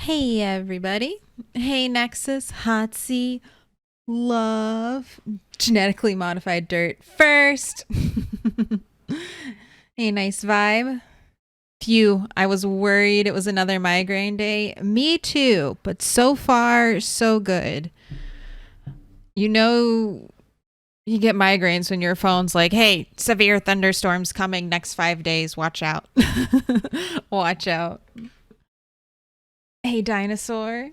Hey everybody. Hey Nexus, Hotsy, Love, genetically modified dirt first. Hey, nice vibe. Phew, I was worried it was another migraine day. Me too, but so far, so good. You know, you get migraines when your phone's like, hey, severe thunderstorms coming next 5 days. Watch out. Watch out. Hey, dinosaur.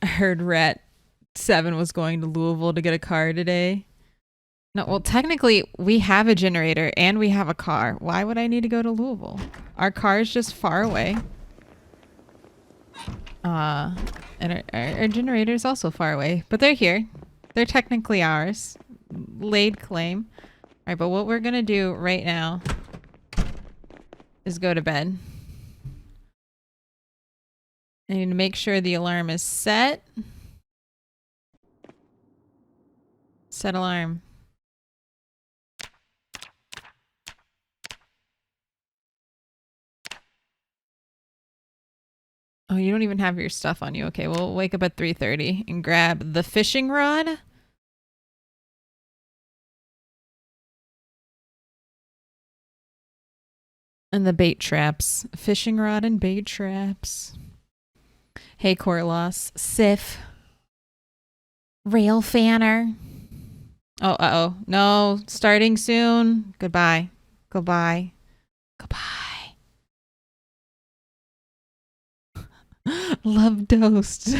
I heard Rat 7 was going to Louisville to get a car today. No, well, technically, we have a generator and we have a car. Why would I need to go to Louisville? Our car is just far away. And our generator is also far away, but they're here. They're technically ours. Laid claim. All right, but what we're going to do right now is go to bed. I need to make sure the alarm is set. Set alarm. Oh, you don't even have your stuff on you. Okay, we'll wake up at 3:30 and grab the fishing rod. And the bait traps. Fishing rod and bait traps. Hey, Corlos. Sif. Rail fanner. Oh, uh-oh. No, starting soon. Goodbye. Goodbye. Goodbye. Love Toast.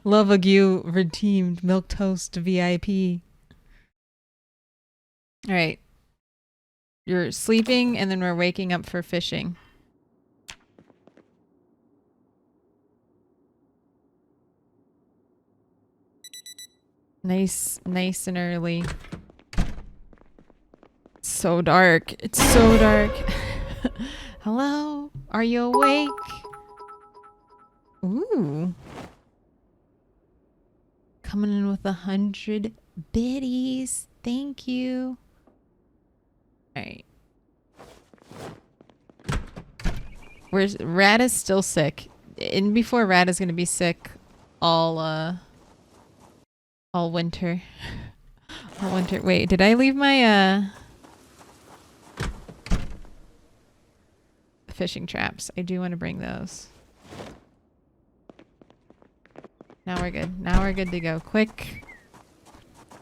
Love Ague redeemed. Milquetoast VIP. All right. You're sleeping and then we're waking up for fishing. Nice and early. It's so dark. It's so dark. Hello? Are you awake? Ooh. Coming in with 100 biddies. Thank you. Alright. Where's Rad is still sick. And before Rad is gonna be sick all winter. All winter. Wait, did I leave my fishing traps? I do want to bring those. Now we're good. Now we're good to go. Quick.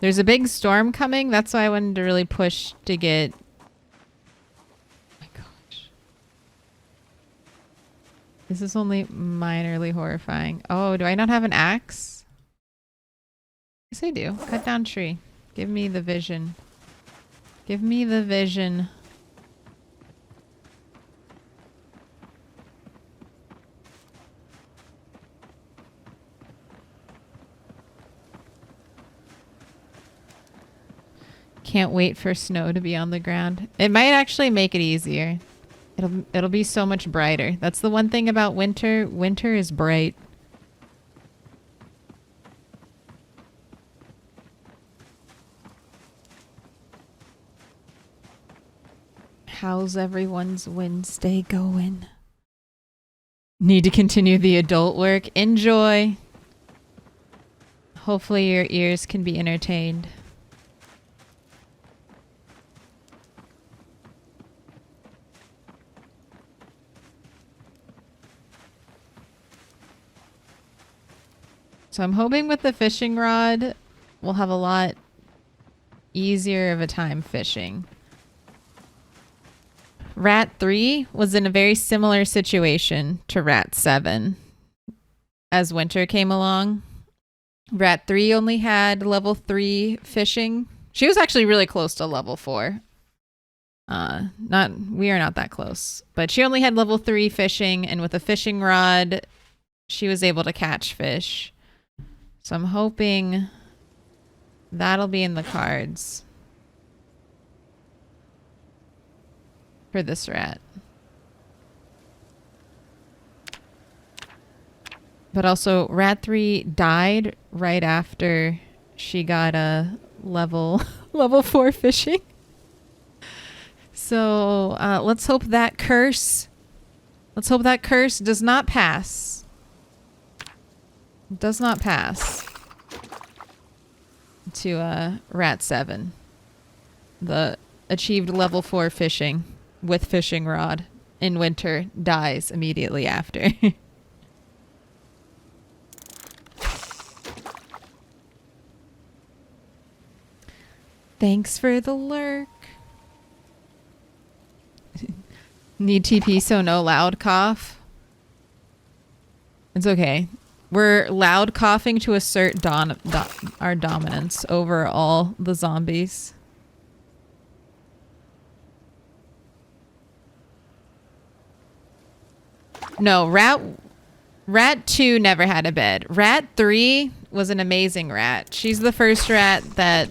There's a big storm coming. That's why I wanted to really push to get... Oh my gosh. This is only minorly horrifying. Oh, do I not have an axe? Yes, I do. Cut down tree. Give me the vision. Give me the vision. Can't wait for snow to be on the ground. It might actually make it easier. It'll be so much brighter. That's the one thing about winter. Winter is bright. How's everyone's Wednesday going? Need to continue the adult work. Enjoy. Hopefully your ears can be entertained. So I'm hoping with the fishing rod, we'll have a lot easier of a time fishing. Rat 3 was in a very similar situation to Rat 7 as winter came along. Rat 3 only had level 3 fishing. She was actually really close to level 4. We are not that close, but she only had level 3 fishing, and with a fishing rod, she was able to catch fish. So I'm hoping that'll be in the cards for this rat. But also, Rat 3 died right after she got a level 4 fishing. So let's hope that curse Let's hope that curse does not pass. Does not pass. To Rat 7. The achieved level 4 fishing with fishing rod in winter dies immediately after. Thanks for the lurk. Need TP so no loud cough. It's okay. We're loud coughing to assert our dominance over all the zombies. No, Rat 2 never had a bed. Rat 3 was an amazing rat. She's the first rat that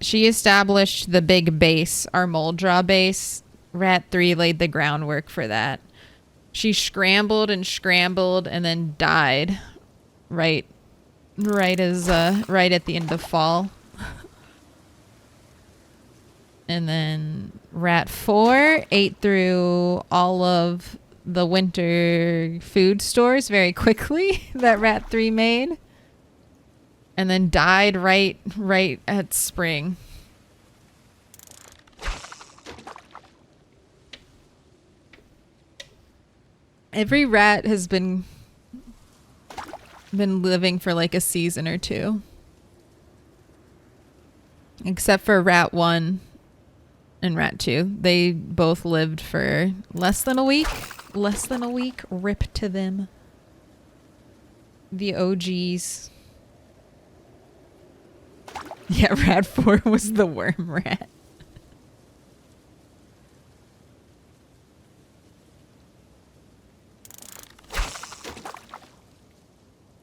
she established the big base, our mold draw base. Rat 3 laid the groundwork for that. She scrambled and scrambled and then died right at the end of fall. And then Rat 4 ate through all of the winter food stores very quickly that Rat 3 made. And then died right at spring. Every rat has been living for like a season or two. Except for Rat 1 and Rat 2. They both lived for less than a week. Less than a week. Rip to them. The OGs. Yeah, Rat 4 was the worm rat.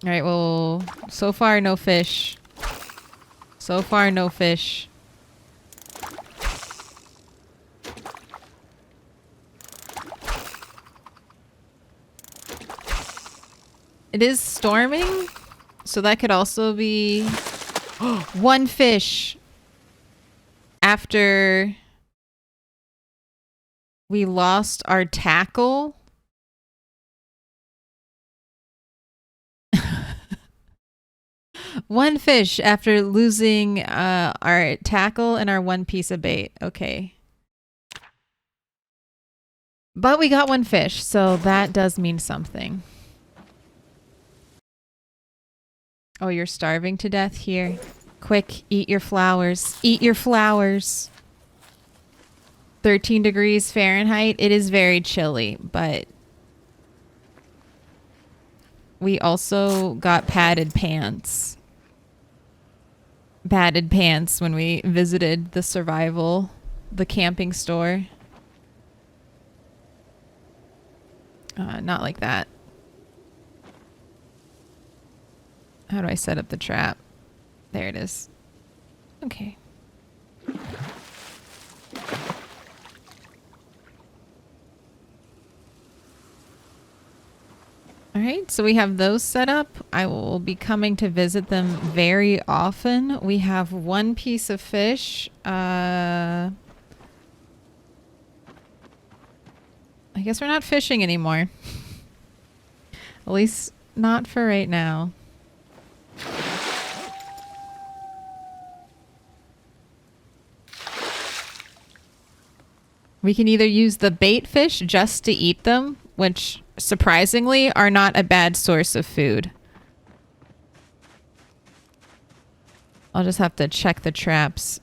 Alright, well, so far no fish. So far no fish. It is storming, so that could also be one fish after we lost our tackle. One fish after losing our tackle and our one piece of bait. Okay. But we got one fish, so that does mean something. Oh, you're starving to death? Here. Quick, eat your flowers. Eat your flowers. 13 degrees Fahrenheit. It is very chilly, but we also got padded pants. Padded pants when we visited the camping store. Not like that. How do I set up the trap? There it is. Okay. Alright, so we have those set up. I will be coming to visit them very often. We have one piece of fish. I guess we're not fishing anymore. At least not for right now. We can either use the bait fish just to eat them, which surprisingly are not a bad source of food. I'll just have to check the traps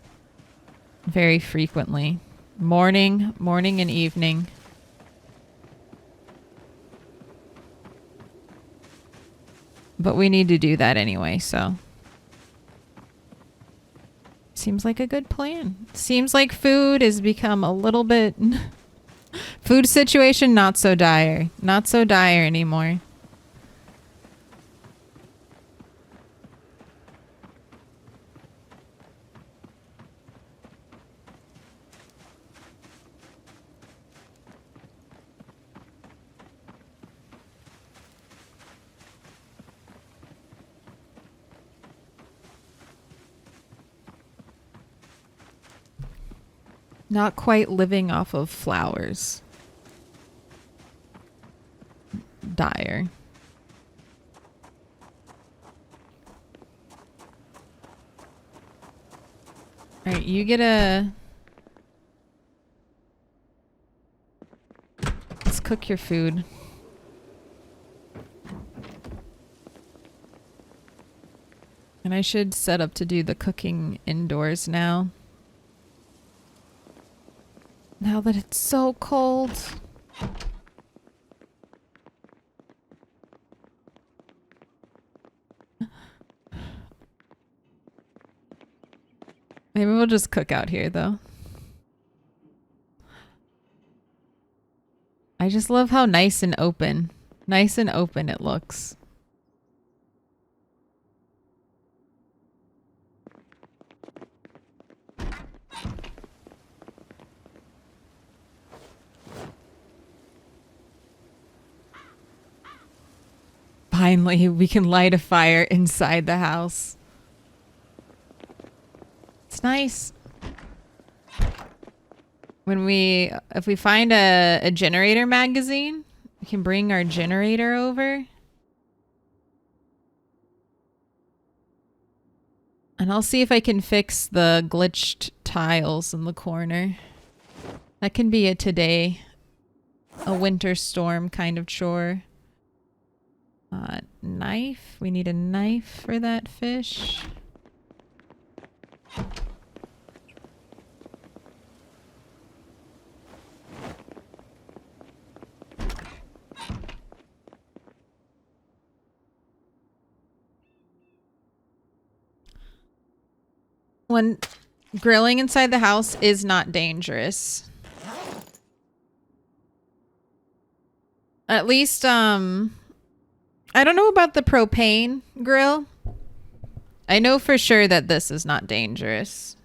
very frequently. Morning and evening. But we need to do that anyway, so. Seems like a good plan. Seems like food has become a little bit... Food situation, not so dire. Not so dire anymore. Not quite living off of flowers. dire. Alright, you get a... Let's cook your food. And I should set up to do the cooking indoors now. Now that it's so cold. Maybe we'll just cook out here though. I just love how nice and open it looks. Finally, we can light a fire inside the house. It's nice. If we find a generator magazine, we can bring our generator over. And I'll see if I can fix the glitched tiles in the corner. That can be a winter storm kind of chore. Knife. We need a knife for that fish. When grilling inside the house is not dangerous. At least, I don't know about the propane grill. I know for sure that this is not dangerous.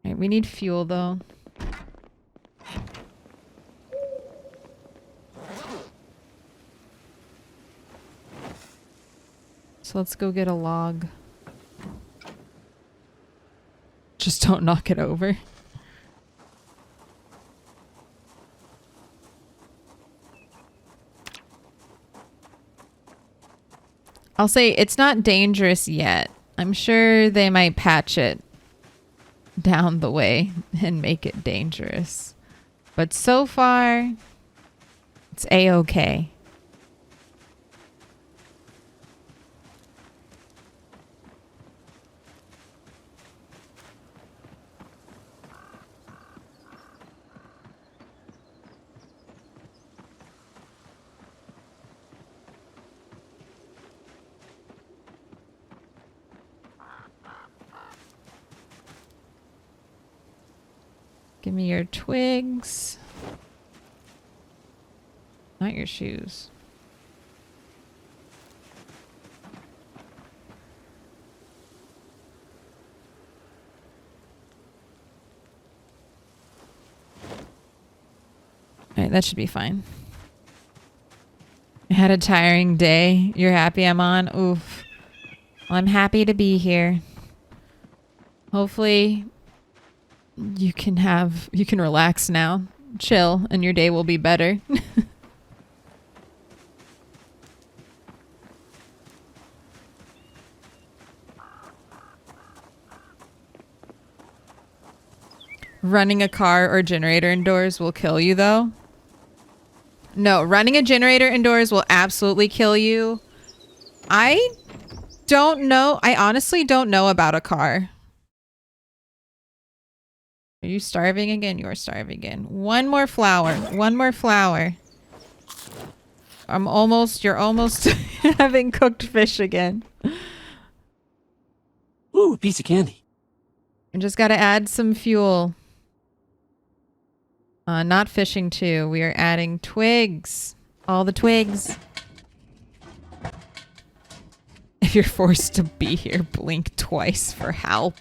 Alright, we need fuel though. So let's go get a log. Just don't knock it over. I'll say it's not dangerous yet. I'm sure they might patch it down the way and make it dangerous. But so far, it's a-okay. Give me your twigs. Not your shoes. Alright, that should be fine. I had a tiring day. You're happy I'm on? Oof. Well, I'm happy to be here. Hopefully you can relax now, chill, and your day will be better. Running a car or generator indoors will kill you though. No, running a generator indoors will absolutely kill you. I don't know. I honestly don't know about a car. Are you starving again? You are starving again. One more flower. One more flower. You're almost having cooked fish again. Ooh, a piece of candy. I just gotta add some fuel. Not fishing too. We are adding twigs. All the twigs. If you're forced to be here, blink twice for help.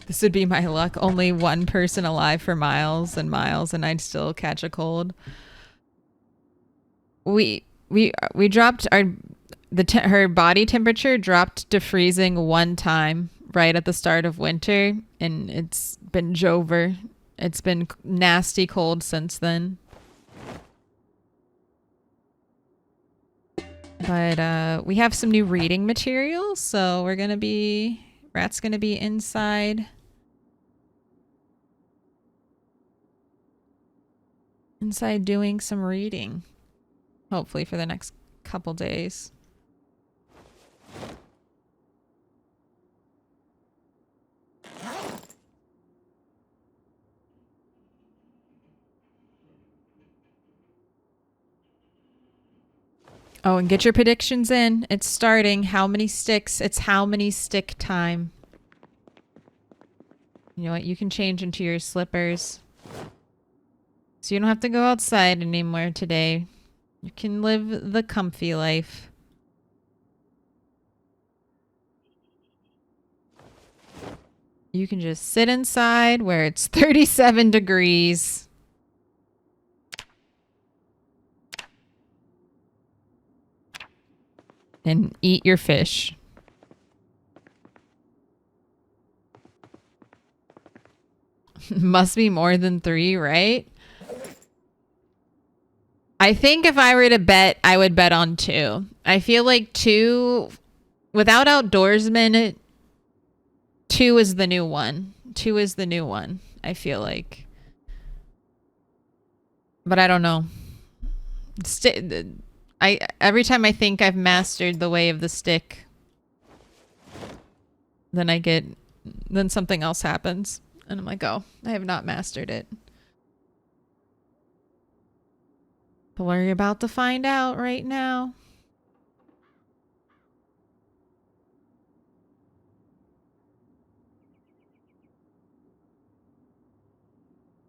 This This would be my luck. Only one person alive for miles and miles, and I'd still catch a cold. We dropped her body temperature dropped to freezing one time right at the start of winter, and it's been Jover. It's been nasty cold since then. But we have some new reading materials, so Rat's gonna be inside. Inside doing some reading. Hopefully for the next couple days. Oh, and get your predictions in. It's starting. How many sticks? It's how many stick time. You know what? You can change into your slippers. So you don't have to go outside anymore today. You can live the comfy life. You can just sit inside where it's 37 degrees. And eat your fish. Must be more than 3, right? I think if I were to bet, I would bet on 2. I feel like 2, without outdoorsmen, 2 is the new one. 2 is the new one, I feel like. But I don't know. Every time I think I've mastered the way of the stick, then something else happens. And I'm like, oh, I have not mastered it. But we're about to find out right now.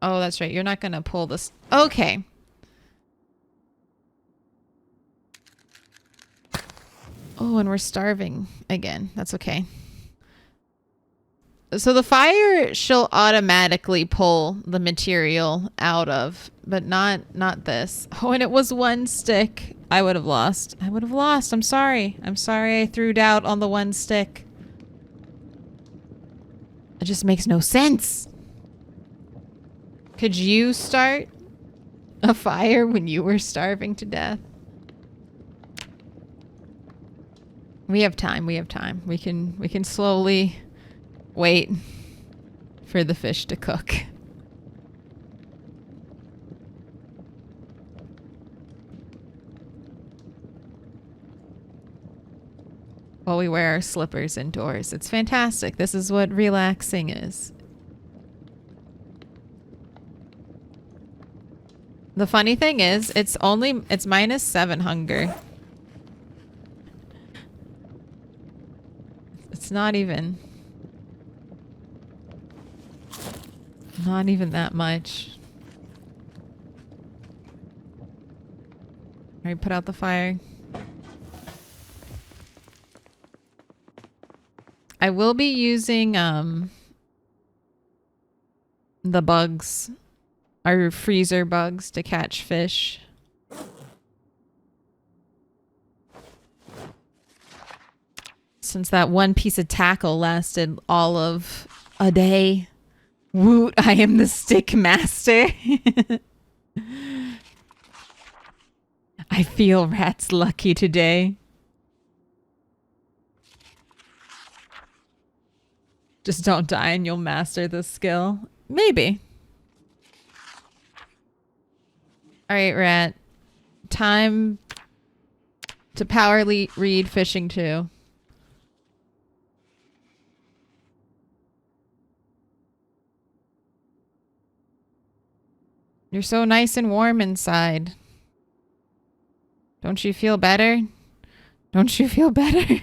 Oh, that's right. You're not going to pull this. Okay. Oh, and we're starving again. That's okay. So the fire she'll automatically pull the material out of, but not this. Oh, and it was 1 stick. I would have lost. I would have lost. I'm sorry. I'm sorry I threw doubt on the 1 stick. It just makes no sense. Could you start a fire when you were starving to death? We have time. We have time. We can slowly wait for the fish to cook. While we wear our slippers indoors. It's fantastic. This is what relaxing is. The funny thing is, it's -7 hunger. It's not even that much. All right, put out the fire. I will be using the bugs, our freezer bugs, to catch fish. Since that 1 piece of tackle lasted all of a day. Woot, I am the stick master. I feel Rat's lucky today. Just don't die and you'll master this skill. Maybe. Alright, Rat. Time to power read fishing 2. You're so nice and warm inside. Don't you feel better? Don't you feel better?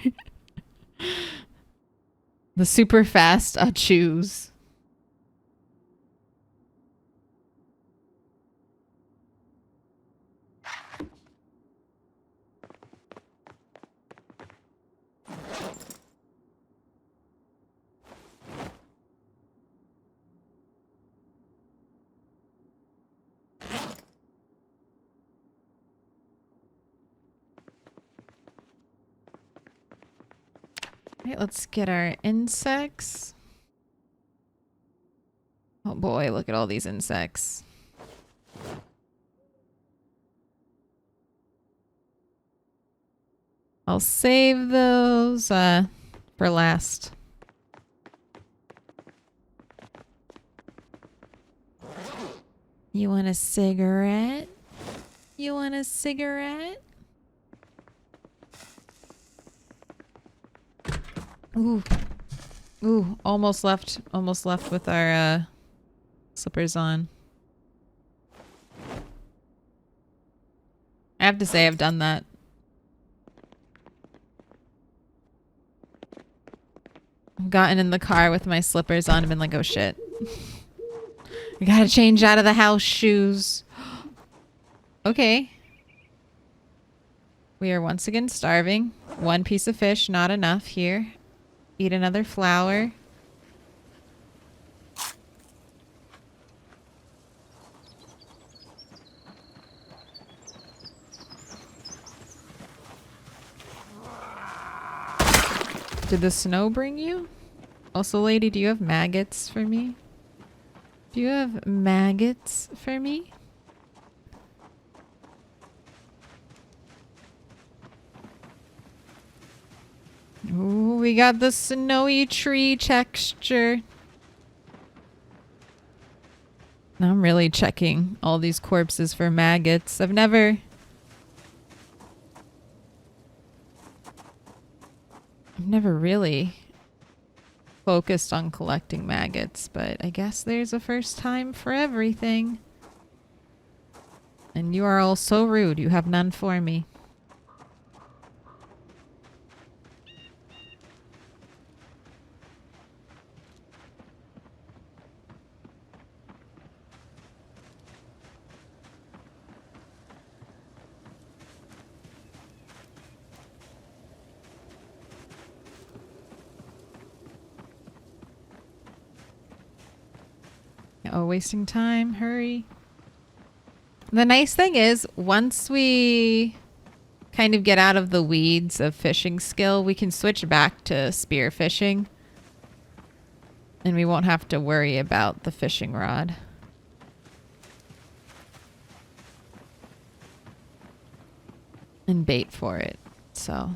The super fast chews. Alright, let's get our insects. Oh boy, look at all these insects. I'll save those for last. You want a cigarette? You want a cigarette? Ooh. Ooh, almost left with our slippers on. I have to say I've done that. I've gotten in the car with my slippers on and been like, oh shit. I gotta change out of the house shoes. Okay. We are once again starving. One piece of fish, not enough here. Eat another flower. Did the snow bring you? Also, lady, do you have maggots for me? Do you have maggots for me? Ooh, we got the snowy tree texture. Now I'm really checking all these corpses for maggots. I've never really focused on collecting maggots, but I guess there's a first time for everything. And you are all so rude. You have none for me. Oh, wasting time. Hurry. The nice thing is, once we kind of get out of the weeds of fishing skill, we can switch back to spear fishing. And we won't have to worry about the fishing rod. And bait for it. So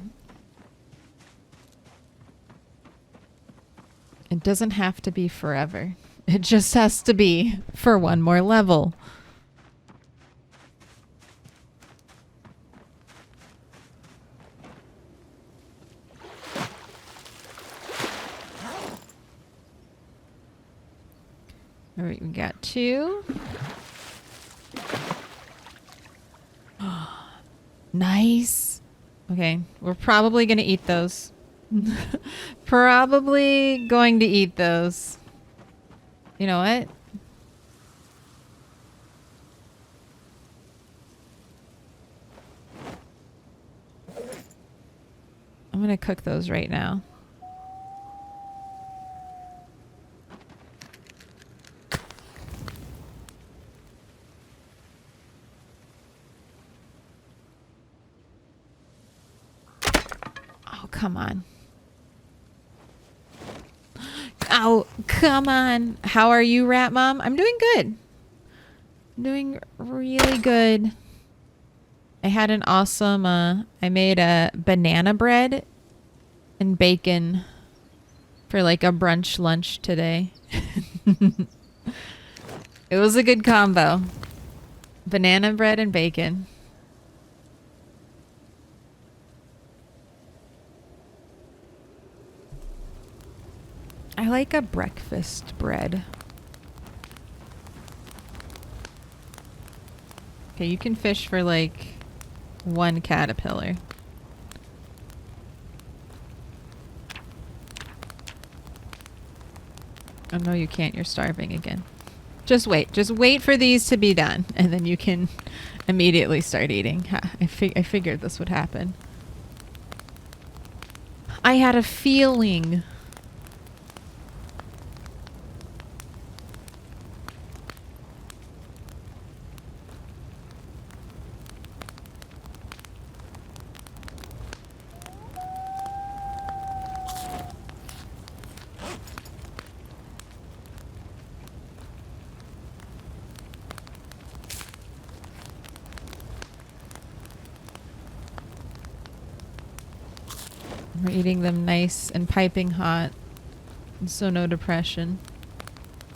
it doesn't have to be forever. It just has to be for one more level. All right, we got 2. Nice. Okay, we're probably going to eat those. Probably going to eat those. You know what? I'm going to cook those right now. Oh, come on. Oh, come on. How are you, Rat Mom? I'm doing good. I'm doing really good. I had an awesome, I made a banana bread and bacon for like a brunch lunch today. It was a good combo. Banana bread and bacon. I like a breakfast bread. Okay, you can fish for like 1 caterpillar. Oh no, you can't. You're starving again. Just wait. Just wait for these to be done, and then you can immediately start eating. I figured this would happen. I had a feeling. We're eating them nice and piping hot, so no depression.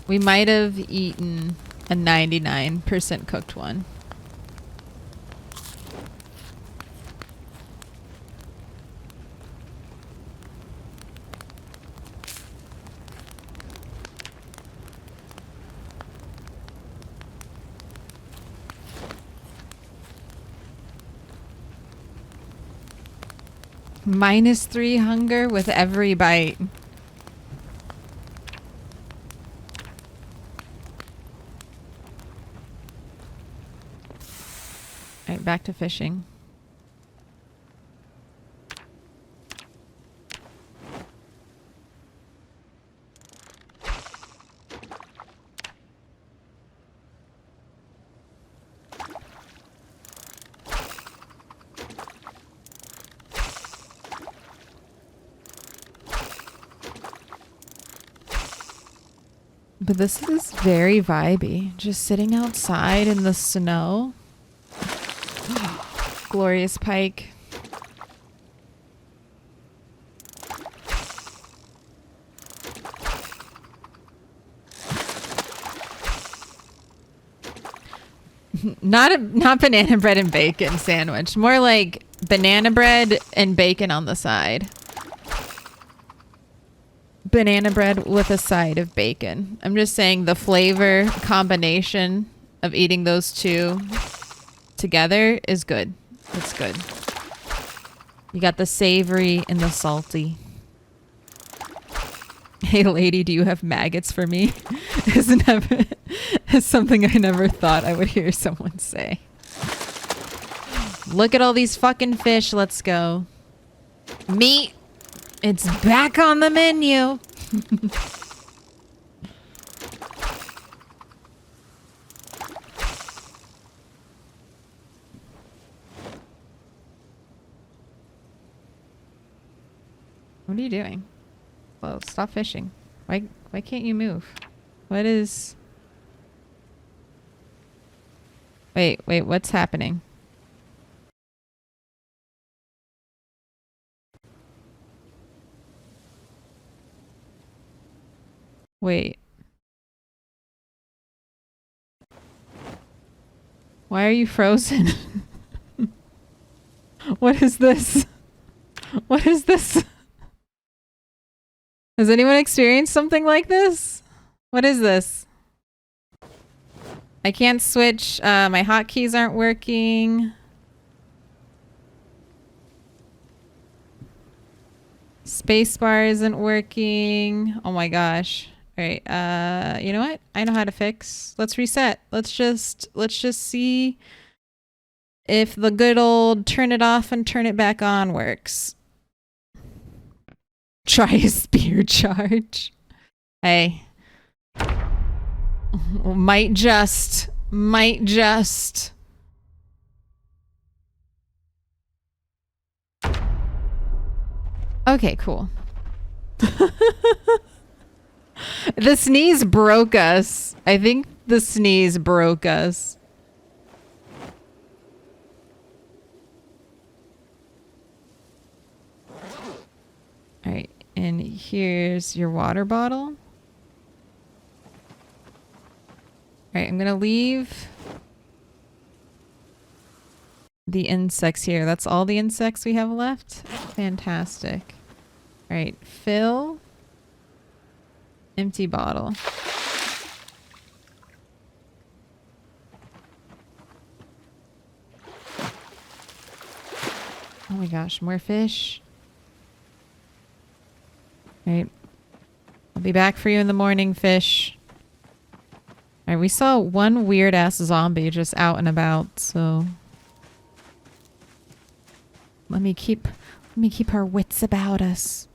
We might have eaten a 99% cooked one. -3 hunger with every bite. Alright, back to fishing. But this is very vibey. Just sitting outside in the snow. Glorious pike. Not banana bread and bacon sandwich. More like banana bread and bacon on the side. Banana bread with a side of bacon. I'm just saying the flavor combination of eating those two together is good. It's good. You got the savory and the salty. Hey lady, do you have maggots for me? Is something I never thought I would hear someone say. Look at all these fucking fish. Let's go. Meat. It's back on the menu. What are you doing? Well, stop fishing. Why can't you move? What is... Wait, what's happening? Wait. Why are you frozen? What is this? What is this? Has anyone experienced something like this? What is this? I can't switch. My hotkeys aren't working. Spacebar isn't working. Oh my gosh. All right. You know what? I know how to fix. Let's reset. Let's just see if the good old turn it off and turn it back on works. Try a spear charge. Hey. Might just. Okay, cool. The sneeze broke us. I think the sneeze broke us. All right, and here's your water bottle. All right, I'm gonna leave the insects here. That's all the insects we have left. Fantastic. All right, fill. Empty bottle. Oh my gosh, more fish. All right. I'll be back for you in the morning, fish. All right, we saw one weird-ass zombie just out and about, so... Let me keep our wits about us.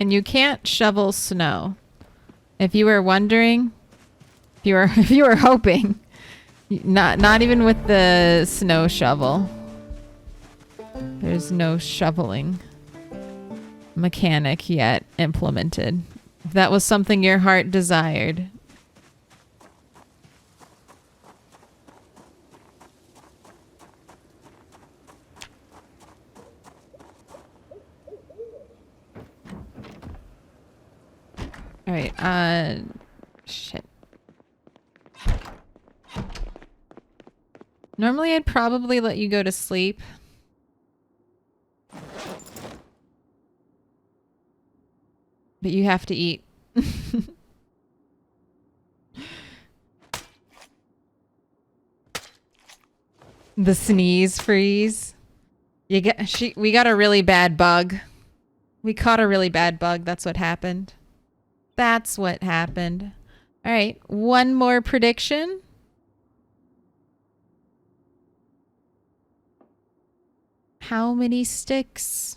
Penguin, you can't shovel snow. If you were wondering, if you were hoping, not even with the snow shovel. There's no shoveling mechanic yet implemented. If that was something your heart desired. All right, shit. Normally I'd probably let you go to sleep. But you have to eat. The sneeze freeze. We got a really bad bug. We caught a really bad bug. That's what happened. That's what happened. All right, one more prediction. How many sticks?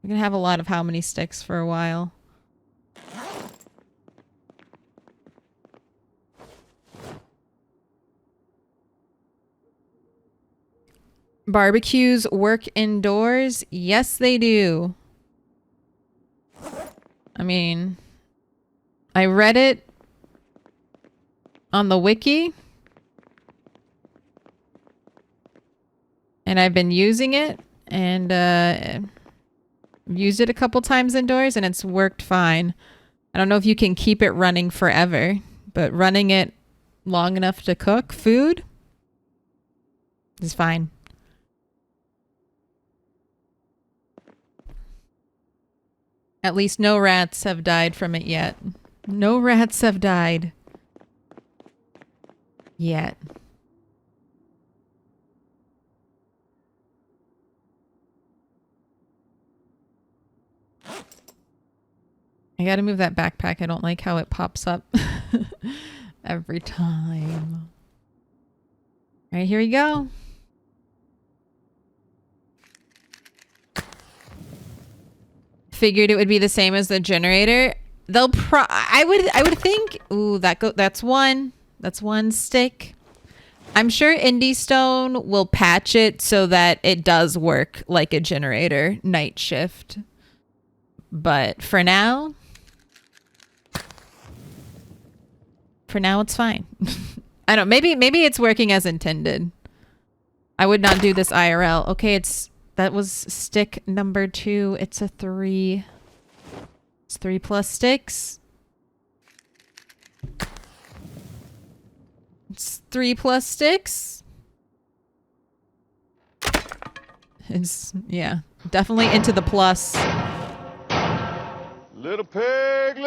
We're gonna have a lot of how many sticks for a while. Barbecues work indoors? Yes, they do. I mean, I read it on the wiki. And I've been using it and used it a couple times indoors and it's worked fine. I don't know if you can keep it running forever, but running it long enough to cook food is fine. At least no rats have died from it yet. No rats have died. Yet. I gotta move that backpack. I don't like how it pops up every time. All right, here we go. Figured it would be the same as the generator. They'll I would think. Ooh, that's one. That's one stick. I'm sure Indie Stone will patch it so that it does work like a generator night shift. But for now it's fine. I don't. Maybe it's working as intended. I would not do this IRL. Okay, that was stick number 2. It's a 3. It's 3 plus sticks. It's 3 plus sticks. It's, yeah, definitely into the plus. Little pig,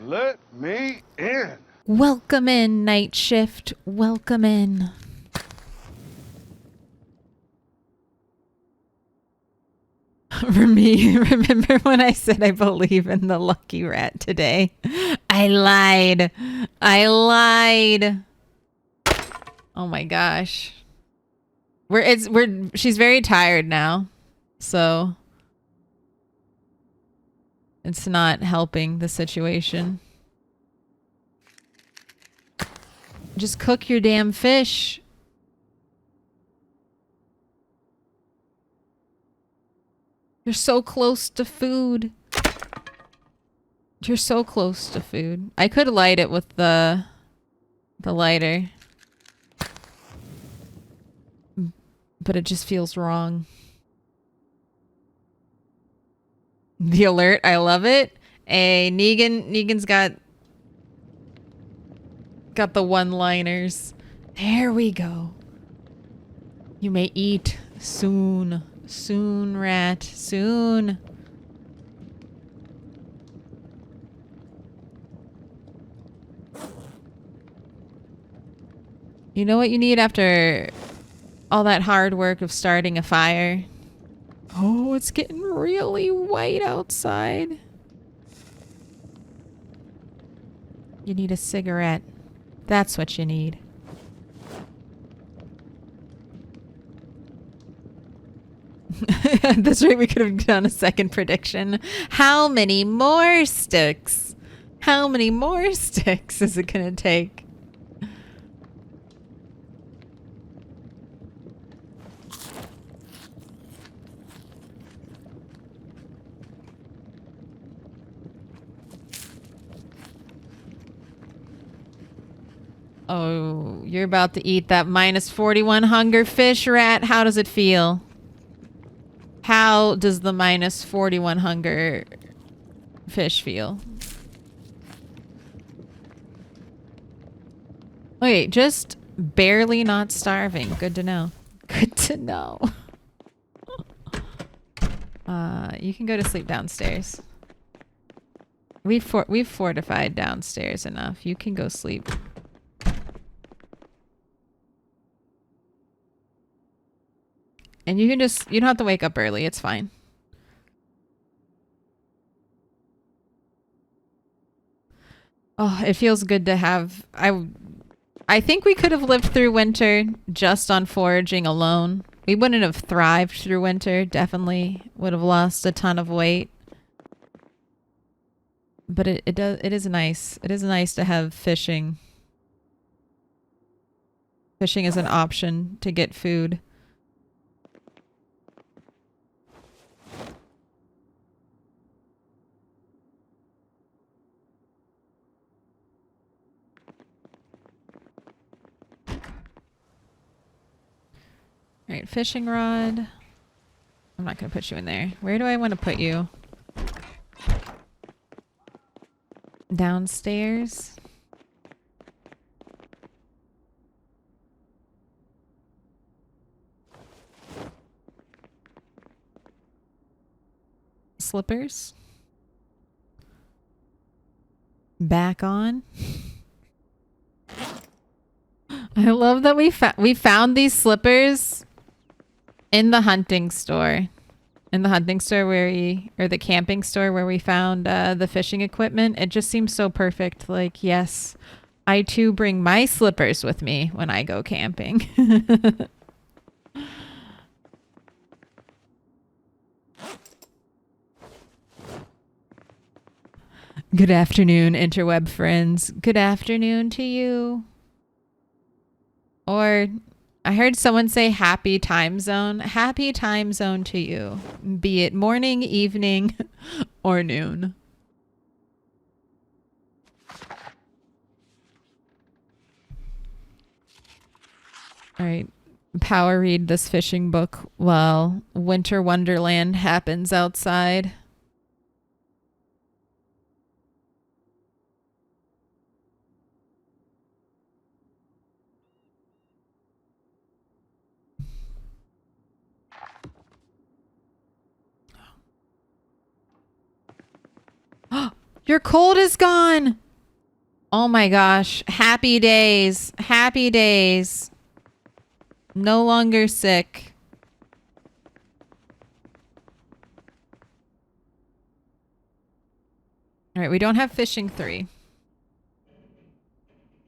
let me in. Welcome in, night shift. Welcome in. For me, remember when I said I believe in the lucky rat today? I lied. Oh my gosh. She's very tired now. So it's not helping the situation. Just cook your damn fish. You're so close to food. You're so close to food. I could light it with the lighter. But it just feels wrong. The alert, I love it. Hey, Negan's got the one-liners. There we go. You may eat soon. Soon, rat. Soon. You know what you need after all that hard work of starting a fire? Oh, it's getting really white outside. You need a cigarette. That's what you need. At this rate, we could have done a second prediction. How many more sticks? How many more sticks is it gonna take? Oh, you're about to eat that -41 hunger fish rat. How does it feel? How does the -41 hunger fish feel? Wait, just barely not starving. Good to know. Good to know. You can go to sleep downstairs. We've fortified downstairs enough. You can go sleep. And you can just, you don't have to wake up early. It's fine. Oh, it feels good to have, I think we could have lived through winter just on foraging alone. We wouldn't have thrived through winter. Definitely would have lost a ton of weight. But it is nice. It is nice to have fishing. Fishing is an option to get food. All right, fishing rod. I'm not going to put you in there. Where do I want to put you? Downstairs. Slippers. Back on. I love that we found these slippers in the hunting store. In the hunting store or the camping store where we found the fishing equipment. It just seems so perfect. Like, yes, I too bring my slippers with me when I go camping. Good afternoon, interweb friends. Good afternoon to you. Or I heard someone say happy time zone. Happy time zone to you. Be it morning, evening, or noon. All right. Power read this fishing book while Winter Wonderland happens outside. Your cold is gone. Oh my gosh. Happy days. Happy days. No longer sick. All right, we don't have fishing 3.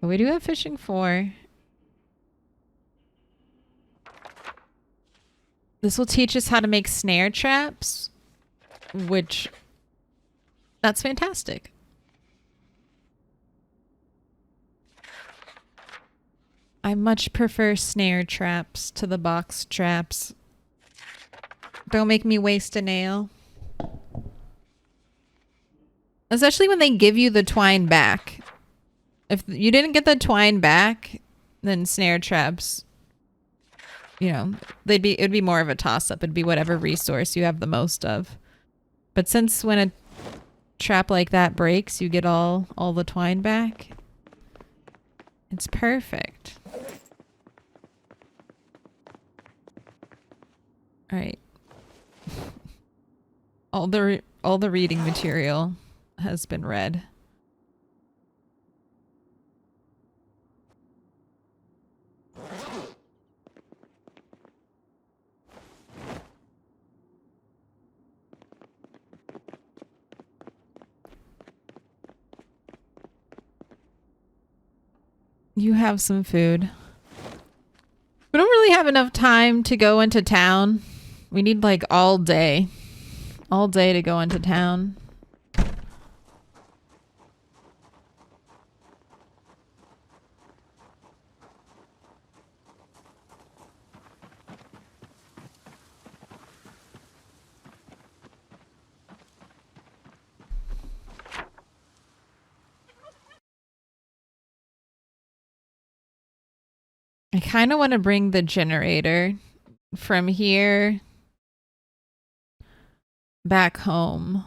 But we do have fishing 4. This will teach us how to make snare traps, which that's fantastic. I much prefer snare traps to the box traps. Don't make me waste a nail. Especially when they give you the twine back. If you didn't get the twine back, then snare traps, you know, it'd be more of a toss-up. It'd be whatever resource you have the most of. But since when a trap like that breaks, you get all the twine back, it's perfect. All right. All the reading material has been read. You have some food. We don't really have enough time to go into town We need like all day. All day to go into town. I kind of want to bring the generator from here back home.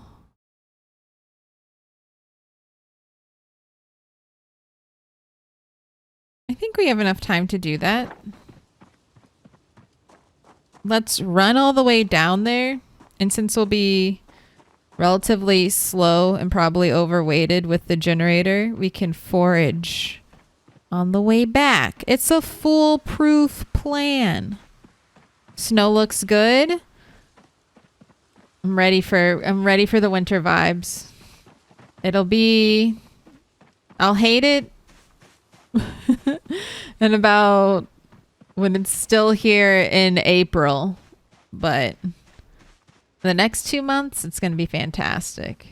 I think we have enough time to do that. Let's run all the way down there. And since we'll be relatively slow and probably overweighted with the generator, we can forage on the way back. It's a foolproof plan. Snow looks good. I'm ready for the winter vibes. I'll hate it and about when it's still here in April, but the next 2 months it's going to be fantastic.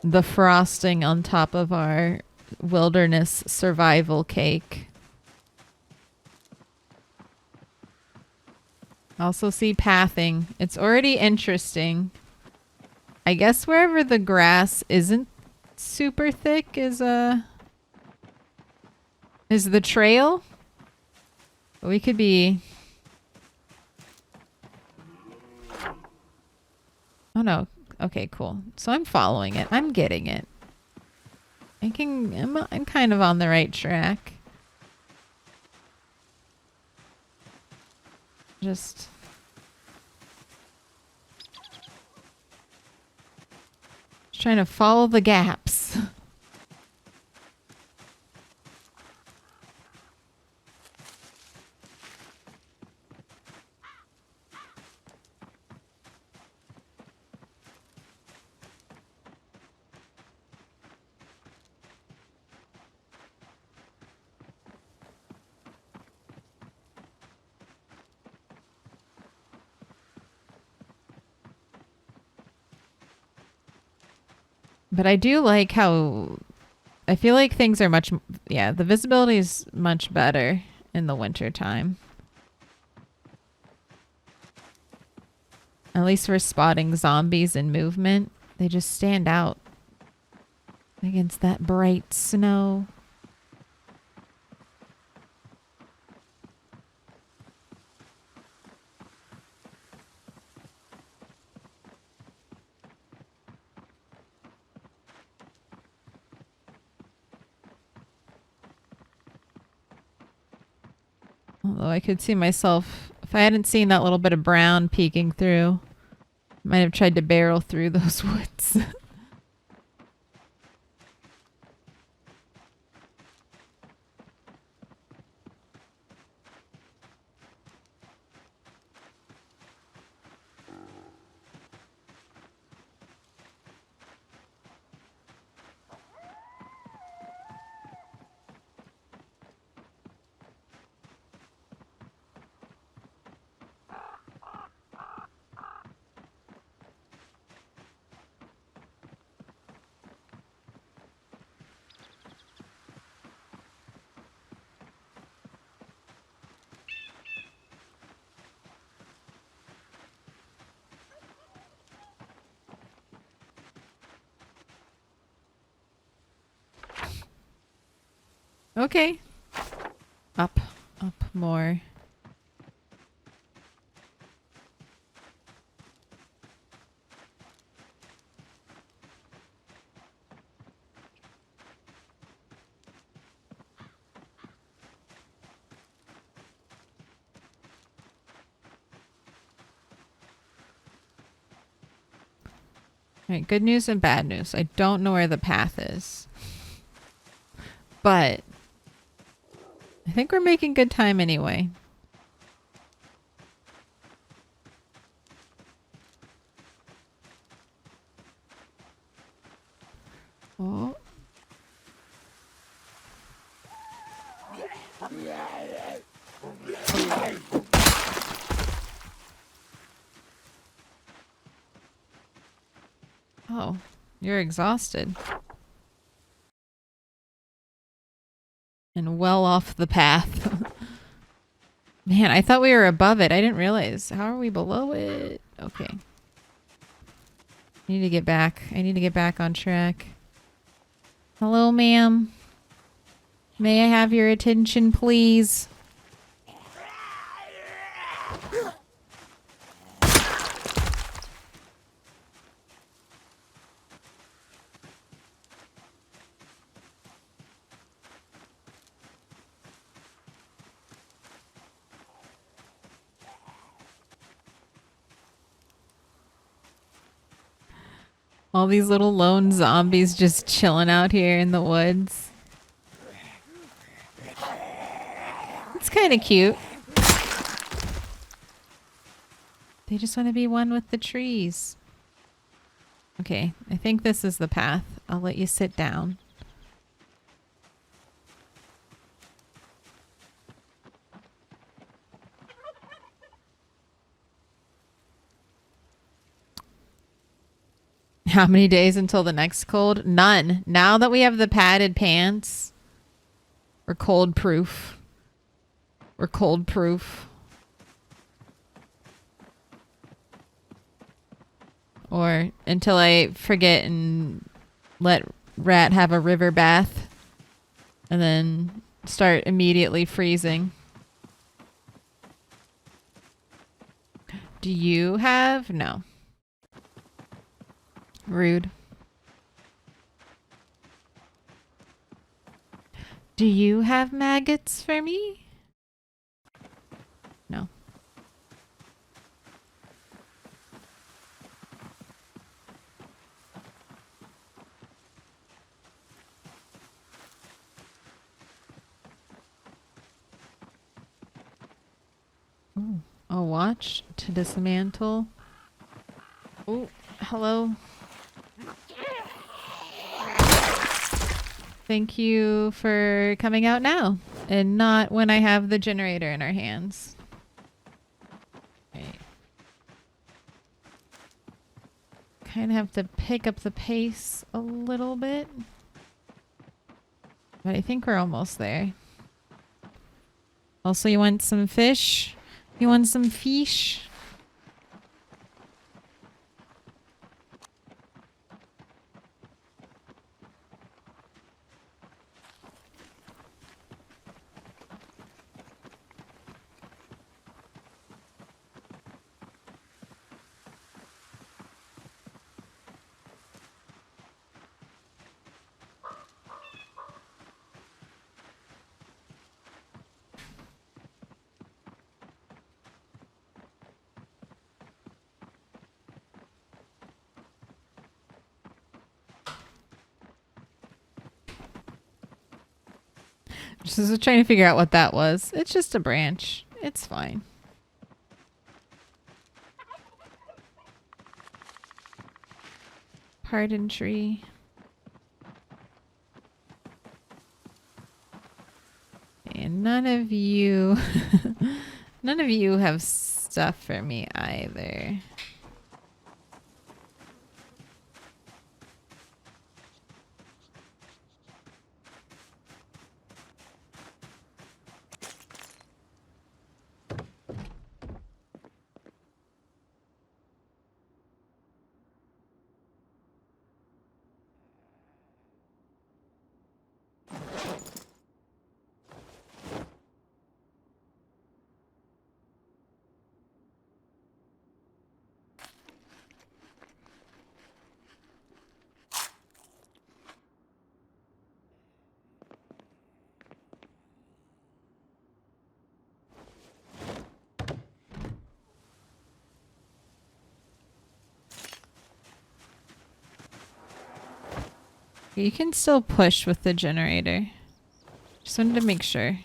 The frosting on top of our wilderness survival cake. Also see pathing. It's already interesting. I guess wherever the grass isn't super thick is the trail. But we could be... Oh no. Okay, cool. So I'm following it. I'm getting it. I'm kind of on the right track. Just trying to follow the gaps. But I do like how I feel like things are the visibility is much better in the winter time. At least for spotting zombies in movement. They just stand out against that bright snow. Although I could see myself, if I hadn't seen that little bit of brown peeking through, might have tried to barrel through those woods. Okay. Up more. All right, good news and bad news. I don't know where the path is. But I think we're making good time anyway. Oh. Oh, you're exhausted. And well off the path. Man, I thought we were above it. I didn't realize. How are we below it? Okay. I need to get back. I need to get back on track. Hello, ma'am. May I have your attention, please? All these little lone zombies just chilling out here in the woods. It's kind of cute. They just want to be one with the trees. Okay, I think this is the path. I'll let you sit down. How many days until the next cold? None. Now that we have the padded pants, we're cold proof. We're cold proof. Or until I forget and let Rat have a river bath and then start immediately freezing. Do you have? No. Rude. Do you have maggots for me? No. Ooh. A watch to dismantle. Oh, hello. Thank you for coming out now and not when I have the generator in our hands. Right. Kind of have to pick up the pace a little bit. But I think we're almost there. Also, you want some fish? You want some fish? Just trying to figure out what that was. It's just a branch. It's fine. Pardon tree. And none of you none of you have stuff for me either. You can still push with the generator. Just wanted to make sure.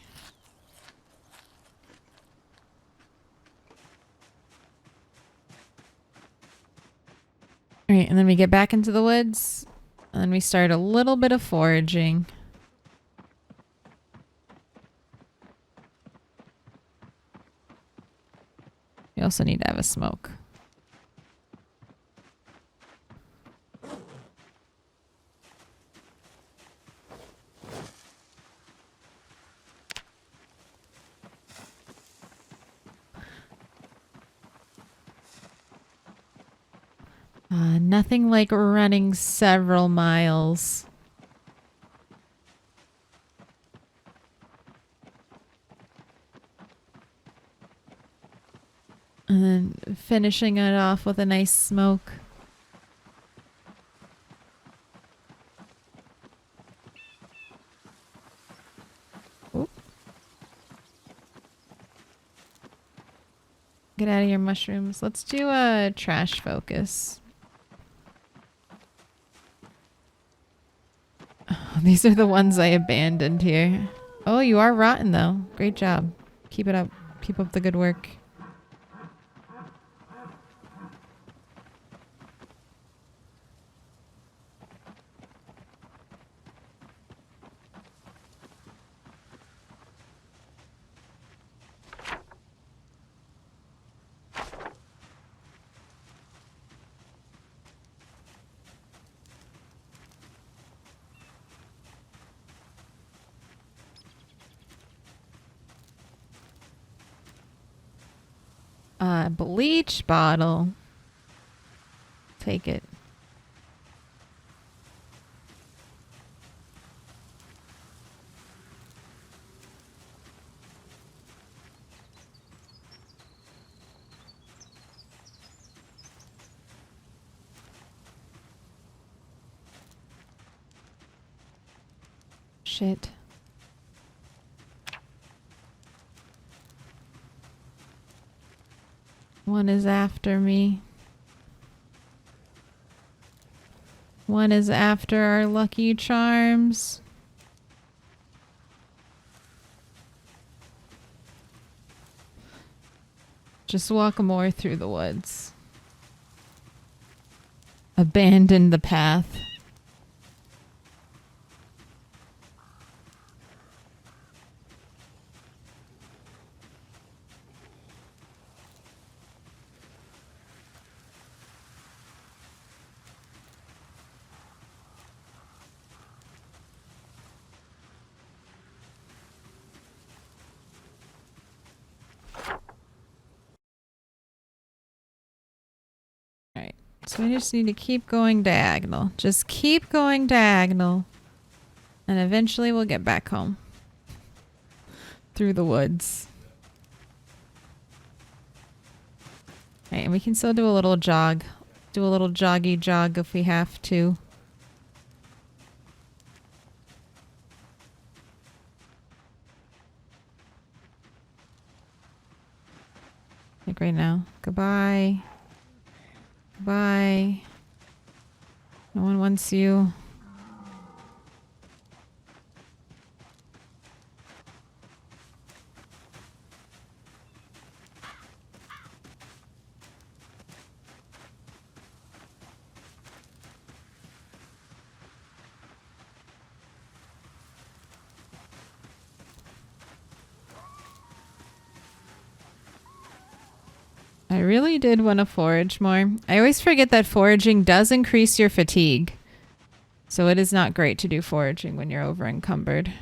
Alright, and then we get back into the woods. And then we start a little bit of foraging. We also need to have a smoke. Nothing like running several miles. And then finishing it off with a nice smoke. Oop. Get out of your mushrooms. Let's do a trash focus. Oh, these are the ones I abandoned here. Oh, you are rotten though. Great job. Keep it up. Keep up the good work. Bleach bottle. Take it. Shit. One is after me. One is after our Lucky Charms. Just walk more through the woods. Abandon the path. Alright, so we just need to keep going diagonal. Just keep going diagonal. And eventually we'll get back home. Through the woods. Alright, and we can still do a little jog. Do a little joggy jog if we have to. Like right now. Goodbye. Goodbye. No one wants you. I really did want to forage more. I always forget that foraging does increase your fatigue. So it is not great to do foraging when you're over encumbered.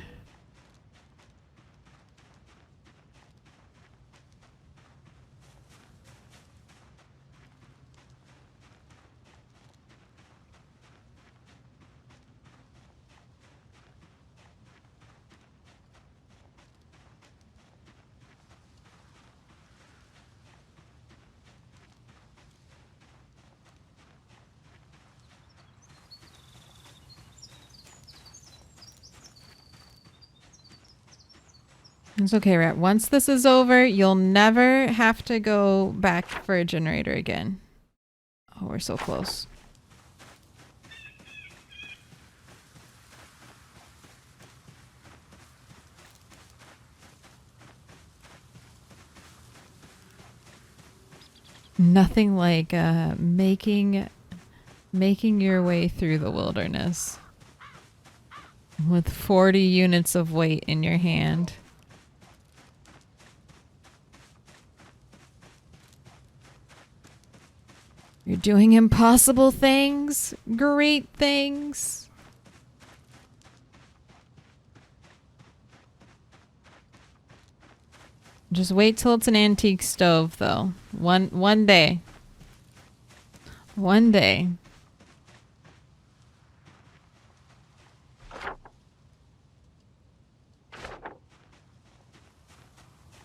It's okay, Rat. Once this is over, you'll never have to go back for a generator again. Oh, we're so close. Nothing like making your way through the wilderness with 40 units of weight in your hand. You're doing impossible things, great things. Just wait till it's an antique stove, though. One day. One day.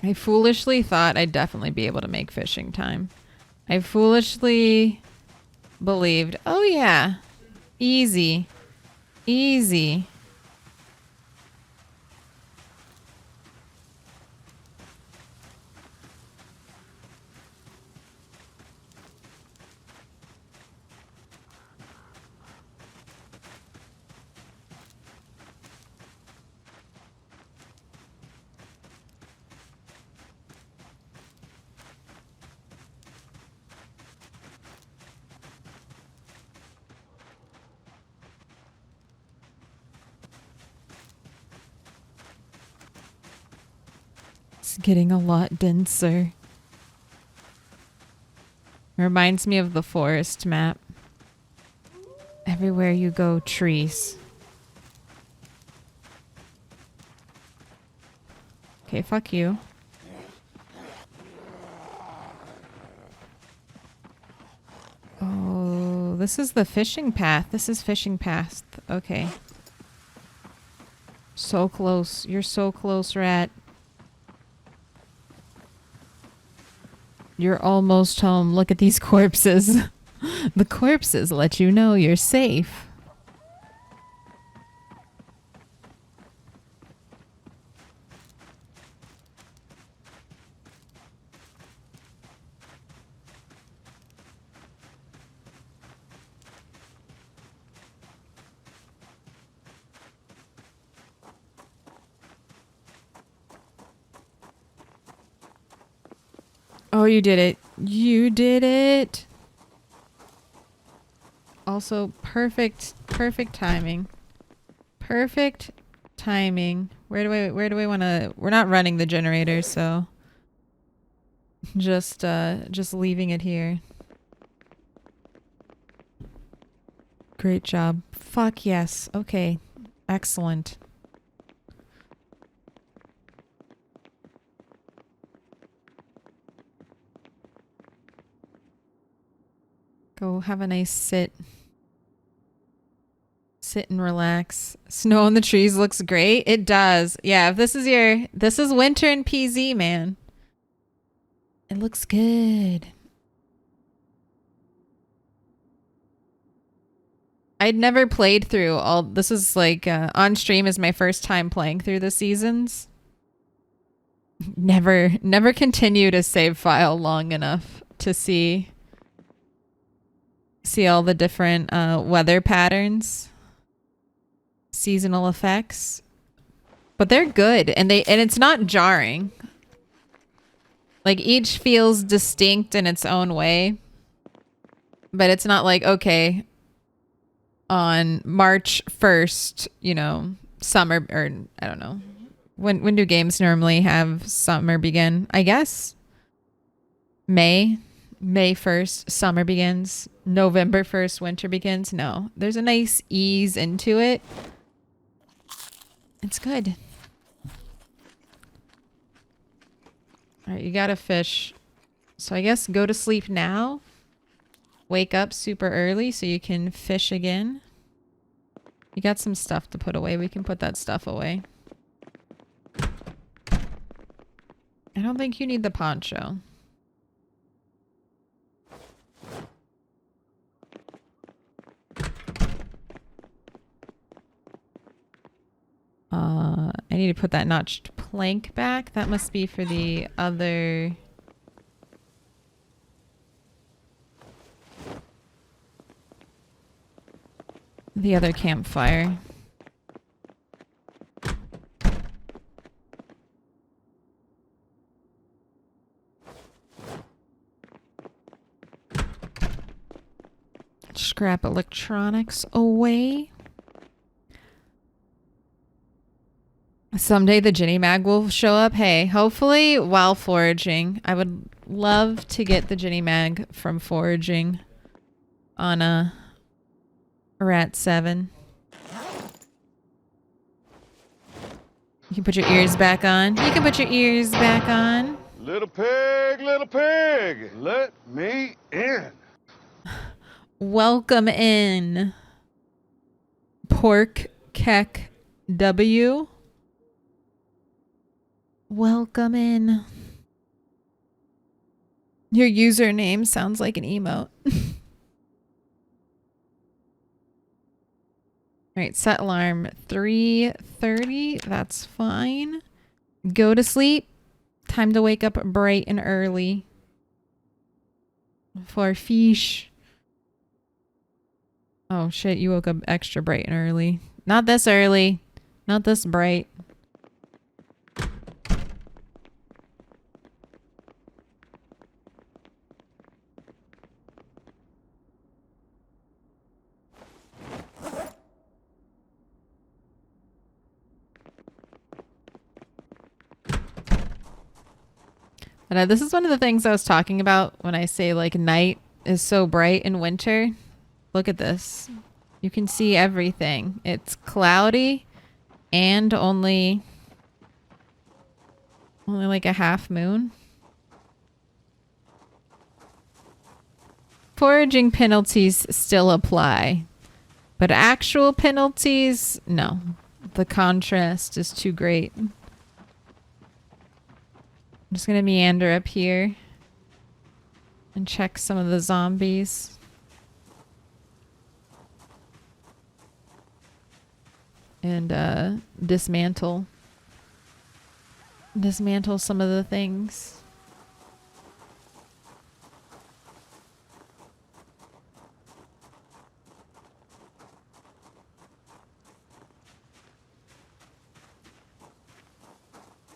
I foolishly thought I'd definitely be able to make fishing time. I foolishly believed, oh yeah, easy, easy. It's getting a lot denser. Reminds me of the forest map. Everywhere you go, trees. Okay, fuck you. Oh, this is the fishing path. This is fishing path. Okay. So close. You're so close, rat. You're almost home. Look at these corpses. The corpses let you know you're safe. Oh, you did it. You did it. Also, perfect timing. Perfect timing. Where do I want to... We're not running the generator, so... Just leaving it here. Great job. Fuck yes. Okay. Excellent. Go have a nice sit. Sit and relax. Snow on the trees looks great. It does. Yeah, if this is winter in PZ, man. It looks good. I'd never played through all, this is like, on stream is my first time playing through the seasons. Never continued a save file long enough to see all the different weather patterns, seasonal effects, but they're good, and it's not jarring. Like, each feels distinct in its own way, but it's not like, okay, on March 1st, you know, summer, or I don't know, when do games normally have summer begin? I guess May 1st, summer begins. November 1st, winter begins. No, there's a nice ease into it. It's good. All right, you gotta fish. So I guess go to sleep now. Wake up super early so you can fish again. You got some stuff to put away. We can put that stuff away. I don't think you need the poncho. I need to put that notched plank back. That must be for the other... the other campfire. Scrap electronics away. Someday the Ginny Mag will show up. Hey, hopefully while foraging. I would love to get the Ginny Mag from foraging on a Rat 7. You can put your ears back on. You can put your ears back on. Little pig, let me in. Welcome in. Pork Keck W. Welcome in. Your username sounds like an emote. Alright, set alarm 3:30. That's fine. Go to sleep. Time to wake up bright and early. For fish. Oh shit, you woke up extra bright and early. Not this early. Not this bright. But this is one of the things I was talking about when I say like night is so bright in winter. Look at this. You can see everything. It's cloudy and only like a half moon. Foraging penalties still apply, but actual penalties, no. The contrast is too great. I'm just gonna meander up here and check some of the zombies. And dismantle some of the things.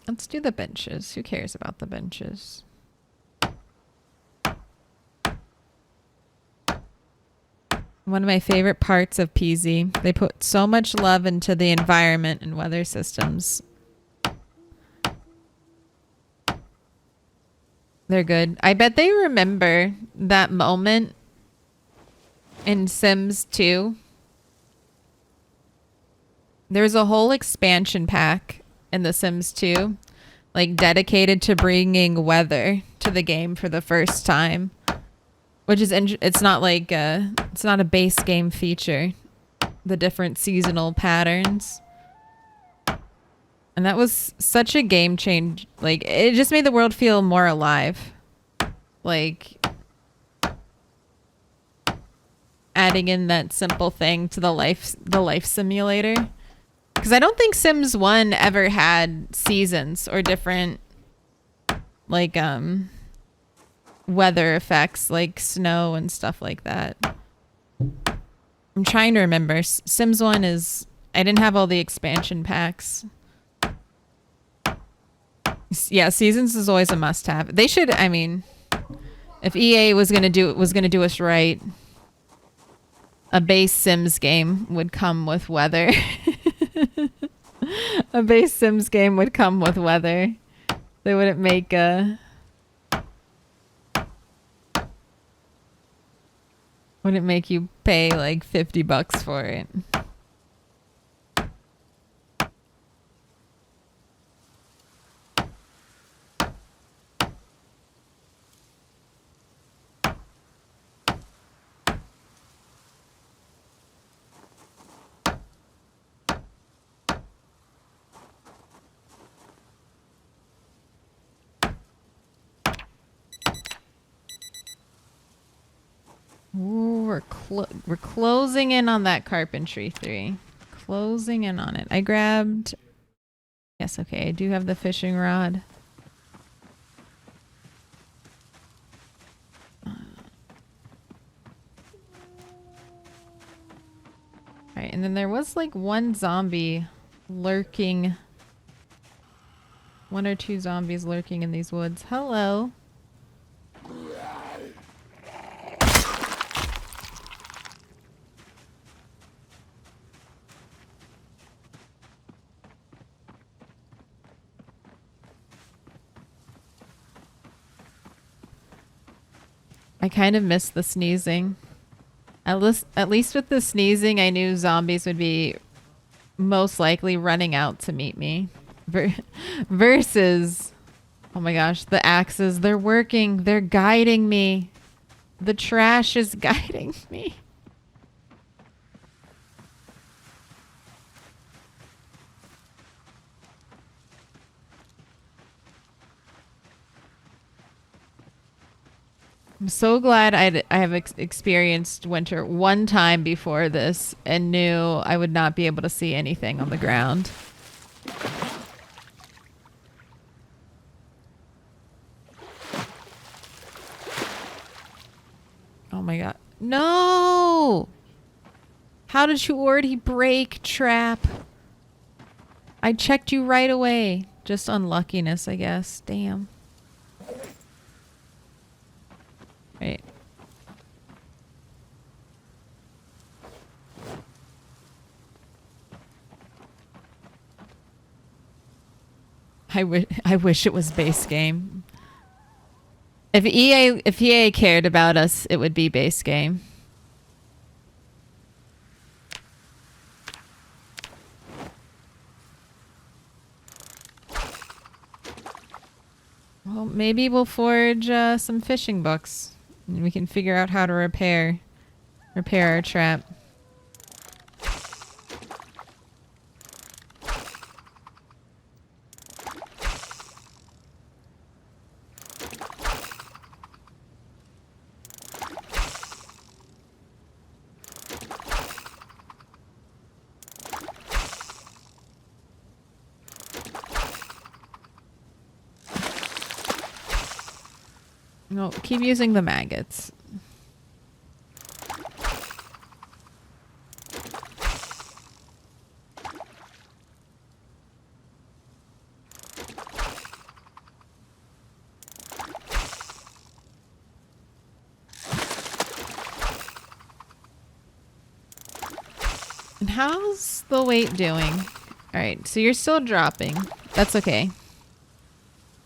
Let's do the benches. Who cares about the benches? One of my favorite parts of PZ. They put so much love into the environment and weather systems. They're good. I bet they remember that moment in Sims 2. There's a whole expansion pack in The Sims 2, like dedicated to bringing weather to the game for the first time, which is it's not like it's not a base game feature, the different seasonal patterns. And that was such a game change. Like, it just made the world feel more alive. Like, adding in that simple thing to the life simulator. Because I don't think Sims 1 ever had seasons or different, like, weather effects, like snow and stuff like that. I'm trying to remember. Sims 1 is... I didn't have all the expansion packs. Yeah, seasons is always a must-have. They should... I mean, if EA was gonna do us right, a base Sims game would come with weather. A base Sims game would come with weather. They wouldn't make a... Wouldn't make you pay like $50 for it. Ooh, we're closing in on that carpentry 3. Closing in on it. I grabbed... Yes, okay, I do have the fishing rod. Alright, and then there was like one zombie lurking. 1 or 2 zombies lurking in these woods. Hello. I kind of missed the sneezing. At least with the sneezing, I knew zombies would be most likely running out to meet me. Versus, oh my gosh, the axes, they're working. They're guiding me. The trash is guiding me. I'm so glad I have experienced winter one time before this and knew I would not be able to see anything on the ground. Oh my god. No! How did you already break, Trap? I checked you right away. Just unluckiness, I guess. Damn. Right. I wish it was base game. If EA cared about us, it would be base game. Well, maybe we'll forge some fishing books, and we can figure out how to repair our trap. No, keep using the maggots. And how's the weight doing? All right, so you're still dropping. That's okay.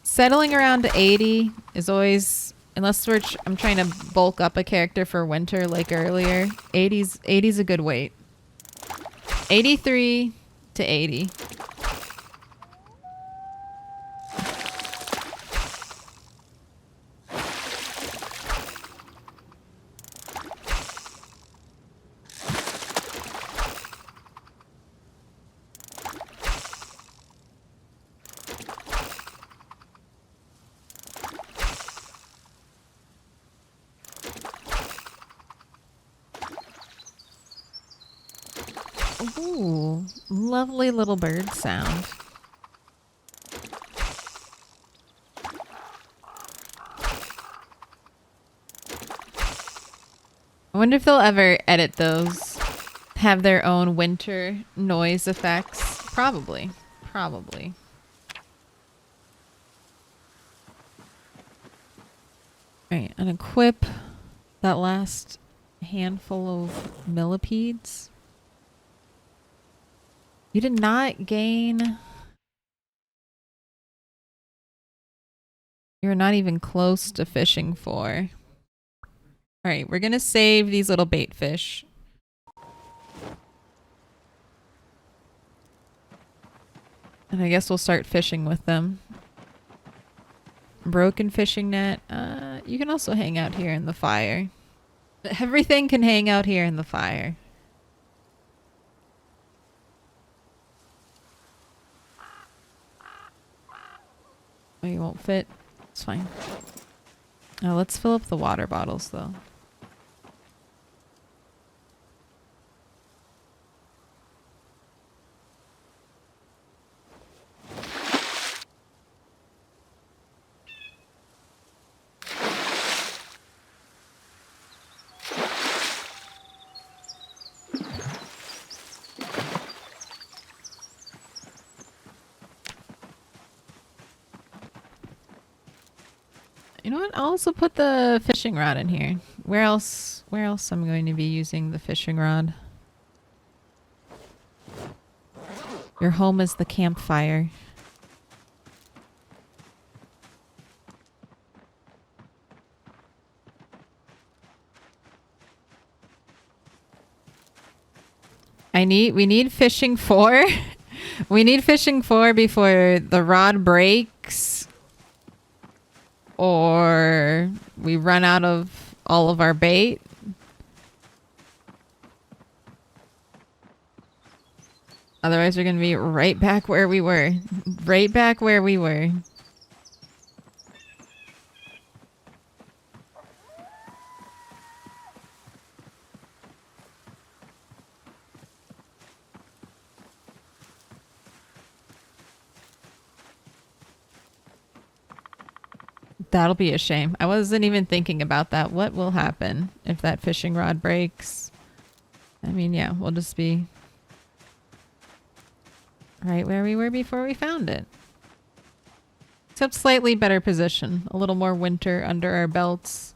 Settling around to 80 is always, unless I'm trying to bulk up a character for winter like earlier, 80's a good weight. 83 to 80. Ooh, lovely little bird sound. I wonder if they'll ever edit those, have their own winter noise effects. Probably. Probably. Alright, and equip that last handful of millipedes. You did not gain... You're not even close to fishing 4. Alright, we're gonna save these little bait fish. And I guess we'll start fishing with them. Broken fishing net. You can also hang out here in the fire. Everything can hang out here in the fire. Oh, you won't fit? It's fine. Now let's fill up the water bottles though. You know what? I'll also put the fishing rod in here. Where else I'm going to be using the fishing rod? Your home is the campfire. We need fishing 4. We need fishing 4 before the rod breaks. Or we run out of all of our bait. Otherwise, we're going to be right back where we were. Right back where we were. That'll be a shame. I wasn't even thinking about that. What will happen if that fishing rod breaks? I mean, yeah, we'll just be right where we were before we found it. Except slightly better position. A little more winter under our belts.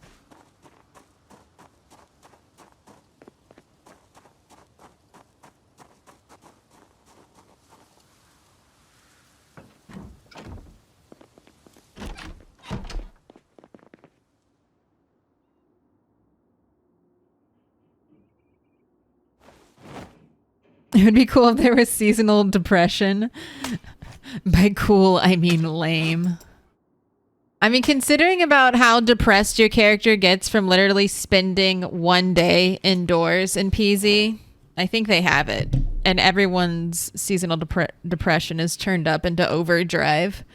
It would be cool if there was seasonal depression. By cool, I mean lame. I mean, considering about how depressed your character gets from literally spending one day indoors in PZ, I think they have it. And everyone's seasonal depression is turned up into overdrive.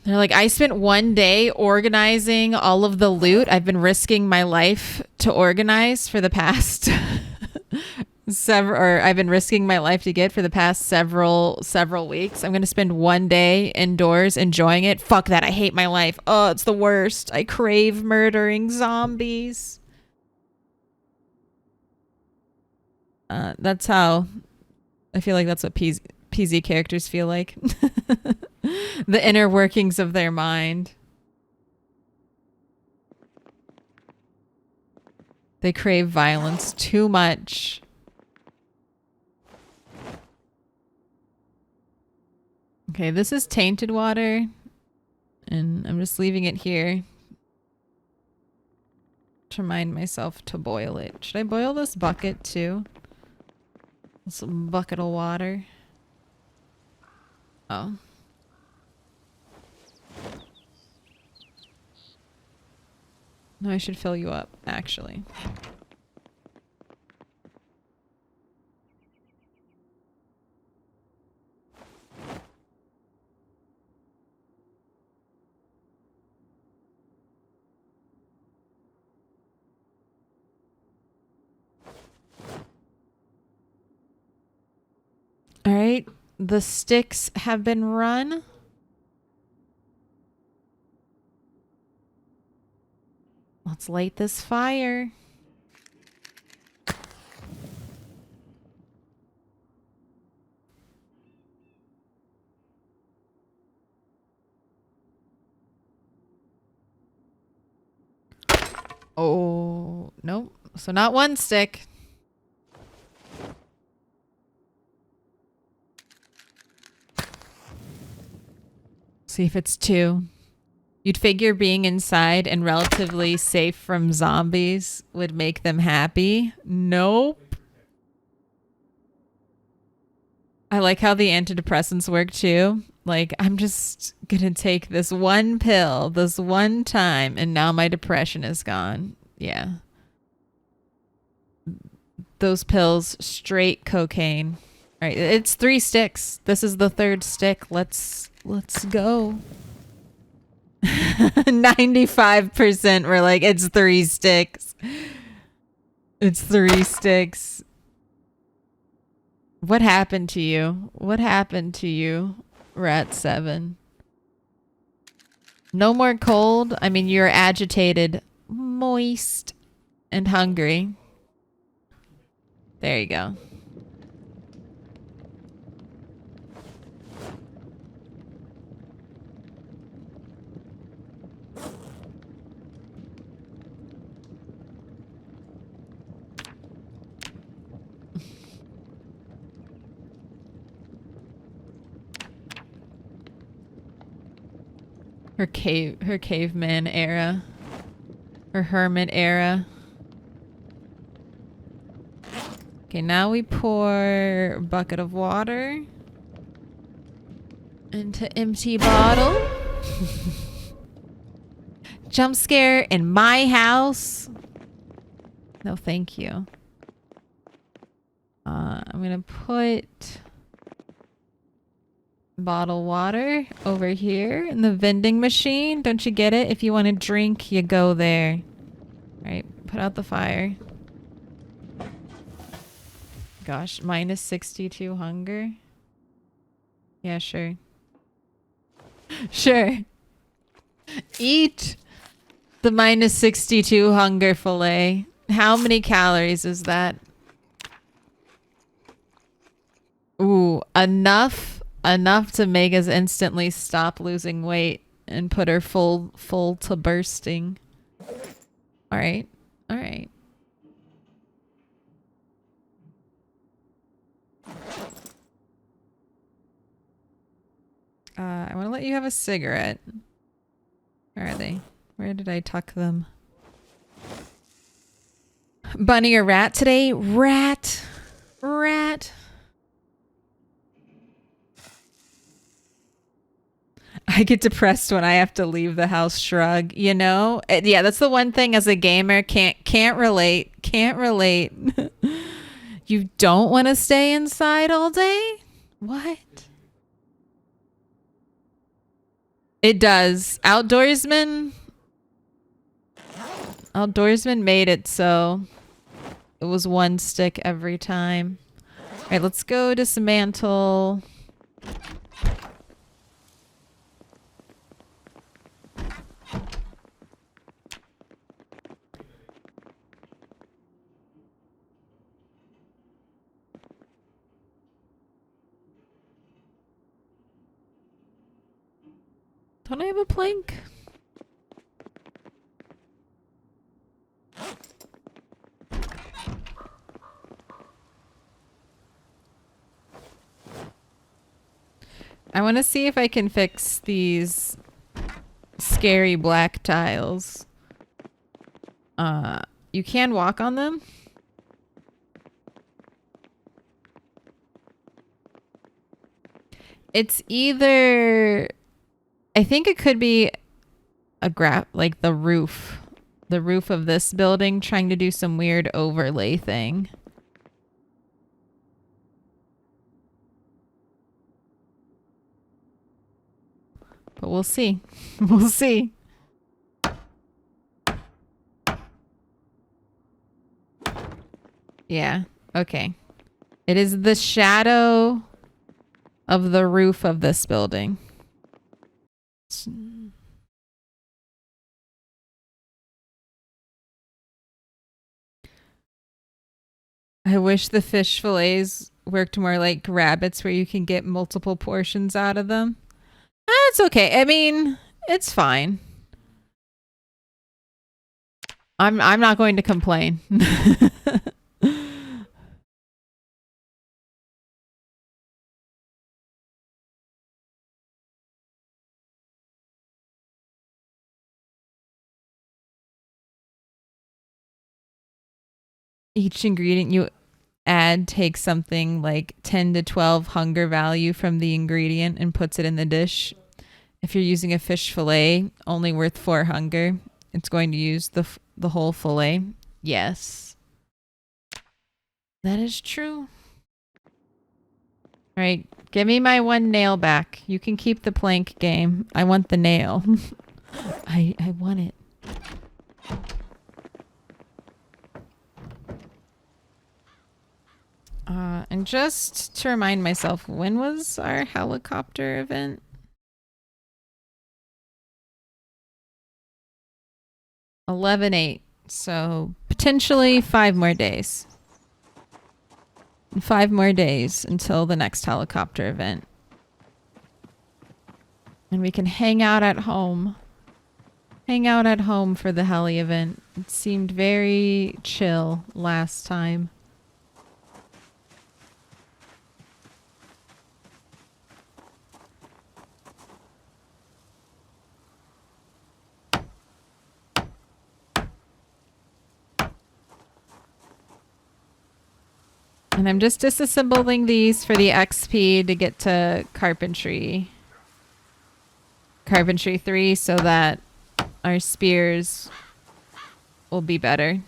They're like, I spent one day organizing all of the loot I've been risking my life to organize for the past... I've been risking my life to get for the past several weeks. I'm going to spend one day indoors enjoying it. Fuck that. I hate my life. Oh, it's the worst. I crave murdering zombies. That's how I feel like that's what PZ characters feel like. The inner workings of their mind. They crave violence too much. Okay, this is tainted water, and I'm just leaving it here to remind myself to boil it. Should I boil this bucket too? This bucket of water. Oh. No, I should fill you up, actually. All right, the sticks have been run. Let's light this fire. Oh, nope. So not one stick. See if it's two. You'd figure being inside and relatively safe from zombies would make them happy. Nope. I like how the antidepressants work too. Like, I'm just gonna take this one pill this one time and now my depression is gone. Yeah. Those pills, straight cocaine. All right, it's 3 sticks. This is the 3rd stick. Let's go. 95% were like, it's 3 sticks. It's 3 sticks. What happened to you? What happened to you, Rat 7? No more cold? I mean, you're agitated, moist, and hungry. There you go. Her caveman era. Her hermit era. Okay, now we pour a bucket of water into empty bottle. jump scare in my house? No, thank you. I'm gonna put bottled water over here in the vending machine. Don't you get it? If you want to drink, you go there. All right, put out the fire. Gosh, minus 62 hunger. Yeah, sure. Sure. Eat the minus 62 hunger fillet. How many calories is that? Ooh, enough to make us instantly stop losing weight and put her full to bursting. All right. All right. I want to let you have a cigarette. Where are they? Where did I tuck them? Bunny or rat today? Rat. Rat. I get depressed when I have to leave the house. Shrug. You know? Yeah, that's the one thing as a gamer. Can't relate. Can't relate. You don't want to stay inside all day? What? It does. Outdoorsman made it so it was one stick every time. All right, let's go dismantle. Don't I have a plank? I want to see if I can fix these scary black tiles. You can walk on them? It's either... I think it could be a like the roof of this building trying to do some weird overlay thing. But we'll see. We'll see. Yeah. Okay. It is the shadow of the roof of this building. I wish the fish fillets worked more like rabbits where you can get multiple portions out of them. It's okay. I mean, it's fine. I'm not going to complain. Each ingredient you add takes something like 10 to 12 hunger value from the ingredient and puts it in the dish. If you're using a fish fillet, only worth 4 hunger, it's going to use the whole fillet. Yes. That is true. All right, give me my 1 nail back. You can keep the plank game. I want the nail. I want it. And just to remind myself, when was our helicopter event? $11.8. So potentially 5 more days. 5 more days until the next helicopter event. And we can hang out at home. Hang out at home for the heli event. It seemed very chill last time. And I'm just disassembling these for the XP to get to Carpentry 3 so that our spears will be better.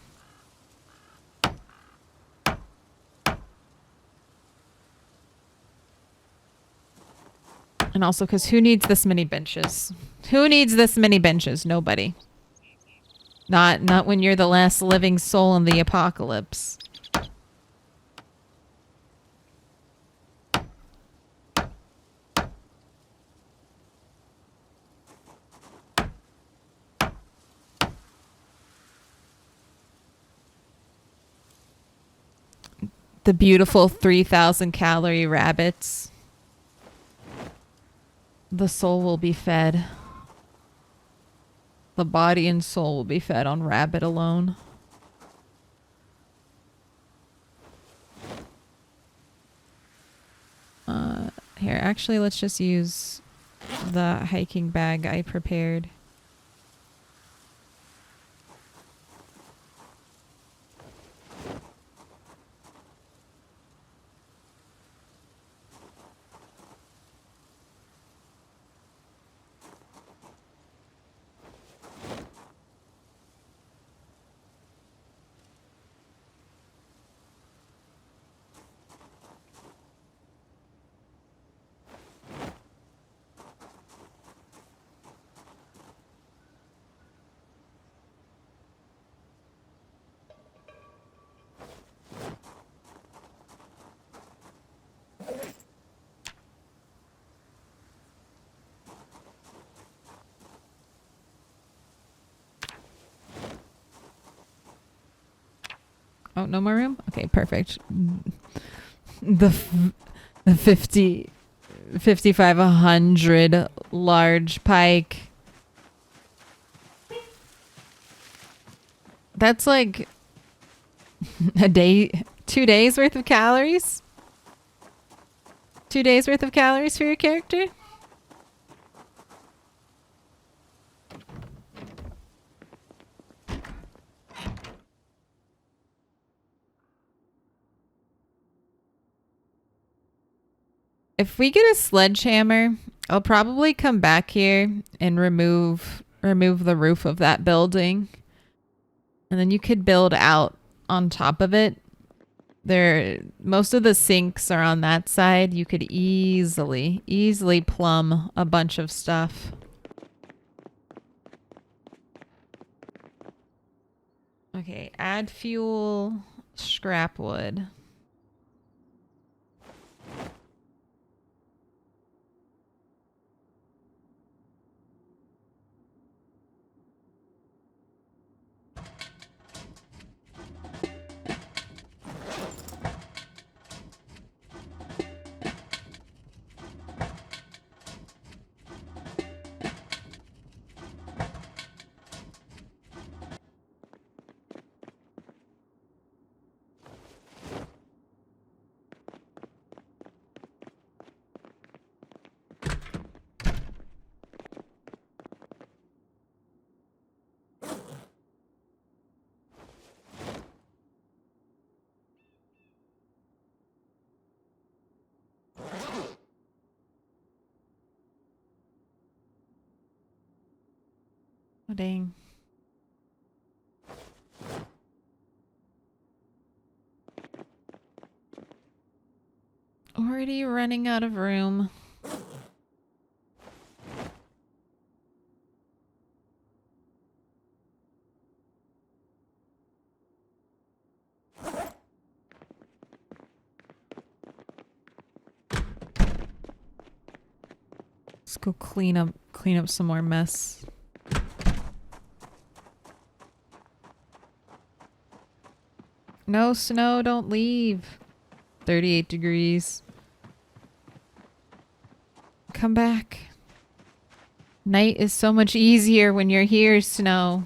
And also because who needs this many benches? Who needs this many benches? Nobody. Not when you're the last living soul in the apocalypse. The beautiful 3,000 calorie rabbits. The soul will be fed. The body and soul will be fed on rabbit alone. Here, actually, let's just use the hiking bag I prepared. Oh, no more room? Okay, perfect. The 5,500 large pike. That's like a day, 2 days worth of calories? 2 days worth of calories for your character? If we get a sledgehammer, I'll probably come back here and remove the roof of that building. And then you could build out on top of it. Most of the sinks are on that side. You could easily plumb a bunch of stuff. Okay, add fuel, scrap wood. Oh, dang. Already running out of room. Let's go clean up some more mess. No, Snow, don't leave. 38 degrees. Come back. Night is so much easier when you're here, Snow.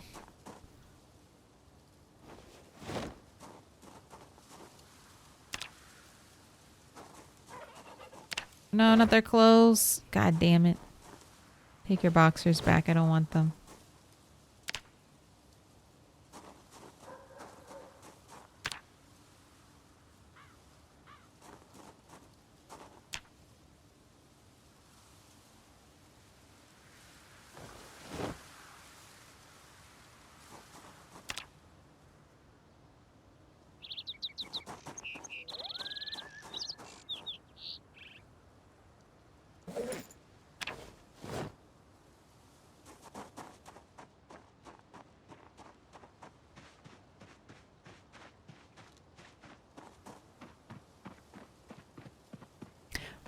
No, not their clothes. God damn it. Take your boxers back. I don't want them.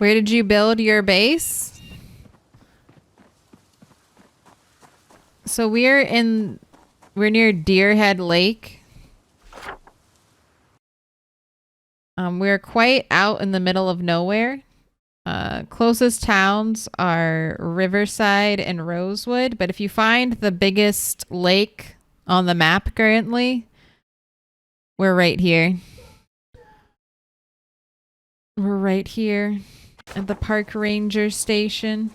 Where did you build your base? So we're near Deerhead Lake. We're quite out in the middle of nowhere. Closest towns are Riverside and Rosewood, but if you find the biggest lake on the map currently, we're right here. We're right here at the park ranger station.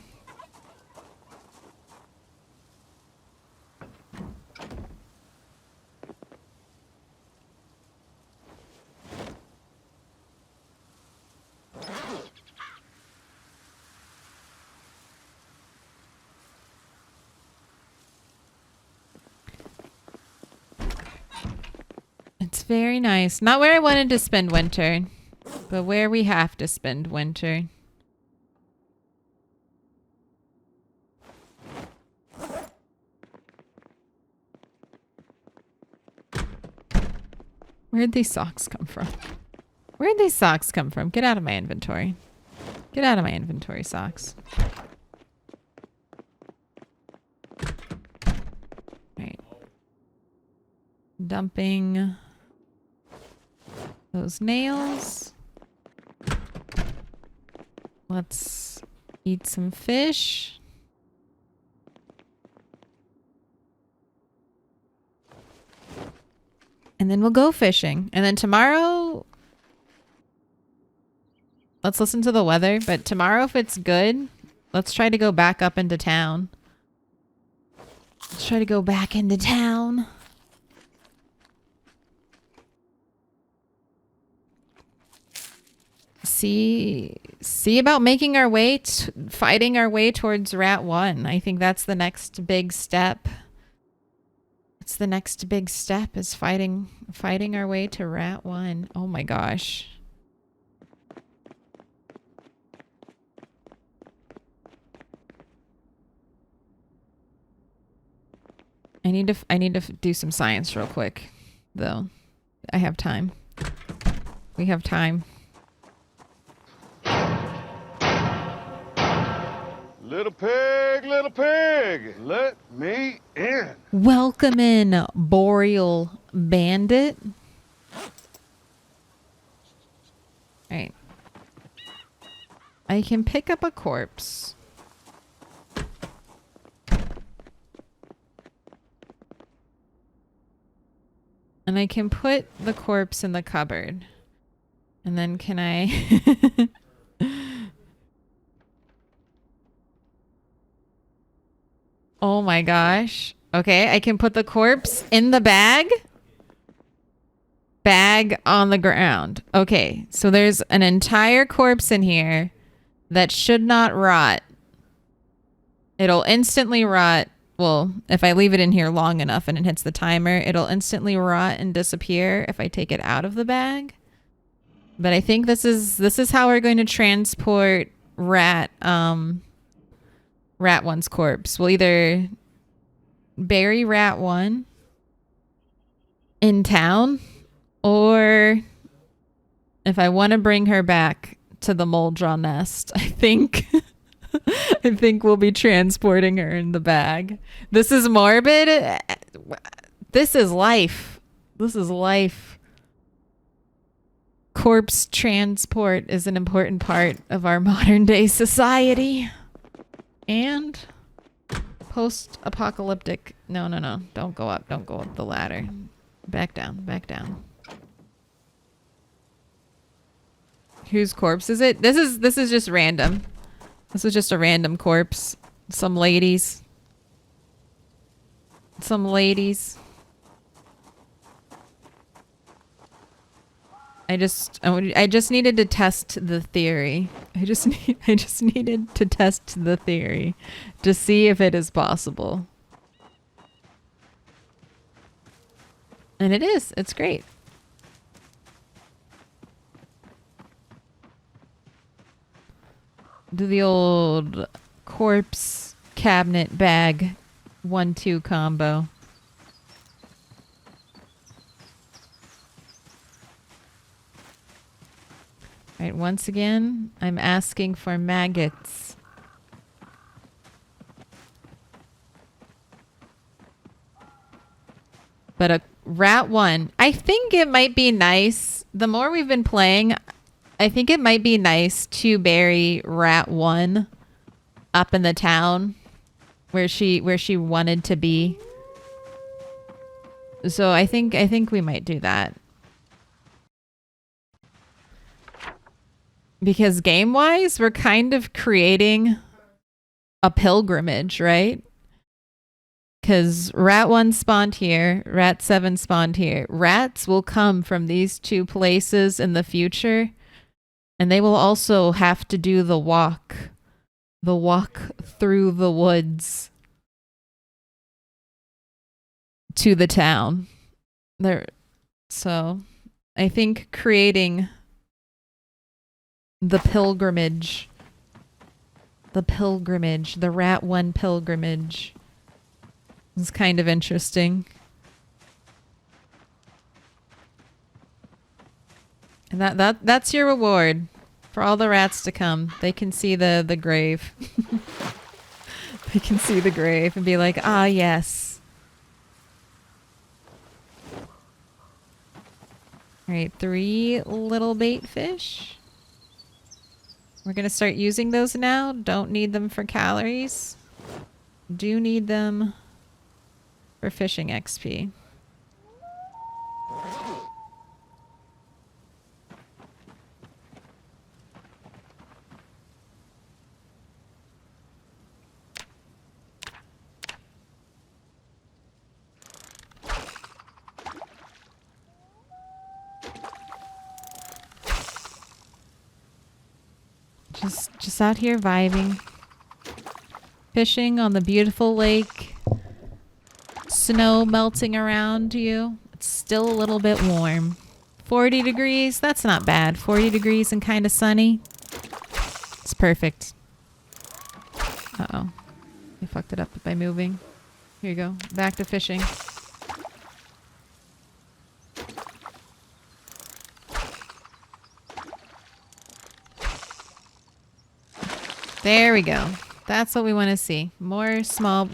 It's very nice. Not where I wanted to spend winter, but where we have to spend winter. Where'd these socks come from? Where'd these socks come from? Get out of my inventory. Get out of my inventory, socks. Right. Dumping those nails. Let's eat some fish. And then we'll go fishing. And then tomorrow, let's listen to the weather. But tomorrow, if it's good, let's try to go back up into town. Let's try to go back into town. See about making our way, fighting our way towards Rat 1. I think that's the next big step. It's the next big step is fighting our way to Rat 1. Oh my gosh. I need to do some science real quick, though. I have time. We have time. Little pig, let me in. Welcome in, Boreal Bandit. Alright. I can pick up a corpse. And I can put the corpse in the cupboard. And then can I... Oh my gosh. Okay, I can put the corpse in the bag. Bag on the ground. Okay, so there's an entire corpse in here that should not rot. It'll instantly rot. Well, if I leave it in here long enough and it hits the timer, it'll instantly rot and disappear if I take it out of the bag. But I think this is how we're going to transport Rat 1's corpse. We'll either bury Rat 1 in town, or if I want to bring her back to the Moldjaw nest, I think we'll be transporting her in the bag. This is morbid. This is life. This is life. Corpse transport is an important part of our modern day society. And post-apocalyptic. No. Don't go up. Don't go up the ladder. Back down. Back down. Whose corpse is it? This is just random. This was just a random corpse. Some ladies. Some ladies. I just needed to test the theory. I just needed to test the theory to see if it is possible. And it is. It's great. Do the old corpse cabinet bag 1-2 combo. Right, once again, I'm asking for maggots. But a rat one, I think it might be nice. The more we've been playing, I think it might be nice to bury rat one up in the town where she wanted to be. So I think we might do that. Because game-wise, we're kind of creating a pilgrimage, right? Because rat 1 spawned here, rat 7 spawned here. Rats will come from these two places in the future, and they will also have to do the walk through the woods to the town. So I think creating the pilgrimage, the rat 1 pilgrimage is kind of interesting. And that's your reward for all the rats to come. They can see the grave. They can see the grave and be like, ah, yes. All right, 3 little bait fish. We're going to start using those now. Don't need them for calories. Do need them for fishing XP. Just out here vibing. Fishing on the beautiful lake. Snow melting around you. It's still a little bit warm. 40 degrees, that's not bad. 40 degrees and kind of sunny. It's perfect. Uh-oh. I fucked it up by moving. Here you go. Back to fishing. There we go. That's what we want to see. More small,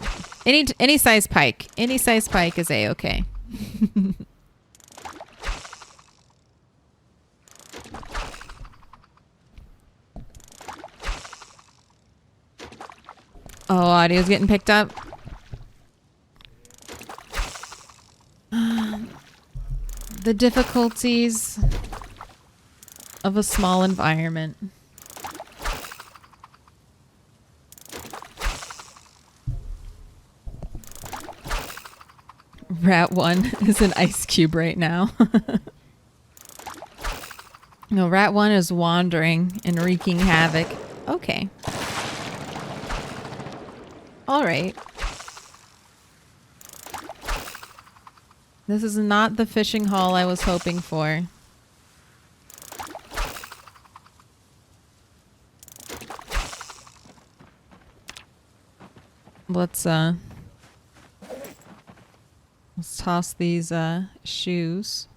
any size pike. Any size pike is a-okay. Oh, audio's getting picked up. The difficulties of a small environment. Rat 1 is an ice cube right now. No, Rat 1 is wandering and wreaking havoc. Okay. Alright. This is not the fishing haul I was hoping for. Let's toss these shoes.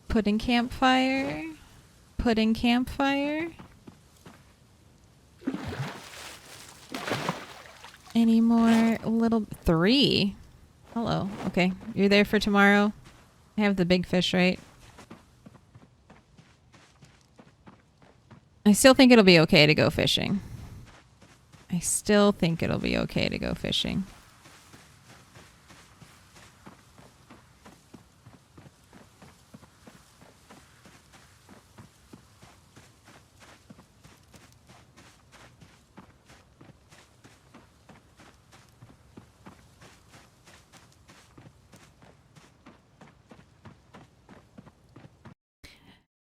Pudding campfire. Pudding campfire. Any more little 3? Hello. Okay. You're there for tomorrow? I have the big fish, right? I still think it'll be okay to go fishing. I still think it'll be okay to go fishing.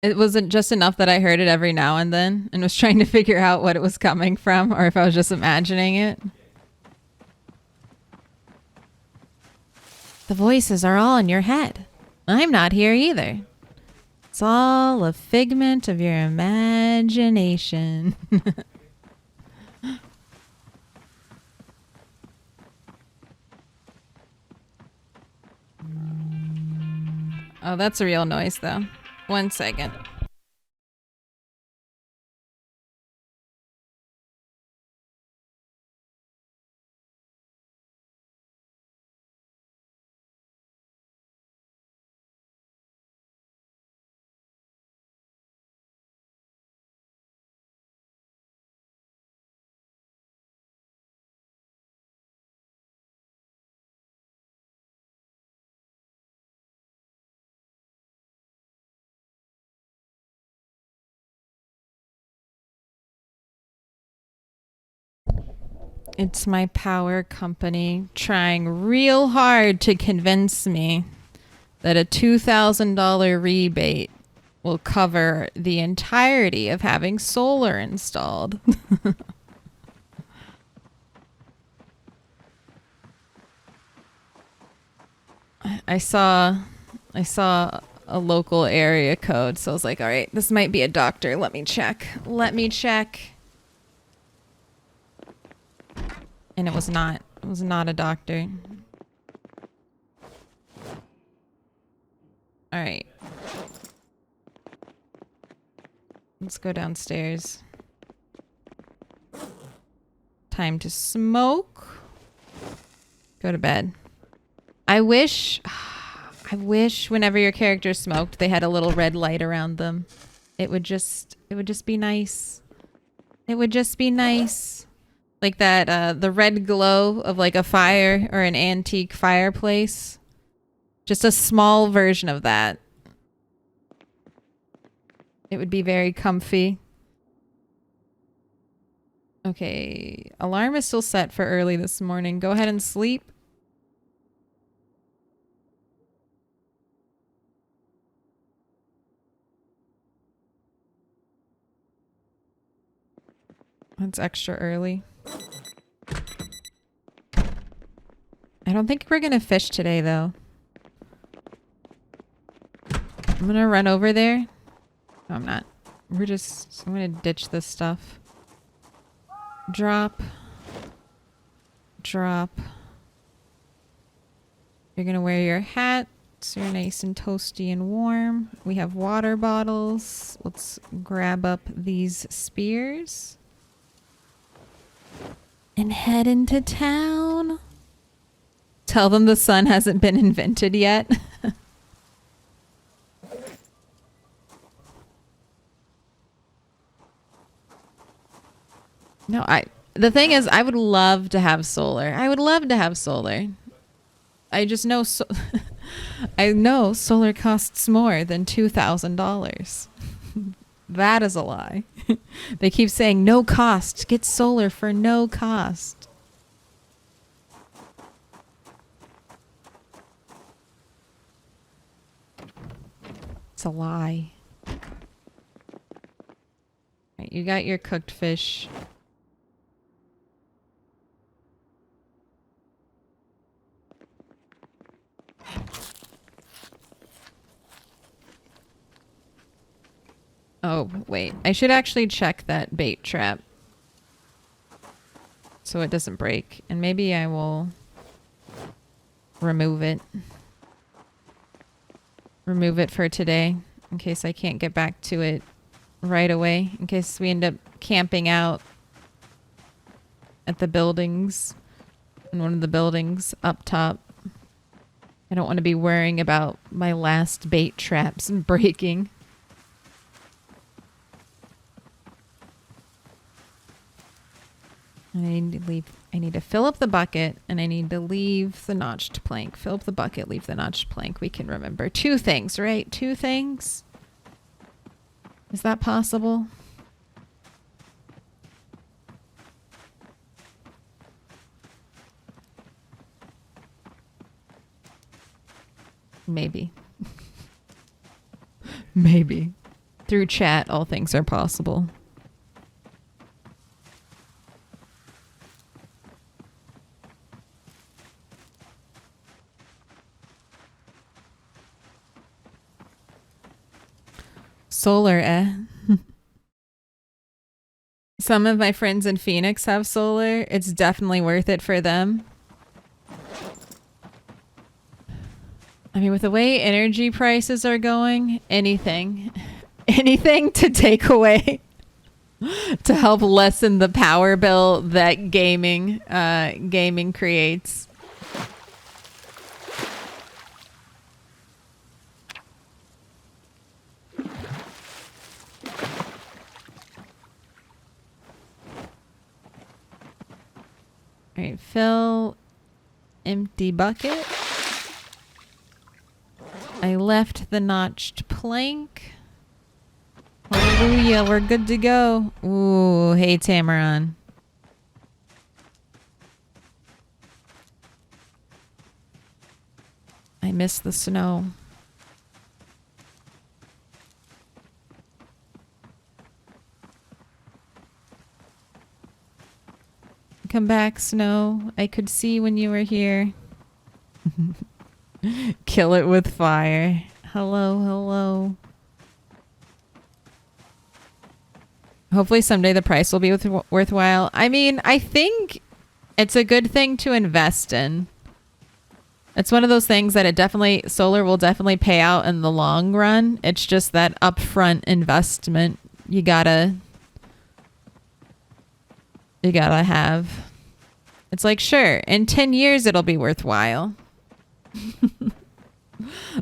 It wasn't just enough that I heard it every now and then and was trying to figure out what it was coming from or if I was just imagining it. The voices are all in your head. I'm not here either. It's all a figment of your imagination. Oh, that's a real noise, though. 1 second. It's my power company trying real hard to convince me that a $2,000 rebate will cover the entirety of having solar installed. I saw a local area code, so I was like, all right, this might be a doctor. Let me check. And it was not. It was not a doctor. All right. Let's go downstairs. Time to smoke. Go to bed. I wish whenever your character smoked, they had a little red light around them. It would just be nice. It would just be nice. Like that, the red glow of like a fire or an antique fireplace. Just a small version of that. It would be very comfy. Okay, alarm is still set for early this morning. Go ahead and sleep. That's extra early. I don't think we're gonna fish today, though. I'm gonna run over there. No, I'm not. I'm gonna ditch this stuff. Drop. Drop. You're gonna wear your hat so you're nice and toasty and warm. We have water bottles. Let's grab up these spears. And head into town. Tell them the sun hasn't been invented yet. No, the thing is, I would love to have solar. I just know I know solar costs more than $2,000. That is a lie. They keep saying no cost. Get solar for no cost. It's a lie. Right, you got your cooked fish. Oh, wait. I should actually check that bait trap so it doesn't break. And maybe I will remove it. Remove it for today in case I can't get back to it right away. In case we end up camping out at the buildings. In one of the buildings up top. I don't want to be worrying about my last bait traps breaking. I need to fill up the bucket and I need to leave the notched plank. Fill up the bucket, leave the notched plank. We can remember 2 things, right? 2 things? Is that possible? Maybe. Maybe. Through chat, all things are possible. solar, eh? Some of my friends in Phoenix have solar. It's definitely worth it for them. I mean, with the way energy prices are going, anything to take away to help lessen the power bill that gaming creates. All right, fill empty bucket. I left the notched plank. Hallelujah, we're good to go. Ooh, hey Tamaron. I miss the snow. Come back, snow. I could see when you were here. Kill it with fire. Hello, hello. Hopefully someday the price will be worthwhile. I mean, I think it's a good thing to invest in. It's one of those things that solar will definitely pay out in the long run. It's just that upfront investment you gotta have. It's like, sure, in 10 years it'll be worthwhile.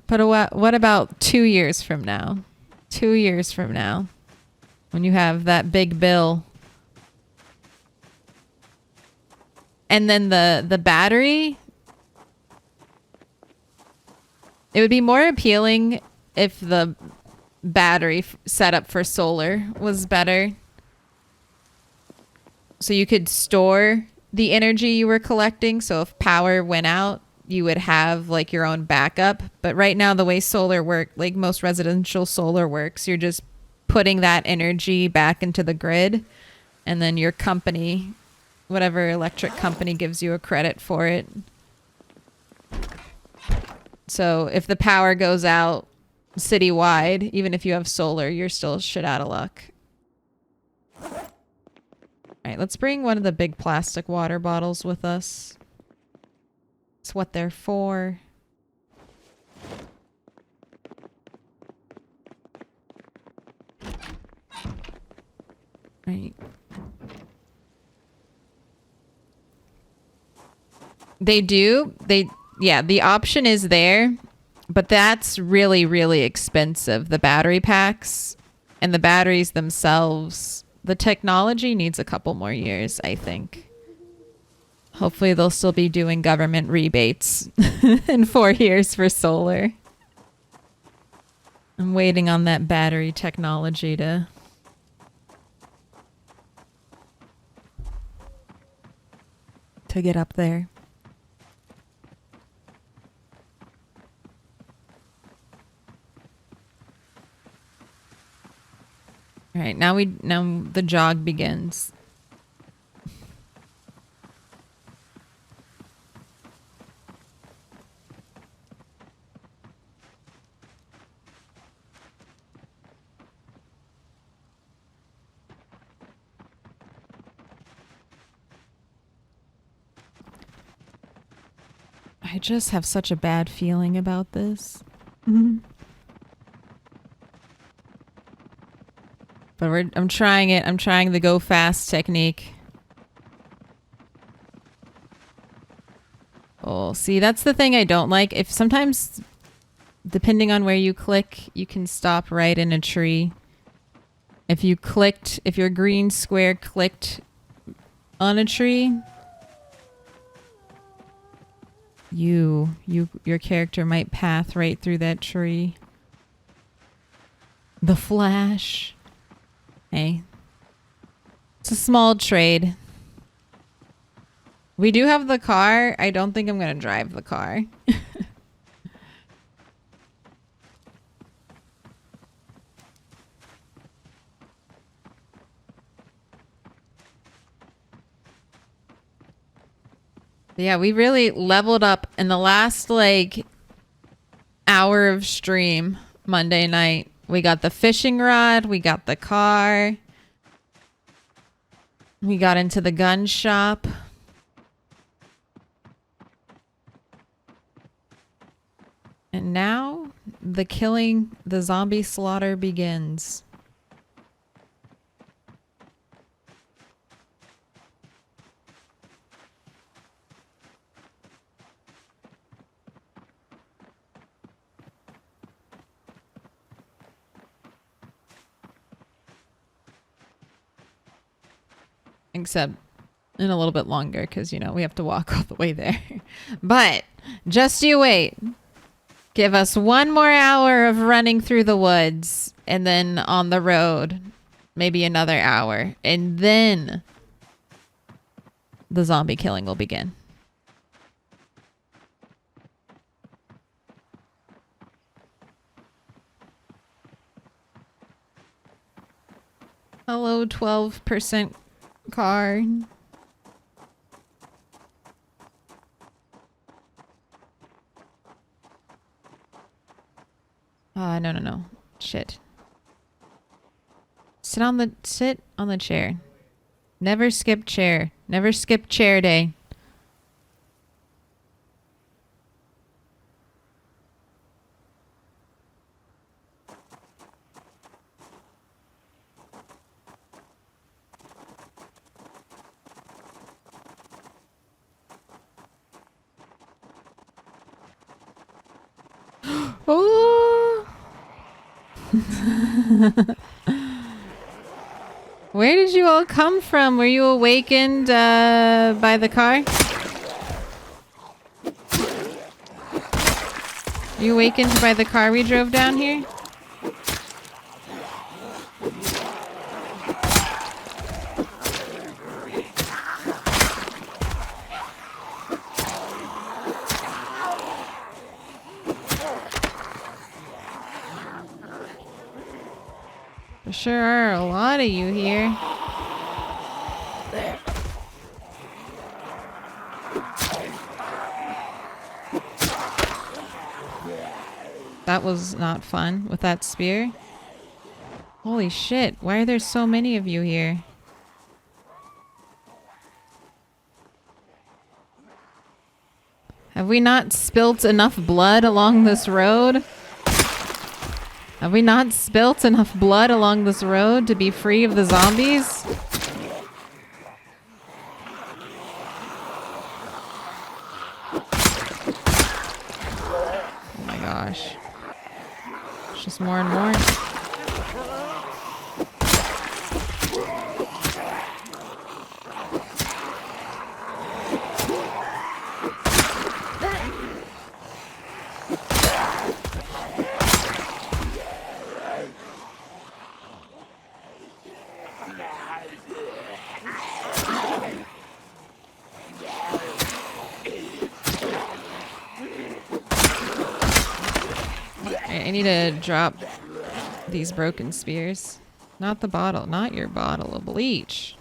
But what about 2 years from now? 2 years from now, when you have that big bill. And then the battery, it would be more appealing if the battery setup for solar was better. So you could store the energy you were collecting. So if power went out, you would have like your own backup. But right now, the way solar work, like most residential solar works, you're just putting that energy back into the grid, and then your company, whatever electric company, gives you a credit for it. So if the power goes out citywide, even if you have solar, you're still shit out of luck. All right, let's bring one of the big plastic water bottles with us. It's what they're for. Right. They do. Yeah, the option is there, but that's really, really expensive. The battery packs and the batteries themselves, the technology needs a couple more years, I think. Hopefully they'll still be doing government rebates in 4 years for solar. I'm waiting on that battery technology to get up there. All right, now the jog begins. I just have such a bad feeling about this. Mm-hmm. But I'm trying it. I'm trying the go fast technique. Oh, see, that's the thing I don't like. If sometimes, depending on where you click, you can stop right in a tree. If your green square clicked on a tree, your character might path right through that tree. The Flash. Hey. It's a small trade. We do have the car. I don't think I'm going to drive the car. Yeah, we really leveled up in the last hour of stream Monday night. We got the fishing rod. We got the car. We got into the gun shop. And now the zombie slaughter begins. Except in a little bit longer because, you know, we have to walk all the way there. But just you wait. Give us 1 more hour of running through the woods and then on the road, maybe another hour. And then the zombie killing will begin. Hello, 12% car. No. Shit. Sit on the chair. Never skip chair. Never skip chair day. Oh. Where did you all come from? Were you awakened by the car? You awakened by the car we drove down here? There sure are a lot of you here. That was not fun with that spear. Holy shit, why are there so many of you here? Have we not spilt enough blood along this road? Have we not spilt enough blood along this road to be free of the zombies? Oh my gosh. It's just more and more. I need to drop these broken spears. Not the bottle. Not your bottle of bleach.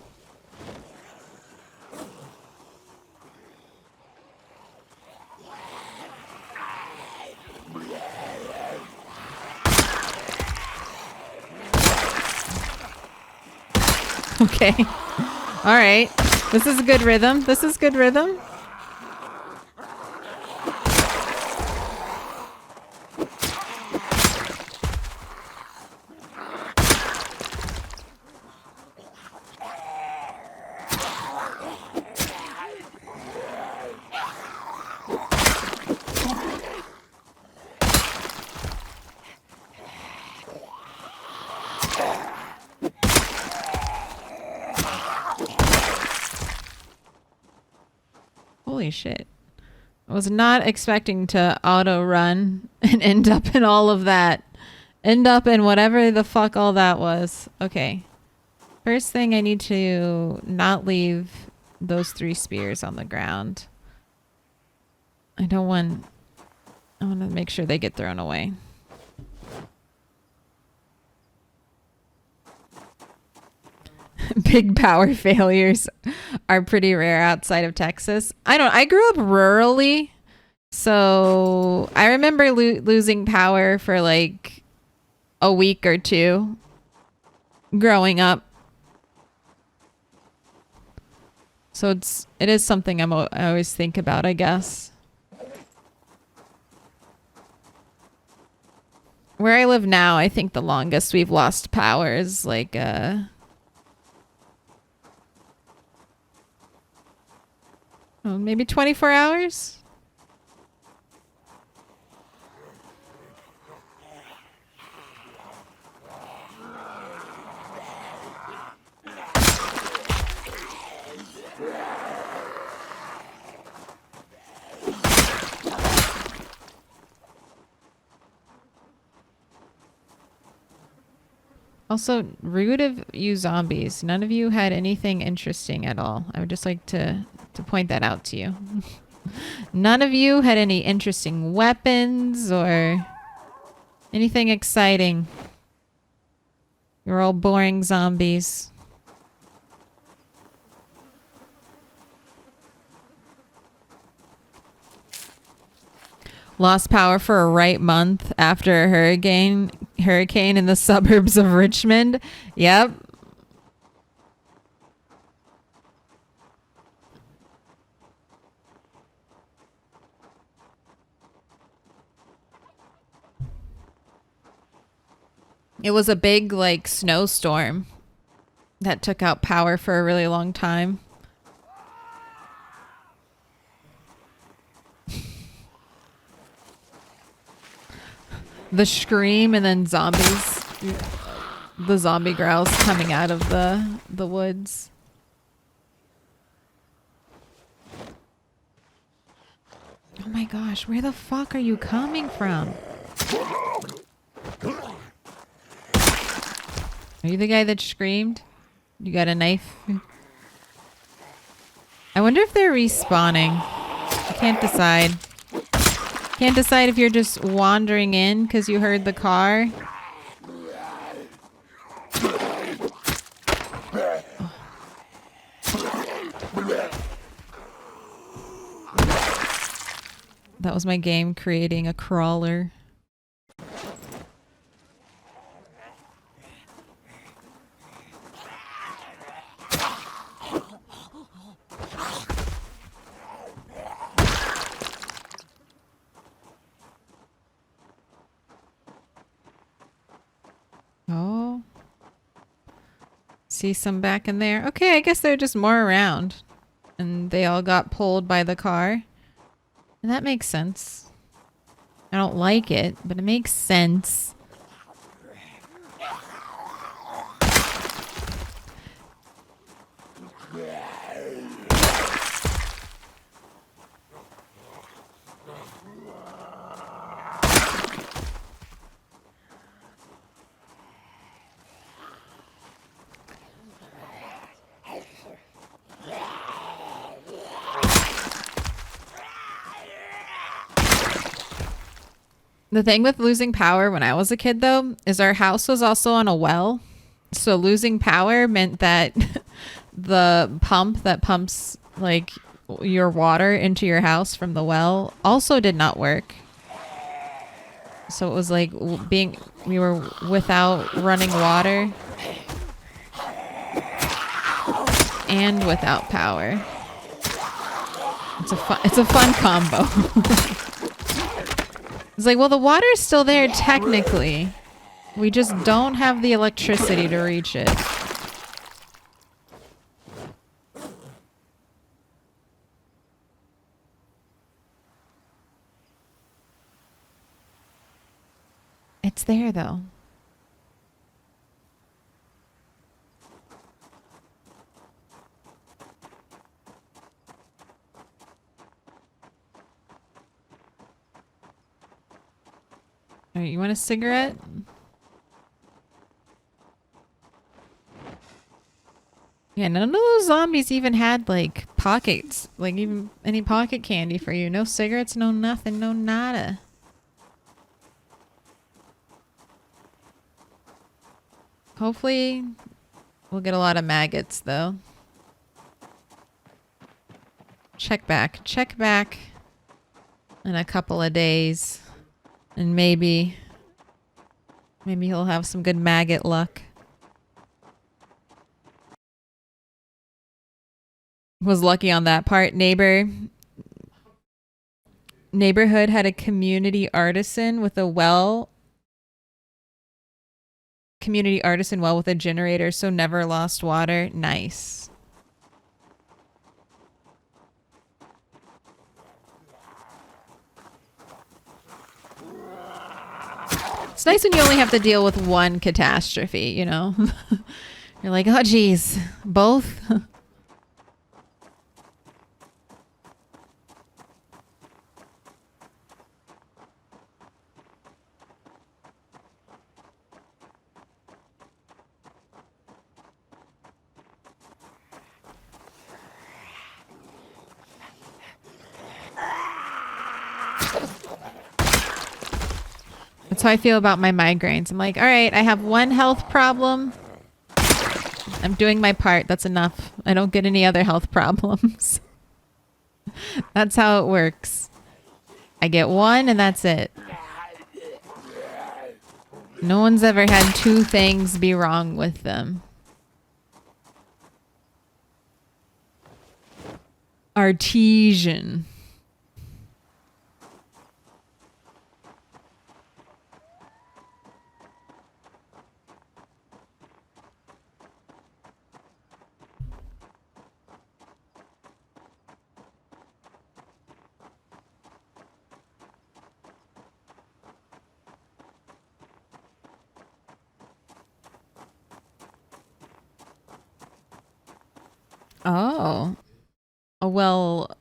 Okay. All right. This is a good rhythm. This is good rhythm. Holy shit. I was not expecting to auto run and end up in all of that. End up in whatever the fuck all that was. Okay. First thing, I need to not leave those 3 spears on the ground. I want to make sure they get thrown away. Big power failures are pretty rare outside of Texas. I grew up rurally, so I remember losing power for like a week or two growing up. So it is something I always think about, I guess. Where I live now, I think the longest we've lost power is like maybe 24 hours. Also, rude of you zombies. None of you had anything interesting at all. I would just like to point that out to you. None of you had any interesting weapons or anything exciting. You're all boring zombies. Lost power for a right month after a hurricane in the suburbs of Richmond. Yep. It was a big like snowstorm that took out power for a really long time. The scream and then zombies, the zombie growls coming out of the woods. Oh my gosh, where the fuck are you coming from? Are you the guy that screamed? You got a knife? I wonder if they're respawning. I can't decide. Can't decide if you're just wandering in because you heard the car. That was my game creating a crawler. Oh. See some back in there. Okay, I guess there are just more around. And they all got pulled by the car. And that makes sense. I don't like it, but it makes sense. The thing with losing power when I was a kid, though, is our house was also on a well. So losing power meant that the pump that pumps like your water into your house from the well also did not work. So it was like we were without running water and without power. It's a fun combo. It's like, well, the water's still there technically. We just don't have the electricity to reach it. It's there, though. All right, you want a cigarette? Yeah, none of those zombies even had, like, pockets. Like, even any pocket candy for you. No cigarettes, no nothing, no nada. Hopefully, we'll get a lot of maggots, though. Check back in a couple of days. And maybe Maybe he'll have some good maggot luck. Was lucky on that part. Neighborhood had a community artisan with a well. Community artisan well with a generator, so never lost water. Nice. It's nice when you only have to deal with one catastrophe, you know? You're like, oh, geez, both? That's how I feel about my migraines. I'm like, all right, I have one health problem. I'm doing my part. That's enough. I don't get any other health problems. That's how it works. I get one and that's it. No one's ever had two things be wrong with them. Artesian. Oh. A well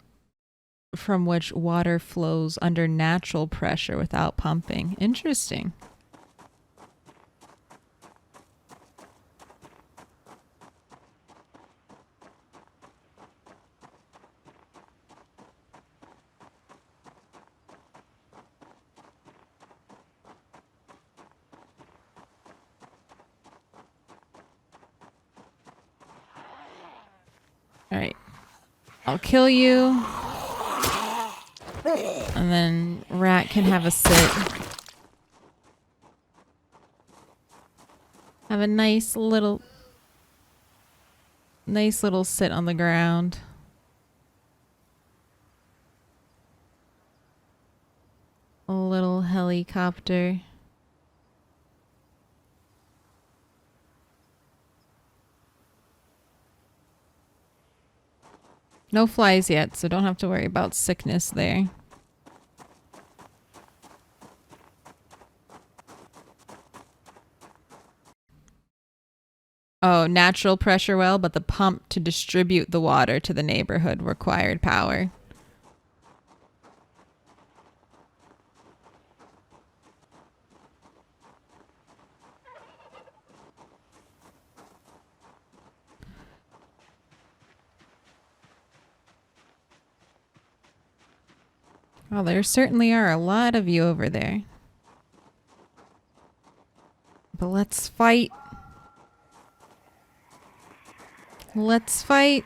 from which water flows under natural pressure without pumping. Interesting. All right. I'll kill you. And then Rat can have a sit. Have a nice little sit on the ground. A little helicopter. No flies yet, so don't have to worry about sickness there. Oh, natural pressure well, but the pump to distribute the water to the neighborhood required power. Well, there certainly are a lot of you over there. But let's fight. Let's fight.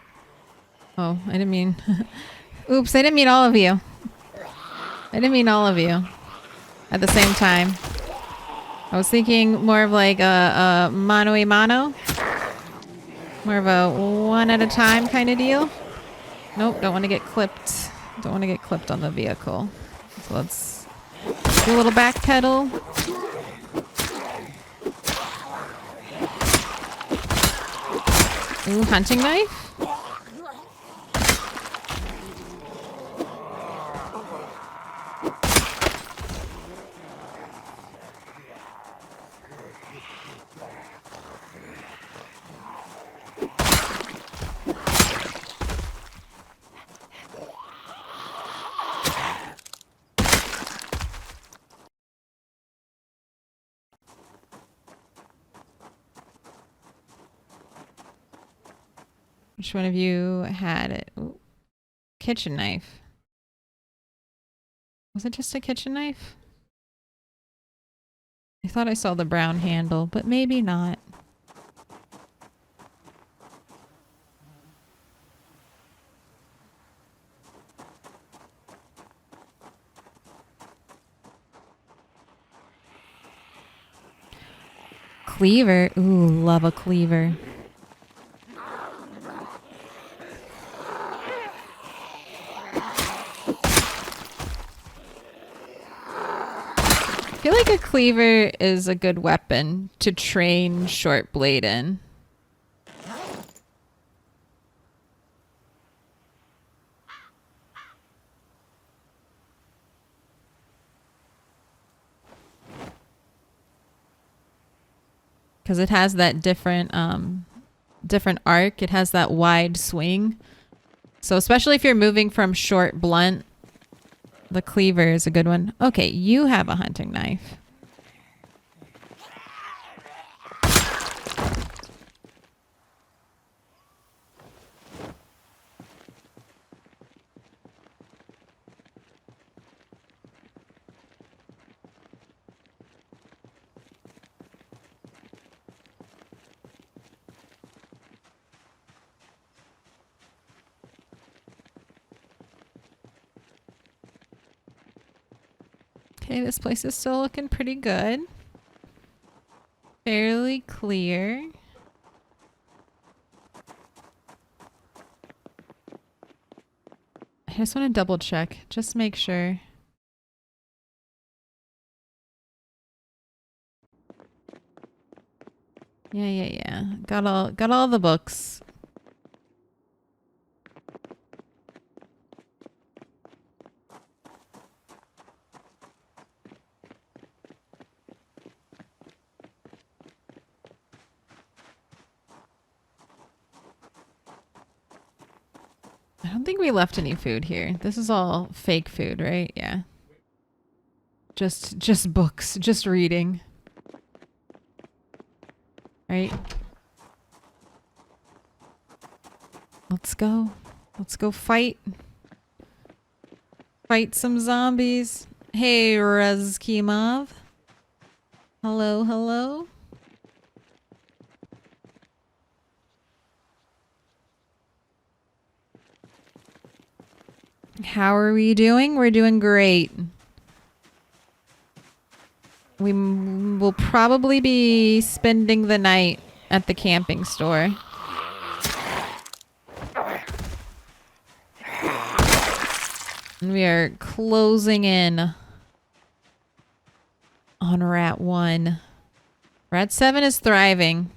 Oh, I didn't mean... Oops, I didn't mean all of you. I didn't mean all of you at the same time. I was thinking more of like a mano a mano. More of a one at a time kind of deal. Nope, don't want to get clipped. Don't want to get clipped on the vehicle. So let's do a little back pedal. Ooh, hunting knife. Which one of you had it? Ooh. Kitchen knife. Was it just a kitchen knife? I thought I saw the brown handle, but maybe not. cleaver. Ooh, love a cleaver. I feel like a cleaver is a good weapon to train short blade in. Because it has that different arc. It has that wide swing. So especially if you're moving from short blunt, the cleaver is a good one. Okay, you have a hunting knife. Okay, this place is still looking pretty good. Fairly clear. I just want to double check. Just make sure. Yeah. Got all the books. I don't think we left any food here. This is all fake food, right? Yeah. Just books, just reading. Right? Let's go. Let's go fight. Fight some zombies. Hey, Rezkimov. Hello, hello. How are we doing? We're doing great. We will probably be spending the night at the camping store. And we are closing in on Rat 1. Rat 7 is thriving.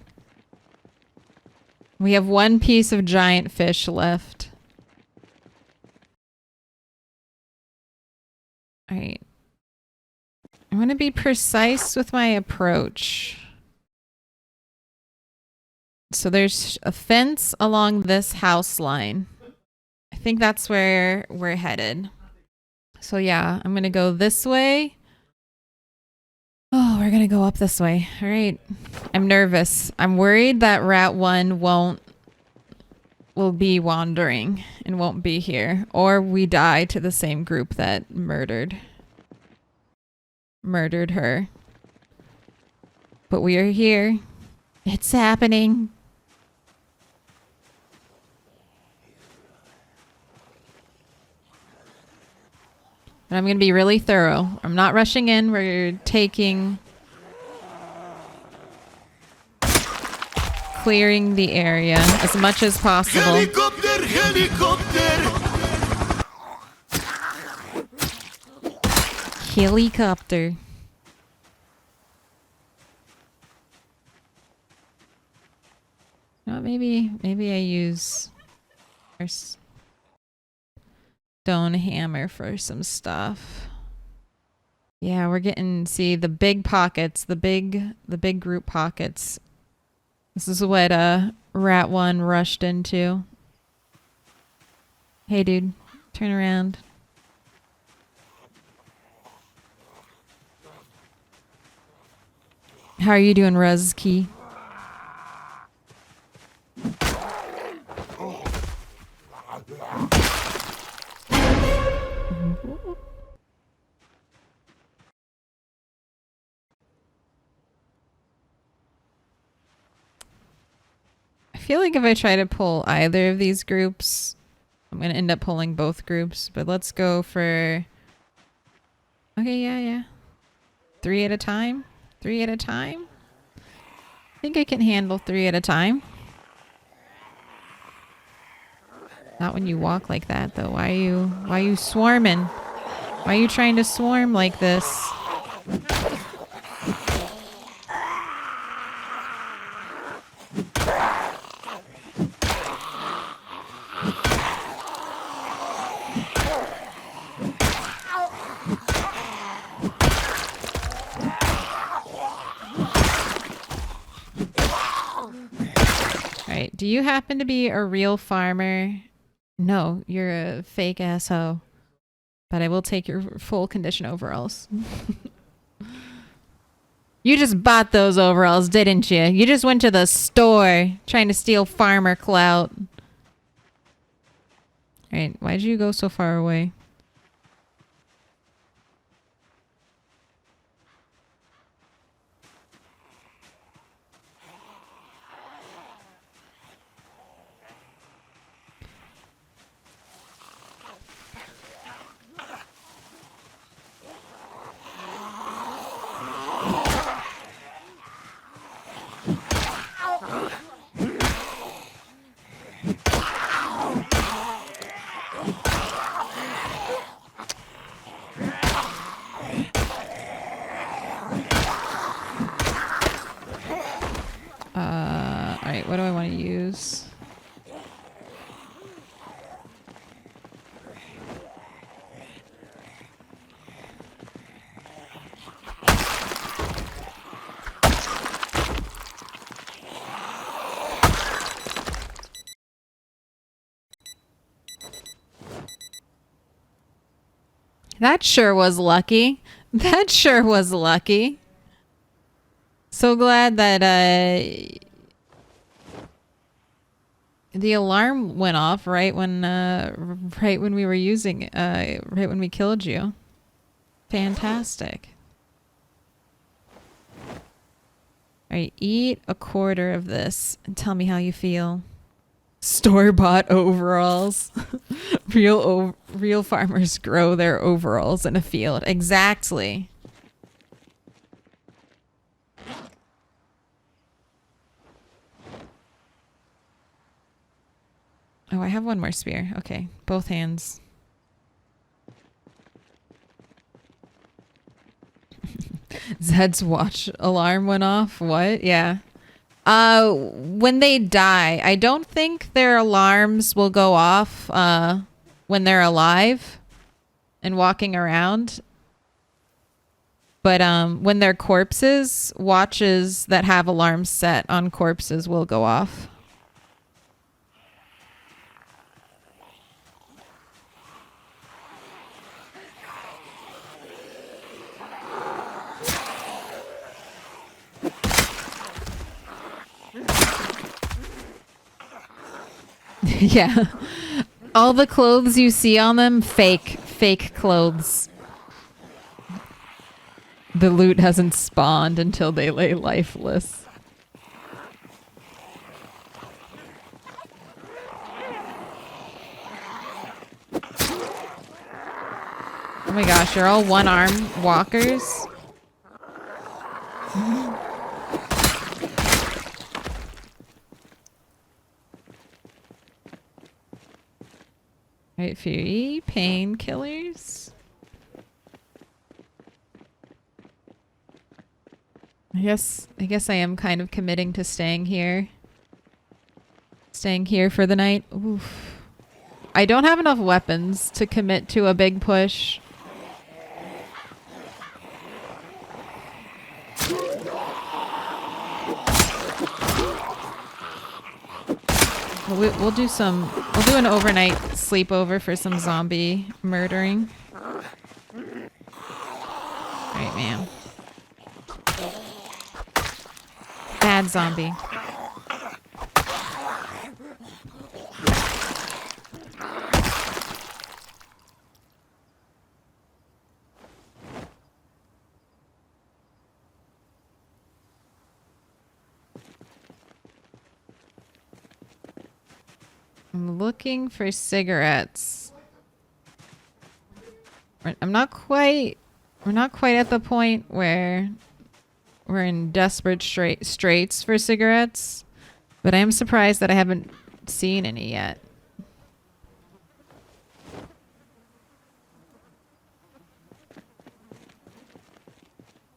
We have one piece of giant fish left. All right. I want to be precise with my approach. So there's a fence along this house line. I think that's where we're headed. So yeah, I'm going to go this way. Oh, we're going to go up this way. All right. I'm nervous. I'm worried that Rat 1 will be wandering and won't be here. Or we die to the same group that murdered her. But we are here. It's happening. And I'm going to be really thorough. I'm not rushing in. We're clearing the area as much as possible. Helicopter, helicopter. Helicopter. Oh, maybe I use our stone hammer for some stuff. Yeah, we're getting, see, the big pockets, the big group pockets. This is what Rat 1 rushed into. Hey, dude, turn around. How are you doing, Rezki? I feel like if I try to pull either of these groups, I'm going to end up pulling both groups. But let's go for... Okay, yeah. 3 at a time. 3 at a time. think I can handle 3 at a time. Not when you walk like that, though. Why are you swarming? Why are you trying to swarm like this? Alright, do you happen to be a real farmer? No, you're a fake asshole. But I will take your full condition overalls. You just bought those overalls, didn't you? You just went to the store trying to steal farmer clout. Alright, why'd you go so far away? Alright, what do I want to use? That sure was lucky. That sure was lucky. So glad that the alarm went off right when we were using right when we killed you. Fantastic. All right, eat a quarter of this and tell me how you feel. Store-bought overalls. Real farmers grow their overalls in a field. Exactly. Oh, I have one more spear. Okay, both hands. Zed's watch alarm went off. What? Yeah. When they die, I don't think their alarms will go off when they're alive and walking around. But when they're corpses, watches that have alarms set on corpses will go off. Yeah. All the clothes you see on them, fake clothes. The loot hasn't spawned until they lay lifeless. Oh my gosh, you're all one-arm walkers? Right, Fury, painkillers. I guess I am kind of committing to staying here. Staying here for the night. Oof. I don't have enough weapons to commit to a big push. We'll do an overnight sleepover for some zombie murdering. Alright, man. Bad zombie. I'm looking for cigarettes. We're not quite at the point where we're in desperate straits for cigarettes, but I am surprised that I haven't seen any yet.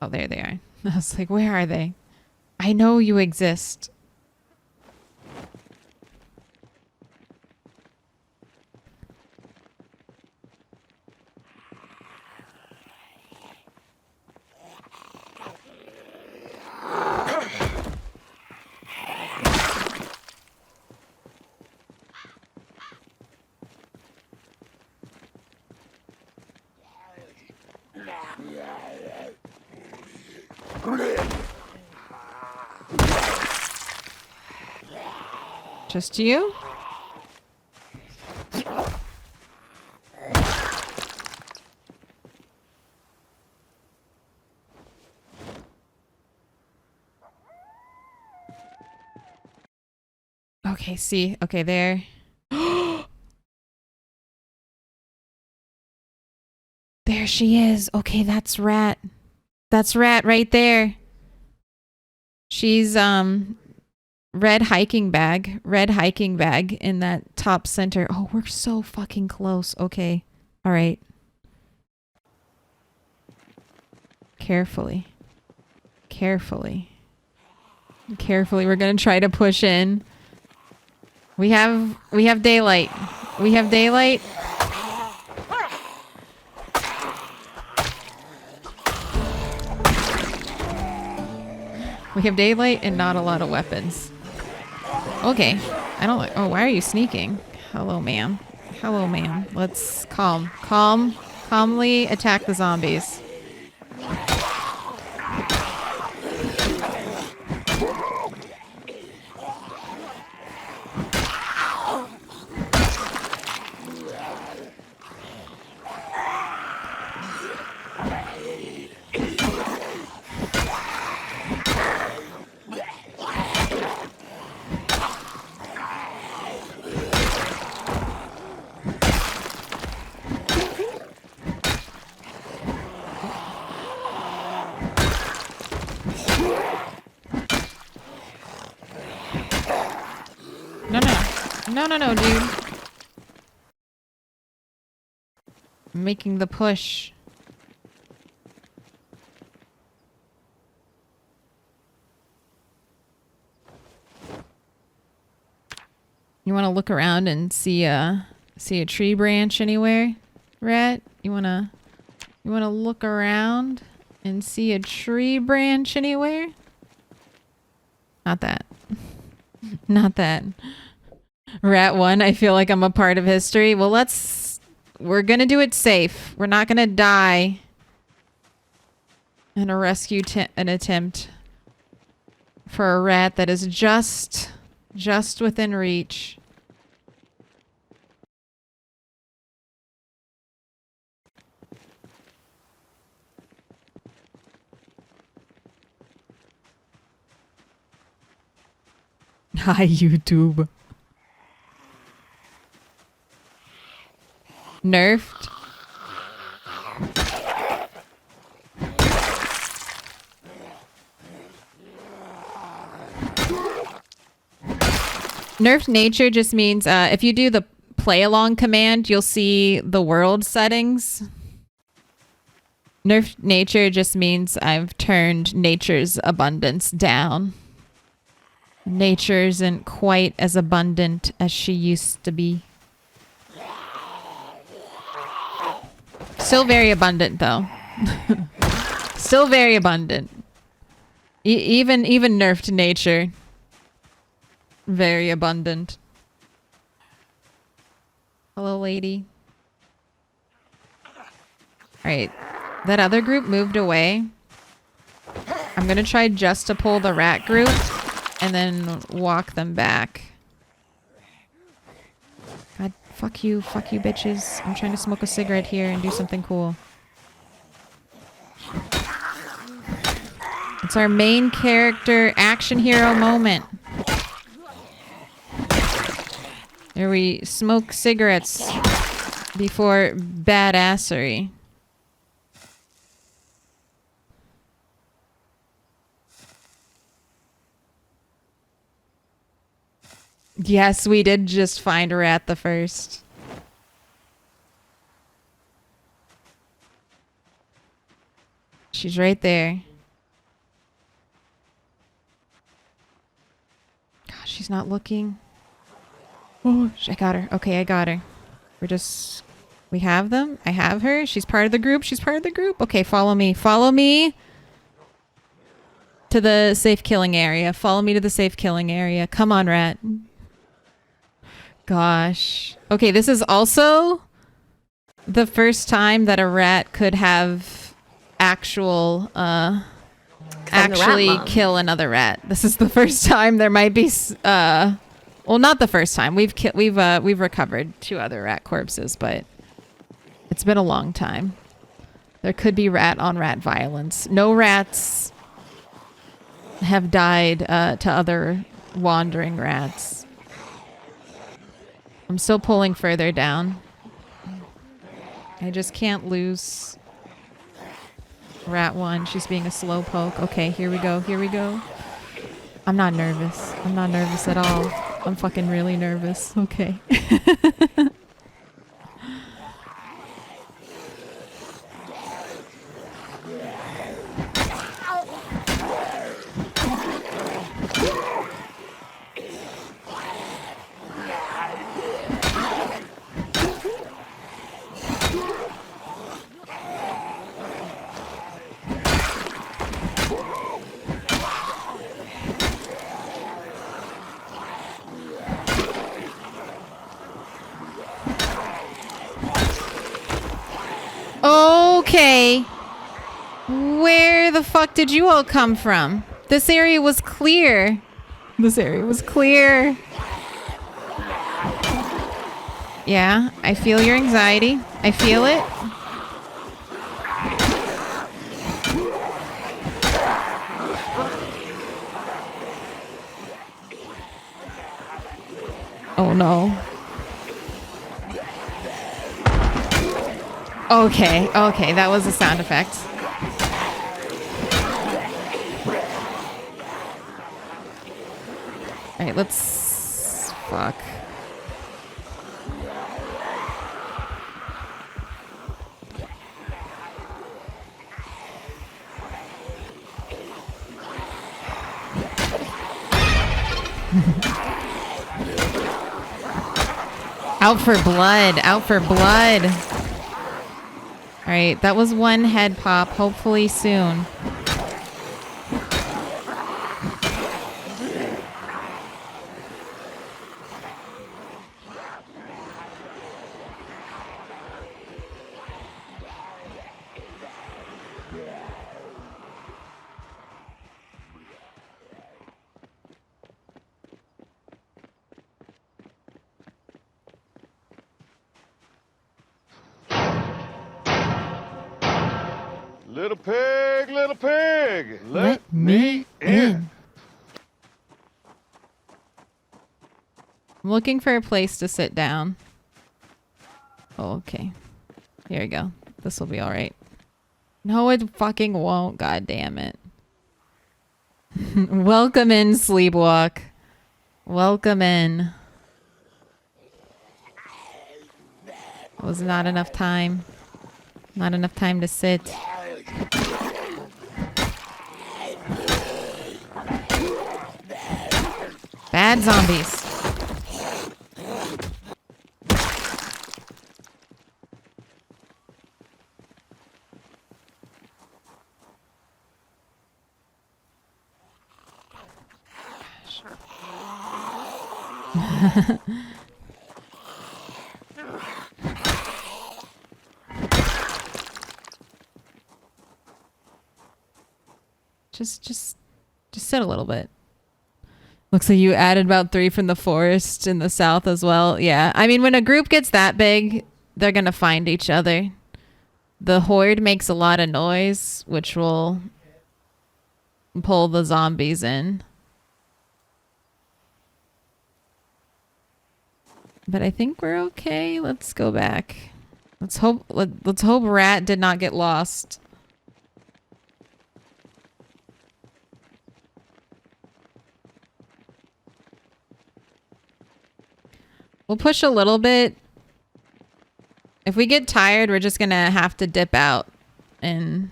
Oh, there they are. I was like, where are they? I know you exist. Just you? Okay, see. Okay, there. There she is. Okay, that's Rat. That's Rat right there. She's red hiking bag in that top center. Oh, we're so fucking close. Okay. All right. Carefully. Carefully. Carefully. We're going to try to push in. We have daylight. We have daylight. We have daylight and not a lot of weapons. Okay. I don't like... Oh, why are you sneaking? Hello, ma'am. Hello, ma'am. Let's calmly attack the zombies. No, dude. I'm making the push. You want to look around and see a tree branch anywhere, Rat? You wanna look around and see a tree branch anywhere? Not that. Not that. Rat 1, I feel like I'm a part of history. Well, we're gonna do it safe. We're not gonna die in a rescue an attempt for a rat that is just within reach. Hi, YouTube. Nerfed. Nerfed nature just means if you do the play along command, you'll see the world settings. Nerfed nature just means I've turned nature's abundance down. Nature isn't quite as abundant as she used to be. Still very abundant, though. Still very abundant. Even nerfed nature. Very abundant. Hello, lady. Alright. That other group moved away. I'm gonna try just to pull the rat group and then walk them back. God, fuck you, bitches. I'm trying to smoke a cigarette here and do something cool. It's our main character action hero moment. Where we smoke cigarettes before badassery. Yes, we did just find a rat the first. She's right there. Gosh, she's not looking. Oh, I got her. Okay, I got her. We have them. I have her. She's part of the group. She's part of the group. Okay, follow me. Follow me to the safe killing area. Follow me to the safe killing area. Come on, rat. Gosh. Okay, this is also the first time that a rat could have actually kill another rat. This is the first time. There might be well, not the first time. We've recovered 2 other rat corpses, but it's been a long time. There could be rat on rat violence. No rats have died to other wandering rats. I'm still pulling further down. I just can't lose rat 1. She's being a slow poke. Okay, here we go. Here we go. I'm not nervous. I'm not nervous at all. I'm fucking really nervous. Okay. Okay. Where the fuck did you all come from? This area was clear. This area was clear. Yeah, I feel your anxiety. I feel it. Oh no. Okay, okay, that was a sound effect. Alright, let's... Fuck. Out for blood, out for blood. Alright, that was 1 head pop. Hopefully soon. Little pig, let me in. I'm looking for a place to sit down. Oh, okay. Here we go. This will be alright. No, it fucking won't. God damn it. Welcome in, Sleepwalk. Welcome in. It was not enough time. Not enough time to sit. Bad zombies. Just sit a little bit. Looks like you added about 3 from the forest in the south as well. Yeah, I mean, when a group gets that big, they're gonna find each other. The horde makes a lot of noise, which will pull the zombies in. But I think we're okay. Let's go back. Let's hope Rat did not get lost. We'll push a little bit. If we get tired, we're just gonna have to dip out and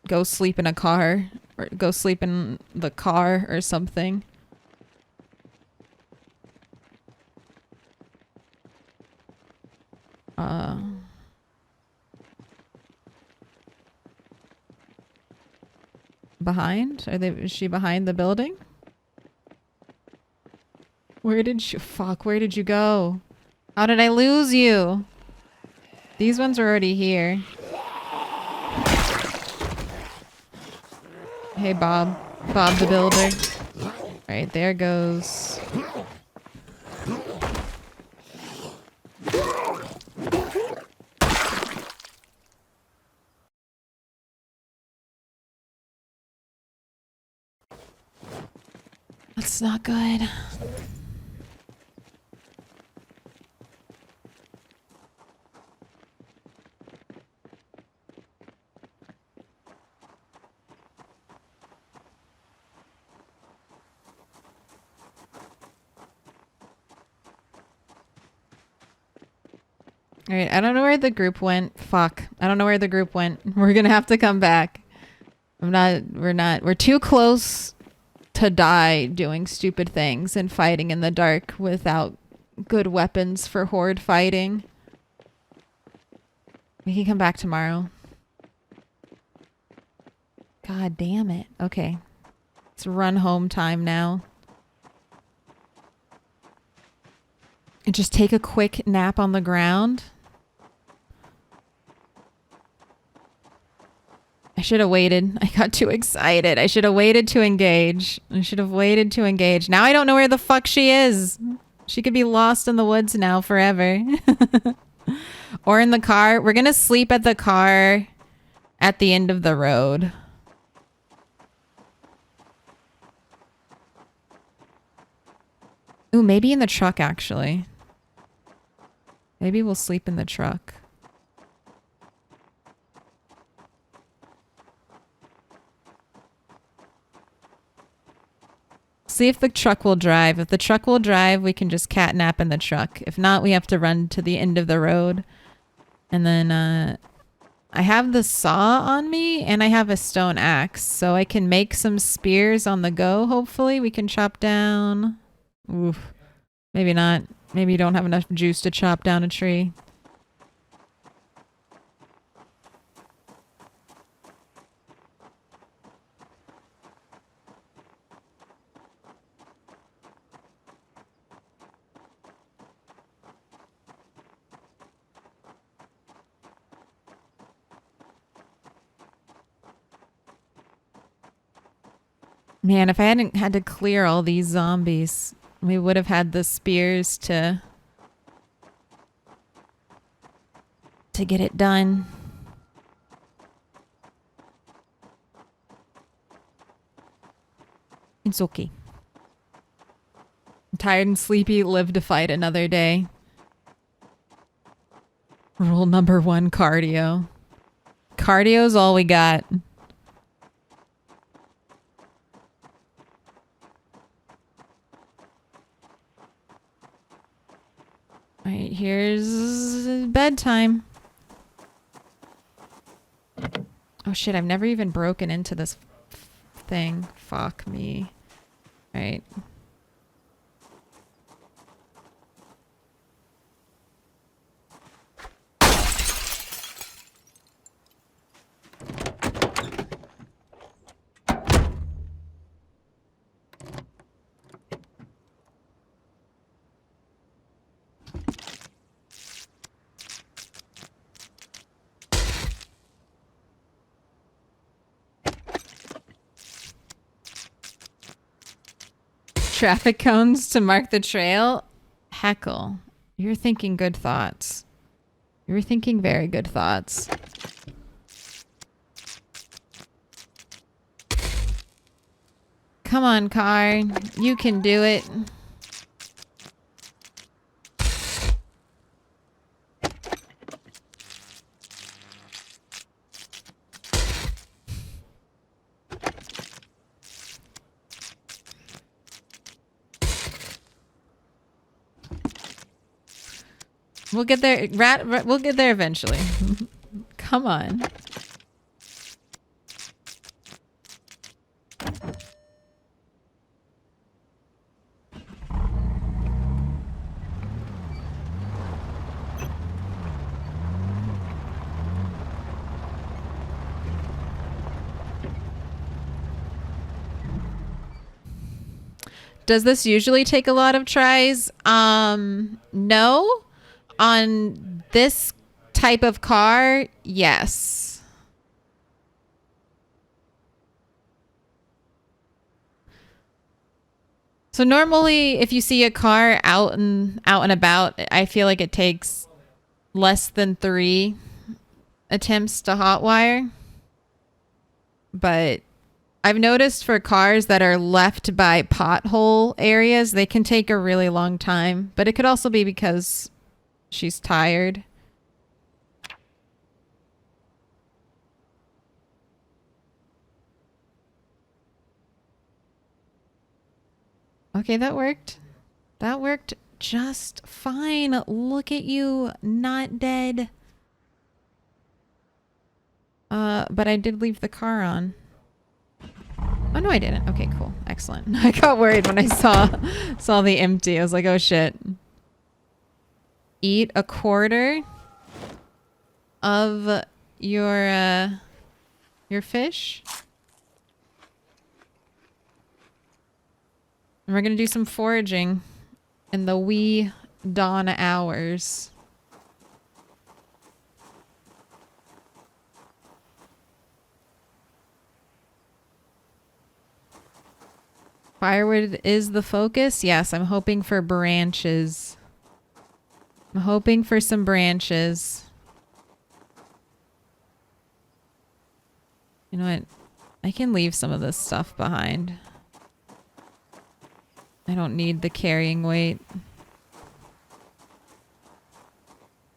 go sleep in a car or go sleep in the car or something. Behind? Is she behind the building? Where did you... Fuck, where did you go? How did I lose you? These ones are already here. Hey, Bob. Bob the Builder. Alright, there goes. That's not good. Alright, I don't know where the group went. Fuck. I don't know where the group went. We're gonna have to come back. We're too close to die doing stupid things and fighting in the dark without good weapons for horde fighting. We can come back tomorrow. God damn it. Okay. It's run home time now. And just take a quick nap on the ground. I should have waited. I got too excited. I should have waited to engage. Now I don't know where the fuck she is. She could be lost in the woods now forever. Or in the car. We're gonna sleep at the car at the end of the road. Ooh, maybe in the truck, actually. Maybe we'll sleep in the truck. See if the truck will drive. If the truck will drive, we can just catnap in the truck. If not, we have to run to the end of the road. And then, I have the saw on me, and I have a stone axe. So I can make some spears on the go, hopefully. We can chop down... Oof. Maybe not. Maybe you don't have enough juice to chop down a tree. Man, if I hadn't had to clear all these zombies, we would have had the spears to get it done. It's okay. I'm tired and sleepy. Live to fight another day. Rule number 1, cardio. Cardio's all we got. Alright, here's bedtime. Oh shit, I've never even broken into this thing. Fuck me. Alright. Traffic cones to mark the trail? Heckle. You're thinking good thoughts. You're thinking very good thoughts. Come on, car. You can do it. We'll get there. Rat, we'll get there eventually. Come on. Does this usually take a lot of tries? No. On this type of car, yes. So normally if you see a car out and about, I feel like it takes less than 3 attempts to hotwire. But I've noticed for cars that are left by pothole areas, they can take a really long time. But it could also be because she's tired. Okay, that worked. That worked just fine. Look at you, not dead. But I did leave the car on. Oh no, I didn't. Okay, cool. Excellent. I got worried when I saw the empty. I was like, oh shit. Eat a quarter of your fish. And we're gonna do some foraging in the wee dawn hours. Firewood is the focus. Yes, I'm hoping for branches. I'm hoping for some branches. You know what? I can leave some of this stuff behind. I don't need the carrying weight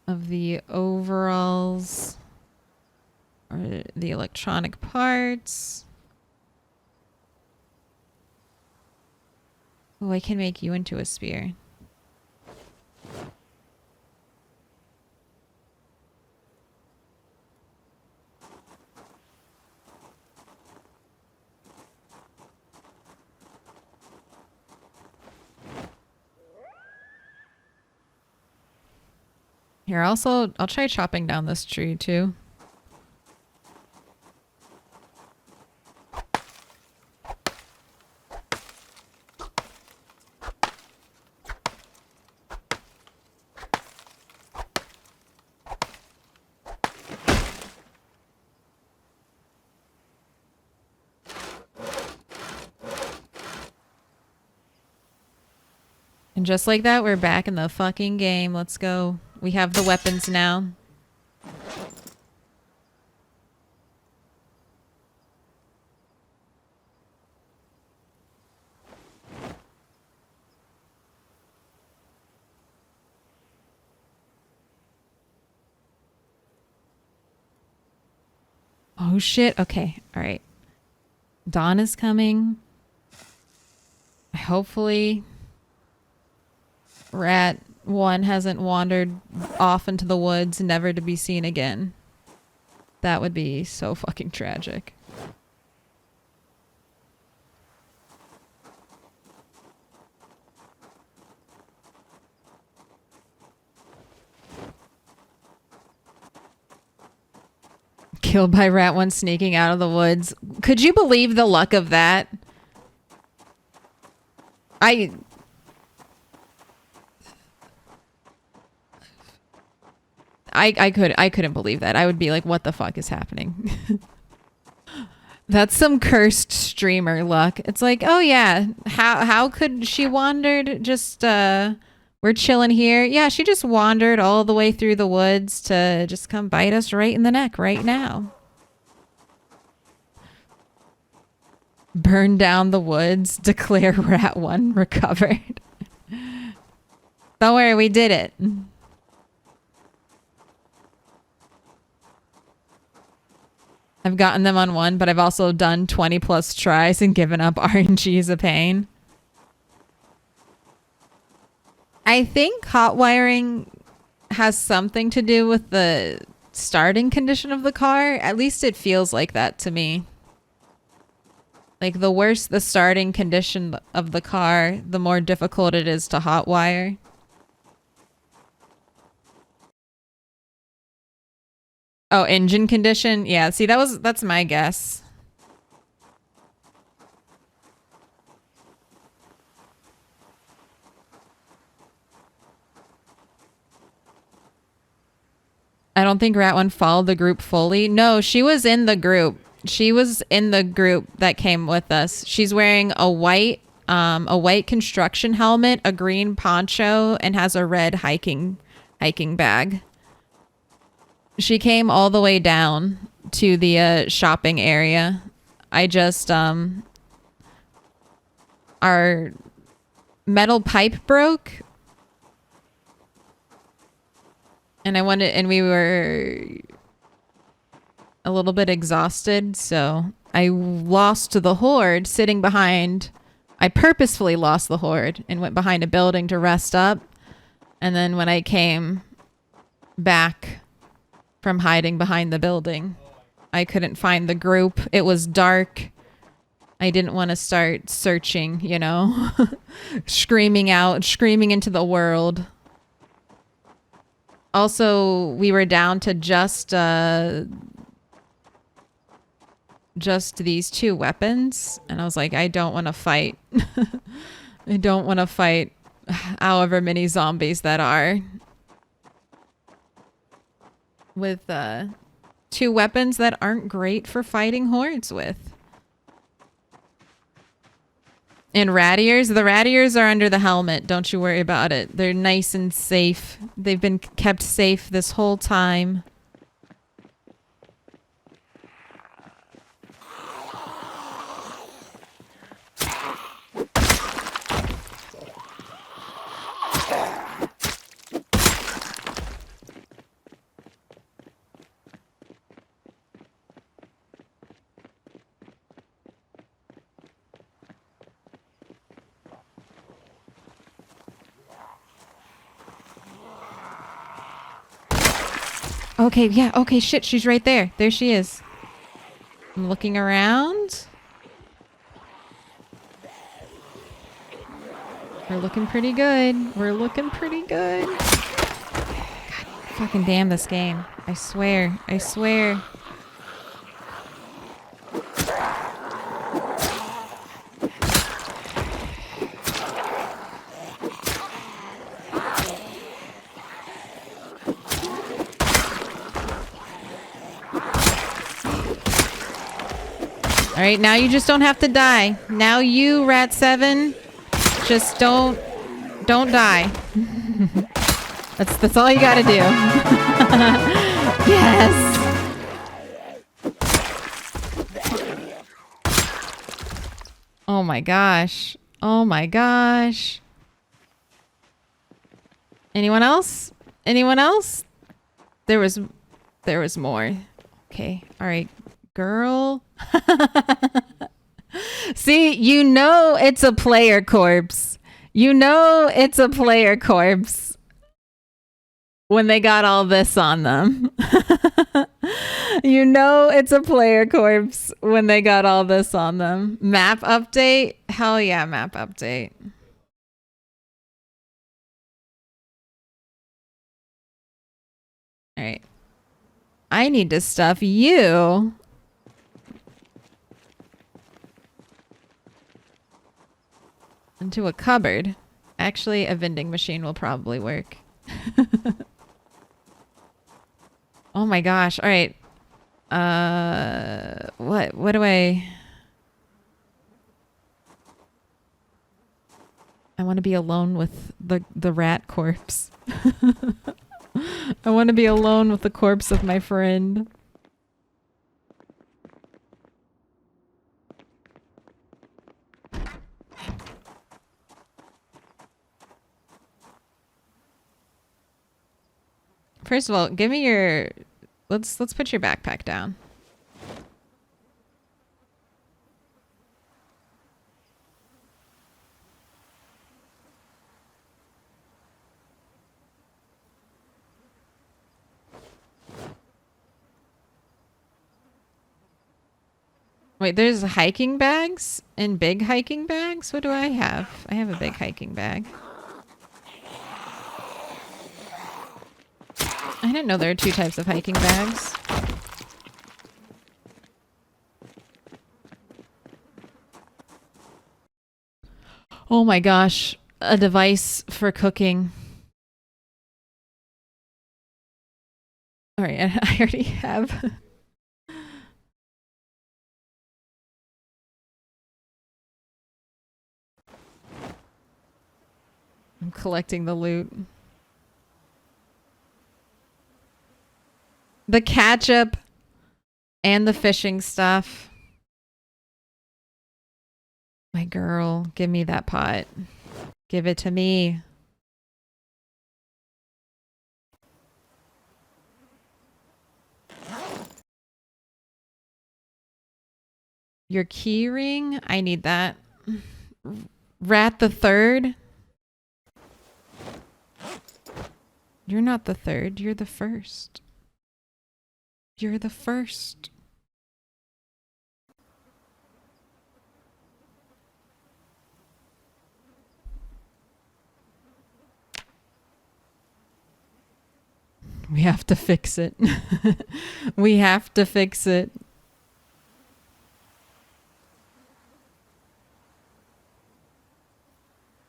of the overalls or the electronic parts. Oh, I can make you into a spear. Here, I'll try chopping down this tree too. And just like that, we're back in the fucking game. Let's go. We have the weapons now. Oh shit. Okay. All right. Dawn is coming. Hopefully Rat 1 hasn't wandered off into the woods, never to be seen again. That would be so fucking tragic. Killed by Rat 1 sneaking out of the woods. Could you believe the luck of that? I couldn't believe that. I would be like, what the fuck is happening? That's some cursed streamer luck. It's like, oh yeah, how could she wandered just we're chilling here. Yeah, she just wandered all the way through the woods to just come bite us right in the neck right now. Burn down the woods, declare Rat 1 recovered. Don't worry, we did it. I've gotten them on 1, but I've also done 20 plus tries and given up. RNG is a pain. I think hot wiring has something to do with the starting condition of the car. At least it feels like that to me. Like, the worse the starting condition of the car, the more difficult it is to hotwire. Oh, engine condition? Yeah, see, that's my guess. I don't think Rat One followed the group fully. No, she was in the group. She was in the group that came with us. She's wearing a white construction helmet, a green poncho, and has a red hiking bag. She came all the way down to the shopping area. I just our metal pipe broke. And we were a little bit exhausted, so I lost the horde sitting behind. I purposefully lost the horde and went behind a building to rest up. And then when I came back from hiding behind the building, I couldn't find the group. It was dark. I didn't want to start searching, you know, screaming into the world. Also, we were down to just these two weapons, and I was like, I don't want to fight. I don't want to fight however many zombies that are. With two weapons that aren't great for fighting hordes with. And rat ears? The rat ears are under the helmet. Don't you worry about it. They're nice and safe. They've been kept safe this whole time. Okay, yeah, okay, shit, she's right there. There she is. I'm looking around. We're looking pretty good. We're looking pretty good. God, fucking damn this game. I swear. I swear. All right, now you just don't have to die. Now you, Rat 7, just don't die. That's all you gotta do. Yes. Oh my gosh. Oh my gosh. Anyone else? Anyone else? There was more. Okay. All right. Girl. See, you know it's a player corpse. You know it's a player corpse when they got all this on them. You know it's a player corpse when they got all this on them. Map update? Hell yeah, map update. All right. I need to stuff you into a cupboard. Actually, a vending machine will probably work. Oh my gosh. All right. What do I want to be alone with the rat corpse. I want to be alone with the corpse of my friend. First of all, give me your... Let's put your backpack down. Wait, there's hiking bags and big hiking bags? What do I have? I have a big hiking bag. I didn't know there were 2 types of hiking bags. Oh my gosh, a device for cooking. All right, I already have. I'm collecting the loot. The ketchup and the fishing stuff. My girl, give me that pot. Give it to me. Your key ring? I need that. Rat the third? You're not the third. You're the first. You're the first. We have to fix it. We have to fix it.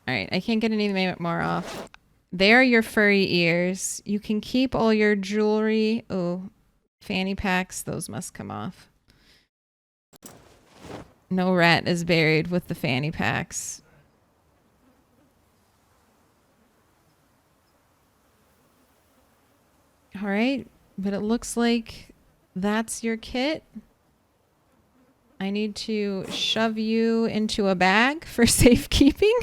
Alright, I can't get any more off. There are your furry ears. You can keep all your jewelry. Oh, fanny packs. Those must come off. No rat is buried with the fanny packs. Alright, but it looks like that's your kit. I need to shove you into a bag for safekeeping.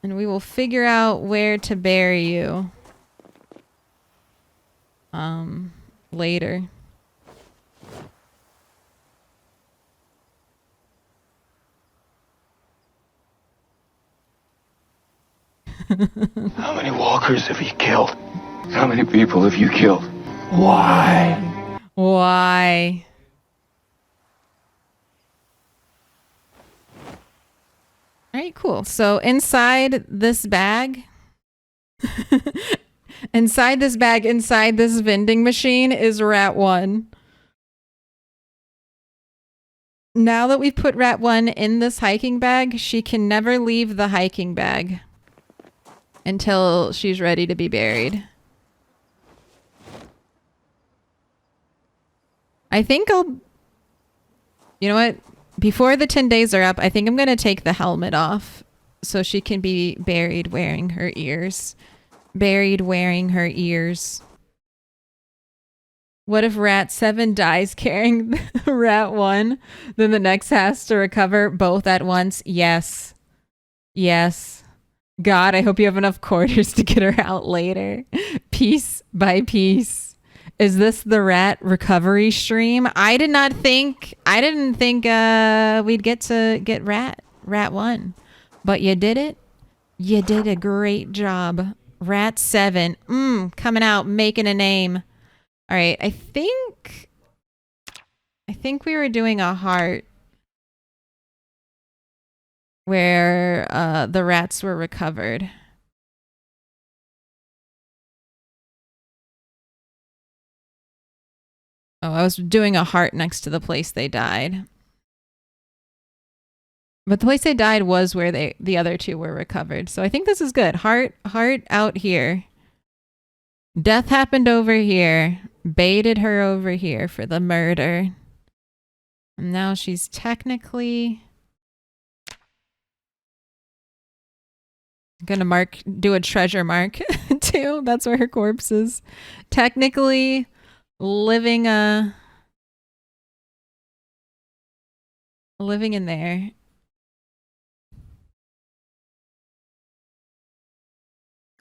And we will figure out where to bury you. Later. How many walkers have you killed? How many people have you killed? Why? Why? All right, cool. So inside this bag, inside this vending machine is Rat 1. Now that we've put Rat 1 in this hiking bag, she can never leave the hiking bag until she's ready to be buried. I think I'll... You know what? Before the 10 days are up, I think I'm going to take the helmet off so she can be buried wearing her ears. Buried wearing her ears. What if Rat 7 dies carrying Rat 1? Then the next has to recover both at once? Yes. Yes. God, I hope you have enough quarters to get her out later. Piece by piece. Is this the rat recovery stream? I didn't think we'd get to get Rat 1. But you did it. You did a great job. Rat 7. Coming out, making a name. All right, I think we were doing a heart where the rats were recovered. Oh, I was doing a heart next to the place they died. But the place they died was where the other 2 were recovered. So I think this is good. Heart out here. Death happened over here. Baited her over here for the murder. And now she's technically gonna do a treasure mark too. That's where her corpse is. Technically living in there.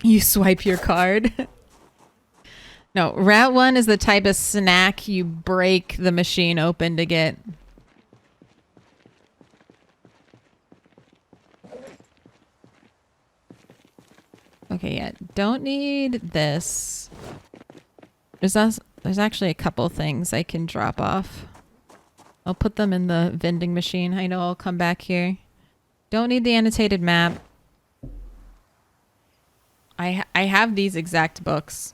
You swipe your card. No, Rat 1 is the type of snack you break the machine open to get. Okay, yeah. Don't need this. There's actually a couple things I can drop off. I'll put them in the vending machine. I know I'll come back here. Don't need the annotated map. I have these exact books.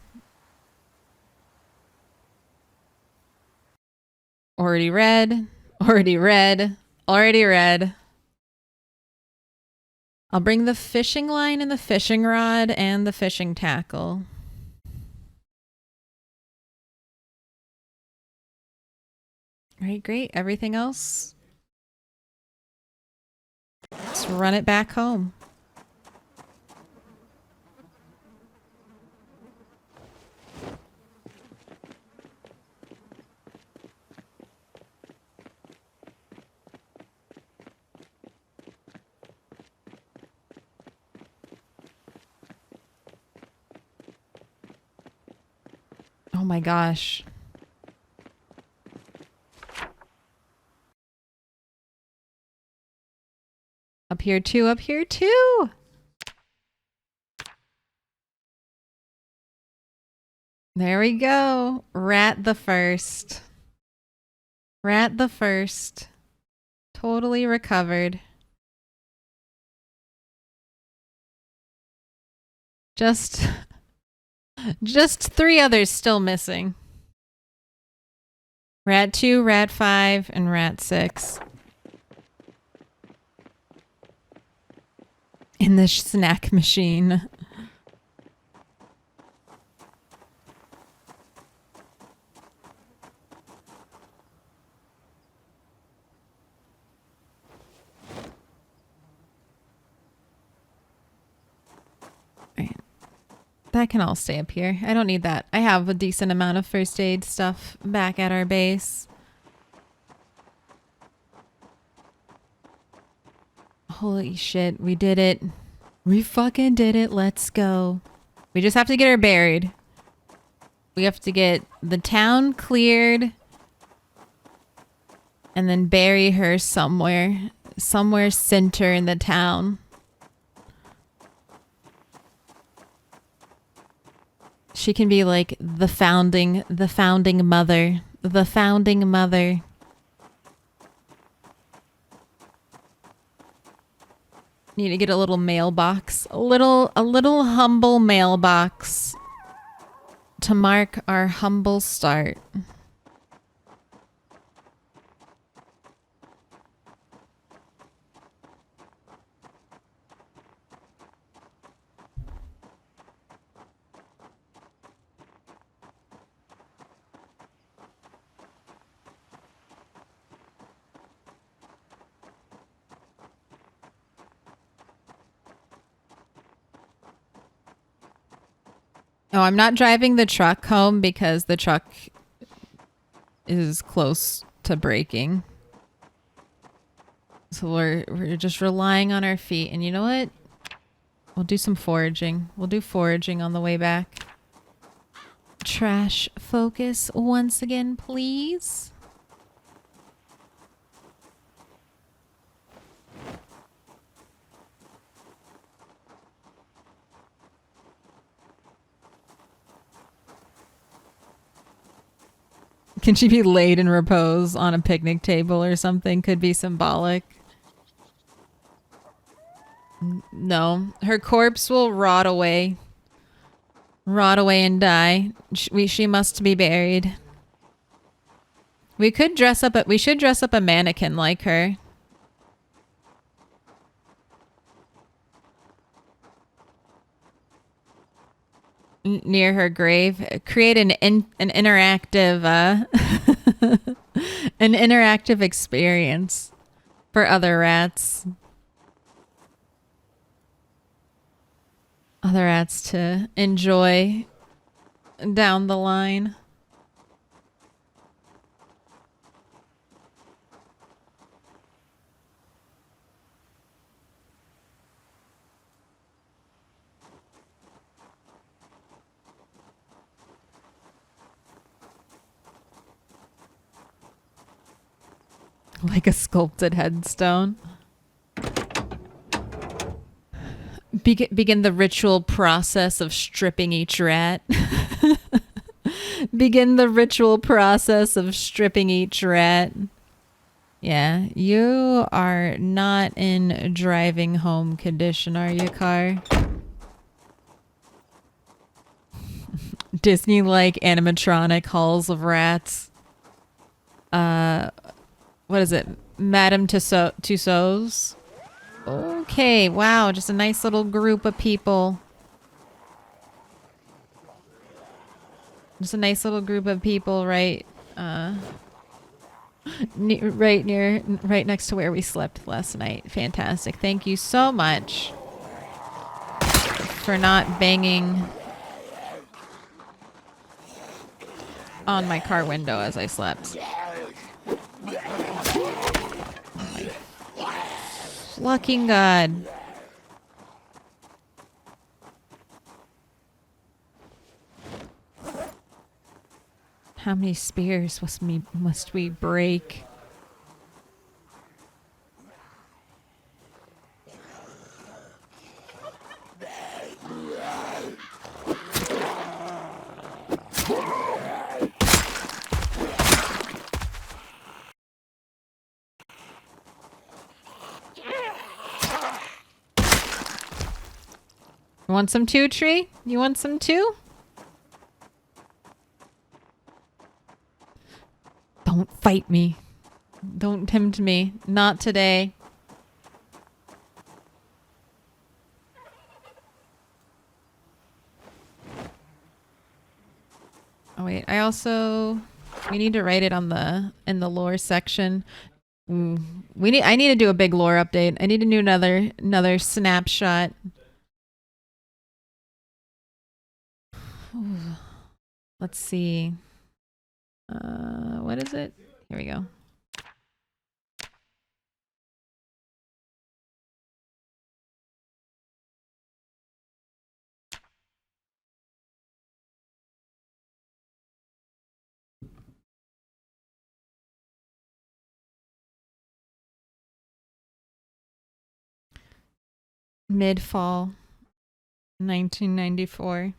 Already read. Already read. Already read. I'll bring the fishing line and the fishing rod and the fishing tackle. Right, great. Everything else? Let's run it back home. Oh my gosh. Up here too, up here too. There we go. Rat the first. Rat the first. Totally recovered. Just 3 others still missing. Rat 2, Rat 5, and Rat 6. In the snack machine. Right. That can all stay up here. I don't need that. I have a decent amount of first aid stuff back at our base. Holy shit, we did it. We fucking did it. Let's go. We just have to get her buried. We have to get the town cleared and then bury her somewhere center in the town. She can be like the founding mother. The founding mother. Need to get a little mailbox. A little humble mailbox to mark our humble start. Oh, I'm not driving the truck home because the truck is close to breaking. So we're just relying on our feet. And you know what? We'll do some foraging. We'll do foraging on the way back. Trash focus once again, please. Can she be laid in repose on a picnic table or something? Could be symbolic. No. Her corpse will rot away. Rot away and die. She must be buried. We should dress up a mannequin like her. Near her grave, create an interactive an interactive experience for other rats to enjoy down the line. Like a sculpted headstone. Begin the ritual process of stripping each rat. Begin the ritual process of stripping each rat. Yeah, you are not in driving home condition, are you, car? Disney-like animatronic halls of rats. What is it? Madame Tussauds? Okay, wow, just a nice little group of people. Just a nice little group of people right right next to where we slept last night. Fantastic. Thank you so much for not banging on my car window as I slept. Fucking God. How many spears must we break? You want some too, Tree? You want some too? Don't fight me. Don't tempt me. Not today. Oh wait, we need to write it on in the lore section. I need to do a big lore update. I need to do another snapshot. Let's see. What is it? Here we go. Mid-fall, 1994.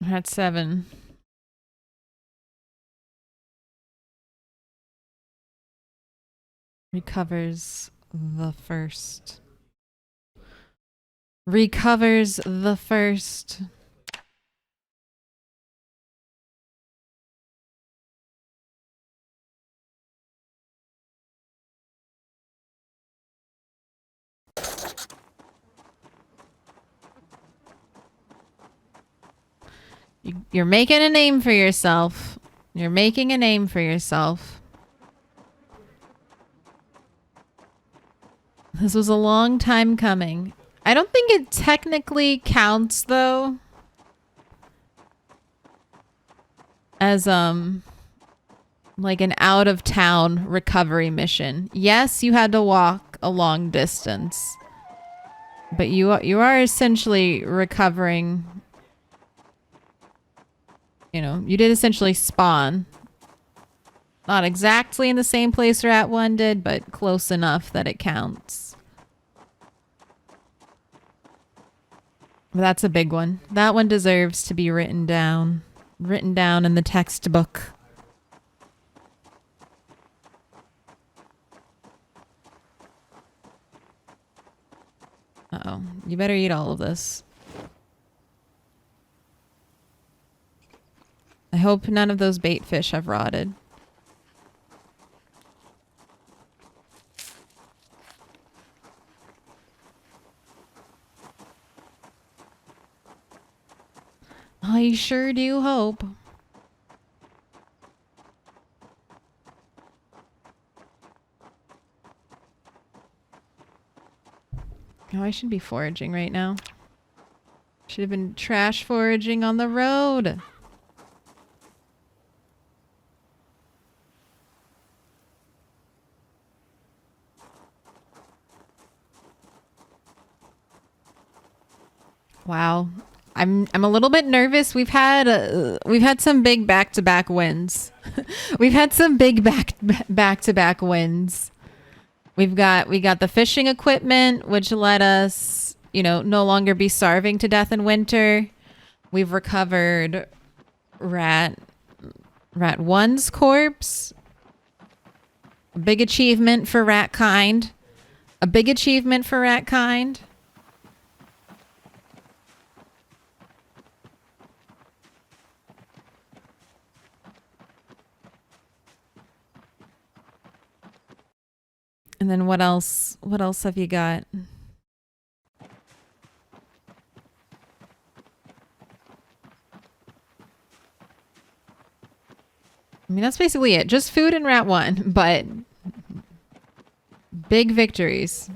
At 7. Recovers the first. Recovers the first. You're making a name for yourself. You're making a name for yourself. This was a long time coming. I don't think it technically counts though as like an out of town recovery mission. Yes, you had to walk a long distance, but you are essentially recovering. You know, you did essentially spawn. Not exactly in the same place Rat 1 did, but close enough that it counts. But that's a big one. That one deserves to be written down. Written down in the textbook. Uh-oh. You better eat all of this. I hope none of those bait fish have rotted. I sure do hope. Oh, I should be foraging right now. Should have been trash foraging on the road. Wow. I'm a little bit nervous. We've had some big back-to-back wins. We've had some big back-to-back wins. We got the fishing equipment, which let us, no longer be starving to death in winter. We've recovered Rat 1's corpse. A big achievement for rat kind. A big achievement for rat kind. And then what else? What else have you got? I mean, that's basically it. Just food and Rat 1, but big victories.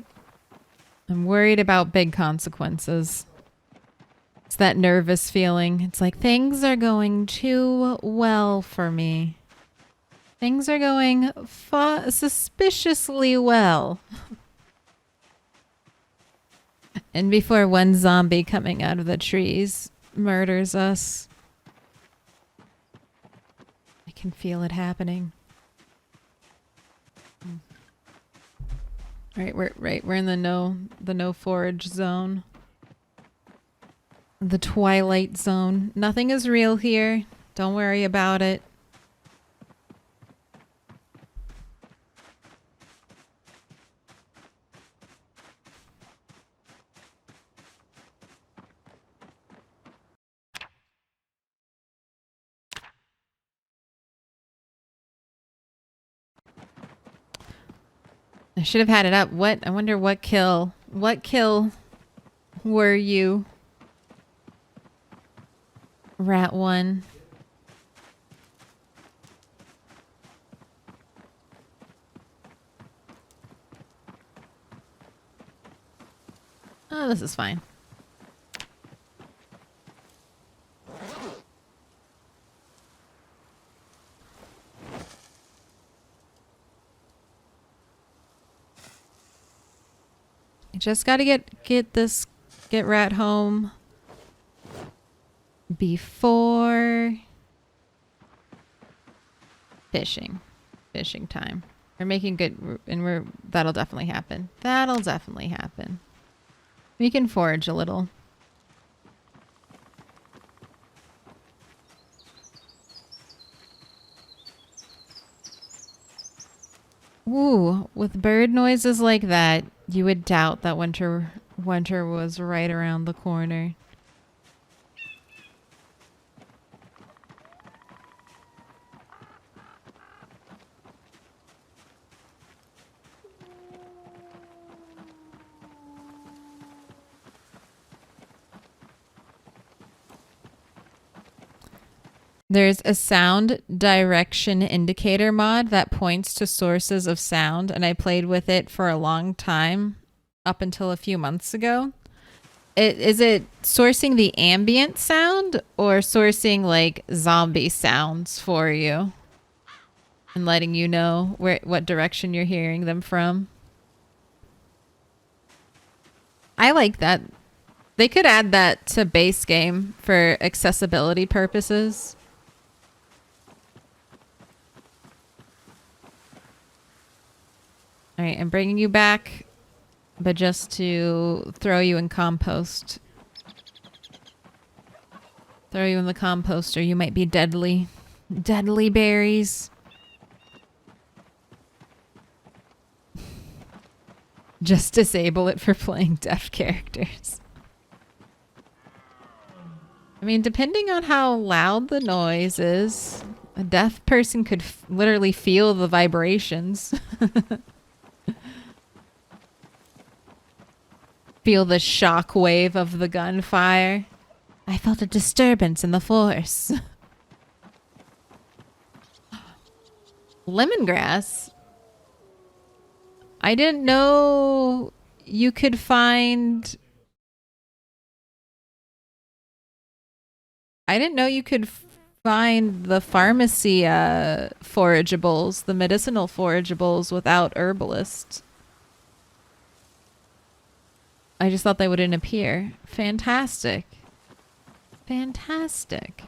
I'm worried about big consequences. It's that nervous feeling. It's like things are going too well for me. Things are going suspiciously well. And before one zombie coming out of the trees murders us. I can feel it happening. All right, we're in the no forage zone. The twilight zone. Nothing is real here. Don't worry about it. I should have had it up. I wonder what kill were you? Rat 1. Oh, this is fine. You just gotta get Rat home before fishing time. We're making good, and that'll definitely happen. That'll definitely happen. We can forage a little. Ooh, with bird noises like that, you would doubt that winter was right around the corner. There's a sound direction indicator mod that points to sources of sound, and I played with it for a long time, up until a few months ago. Is it sourcing the ambient sound or sourcing like zombie sounds for you and letting you know what direction you're hearing them from? I like that. They could add that to base game for accessibility purposes. All right, I'm bringing you back, but just to throw you in compost. Throw you in the composter. You might be deadly. Deadly berries. Just disable it for playing deaf characters. I mean, depending on how loud the noise is, a deaf person could literally feel the vibrations. Feel the shock wave of the gunfire. I felt a disturbance in the force. Lemongrass? I didn't know you could find... I didn't know you could find the pharmacy forageables, the medicinal forageables without herbalists. I just thought they wouldn't appear. Fantastic. Fantastic.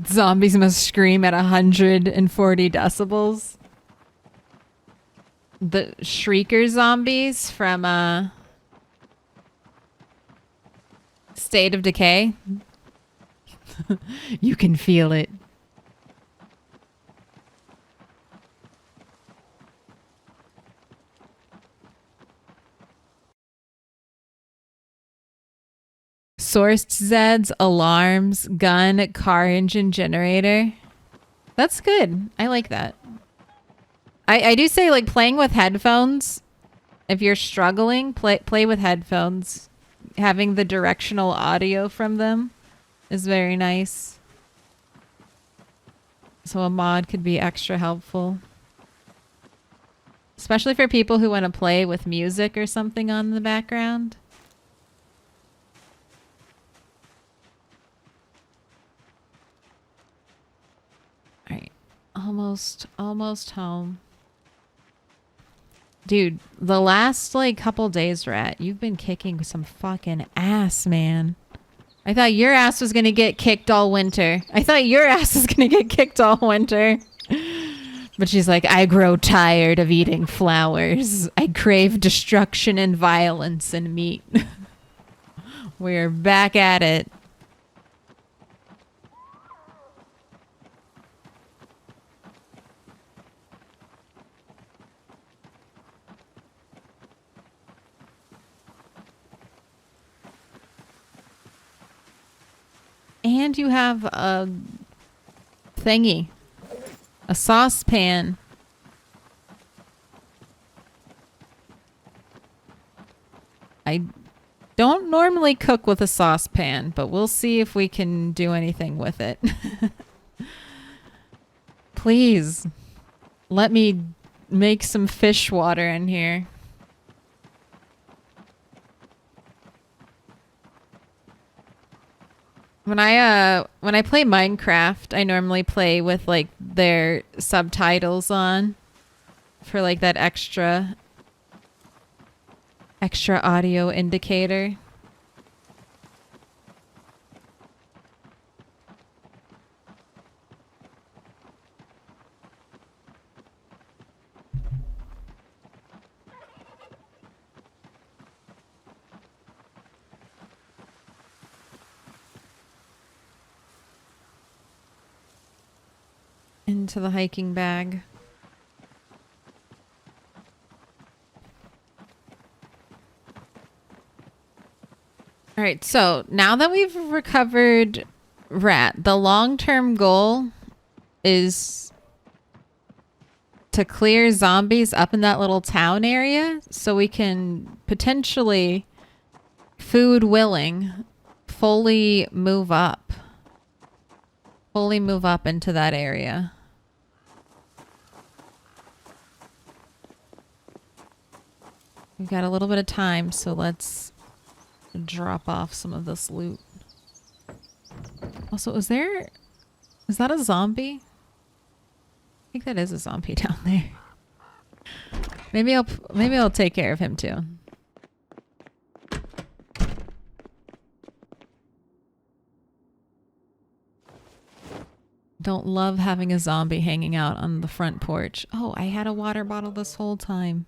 Zombies must scream at 140 decibels. The shrieker zombies from State of Decay. You can feel it. Sourced Zeds, alarms, gun, car engine, generator. That's good. I like that. I do say, like, playing with headphones. If you're struggling, play with headphones. Having the directional audio from them is very nice. So a mod could be extra helpful. Especially for people who want to play with music or something on the background. Alright. Almost home. Dude, the last, like, couple days, Rat, you've been kicking some fucking ass, man. I thought your ass was gonna get kicked all winter. But she's like, I grow tired of eating flowers. I crave destruction and violence and meat. We're back at it. And you have a thingy. A saucepan. I don't normally cook with a saucepan, but we'll see if we can do anything with it. Please, let me make some fish water in here. When I play Minecraft, I normally play with, like, their subtitles on for, like, that extra audio indicator. Into the hiking bag. All right, so now that we've recovered Rat, the long-term goal is to clear zombies up in that little town area so we can potentially, food willing, fully move up into that area. We've got a little bit of time, so let's drop off some of this loot. Also, is that a zombie? I think that is a zombie down there. Maybe I'll take care of him too. Don't love having a zombie hanging out on the front porch. Oh, I had a water bottle this whole time.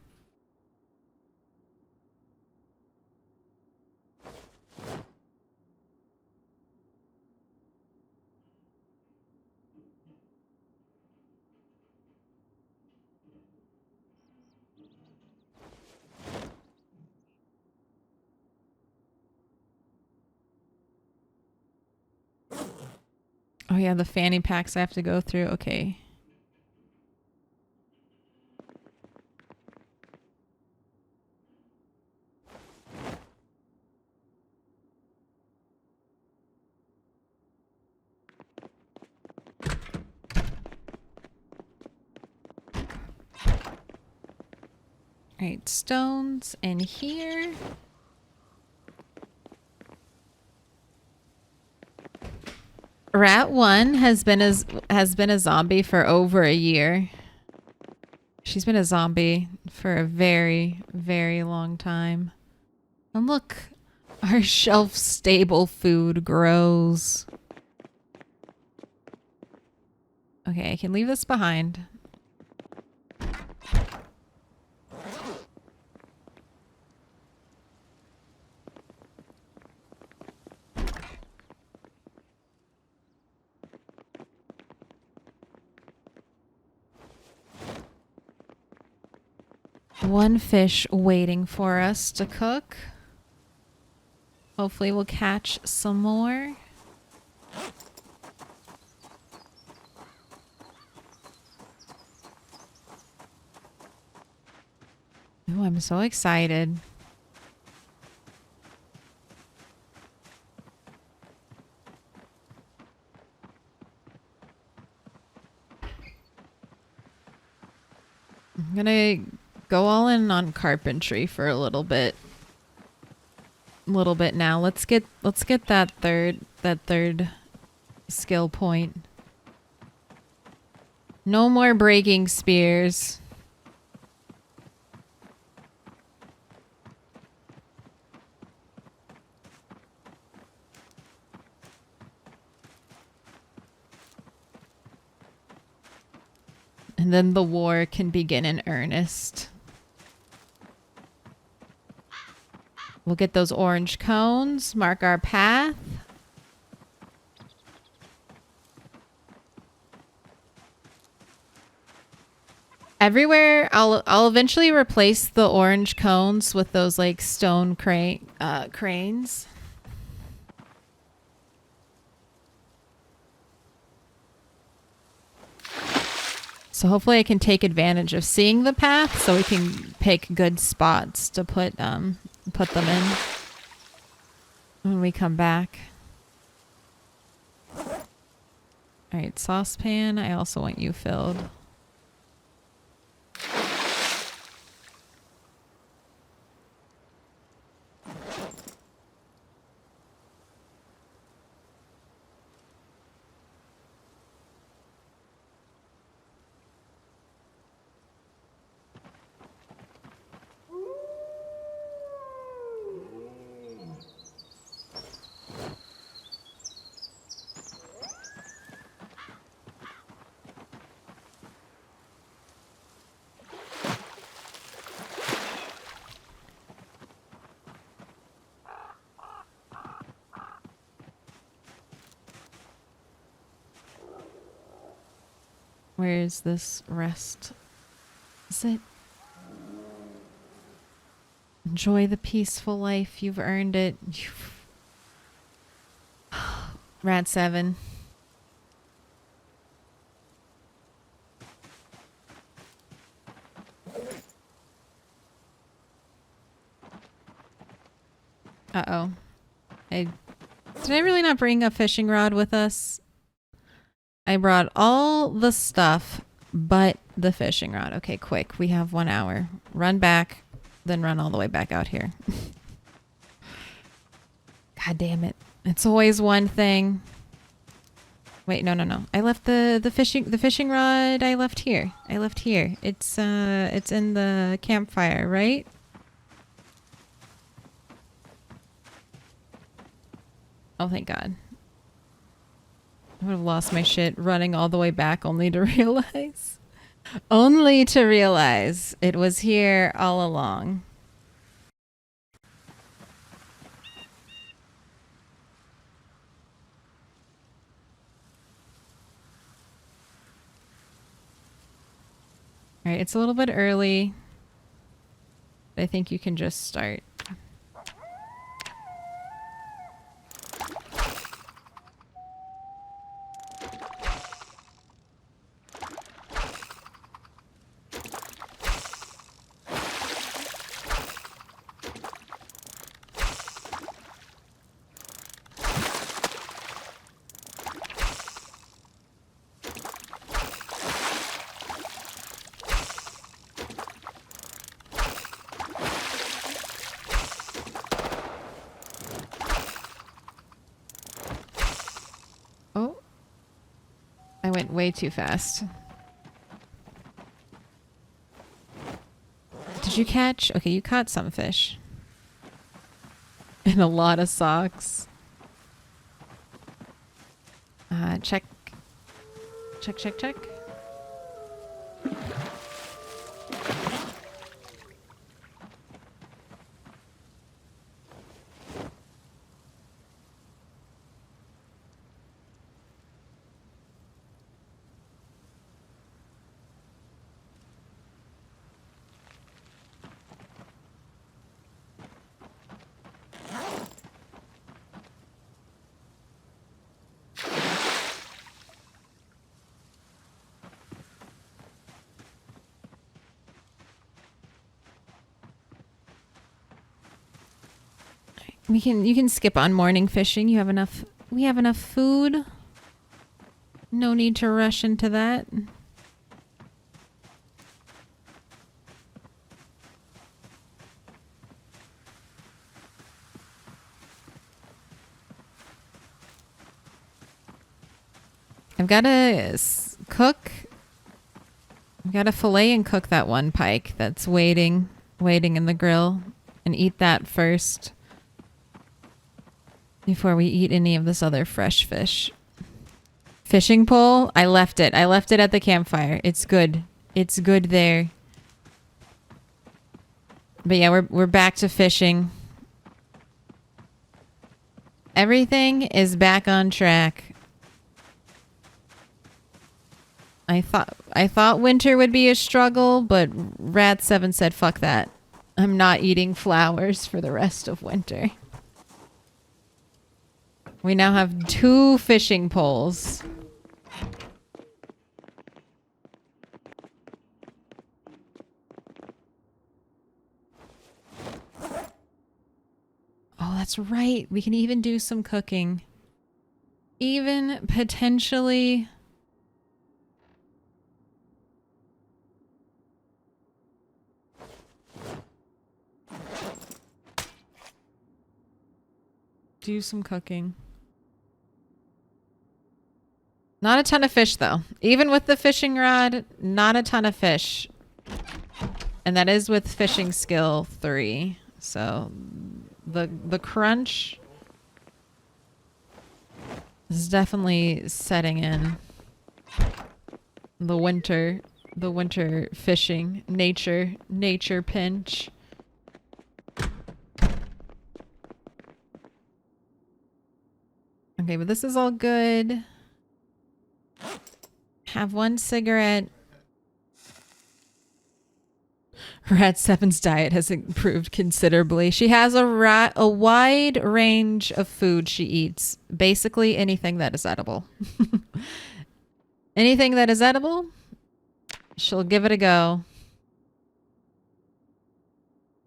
Oh yeah, the fanny packs I have to go through. Okay. Alright, stones in here. Rat 1 has been a zombie for over a year. She's been a zombie for a very, very long time. And look, our shelf-stable food grows. Okay, I can leave this behind. One fish waiting for us to cook. Hopefully we'll catch some more. Oh, I'm so excited. I'm gonna go all in on carpentry for a little bit. Now. Let's get that third skill point. No more breaking spears. And then the war can begin in earnest. We'll get those orange cones, mark our path. Everywhere, I'll eventually replace the orange cones with those like stone cranes. So hopefully I can take advantage of seeing the path so we can pick good spots to put them in when we come back. Alright, saucepan. I also want you filled. Where is this rest? Is it? Enjoy the peaceful life. You've earned it. Rat 7. Uh-oh. Did I really not bring a fishing rod with us? I brought all the stuff but the fishing rod. Okay, quick. We have 1 hour. Run back, then run all the way back out here. God damn it. It's always one thing. Wait, no. I left the fishing rod I left here. It's in the campfire, right? Oh, thank God. I would have lost my shit running all the way back only to realize. Only to realize it was here all along. Alright, it's a little bit early. I think you can just start. went way too fast. Did you catch? Okay, you caught some fish. And a lot of socks. Check. Check, check, check. You can skip on morning fishing. We have enough food. No need to rush into that. I've got to cook. I've got to fillet and cook that one pike that's waiting in the grill, and eat that first before we eat any of this other fresh fish. Fishing pole, I left it at the campfire. It's good. It's good there. But yeah, we're back to fishing. Everything is back on track. I thought winter would be a struggle, but Rat7 said fuck that. I'm not eating flowers for the rest of winter. We now have 2 fishing poles. Oh, that's right. We can even do some cooking. Even potentially... do some cooking. Not a ton of fish, though. Even with the fishing rod, not a ton of fish. And that is with fishing skill 3. So the crunch is definitely setting in. The winter fishing, nature pinch. Okay, but this is all good. Have 1 cigarette. Rat7's diet has improved considerably. She has a wide range of food she eats. Basically anything that is edible. Anything that is edible, she'll give it a go.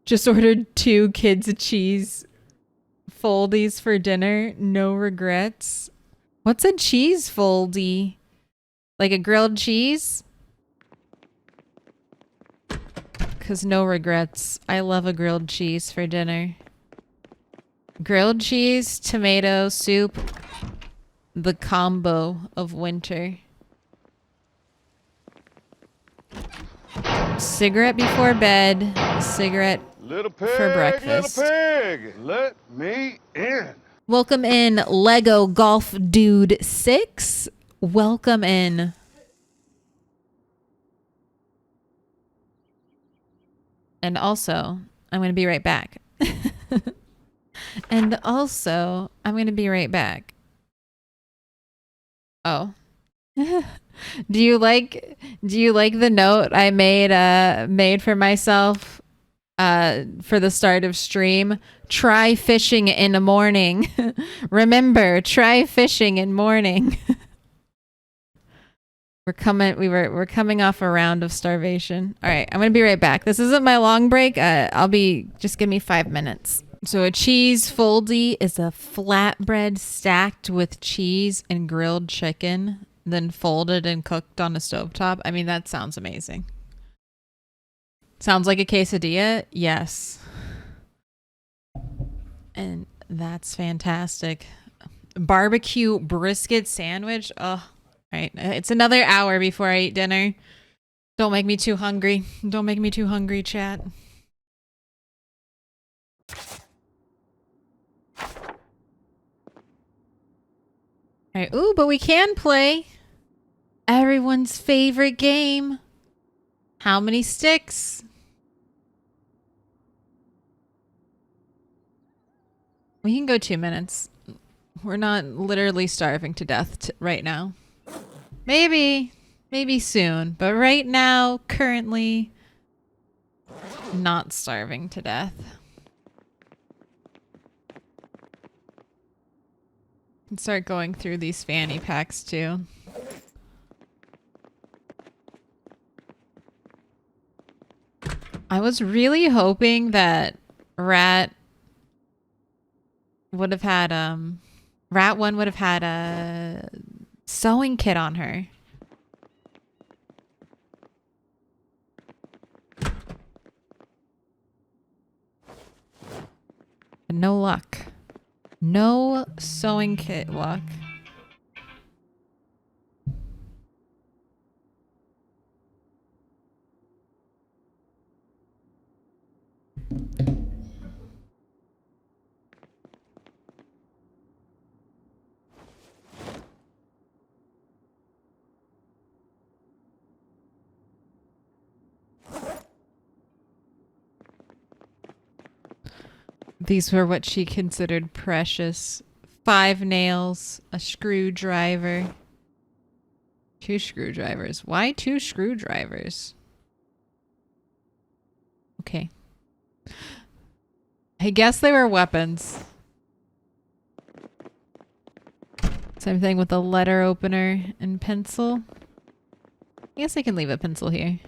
Just ordered 2 kids cheese foldies for dinner. No regrets. What's a cheese foldy? Like a grilled cheese? Because no regrets. I love a grilled cheese for dinner. Grilled cheese, tomato, soup. The combo of winter. Cigarette before bed. Cigarette Little pig, for breakfast. little pig, let me in. Welcome in, Lego Golf Dude 6. Welcome in. And also, I'm going to be right back. And also, I'm going to be right back. Oh. Do you like the note I made for myself for the start of stream? Try fishing in the morning. Remember, try fishing in morning. We're coming off a round of starvation. All right, I'm going to be right back. This isn't my long break. Just give me 5 minutes. So a cheese foldy is a flatbread stacked with cheese and grilled chicken, then folded and cooked on a stovetop. I mean, that sounds amazing. Sounds like a quesadilla? Yes. And that's fantastic. Barbecue brisket sandwich? Oh, all Alright, it's another hour before I eat dinner. Don't make me too hungry. Don't make me too hungry, chat. Alright, ooh, but we can play everyone's favorite game. How many sticks? We can go 2 minutes. We're not literally starving to death right now. Maybe soon, but right now, currently, not starving to death. Can start going through these fanny packs too. I was really hoping that Rat would have had Rat 1 would have had a sewing kit on her. No luck. No sewing kit luck. These were what she considered precious. 5 nails, a screwdriver. 2 screwdrivers. Why 2 screwdrivers? Okay. I guess they were weapons. Same thing with a letter opener and pencil. I guess I can leave a pencil here.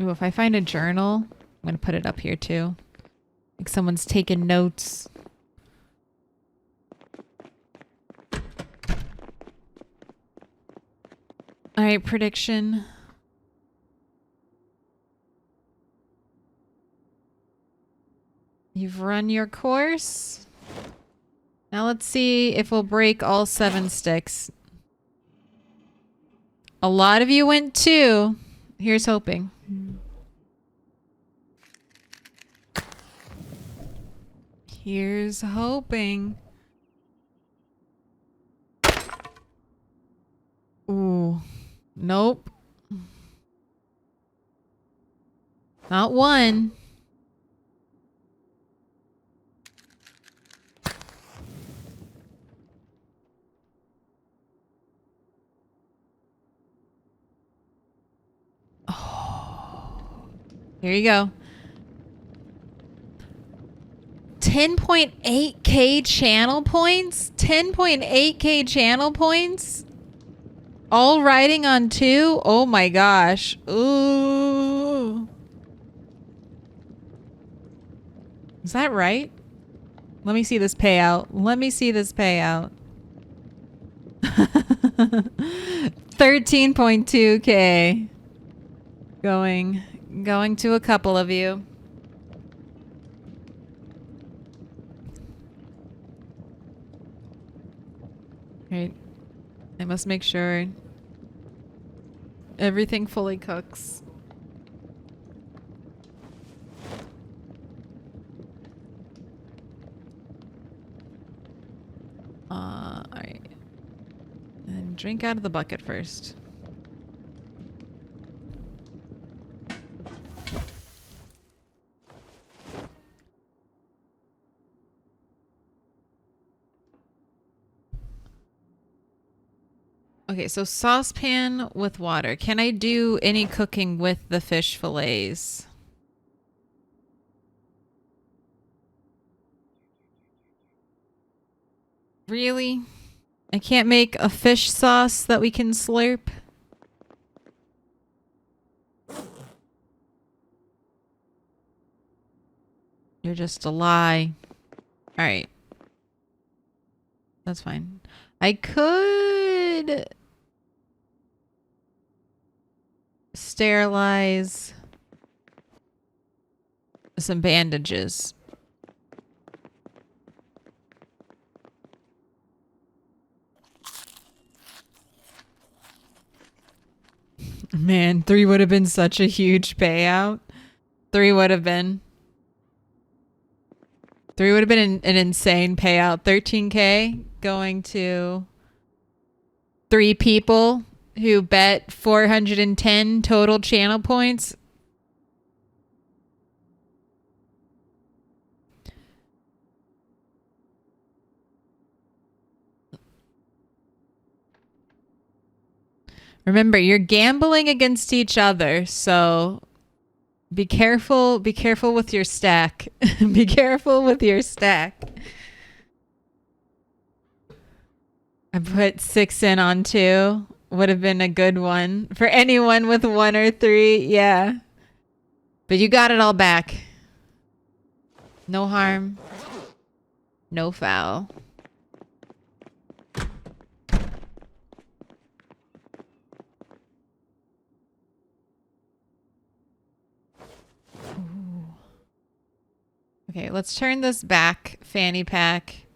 Ooh, if I find a journal, I'm gonna put it up here too. Like someone's taking notes. Alright, prediction. You've run your course. Now let's see if we'll break all 7 sticks. A lot of you went 2. Here's hoping. Here's hoping. Ooh. Nope. Not 1. Oh. Here you go. 10.8k channel points? 10.8k channel points? All riding on 2? Oh my gosh. Ooh. Is that right? Let me see this payout. Let me see this payout. 13.2k. Going to a couple of you. Right. I must make sure everything fully cooks. Alright. And drink out of the bucket first. Okay, so saucepan with water. Can I do any cooking with the fish fillets? Really? I can't make a fish sauce that we can slurp? You're just a lie. Alright. That's fine. I could sterilize some bandages. Man, 3 would have been such a huge payout. 3 would have been. 3 would have been an insane payout. 13K going to 3 people who bet 410 total channel points. Remember, you're gambling against each other, so be careful with your stack. Be careful with your stack. I put 6 in on 2. Would have been a good one for anyone with 1 or 3. Yeah. But you got it all back. No harm. No foul. Okay, let's turn this back fanny pack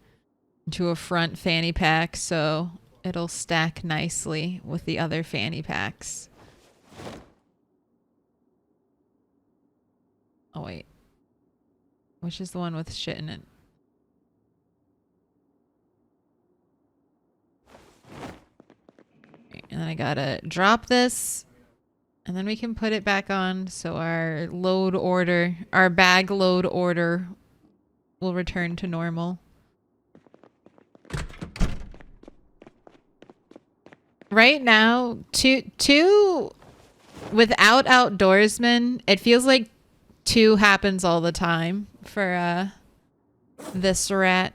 into a front fanny pack so it'll stack nicely with the other fanny packs. Oh, wait. Which is the one with shit in it? Okay, and then I gotta drop this. And then we can put it back on so our bag load order will return to normal. Right now, two without outdoorsmen, it feels like 2 happens all the time for this rat.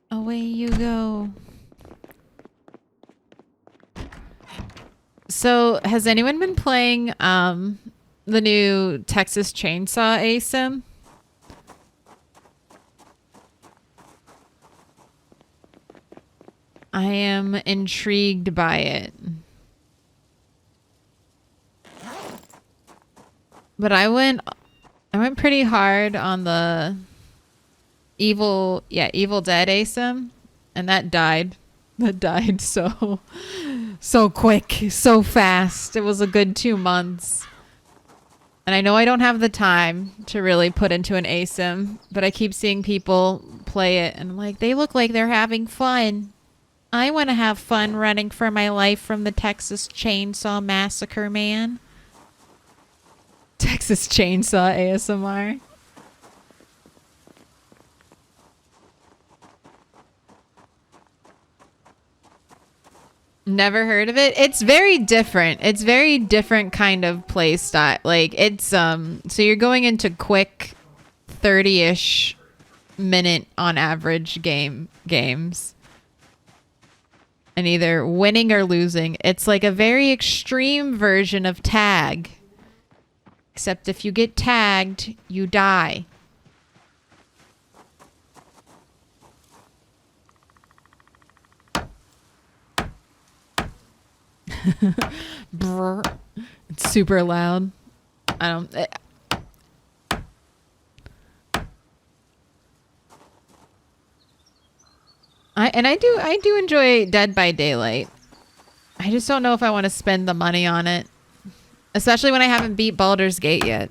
Away you go. So, has anyone been playing the new Texas Chainsaw ASIM? I am intrigued by it. But I went pretty hard on the Evil Dead ASIM, and that died. That died so quick, so fast. It was a good 2 months. And I know I don't have the time to really put into an ASIM, but I keep seeing people play it, and I'm like, they look like they're having fun. I want to have fun running for my life from the Texas Chainsaw Massacre, man. Texas Chainsaw ASMR. Never heard of it. It's very different. It's very different kind of play style. Like it's so you're going into quick 30-ish minute on average games. And either winning or losing. It's like a very extreme version of tag. Except if you get tagged, you die. Brr. It's super loud. I do enjoy Dead by Daylight. I just don't know if I want to spend the money on it. Especially when I haven't beat Baldur's Gate yet.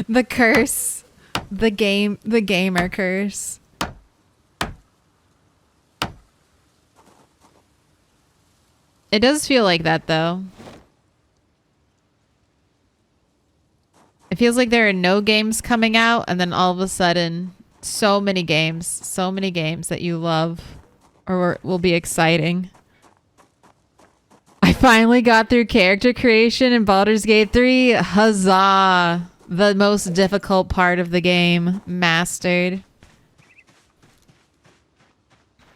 The curse. The gamer curse. It does feel like that, though. It feels like there are no games coming out, and then all of a sudden, so many games that you love or will be exciting. finally got through character creation in Baldur's Gate 3. Huzzah! The most difficult part of the game mastered.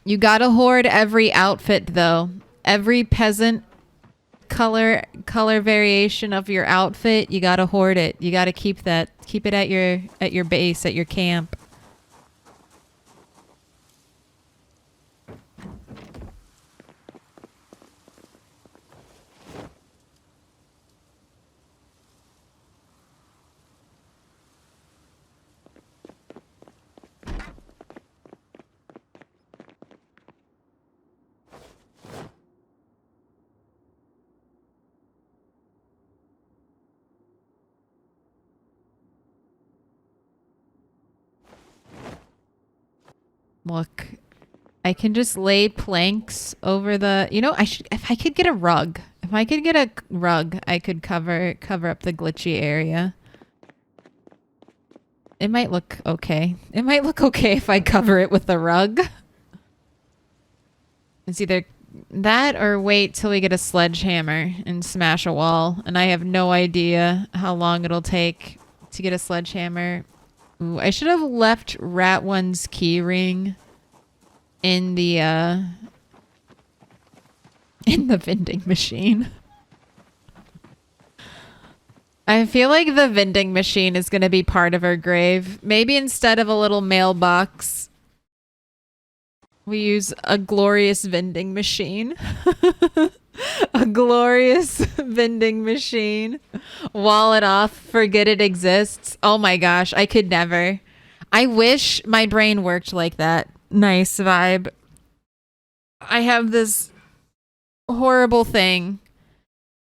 You gotta hoard every outfit though. Every peasant color variation of your outfit, you gotta hoard it. You gotta keep that. Keep it at your base, at your camp. Look, I can just lay planks over the, you know, if I could get a rug. If I could get a rug, I could cover up the glitchy area. It might look okay. It might look okay if I cover it with a rug. It's either that or wait till we get a sledgehammer and smash a wall. And I have no idea how long it'll take to get a sledgehammer. Ooh, I should have left Rat One's key ring in the vending machine. I feel like the vending machine is going to be part of our grave. Maybe instead of a little mailbox, we use a glorious vending machine. A glorious vending machine. Wall it off. Forget it exists. Oh my gosh. I could never. I wish my brain worked like that. Nice vibe. I have this horrible thing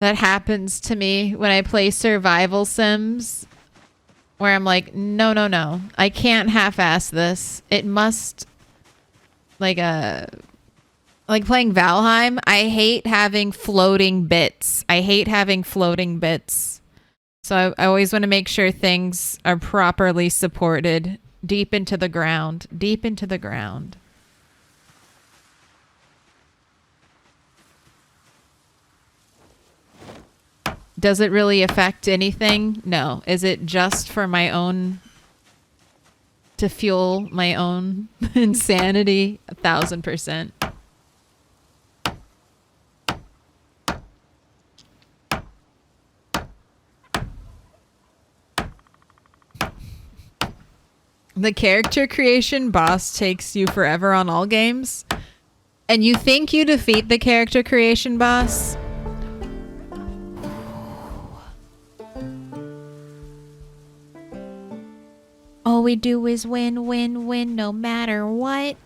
that happens to me when I play survival sims where I'm like, no. I can't half-ass this. It must... Like playing Valheim, I hate having floating bits. So I always want to make sure things are properly supported deep into the ground. Does it really affect anything? No. Is it just for my own... to fuel my own insanity? 1000%. The character creation boss takes you forever on all games. And you think you defeat the character creation boss? All we do is win, win, win, no matter what.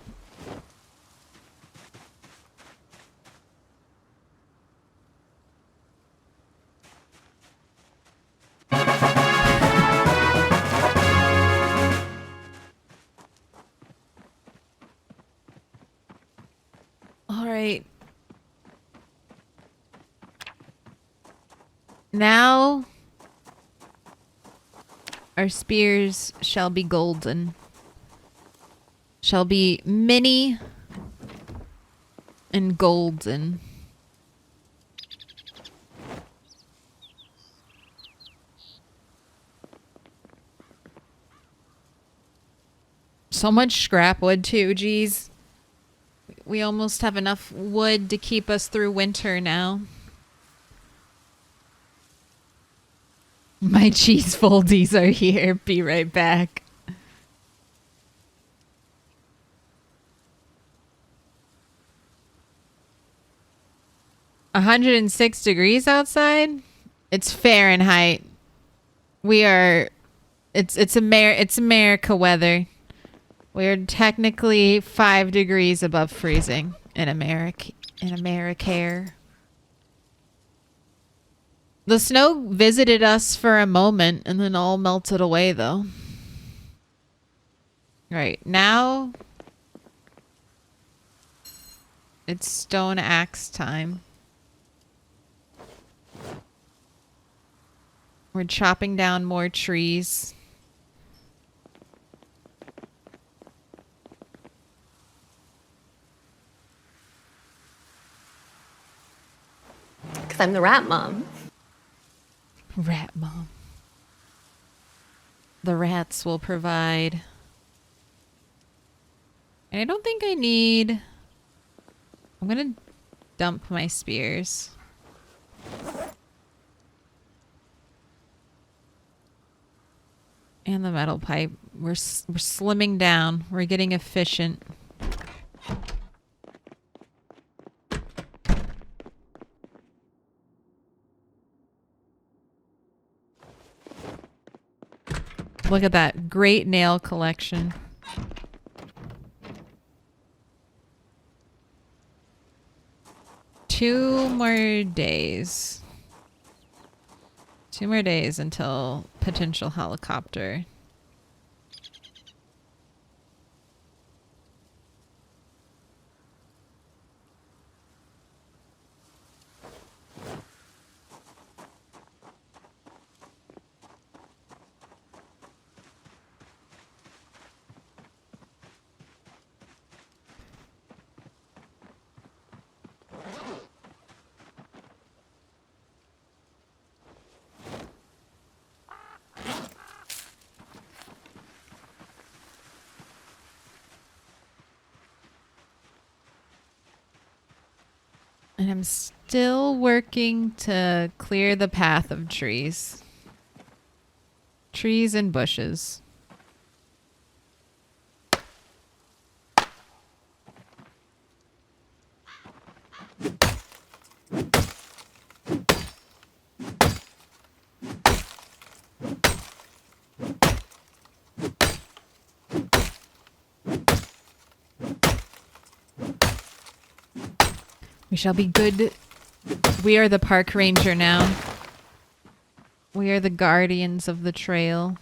All right. Now... our spears shall be golden. Shall be mini and golden. So much scrap wood too, geez. We almost have enough wood to keep us through winter now. My cheese foldies are here. Be right back. $106 outside? It's Fahrenheit. We are... It's America weather. We're technically 5 degrees above freezing in America. The snow visited us for a moment and then all melted away, though. Right, now it's stone axe time. We're chopping down more trees. because I'm the rat mom. Rat mom. The rats will provide. And I don't think I need... I'm gonna dump my spears. And the metal pipe. We're slimming down. We're getting efficient. Look at that. Great nail collection. Two more days. 2 more days until potential helicopter. And I'm still working to clear the path of trees. Trees and bushes. We shall be good. We are the park ranger now. We are the guardians of the trail.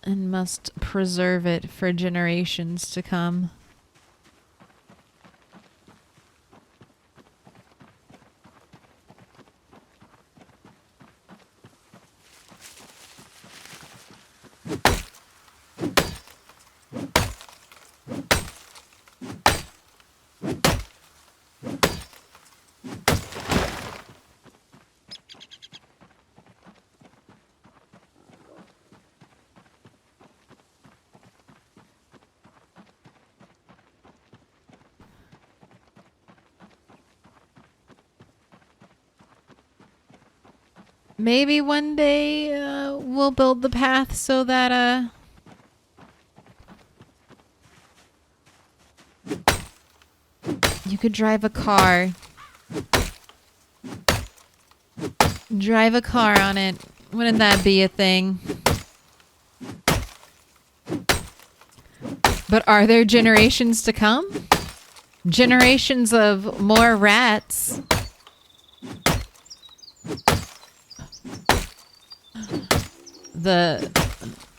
And must preserve it for generations to come. Maybe one day we'll build the path so that you could drive a car. Drive a car on it. Wouldn't that be a thing? But are there generations to come? Generations of more rats.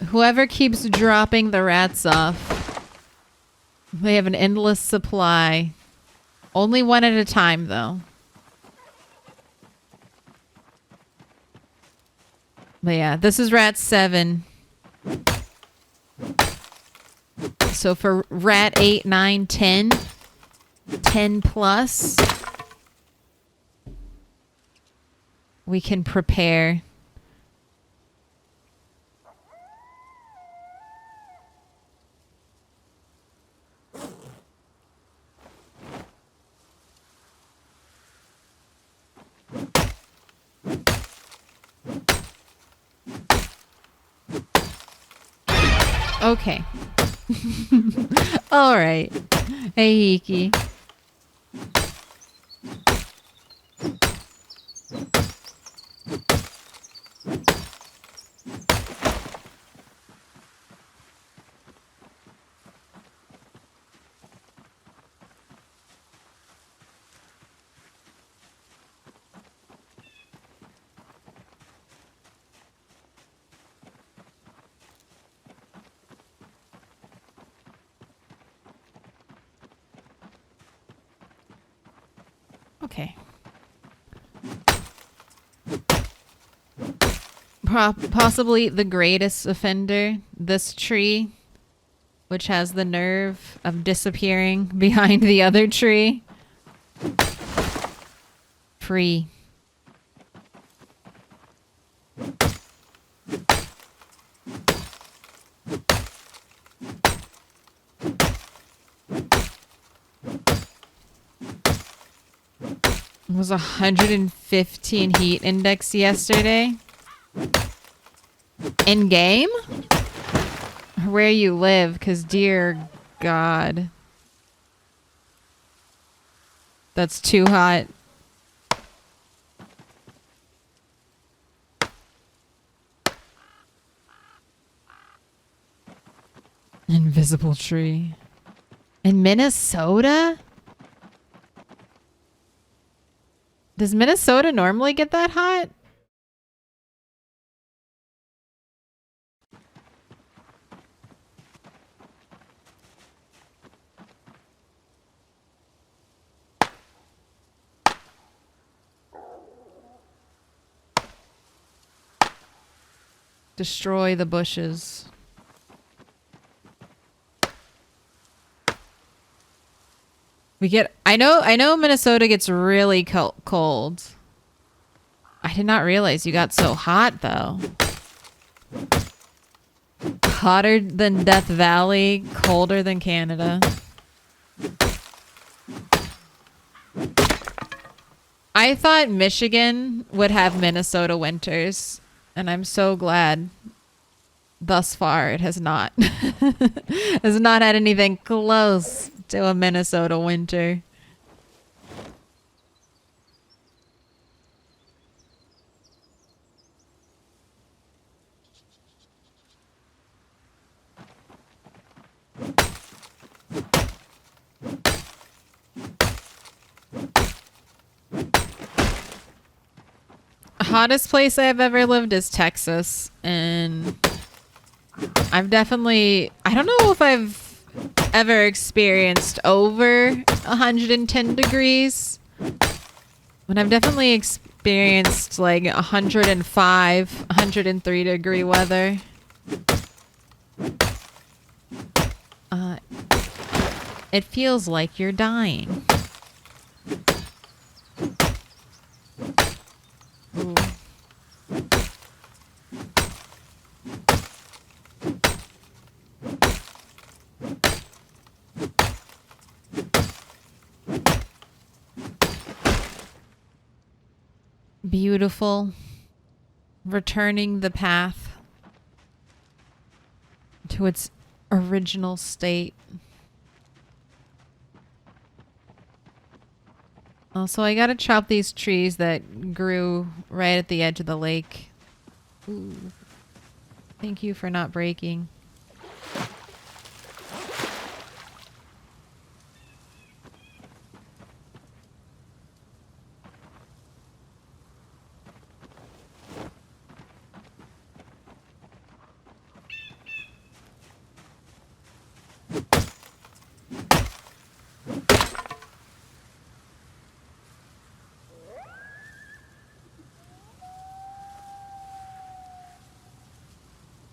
Whoever keeps dropping the rats off, they have an endless supply. Only one at a time, though. But yeah, this is rat 7. So for rat 8, 9, 10, 10 plus, we can prepare. Okay. All right. Hey, Hiki. Okay. Possibly the greatest offender, this tree, which has the nerve of disappearing behind the other tree. Free. It was 115 heat index yesterday. In game? Where you live, because dear God. That's too hot. Invisible tree. In Minnesota? Does Minnesota normally get that hot? Destroy the bushes. We get I know Minnesota gets really cold. I did not realize you got so hot though. Hotter than Death Valley, colder than Canada. I thought Michigan would have Minnesota winters, and I'm so glad thus far it has not. Has not had anything close to a Minnesota winter. Hottest place I've ever lived is Texas, and I've definitely, I don't know if I've ever experienced over 110 degrees, but I've definitely experienced like 105, 103 degree weather. It feels like you're dying. Ooh. Beautiful. Returning the path to its original state. Also, I gotta chop these trees that grew right at the edge of the lake. Ooh. Thank you for not breaking.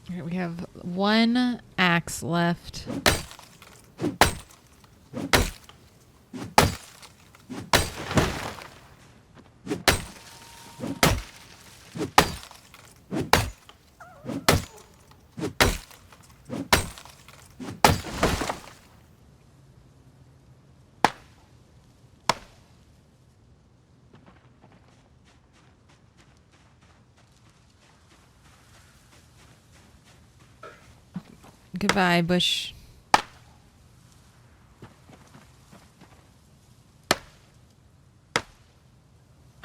All right, we have one axe left. Goodbye, bush.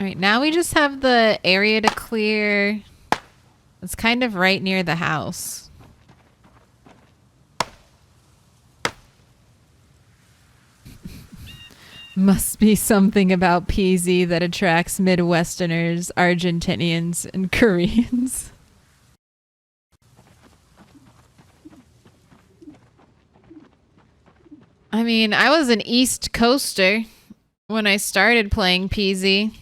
Alright, now we just have the area to clear. It's kind of right near the house. Must be something about PZ that attracts Midwesterners, Argentinians, and Koreans. I mean, I was an East Coaster when I started playing PZ.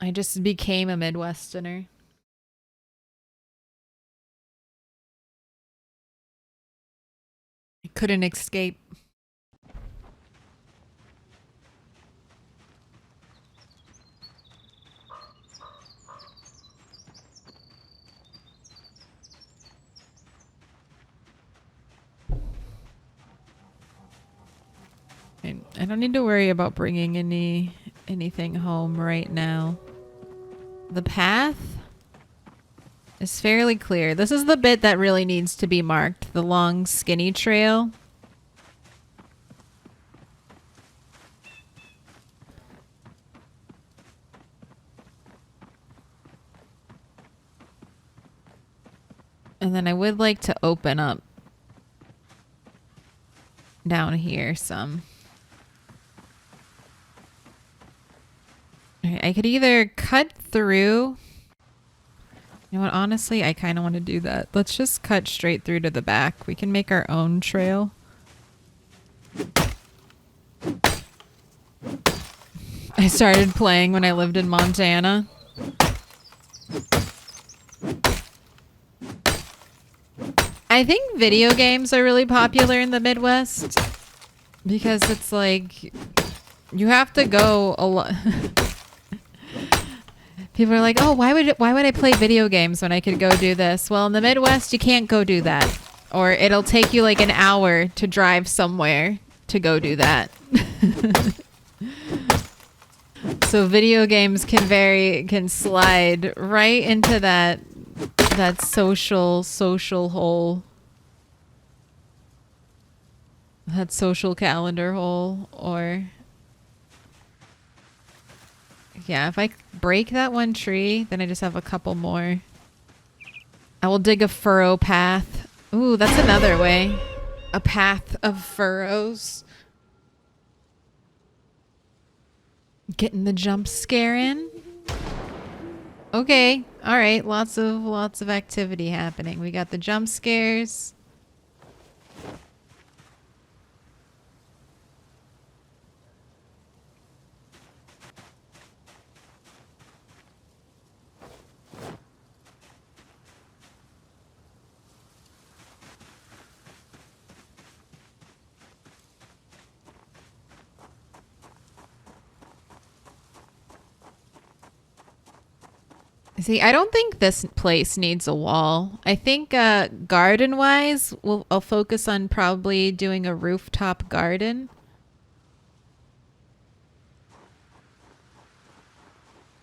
I just became a Midwesterner. I couldn't escape. I don't need to worry about bringing anything home right now. The path is fairly clear. This is the bit that really needs to be marked. The long, skinny trail. And then I would like to open up down here some. All right, I could either cut through. You know what? Honestly, I kind of want to do that. Let's just cut straight through to the back. We can make our own trail. I started playing when I lived in Montana. I think video games are really popular in the Midwest because it's like you have to go a lot. People are like, "Oh, why would I play video games when I could go do this?" Well, in the Midwest, you can't go do that, or it'll take you like an hour to drive somewhere to go do that. So video games can slide right into that social hole. That social calendar hole. Or yeah, if I break that one tree, then I just have a couple more. I will dig a furrow path. Ooh, that's another way. A path of furrows. Getting the jump scare in. Okay. All right. Lots of activity happening. We got the jump scares. See, I don't think this place needs a wall. I think garden-wise, I'll focus on probably doing a rooftop garden.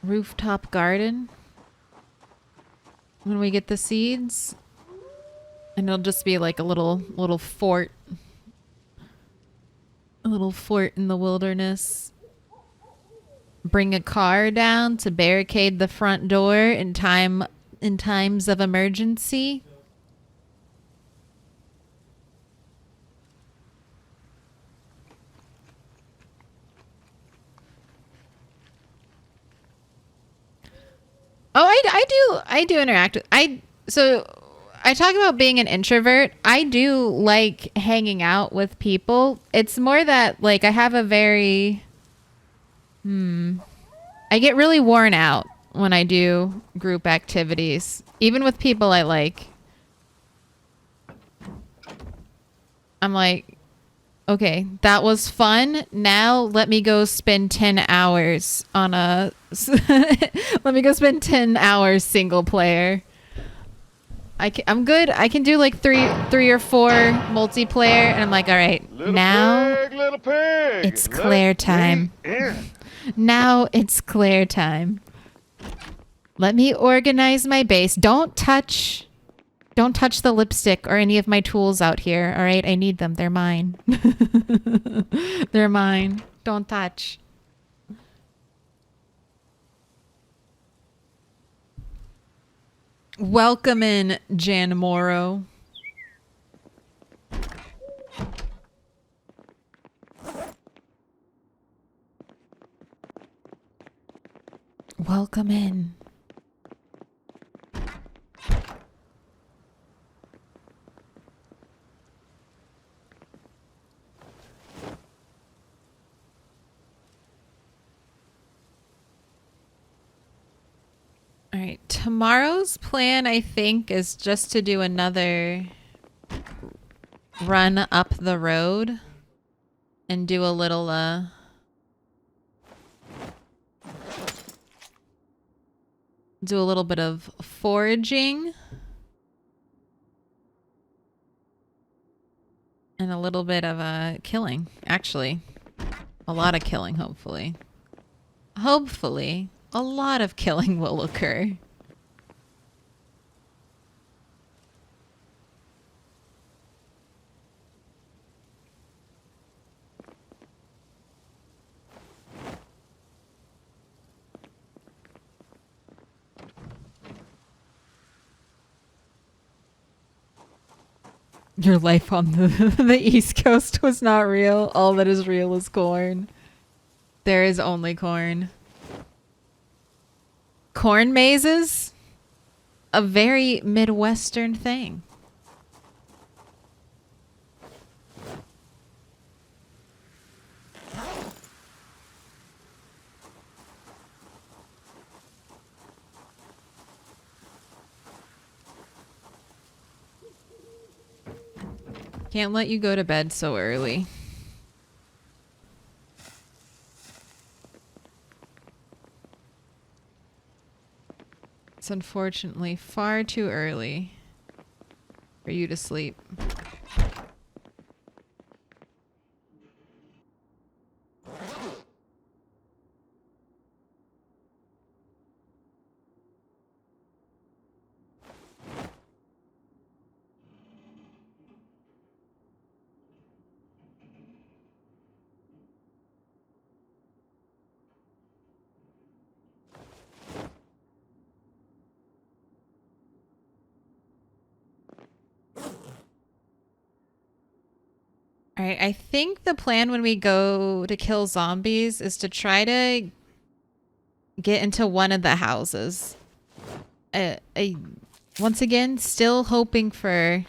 Rooftop garden. When we get the seeds. And it'll just be like a little fort. A little fort in the wilderness. Bring a car down to barricade the front door in times of emergency. Oh, I do interact with so I talk about being an introvert. I do like hanging out with people. It's more that like I have a very I get really worn out when I do group activities, even with people I like. I'm like, okay, that was fun. Now let me go spend 10 hours on a let me go spend 10 hours single player. I'm good. I can do like three or four multiplayer, and I'm like, all right, now little pig, it's Claire time. Now it's Claire time. Let me organize my base. Don't touch the lipstick or any of my tools out here. All right, I need them. They're mine. They're mine. Don't touch. Welcome in, Jan Morrow. Welcome in. All right, tomorrow's plan, I think, is just to do another run up the road and do a little bit of foraging and a little bit of killing, actually. A lot of killing, hopefully. Hopefully, a lot of killing will occur. Your life on the East Coast was not real. All that is real is corn. There is only corn. Corn mazes? A very Midwestern thing. Can't let you go to bed so early. It's unfortunately far too early for you to sleep. All right, I think the plan when we go to kill zombies is to try to get into one of the houses. Once again, still hoping for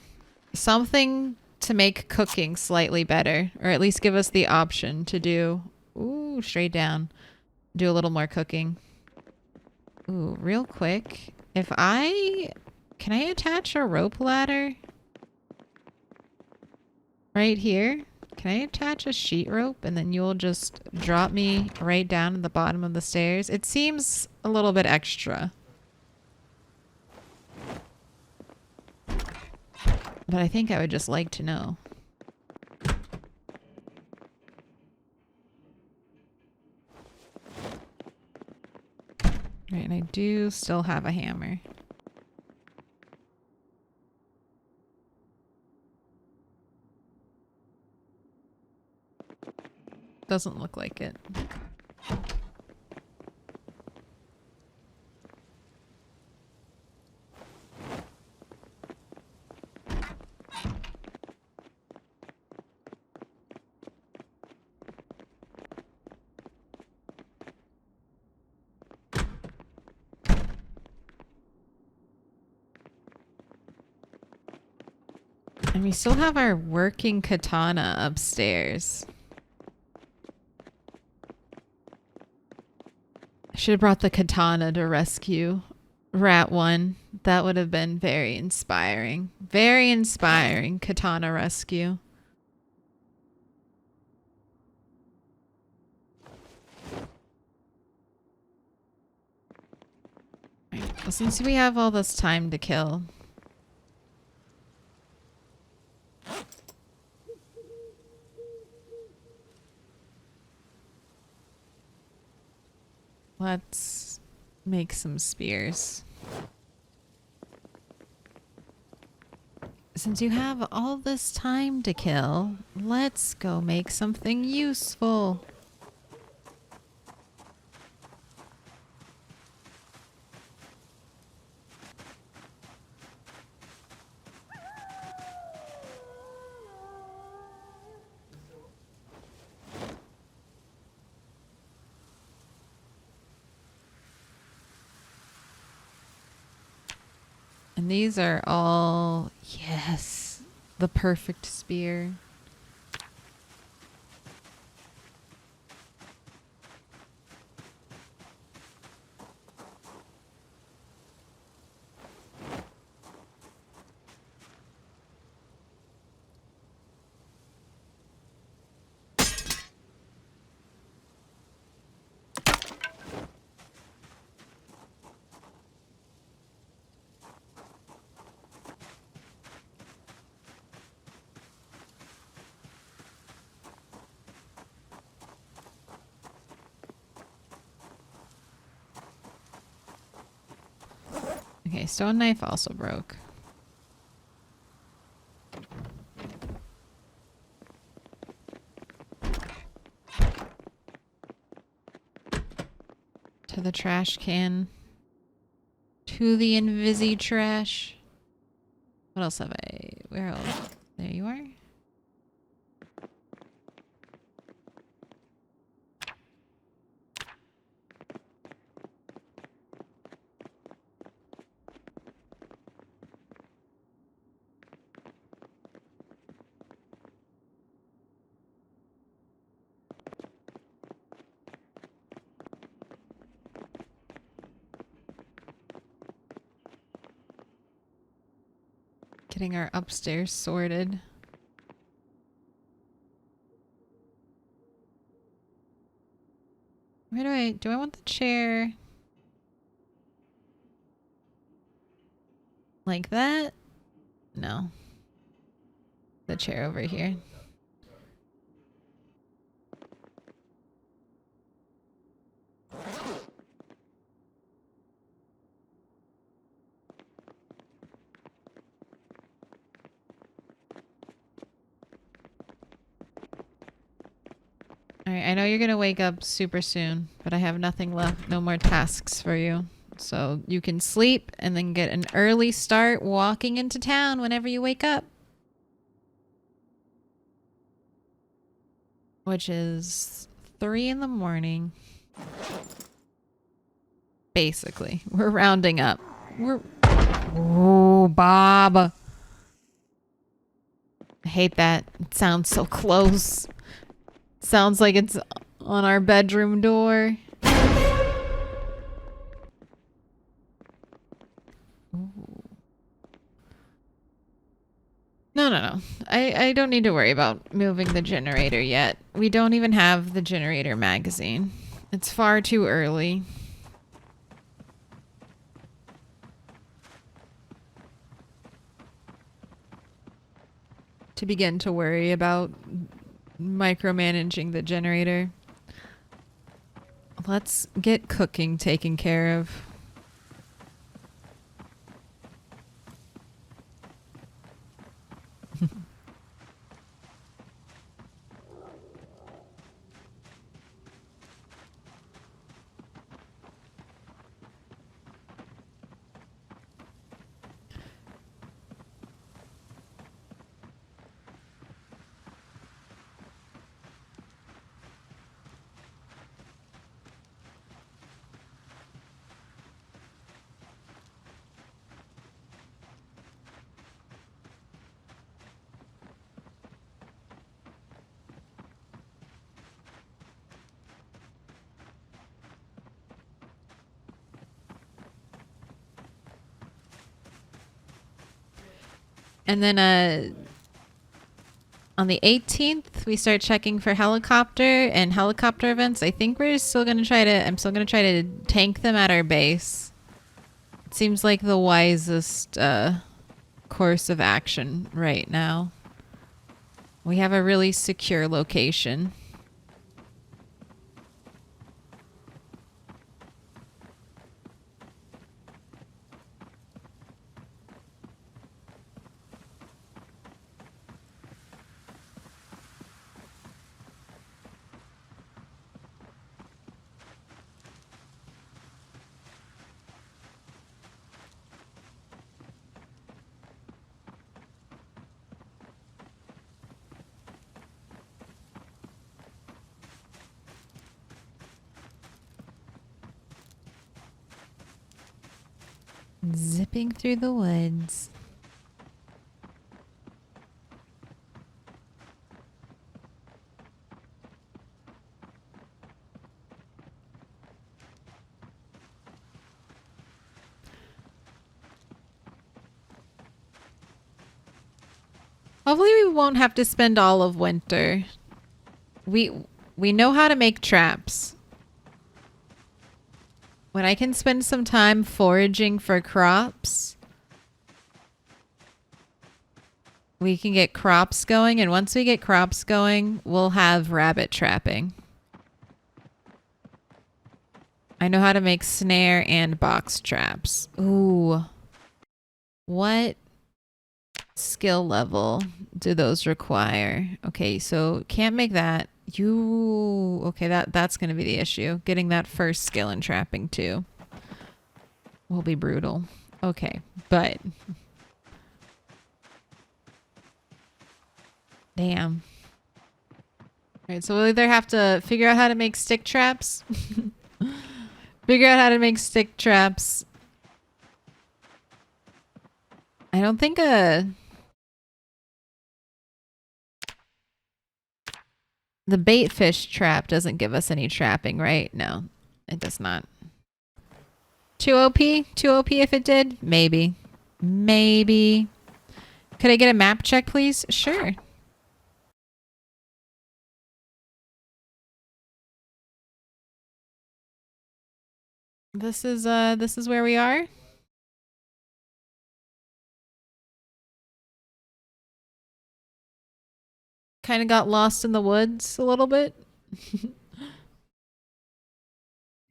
something to make cooking slightly better, or at least give us the option to do, ooh, straight down, do a little more cooking. Ooh, real quick, can I attach a rope ladder? Right here? Can I attach a sheet rope and then you'll just drop me right down at the bottom of the stairs? It seems a little bit extra. But I think I would just like to know. Right, and I do still have a hammer. Doesn't look like it. And we still have our working katana upstairs. I should have brought the katana to rescue Rat 1. That would have been very inspiring. Very inspiring katana rescue. Right. Well, since we have all this time to kill, let's make some spears. Since you have all this time to kill, let's go make something useful. And these are all, yes, the perfect spear. Okay, stone knife also broke. To the trash can. To the invisi trash. What else have I? Where else? There you are. Getting our upstairs sorted. Where do I want the chair? Like that? No. The chair over here. Alright, I know you're gonna wake up super soon, but I have nothing left. No more tasks for you. So you can sleep and then get an early start walking into town whenever you wake up. Which is 3 in the morning. Basically. We're rounding up. Oh, Bob. I hate that. It sounds so close. Sounds like it's on our bedroom door. No. I don't need to worry about moving the generator yet. We don't even have the generator magazine. It's far too early. To begin to worry about micromanaging the generator. Let's get cooking taken care of. And then on the 18th, we start checking for helicopter and helicopter events. I think I'm still going to try to tank them at our base. It seems like the wisest course of action right now. We have a really secure location. Zipping through the woods. Hopefully we won't have to spend all of winter. We know how to make traps. When I can spend some time foraging for crops, we can get crops going, and once we get crops going, we'll have rabbit trapping. I know how to make snare and box traps. Ooh, What skill level do those require? Okay, so can't make that. Okay, that's gonna be the issue. Getting that first skill in trapping too will be brutal. Okay, but damn. Alright, so we'll either have to figure out how to make stick traps. Figure out how to make stick traps. I don't think the bait fish trap doesn't give us any trapping, right? No, it does not. 2 OP? 2 OP if it did? Maybe. Maybe. Could I get a map check, please? Sure. This is where we are. Kind of got lost in the woods a little bit.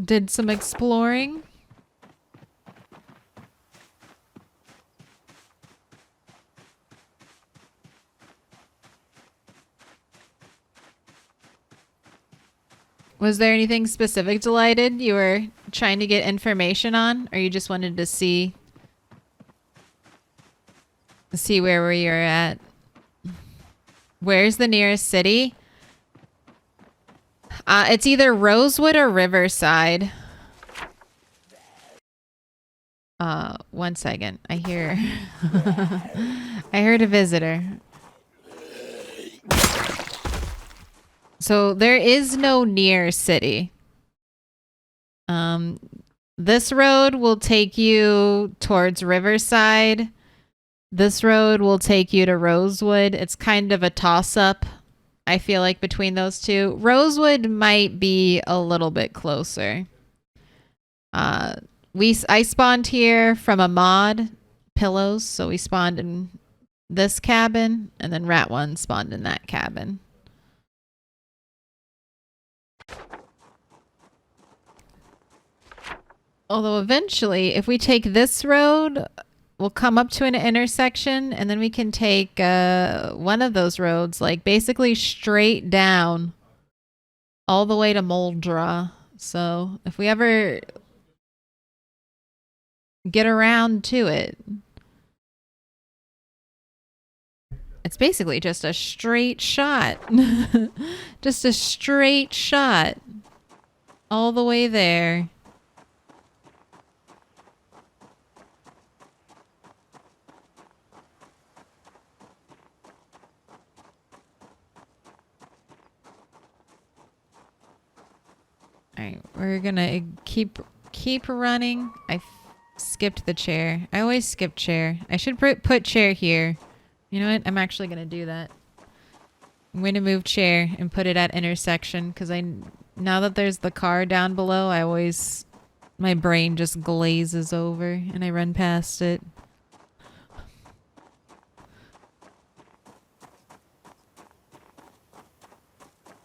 Did some exploring. Was there anything specific, Delighted, you were trying to get information on? Or you just wanted to see where we are at? Where's the nearest city? It's either Rosewood or Riverside. 1 second. I hear... I heard a visitor. So there is no near city. This road will take you towards Riverside. This road will take you to Rosewood. It's kind of a toss-up, I feel like, between those two. Rosewood might be a little bit closer. I spawned here from a mod, Pillows, so we spawned in this cabin, and then Rat 1 spawned in that cabin. Although eventually, if we take this road, we'll come up to an intersection, and then we can take one of those roads, like basically straight down all the way to Moldra. So if we ever get around to it, it's basically just a straight shot. Just a straight shot all the way there. Alright, we're gonna keep running. I skipped the chair. I always skip chair. I should put chair here. You know what? I'm actually gonna do that. I'm gonna move chair and put it at intersection because now that there's the car down below, my brain just glazes over and I run past it.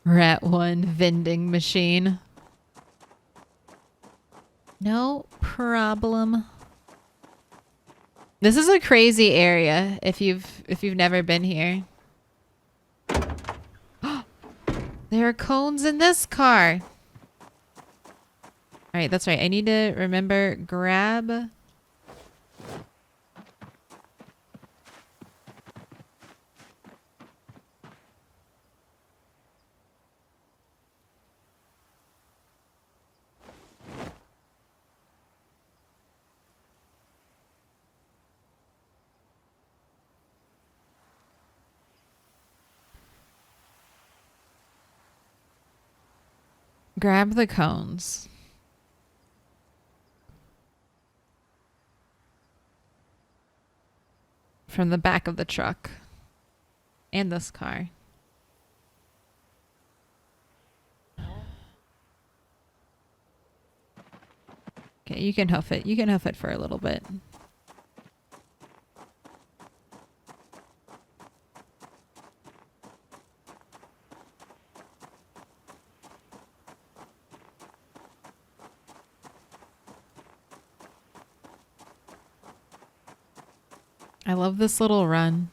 Rat 1 vending machine. No problem. This is a crazy area if you've never been here. There are cones in this car. Alright, that's right. I need to remember grab the cones. From the back of the truck. And this car. Okay, you can hoof it. You can hoof it for a little bit. I love this little run.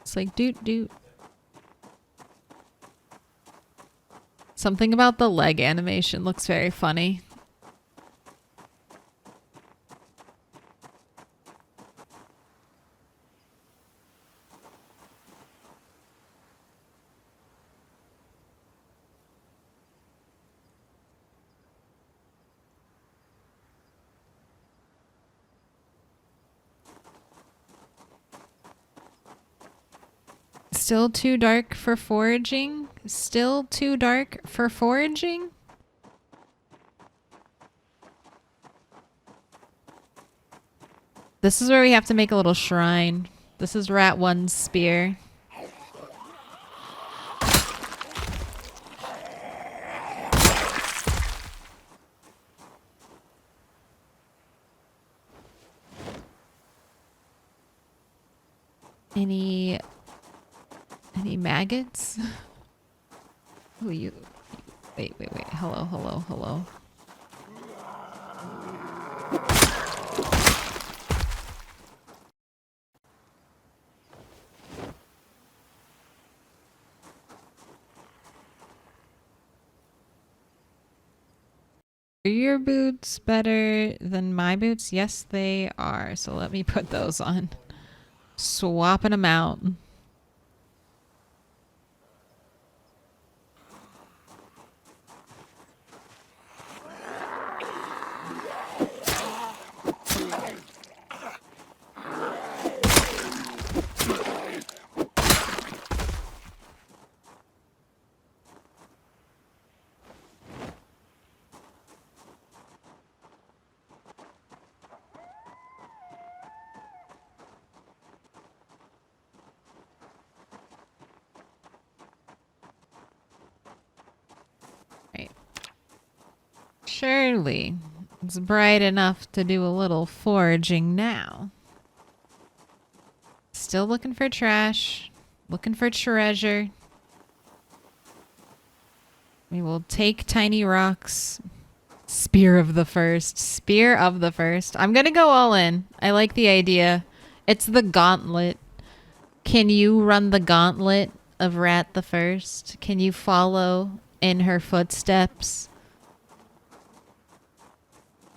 It's like doot doot. Something about the leg animation looks very funny. Still too dark for foraging? Still too dark for foraging? This is where we have to make a little shrine. This is Rat 1's spear. Any maggots? Oh, you. Wait. Hello. Are your boots better than my boots? Yes, they are. So let me put those on. Swapping them out. Surely it's bright enough to do a little foraging now. Still looking for trash, looking for treasure. We will take tiny rocks. Spear of the first. I'm gonna go all in. I like the idea. It's the gauntlet. Can you run the gauntlet of Rat the First? Can you follow in her footsteps?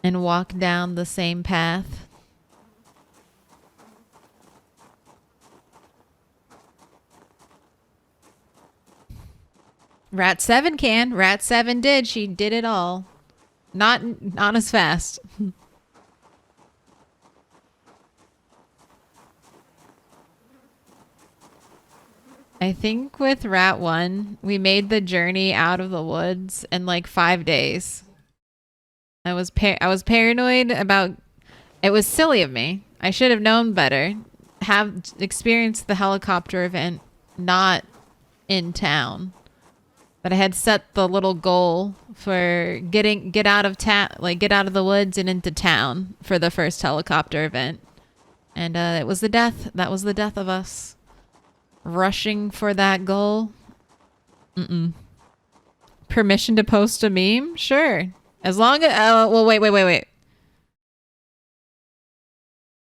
And walk down the same path. Rat 7 can. Rat 7 did. She did it all. Not as fast. I think with Rat 1, we made the journey out of the woods in like 5 days. I was paranoid about. It was silly of me. I should have known better. Have experienced the helicopter event not in town, but I had set the little goal for get out of the woods and into town for the first helicopter event, and it was the death. That was the death of us. Rushing for that goal. Permission to post a meme? Sure. As long as, well, wait.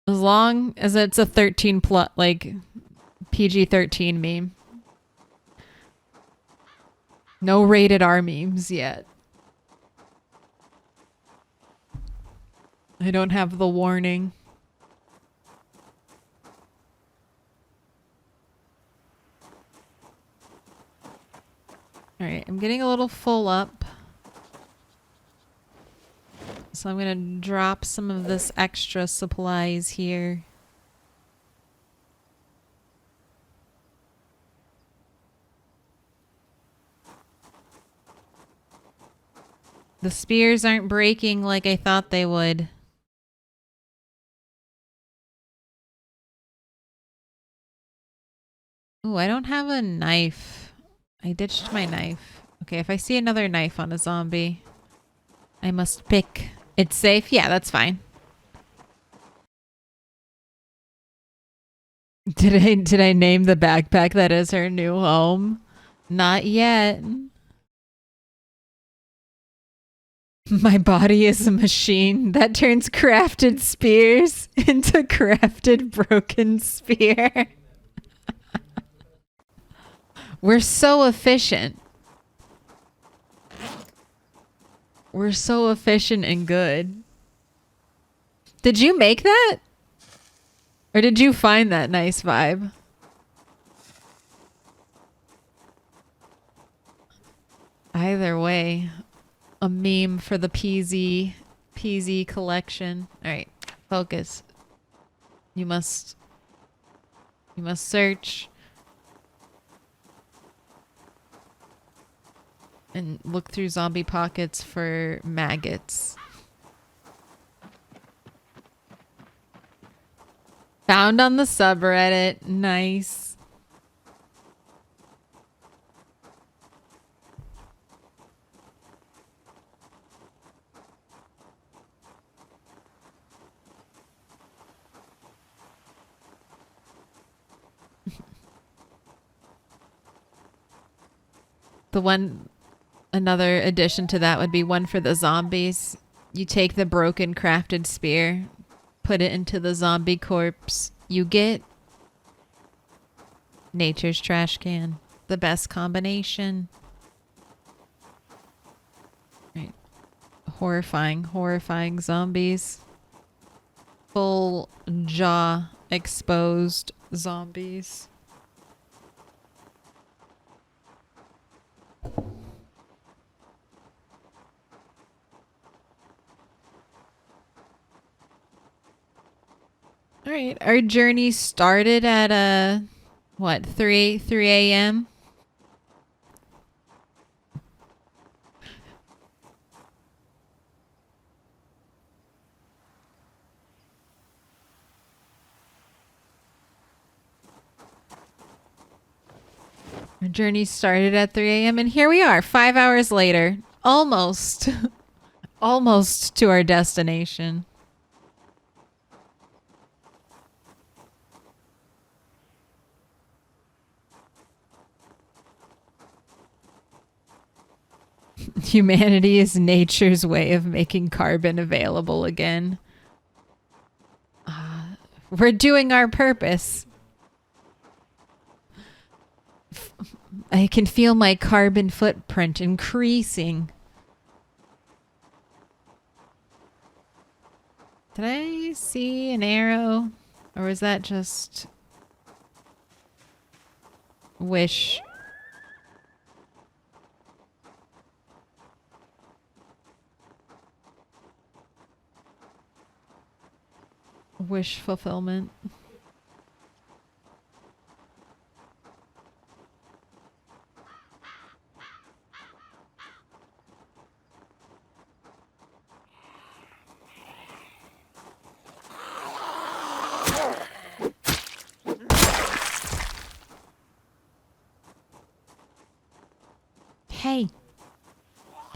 As long as it's a 13 plus, like PG-13 meme. No rated R memes yet. I don't have the warning. All right, I'm getting a little full up. So I'm going to drop some of this extra supplies here. The spears aren't breaking like I thought they would. Ooh, I don't have a knife. I ditched my knife. Okay, if I see another knife on a zombie, I must pick. It's safe? Yeah, that's fine. Did I name the backpack that is her new home? Not yet. My body is a machine that turns crafted spears into crafted broken spear. We're so efficient. We're so efficient and good. Did you make that? Or did you find that nice vibe? Either way, a meme for the PZ collection. All right, focus. You must search and look through zombie pockets for maggots. Found on the subreddit. Nice. Another addition to that would be one for the zombies. You take the broken crafted spear, put it into the zombie corpse. You get nature's trash can. The best combination. Right. Horrifying zombies. Full jaw exposed zombies. All right, our journey started at 3 a.m. Our journey started at 3 a.m. and here we are, 5 hours later, almost to our destination. Humanity is nature's way of making carbon available again. We're doing our purpose. I can feel my carbon footprint increasing. Did I see an arrow? Or was that just wish? Wish fulfillment. Hey.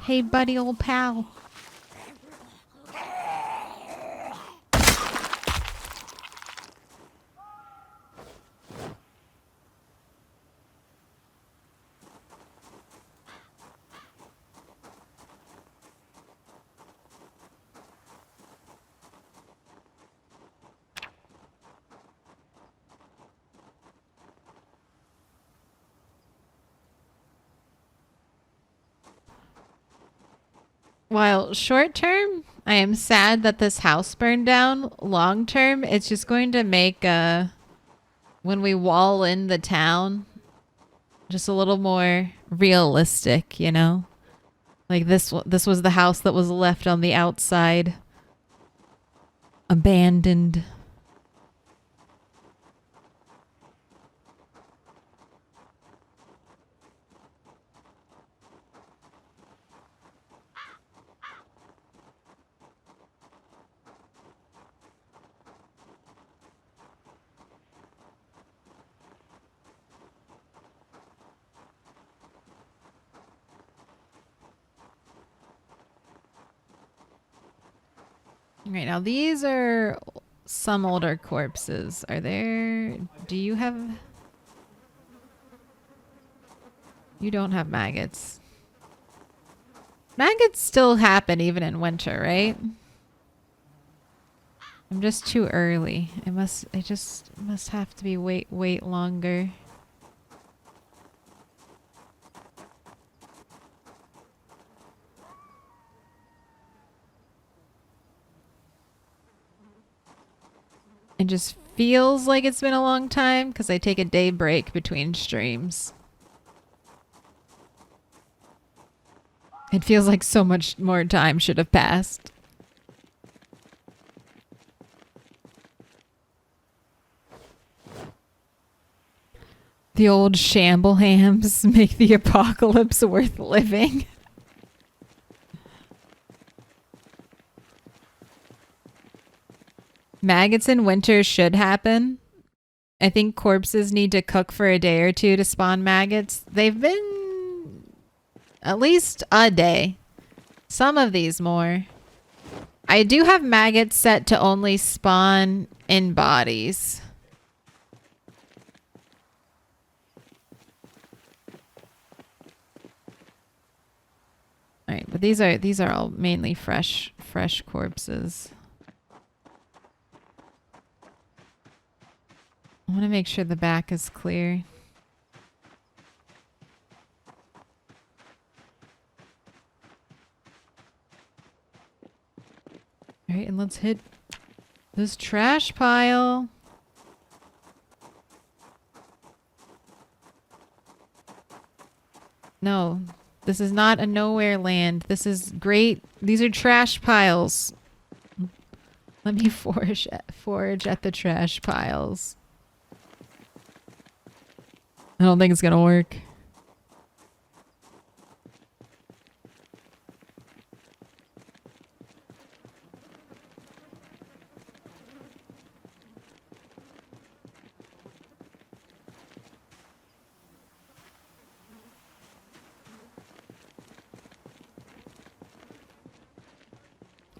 Hey, buddy, old pal. While short term, I am sad that this house burned down. Long term, it's just going to make when we wall in the town just a little more realistic, you know? Like this was the house that was left on the outside, abandoned. Right now, these are some older corpses. Are there... Do you have... You don't have maggots. Maggots still happen even in winter, right? I'm just too early. I just must have to be wait longer. It just feels like it's been a long time because I take a day break between streams. It feels like so much more time should have passed. The old shamble hams make the apocalypse worth living. Maggots in winter should happen. I think corpses need to cook for a day or two to spawn maggots. They've been at least a day. Some of these more. I do have maggots set to only spawn in bodies. All right, but these are all mainly fresh corpses. I want to make sure the back is clear. All right, and let's hit this trash pile. No, this is not a nowhere land. This is great. These are trash piles. Let me forage at the trash piles. I don't think it's gonna work.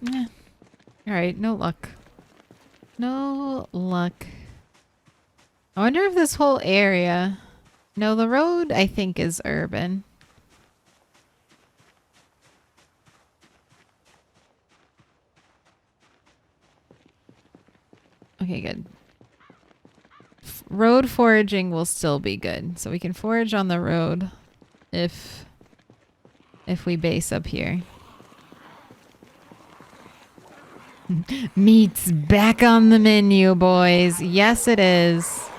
Eh. All right, no luck. No luck. I wonder if this whole area... No, the road, I think, is urban. Okay, good. Road foraging will still be good. So we can forage on the road if we base up here. Meat's back on the menu, boys. Yes, it is.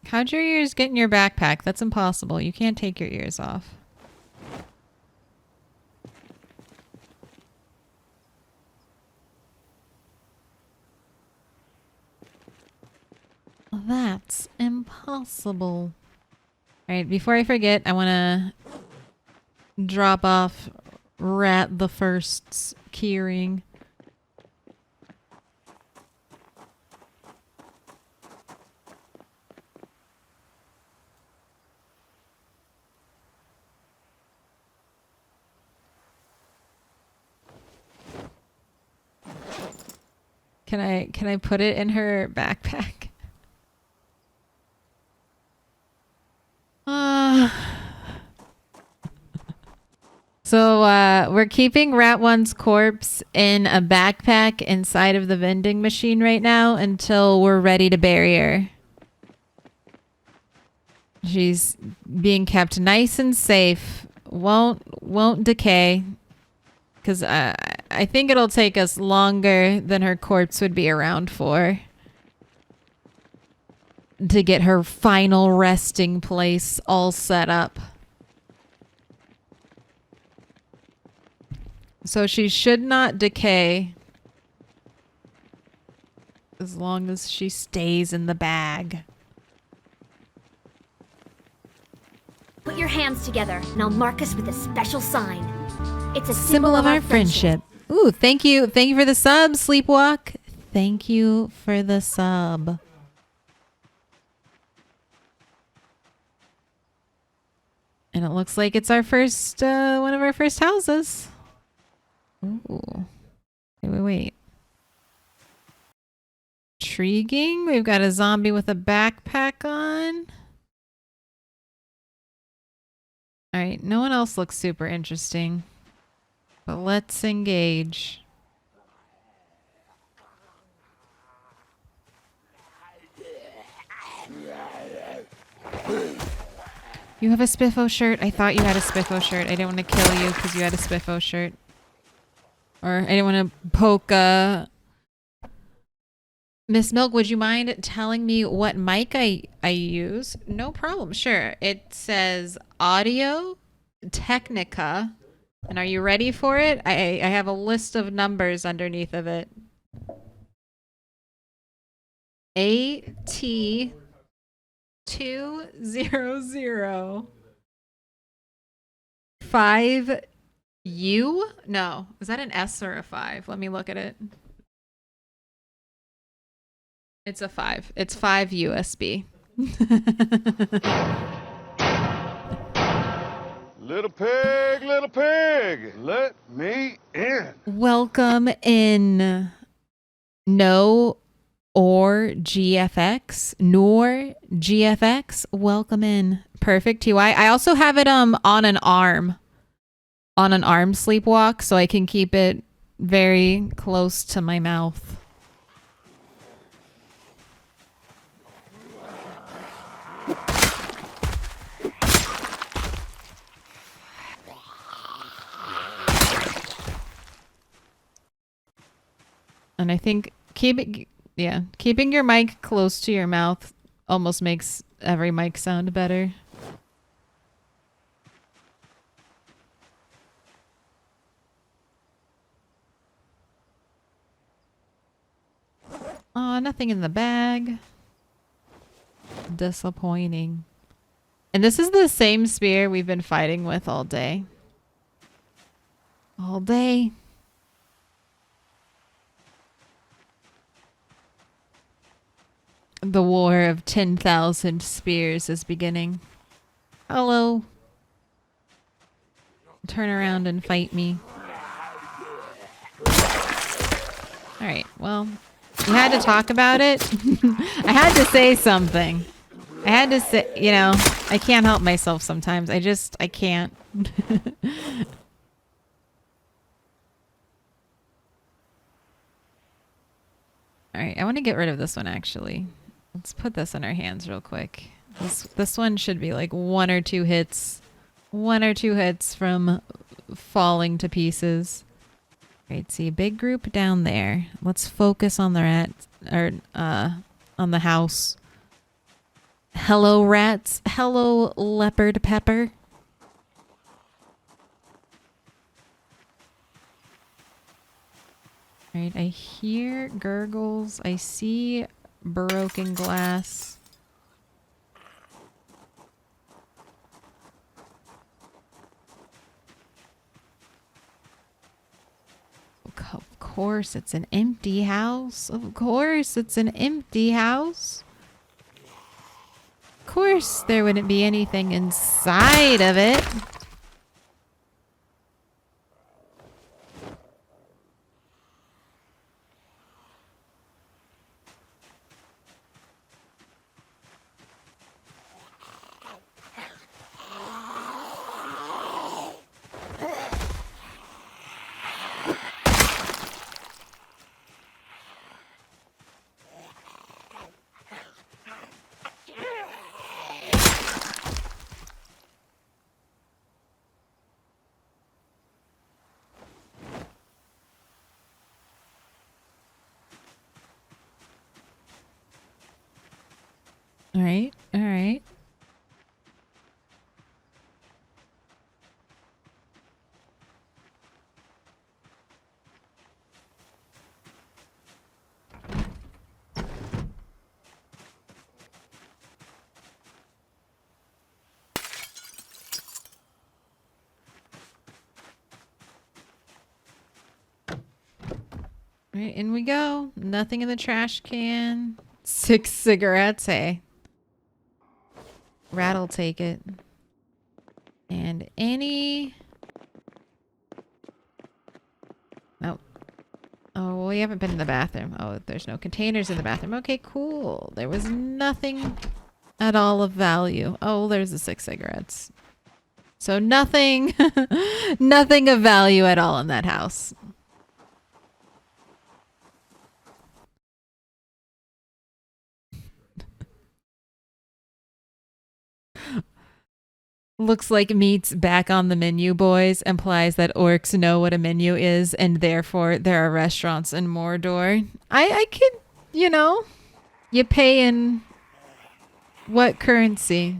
How'd your ears get in your backpack? That's impossible. You can't take your ears off. That's impossible. Alright, before I forget, I want to drop off Rat the First's keyring. Can I put it in her backpack? So we're keeping Rat One's corpse in a backpack inside of the vending machine right now until we're ready to bury her. She's being kept nice and safe. Won't decay. Because I think it'll take us longer than her corpse would be around for to get her final resting place all set up. So she should not decay as long as she stays in the bag. Put your hands together and I'll mark us with a special sign. It's a Symbol of our friendship. Ooh, thank you. Thank you for the sub, Sleepwalk. Thank you for the sub. And it looks like it's our first, one of our first houses. Ooh. Wait. Intriguing. We've got a zombie with a backpack on. Alright, no one else looks super interesting. But let's engage. You have a Spiffo shirt? I thought you had a Spiffo shirt. I didn't want to kill you because you had a Spiffo shirt. Or I didn't want to poke, Miss Milk, would you mind telling me what mic I use? No problem. Sure. It says Audio Technica. And are you ready for it? I have a list of numbers underneath of it. AT 200 5U? No. Is that an S or a 5? Let me look at it. It's a 5. It's 5 USB. Little pig, let me in. Welcome in. No or GFX. Nor GFX. Welcome in. Perfect TY. I also have it on an arm. On an arm sleepwalk, so I can keep it very close to my mouth. And I think keeping your mic close to your mouth almost makes every mic sound better. Aw, nothing in the bag. Disappointing. And this is the same spear we've been fighting with all day. All day. The war of 10,000 spears is beginning. Hello. Turn around and fight me. Alright, well, you had to talk about it. I had to say something. I had to say, you know, I can't help myself sometimes. I can't. Alright, I want to get rid of this one actually. Let's put this in our hands real quick. This one should be like one or two hits from falling to pieces. Right, see a big group down there. Let's focus on the rats, or on the house. Hello rats. Hello leopard pepper. Right, I hear gurgles. I see broken glass. Of course, it's an empty house. Of course, it's an empty house. Of course, there wouldn't be anything inside of it. All right, all right. All right, in we go. Nothing in the trash can. 6 cigarettes, hey. Rat'll take it. And any... Nope. Oh, we haven't been in the bathroom. Oh, there's no containers in the bathroom. Okay, cool. There was nothing at all of value. Oh, there's the 6 cigarettes. So nothing, nothing of value at all in that house. Looks like meat's back on the menu, boys. Implies that orcs know what a menu is, and therefore there are restaurants in Mordor. I could, you know, you pay in what currency?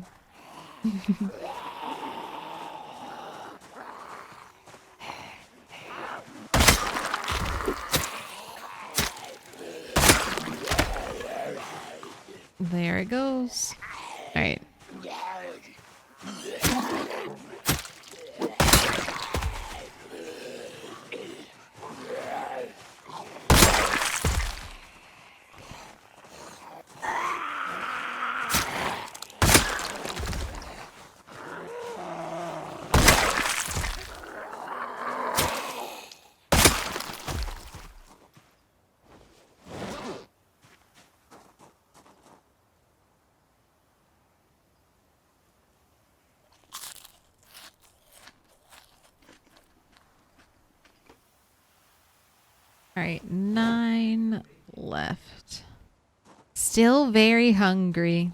There it goes. All right. All right, 9 left. Still very hungry.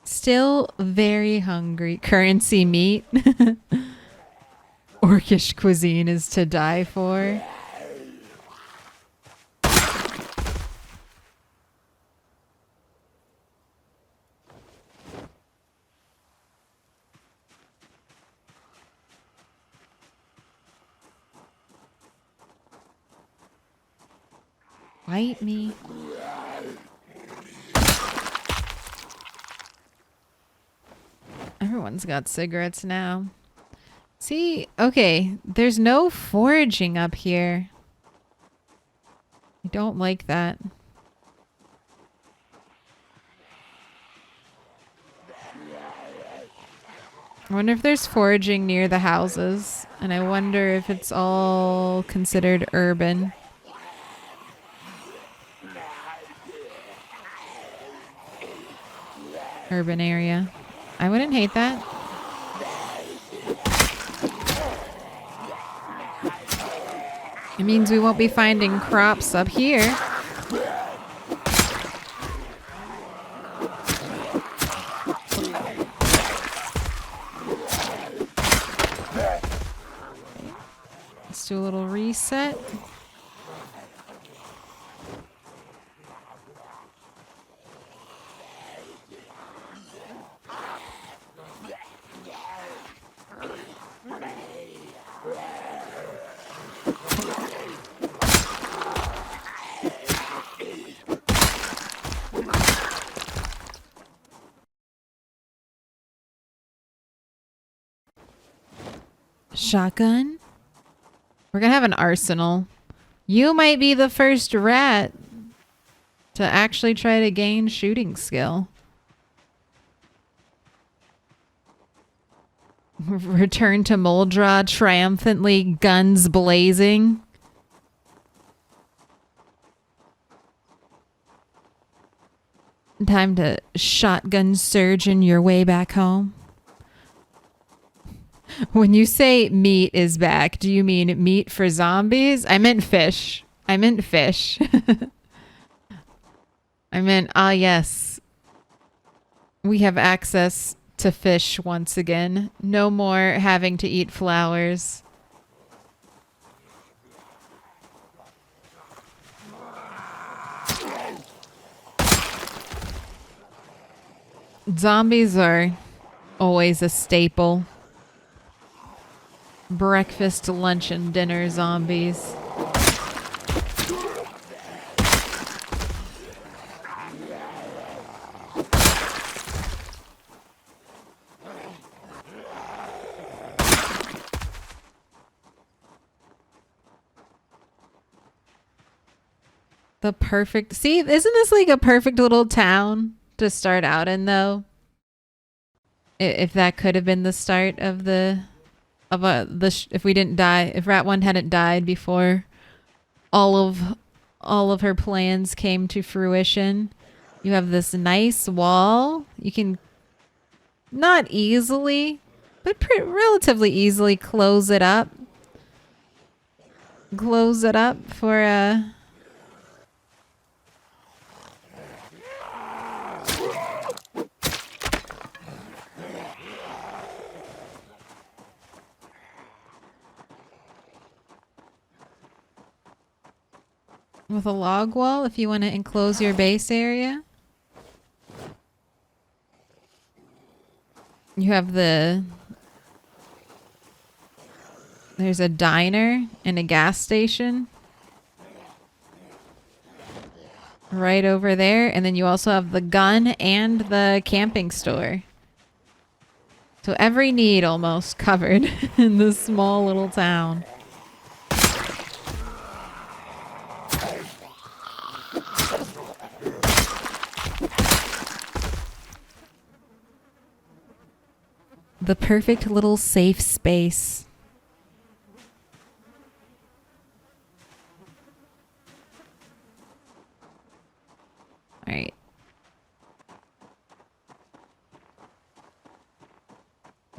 Still very hungry. Currency meat. Orcish cuisine is to die for. Bite me. Everyone's got cigarettes now. See, okay, there's no foraging up here. I don't like that. I wonder if there's foraging near the houses, and I wonder if it's all considered urban. Urban area. I wouldn't hate that. It means we won't be finding crops up here. Let's do a little reset. Shotgun? We're gonna have an arsenal. You might be the first rat to actually try to gain shooting skill. Return to Moldra triumphantly, guns blazing. Time to shotgun surgeon your way back home. When you say meat is back, do you mean meat for zombies? I meant fish. I meant fish. I meant, ah, yes. We have access to fish once again. No more having to eat flowers. Zombies are always a staple. Breakfast, lunch, and dinner zombies. The perfect... See, isn't this like a perfect little town to start out in, though? If that could have been the start of if we didn't die, if Rat 1 hadn't died before all of her plans came to fruition. You have this nice wall. You can not easily, but relatively easily close it up. Close it up for a with a log wall if you want to enclose your base area. You have there's a diner and a gas station right over there. And then you also have the gun and the camping store. So every need almost covered in this small little town. The perfect little safe space. All right.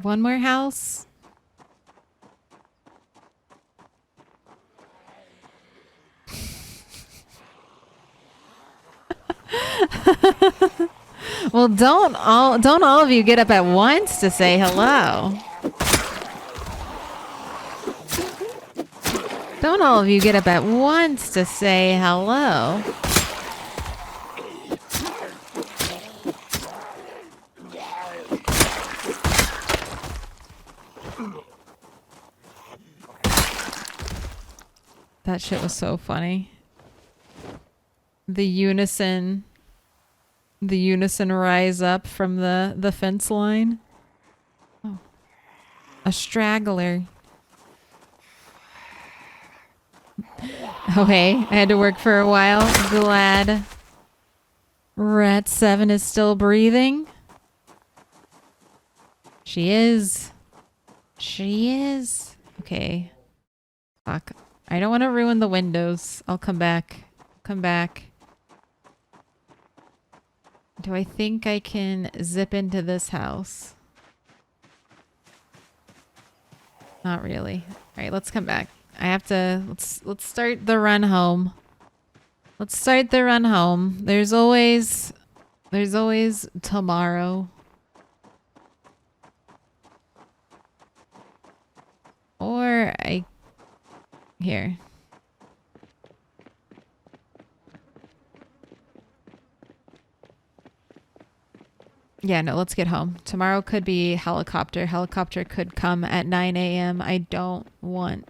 One more house. Well, don't all of you get up at once to say hello. Don't all of you get up at once to say hello. That shit was so funny. The unison rise up from the fence line. Oh. A straggler. Oh hey, I had to work for a while. Glad Rat 7 is still breathing. She is. She is. Okay. Fuck. I don't want to ruin the windows. I'll come back. Come back. Do I think I can zip into this house? Not really. All right, let's come back. I have to let's start the run home. Let's start the run home. There's always tomorrow. Or here. Yeah, no, let's get home. Tomorrow could be helicopter. Helicopter could come at 9 a.m. I don't want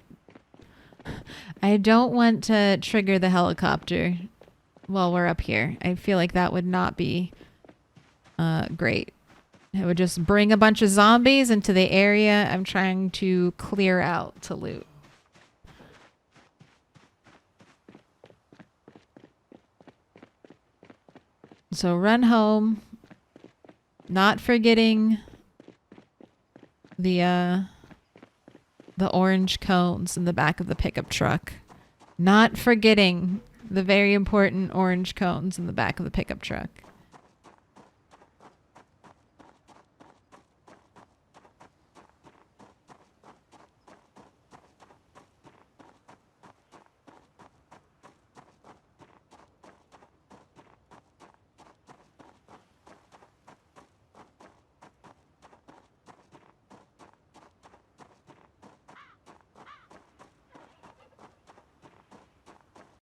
to trigger the helicopter while we're up here. I feel like that would not be great. It would just bring a bunch of zombies into the area I'm trying to clear out to loot. So run home. Not forgetting the orange cones in the back of the pickup truck. Not forgetting the very important orange cones in the back of the pickup truck.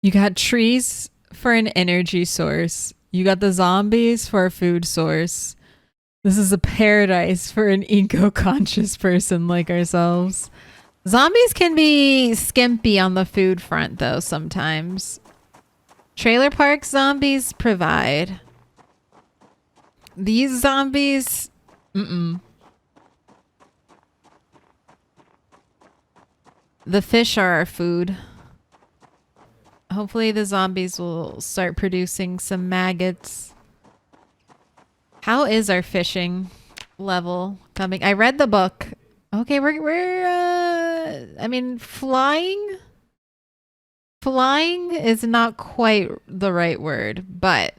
You got trees for an energy source. You got the zombies for a food source. This is a paradise for an eco-conscious person like ourselves. Zombies can be skimpy on the food front, though, sometimes. Trailer park zombies provide. These zombies, the fish are our food. Hopefully the zombies will start producing some maggots. How is our fishing? level coming. I read the book. Okay, we're I mean, flying is not quite the right word, but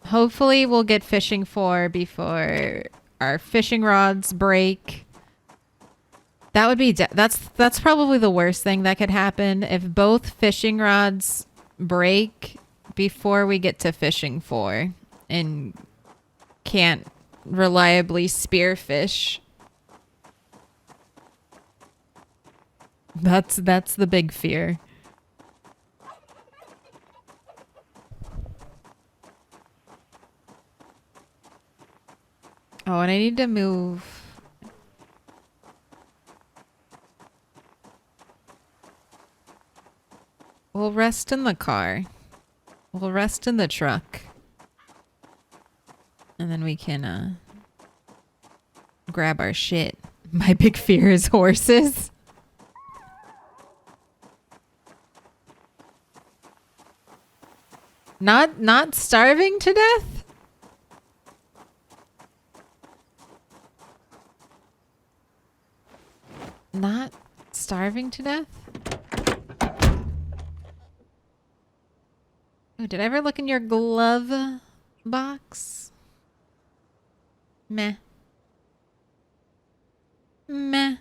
hopefully we'll get fishing 4 before our fishing rods break. That would be that's probably the worst thing that could happen if both fishing rods break before we get to fishing 4 and can't reliably spearfish. That's the big fear. Oh, and I need to move. We'll rest in the car. We'll rest in the truck. And then we can grab our shit. My big fear is horses. Not starving to death? Not starving to death? Oh, did I ever look in your glove box? Meh. Meh.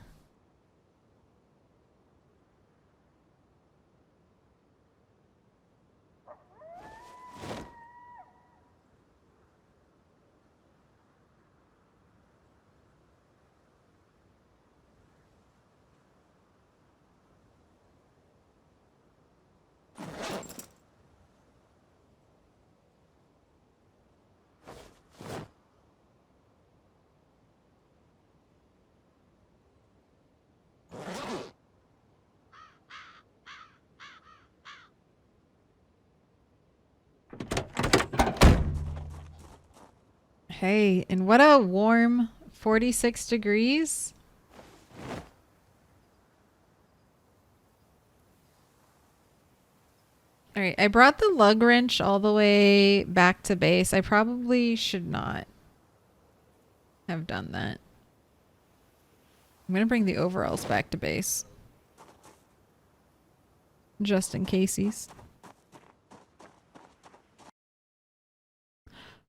Hey, and what a warm 46 degrees. All right, I brought the lug wrench all the way back to base. I probably should not have done that. I'm going to bring the overalls back to base. Just in caseies.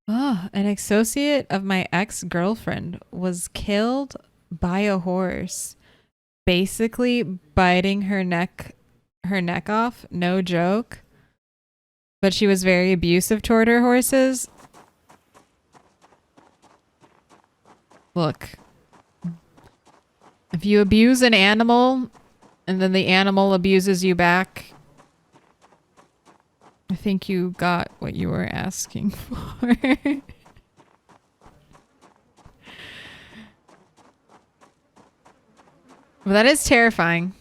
Oh, an associate of my ex-girlfriend was killed by a horse, basically biting her neck off. No joke. But she was very abusive toward her horses. Look, if you abuse an animal and then the animal abuses you back, I think you got what you were asking for. Well, that is terrifying.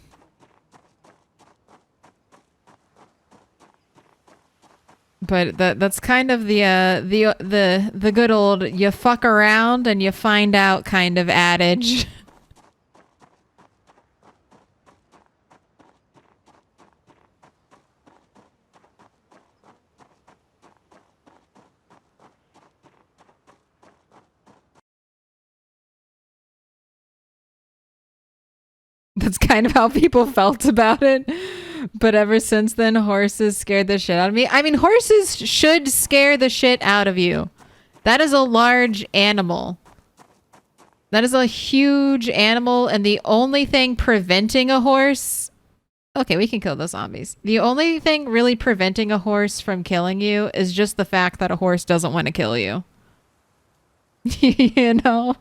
But that's kind of the good old you fuck around and you find out kind of adage. That's kind of how people felt about it. But ever since then, horses scared the shit out of me. I mean, horses should scare the shit out of you. That is a large animal. That is a huge animal. And the only thing preventing a horse... Okay, we can kill the zombies. The only thing really preventing a horse from killing you is just the fact that a horse doesn't want to kill you. You know?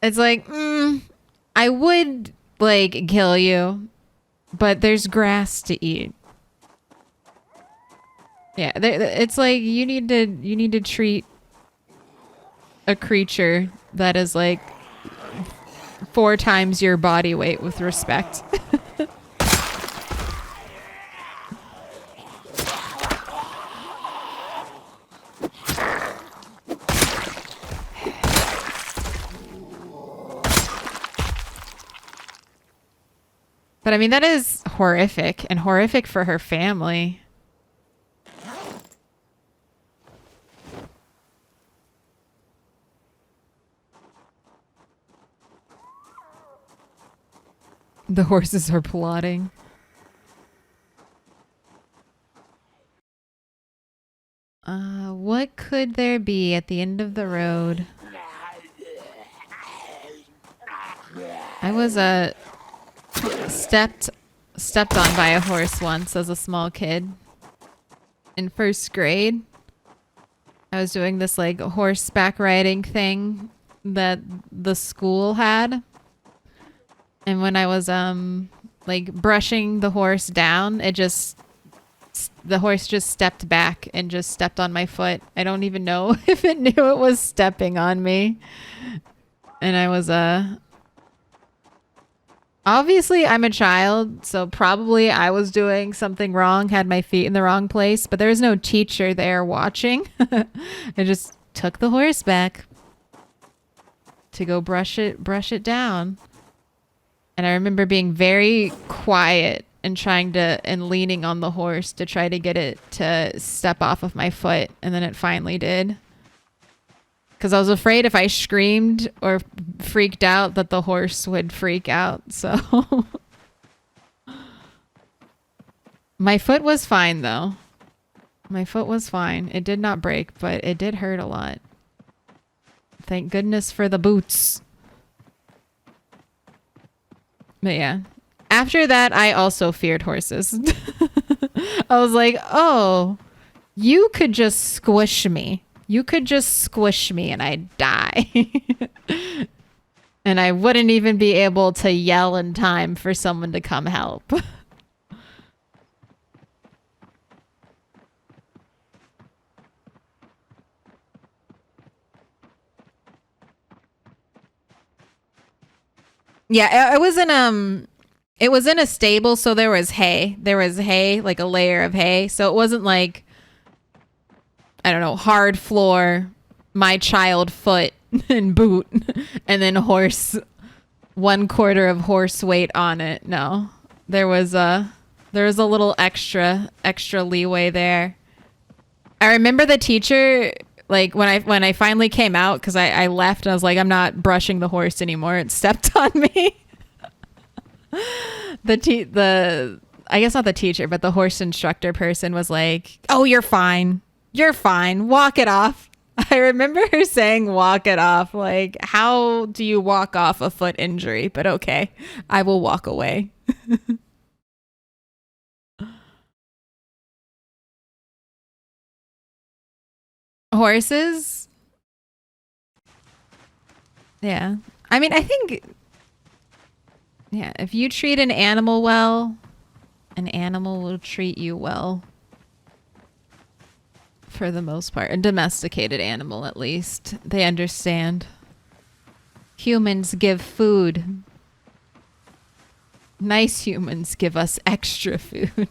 It's like, I would, like, kill you, but there's grass to eat. Yeah, it's like you need to treat a creature that is like 4 times your body weight with respect. But I mean, that is horrific, and horrific for her family. The horses are plotting. What could there be at the end of the road? I was stepped on by a horse once as a small kid. In first grade, I was doing this like horseback riding thing that the school had. And when I was like brushing the horse down, the horse just stepped back and just stepped on my foot. I don't even know if it knew it was stepping on me. And I was obviously I'm a child, so probably I was doing something wrong, had my feet in the wrong place, but there was no teacher there watching. I just took the horse back to go brush it down. And I remember being very quiet and leaning on the horse to try to get it to step off of my foot. And then it finally did. Because I was afraid if I screamed or freaked out that the horse would freak out. So my foot was fine though. My foot was fine. It did not break, but it did hurt a lot. Thank goodness for the boots. But yeah. After that, I also feared horses. I was like, oh, you could just squish me. You could just squish me and I'd die. And I wouldn't even be able to yell in time for someone to come help. Yeah, it was in a stable, so there was hay. There was hay, like a layer of hay. So it wasn't like, I don't know, hard floor, my child foot and boot, and then horse, 1/4 of horse weight on it. No, there was a little extra leeway there. I remember the teacher, like when I finally came out, because I left and I was like, I'm not brushing the horse anymore. It stepped on me. I guess not the teacher, but the horse instructor person was like, oh, you're fine. You're fine. Walk it off. I remember her saying, walk it off. Like, how do you walk off a foot injury? But okay, I will walk away. Horses? Yeah. I mean, I think, yeah, if you treat an animal well, an animal will treat you well. For the most part. A domesticated animal, at least. They understand. Humans give food. Nice humans give us extra food.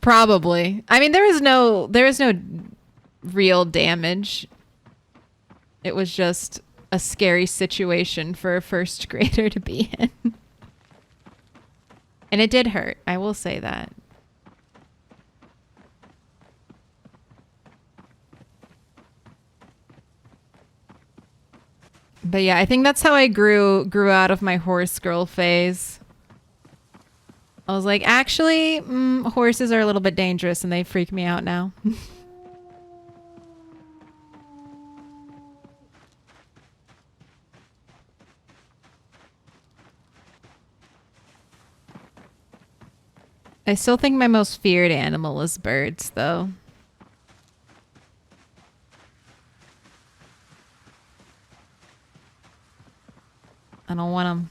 Probably. I mean, there was no real damage. It was just a scary situation for a first grader to be in. And it did hurt. I will say that. But yeah, I think that's how I grew out of my horse girl phase. I was like, actually, horses are a little bit dangerous and they freak me out now. I still think my most feared animal is birds, though. I don't want them.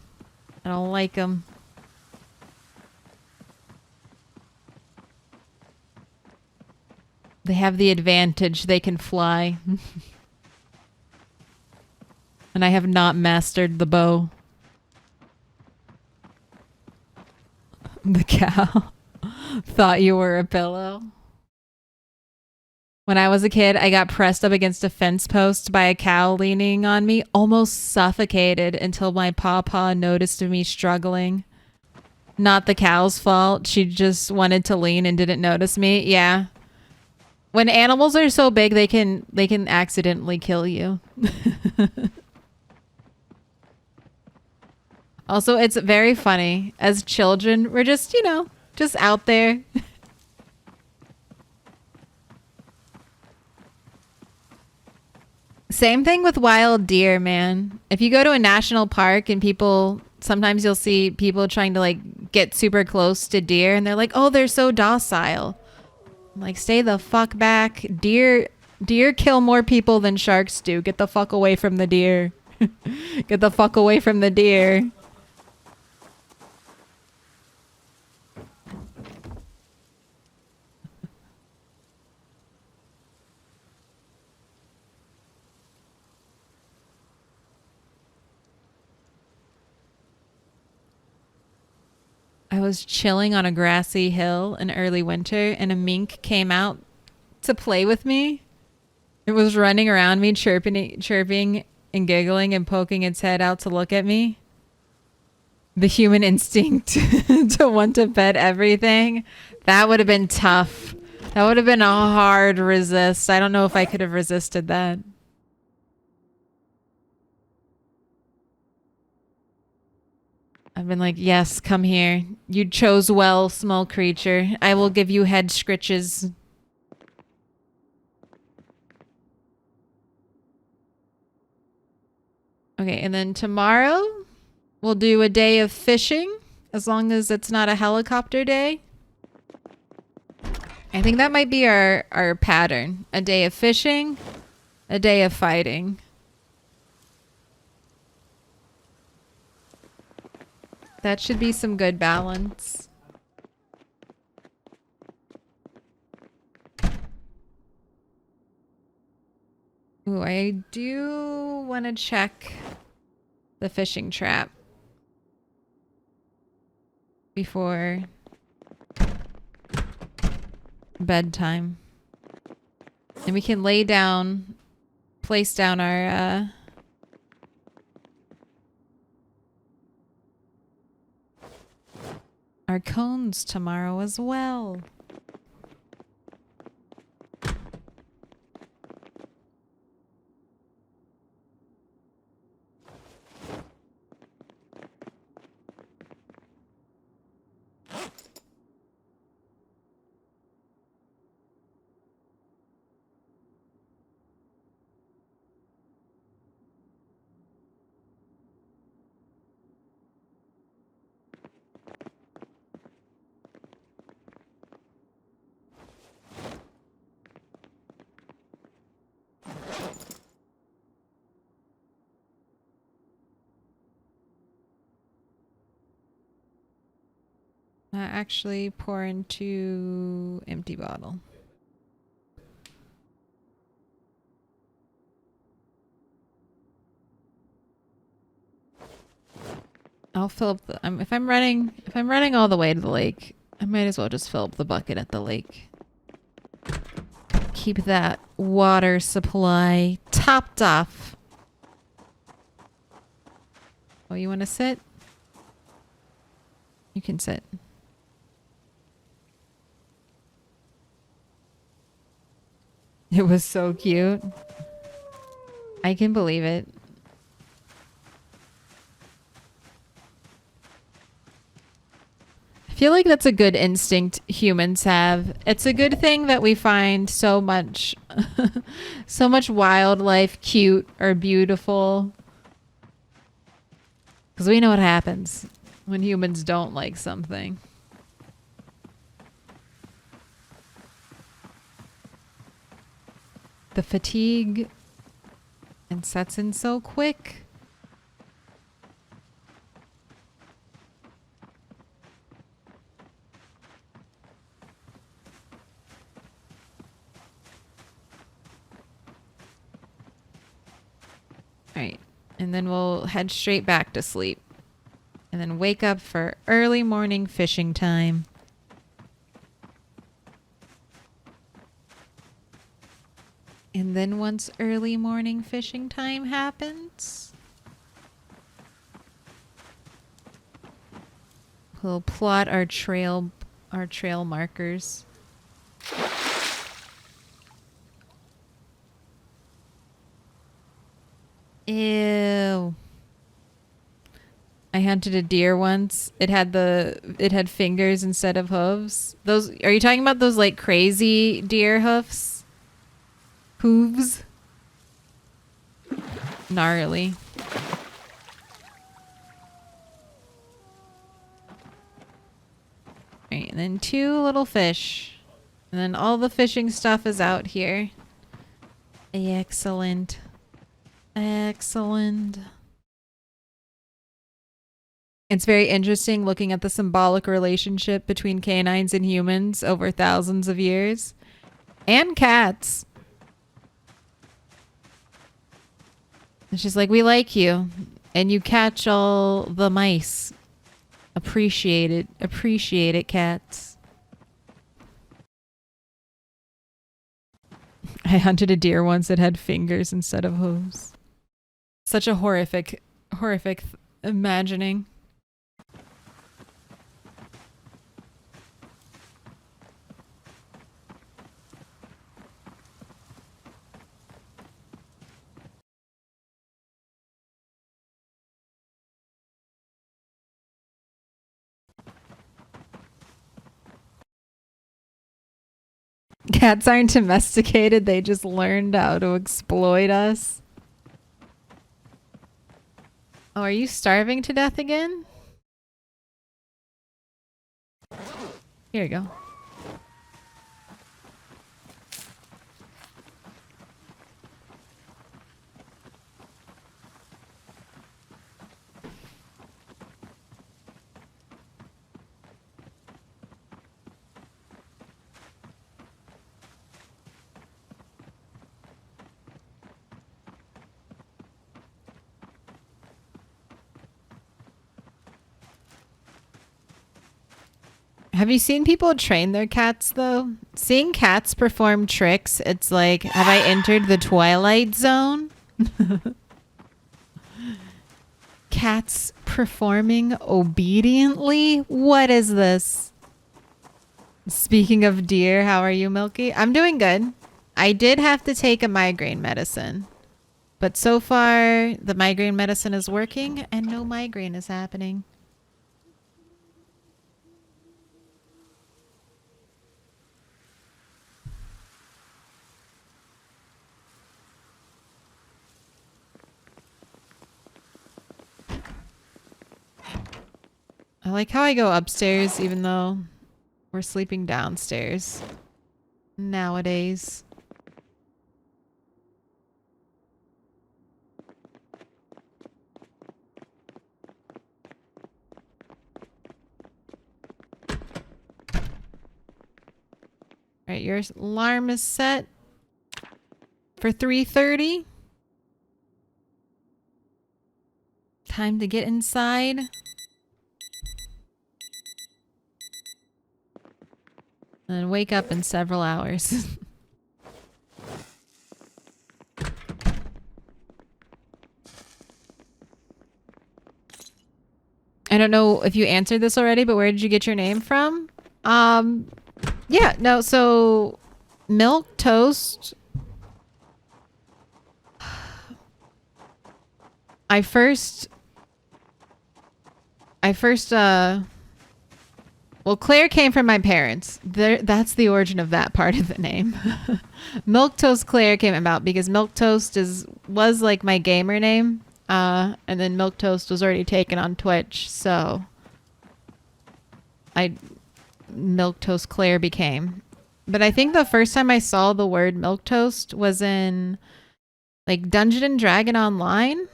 I don't like them. They have the advantage. They can fly. And I have not mastered the bow. The cow thought you were a pillow. When I was a kid, I got pressed up against a fence post by a cow leaning on me, almost suffocated until my pawpaw noticed me struggling. Not the cow's fault. She just wanted to lean and didn't notice me. Yeah. When animals are so big, they can accidentally kill you. Also, it's very funny. As children, we're just, you know, just out there. Same thing with wild deer, man. If you go to a national park and people, sometimes you'll see people trying to like get super close to deer and they're like, oh, they're so docile. I'm like, stay the fuck back. Deer kill more people than sharks do. Get the fuck away from the deer. Get the fuck away from the deer. I was chilling on a grassy hill in early winter and a mink came out to play with me. It was running around me, chirping and giggling and poking its head out to look at me. The human instinct to want to pet everything. That would have been tough. That would have been a hard resist. I don't know if I could have resisted that. I've been like, yes, come here. You chose well, small creature. I will give you head scritches. Okay, and then tomorrow we'll do a day of fishing, as long as it's not a helicopter day. I think that might be our pattern. A day of fishing, a day of fighting. That should be some good balance. Ooh, I do want to check the fishing trap before bedtime. And we can place down our cones tomorrow as well. Actually pour into empty bottle. I'll fill up the, if I'm running all the way to the lake, I might as well just fill up the bucket at the lake. Keep that water supply topped off. Oh, you want to sit? You can sit. It was so cute. I can believe it. I feel like that's a good instinct humans have. It's a good thing that we find so much so much wildlife cute or beautiful. Because we know what happens when humans don't like something. The fatigue and sets in so quick. All right, and then we'll head straight back to sleep and then wake up for early morning fishing time. And then once early morning fishing time happens, we'll plot our trail markers. Ew. I hunted a deer once. It had fingers instead of hooves. Those, are you talking about those like crazy deer hoofs? Hooves? Gnarly. Right, and then 2 little fish. And then all the fishing stuff is out here. Excellent. Excellent. It's very interesting looking at the symbolic relationship between canines and humans over thousands of years. And cats. It's just like, we like you. And you catch all the mice. Appreciate it. Appreciate it, cats. I hunted a deer once that had fingers instead of hooves. Such a horrific imagining. Cats aren't domesticated, they just learned how to exploit us. Oh, are you starving to death again? Here you go. Have you seen people train their cats, though? Seeing cats perform tricks, it's like, have I entered the Twilight Zone? Cats performing obediently? What is this? Speaking of deer, how are you, Milky? I'm doing good. I did have to take a migraine medicine. But so far, the migraine medicine is working and no migraine is happening. I like how I go upstairs even though we're sleeping downstairs nowadays. Alright, your alarm is set for 3:30. Time to get inside. And wake up in several hours. I don't know if you answered this already, but where did you get your name from? Yeah, no, so Milquetoast. I first well, Claire came from my parents. That's the origin of that part of the name. Milquetoast Claire came about because Milquetoast was like my gamer name. And then Milquetoast was already taken on Twitch, so Milquetoast Claire became. But I think the first time I saw the word Milquetoast was in like Dungeon and Dragon Online.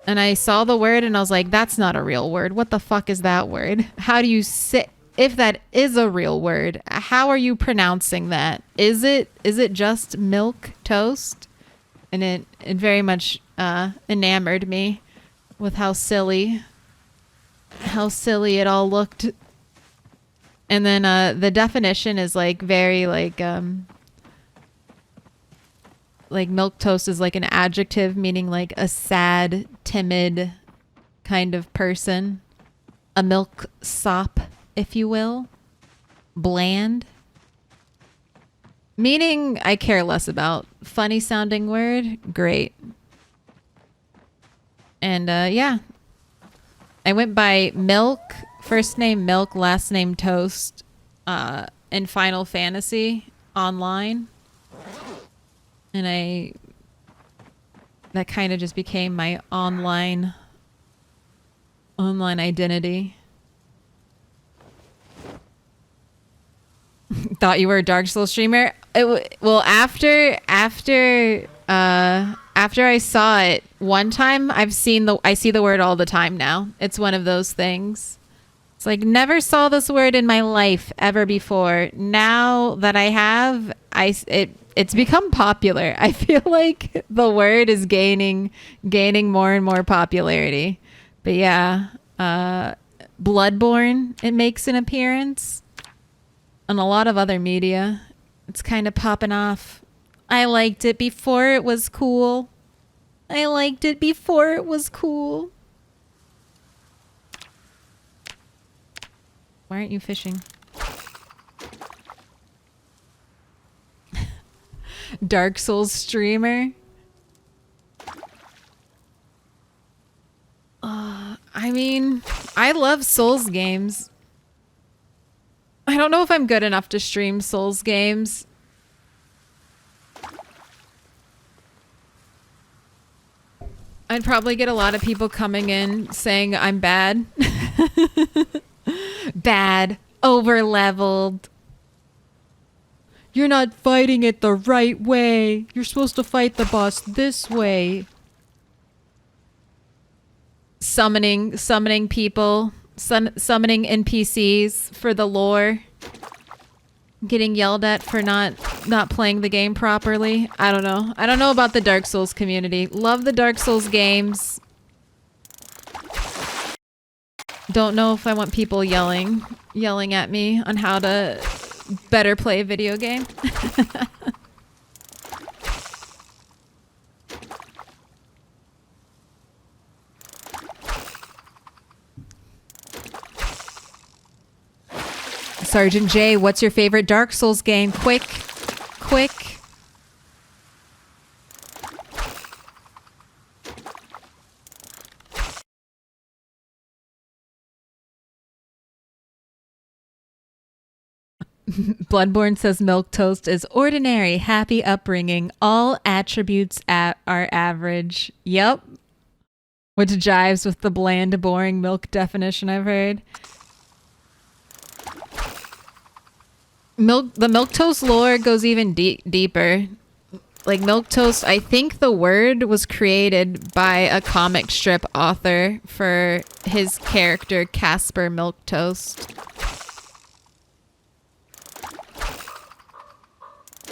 And I saw the word and I was like, that's not a real word. What the fuck is that word? How do you say, if that is a real word, how are you pronouncing that? Is it just milk toast? And it very much enamored me with how silly it all looked. And then the definition is like very like milk toast is like an adjective meaning like a sad, timid kind of person. A milk sop, if you will. Bland. Meaning I care less about. Funny sounding word? Great. And yeah, I went by Milk, first name Milk, last name Toast, in Final Fantasy online. And that kind of just became my online identity. Thought you were a Dark Souls streamer? Well, after I saw it one time, I see the word all the time now. It's one of those things. It's like, never saw this word in my life ever before. Now that I have, it's become popular. I feel like the word is gaining more and more popularity. But yeah, Bloodborne, it makes an appearance. And a lot of other media. It's kind of popping off. I liked it before it was cool. Why aren't you fishing? Dark Souls streamer? I mean, I love Souls games. I don't know if I'm good enough to stream Souls games. I'd probably get a lot of people coming in saying I'm bad. Bad. Over-leveled. You're not fighting it the right way. You're supposed to fight the boss this way. Summoning people. Summoning NPCs for the lore. Getting yelled at for not playing the game properly. I don't know. I don't know about the Dark Souls community. Love the Dark Souls games. Don't know if I want people yelling at me on how to better play a video game. Sergeant J, what's your favorite Dark Souls game? Quick. Bloodborne says Milquetoast is ordinary, happy upbringing. All attributes are average. Yep. Which jives with the bland, boring milk definition I've heard. The Milquetoast lore goes even deeper. Like Milquetoast, I think the word was created by a comic strip author for his character Casper Milquetoast.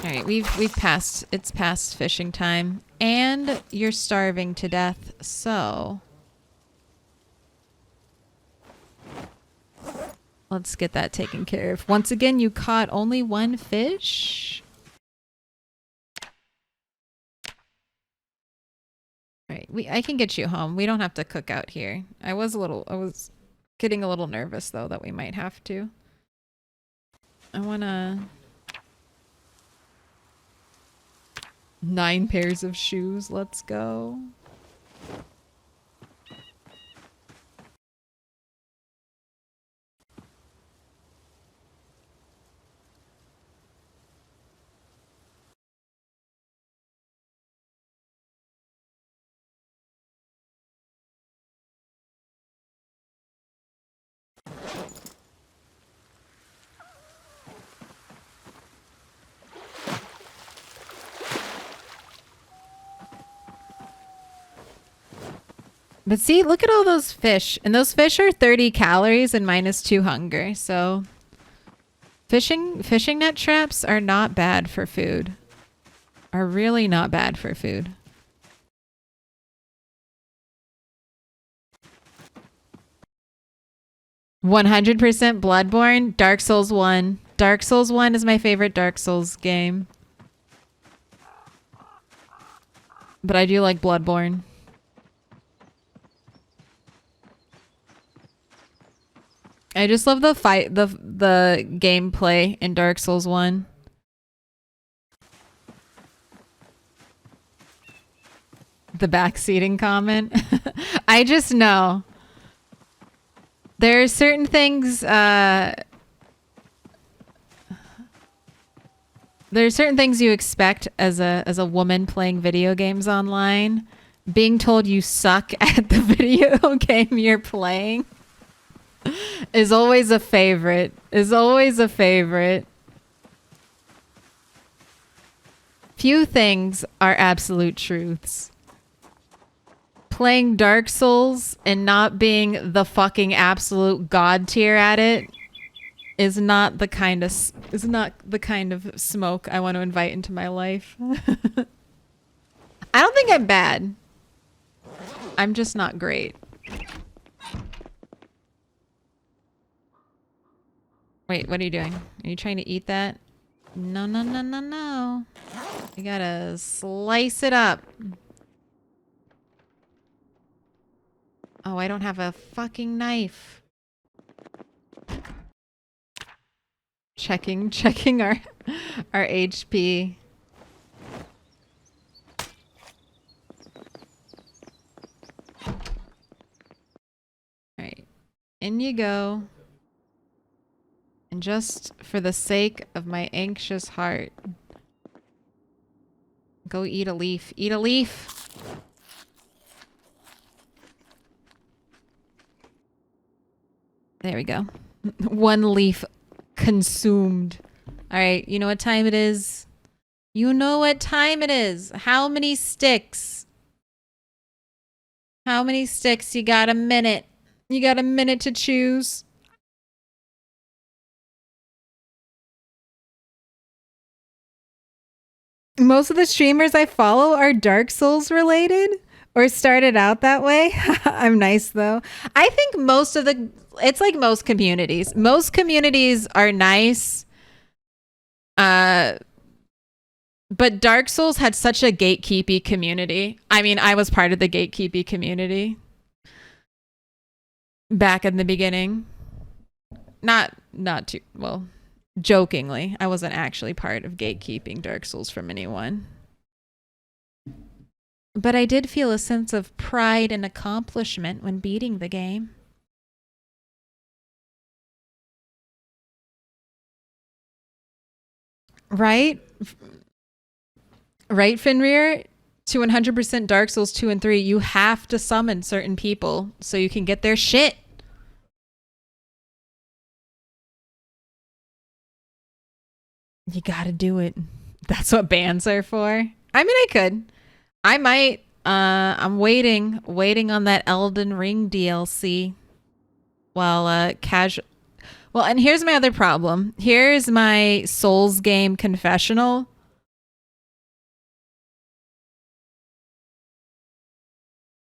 All right, it's past fishing time, and you're starving to death, so let's get that taken care of. Once again, you caught only one fish. All right, I can get you home. We don't have to cook out here. I was getting a little nervous though that we might have to. I wanna 9 pairs of shoes. Let's go. But see, look at all those fish. And those fish are 30 calories and -2 hunger. So fishing net traps are not bad for food. Are really not bad for food. %, Bloodborne, Dark Souls 1. Dark Souls 1 is my favorite Dark Souls game. But I do like Bloodborne. I just love the gameplay in Dark Souls 1. The backseating comment. I just know. There are certain things, there are certain things you expect as a woman playing video games online. Being told you suck at the video game you're playing is always a favorite. Few things are absolute truths. Playing Dark Souls and not being the fucking absolute god tier at it is not the kind of smoke I want to invite into my life. I don't think I'm bad. I'm just not great. Wait, what are you doing? Are you trying to eat that? No, no, no, no, no. You gotta slice it up. Oh, I don't have a fucking knife. Checking our HP. Alright. In you go. And just for the sake of my anxious heart, go eat a leaf. Eat a leaf! There we go. One leaf consumed. Alright, you know what time it is? You know what time it is. How many sticks? How many sticks? You got a minute. You got a minute to choose. Most of the streamers I follow are Dark Souls related or started out that way. I'm nice though. I think it's like most communities. Most communities are nice. But Dark Souls had such a gatekeepy community. I mean, I was part of the gatekeepy community back in the beginning. Not too well. Jokingly, I wasn't actually part of gatekeeping Dark Souls from anyone. But I did feel a sense of pride and accomplishment when beating the game. Right? Right, Fenrir? To 100% Dark Souls 2 and 3, you have to summon certain people so you can get their shit. You gotta do it. That's what bans are for. I mean, I could. I might. I'm waiting on that Elden Ring DLC. Well, casual. Well, and here's my other problem. Here's my Souls game confessional.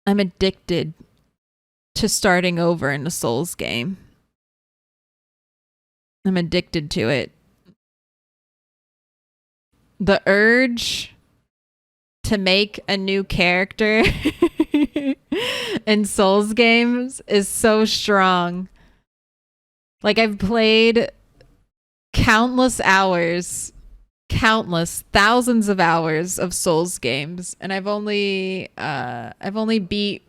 I'm addicted to starting over in a Souls game. I'm addicted to it. The urge to make a new character in Souls games is so strong. Like, I've played countless hours, thousands of hours of Souls games, and I've only beat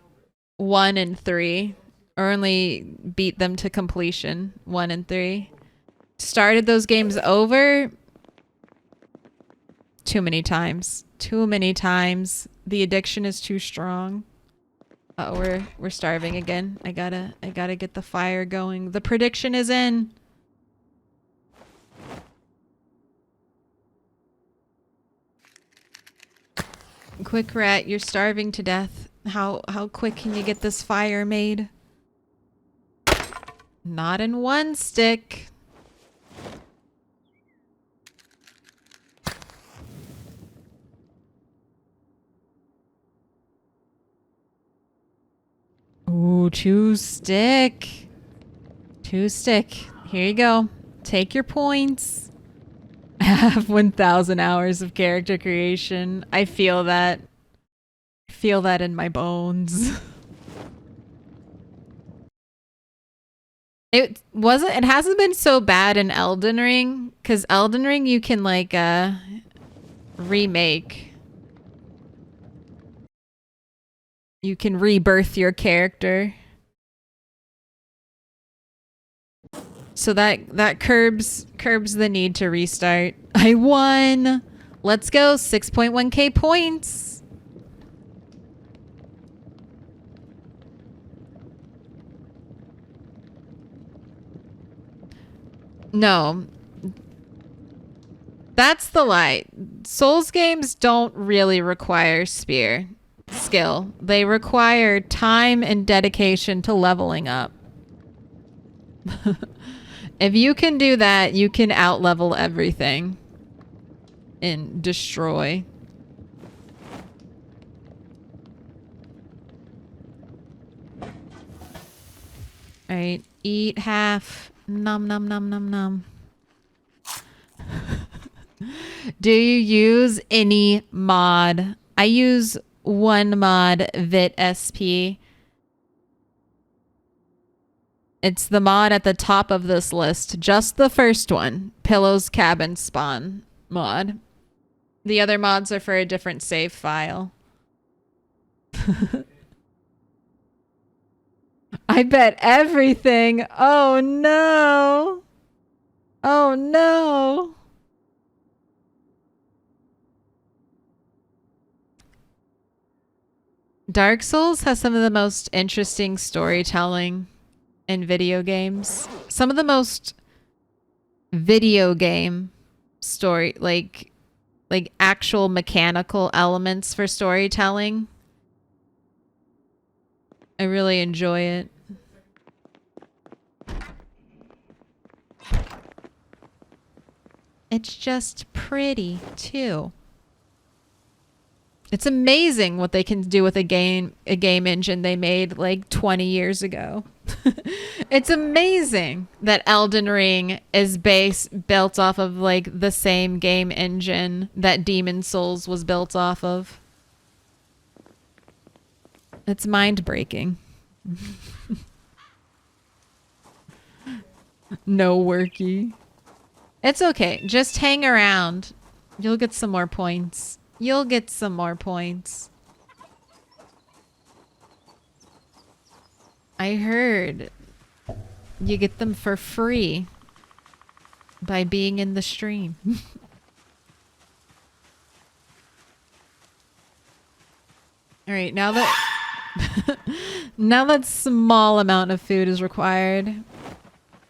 1 and 3, or only beat them to completion, 1 and 3. Started those games over too many times. The addiction is too strong. We're starving again. I gotta get the fire going. The prediction is in. Quick, Rat, you're starving to death. How quick can you get this fire made? Not in one stick. Ooh, 2 stick. 2 stick. Here you go. Take your points. I have 1,000 hours of character creation. I feel that. I feel that in my bones. It hasn't been so bad in Elden Ring, because Elden Ring you can like remake. You can rebirth your character. So that curbs the need to restart. I won. Let's go. 6.1k points. No. That's the lie. Souls games don't really require spear skill. They require time and dedication to leveling up. If you can do that, you can out-level everything and destroy. Alright, eat half. Nom nom nom nom nom. Do you use any mod? I use one mod, Vit SP. It's the mod at the top of this list. Just the first one. Pillow's Cabin Spawn mod. The other mods are for a different save file. I bet everything. Oh no. Oh no. Dark Souls has some of the most interesting storytelling in video games. Some of the most video game story, like actual mechanical elements for storytelling. I really enjoy it. It's just pretty too. It's amazing what they can do with a game engine they made like 20 years ago. It's amazing that Elden Ring is built off of like the same game engine that Demon Souls was built off of. It's mind-breaking. No worky. It's okay. Just hang around. You'll get some more points. You'll get some more points. I heard you get them for free by being in the stream. All right, now that now that small amount of food is required.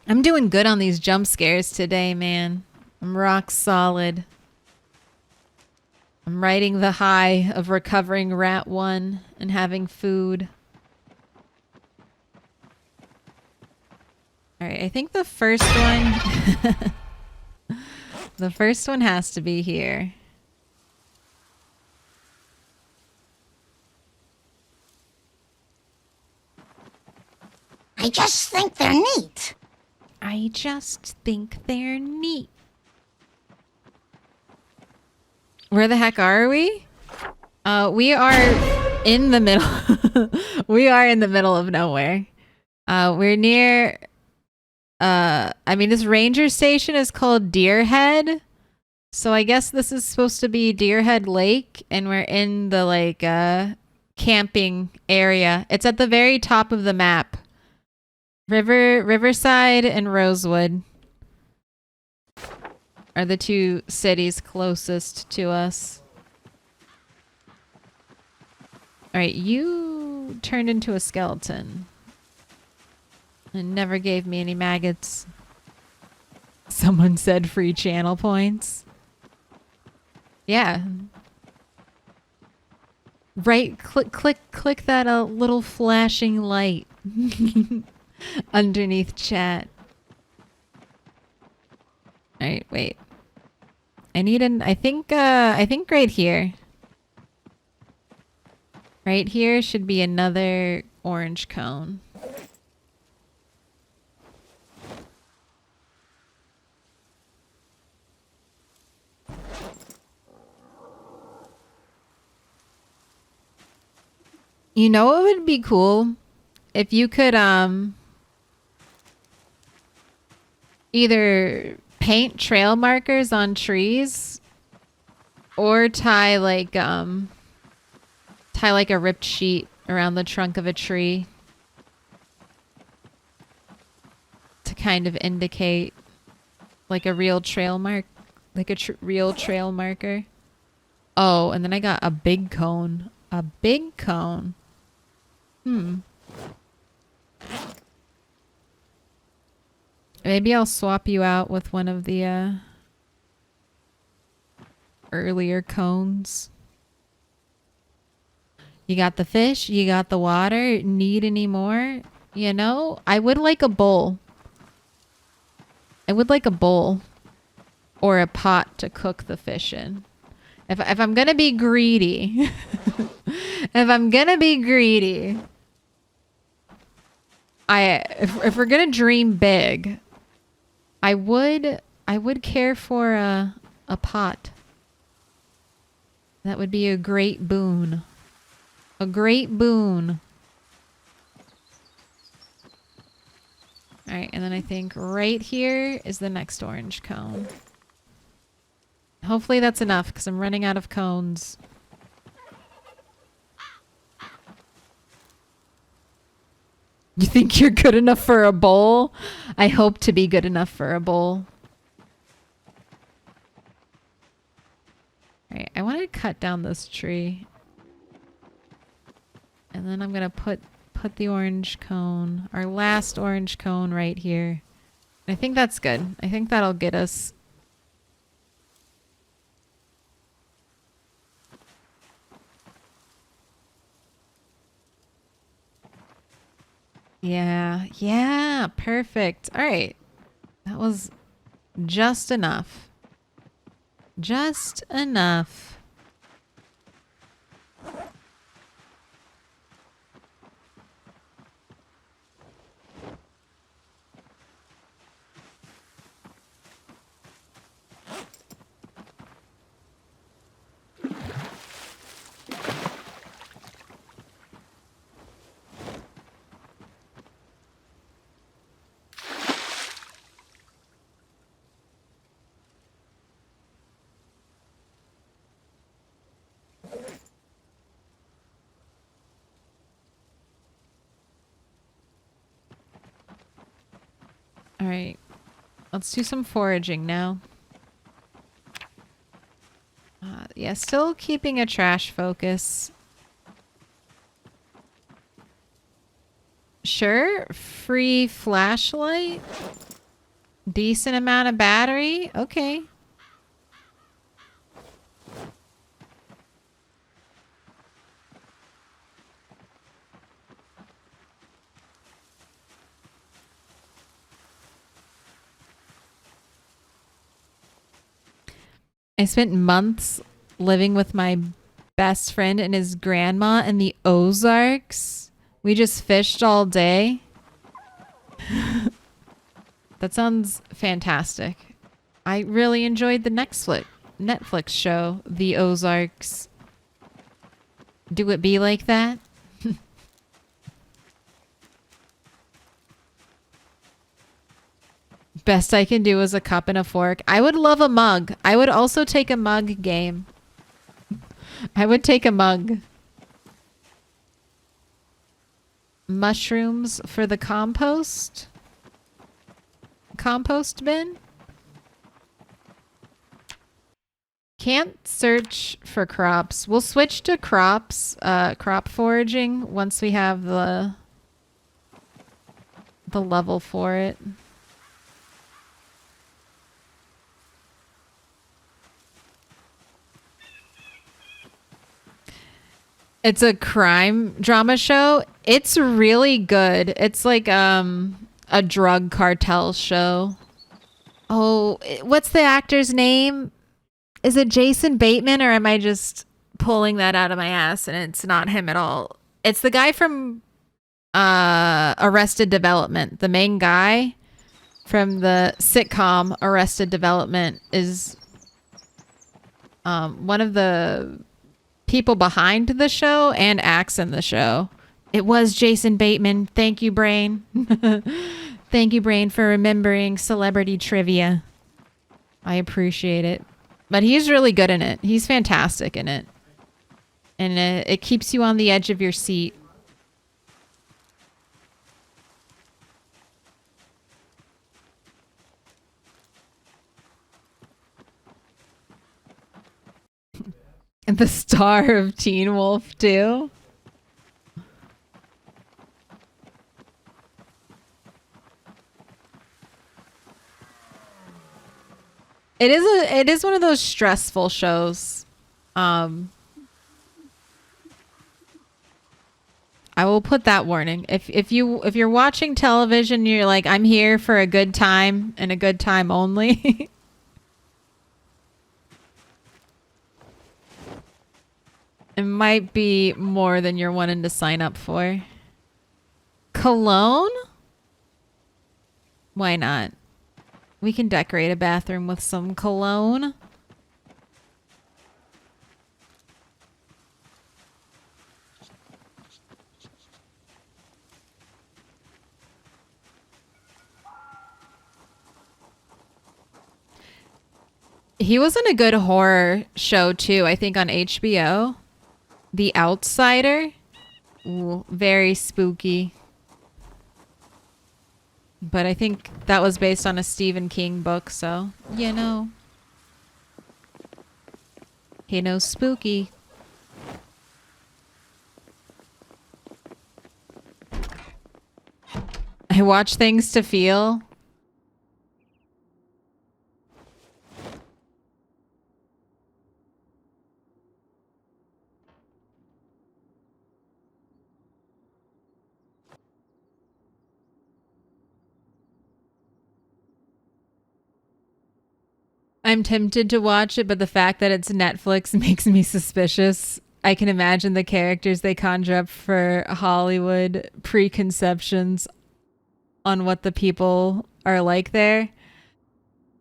I'm doing good on these jump scares today, man. I'm rock solid. I'm riding the high of recovering Rat 1 and having food. Alright, I think the first one... the first one has to be here. I just think they're neat. I just think they're neat. Where the heck are we? We are in the middle. We are in the middle of nowhere. We're near... I mean, this ranger station is called Deerhead. So I guess this is supposed to be Deerhead Lake. And we're in the, like, camping area. It's at the very top of the map. Riverside and Rosewood are the two cities closest to us. Alright, you turned into a skeleton. And never gave me any maggots. Someone said free channel points. Yeah. Right, click that little flashing light. Underneath chat. Alright, wait. I need I think right here. Right here should be another orange cone. You know what would be cool? If you could, either paint trail markers on trees or tie like a ripped sheet around the trunk of a tree to kind of indicate like a real trail mark, like a real trail marker. Oh, and then I got a big cone. A big cone. Maybe I'll swap you out with one of the earlier cones. You got the fish, you got the water. Need any more? You know, I would like a bowl. I would like a bowl or a pot to cook the fish in. If I'm going to be greedy, if I'm going to be greedy, if we're going to dream big, I would care for a pot. That would be a great boon. A great boon. All right, and then I think right here is the next orange cone. Hopefully that's enough because I'm running out of cones. You think you're good enough for a bowl? I hope to be good enough for a bowl. All right, I want to cut down this tree. And then I'm going to put the orange cone, our last orange cone right here. I think that's good. I think that'll get us. Yeah, perfect. All right. That was just enough. Just enough. All right, let's do some foraging now. Yeah, still keeping a trash focus. Sure, free flashlight. Decent amount of battery. Okay. I spent months living with my best friend and his grandma in the Ozarks. We just fished all day. That sounds fantastic. I really enjoyed the Netflix show, The Ozarks. Do it be like that? Best I can do is a cup and a fork. I would love a mug. I would also take a mug game. I would take a mug. Mushrooms for the compost? Compost bin? Can't search for crops. We'll switch to crops, crop foraging once we have the level for it. It's a crime drama show. It's really good. It's like a drug cartel show. Oh, what's the actor's name? Is it Jason Bateman, or am I just pulling that out of my ass and it's not him at all? It's the guy from Arrested Development. The main guy from the sitcom Arrested Development is one of the people behind the show and acts in the show. It was Jason Bateman. Thank you, Brain. Thank you, Brain, for remembering celebrity trivia. I appreciate it. But he's really good in it. He's fantastic in it. And it keeps you on the edge of your seat And the star of Teen Wolf too. It is one of those stressful shows. I will put that warning. If you're watching television, you're like, I'm here for a good time and a good time only. It might be more than you're wanting to sign up for. Cologne? Why not? We can decorate a bathroom with some cologne. He was in a good horror show too, I think on HBO. The Outsider. Ooh, very spooky. But I think that was based on a Stephen King book, so, you know. He knows spooky. I watch things to feel. I'm tempted to watch it, but the fact that it's Netflix makes me suspicious. I can imagine the characters they conjure up for Hollywood preconceptions on what the people are like there.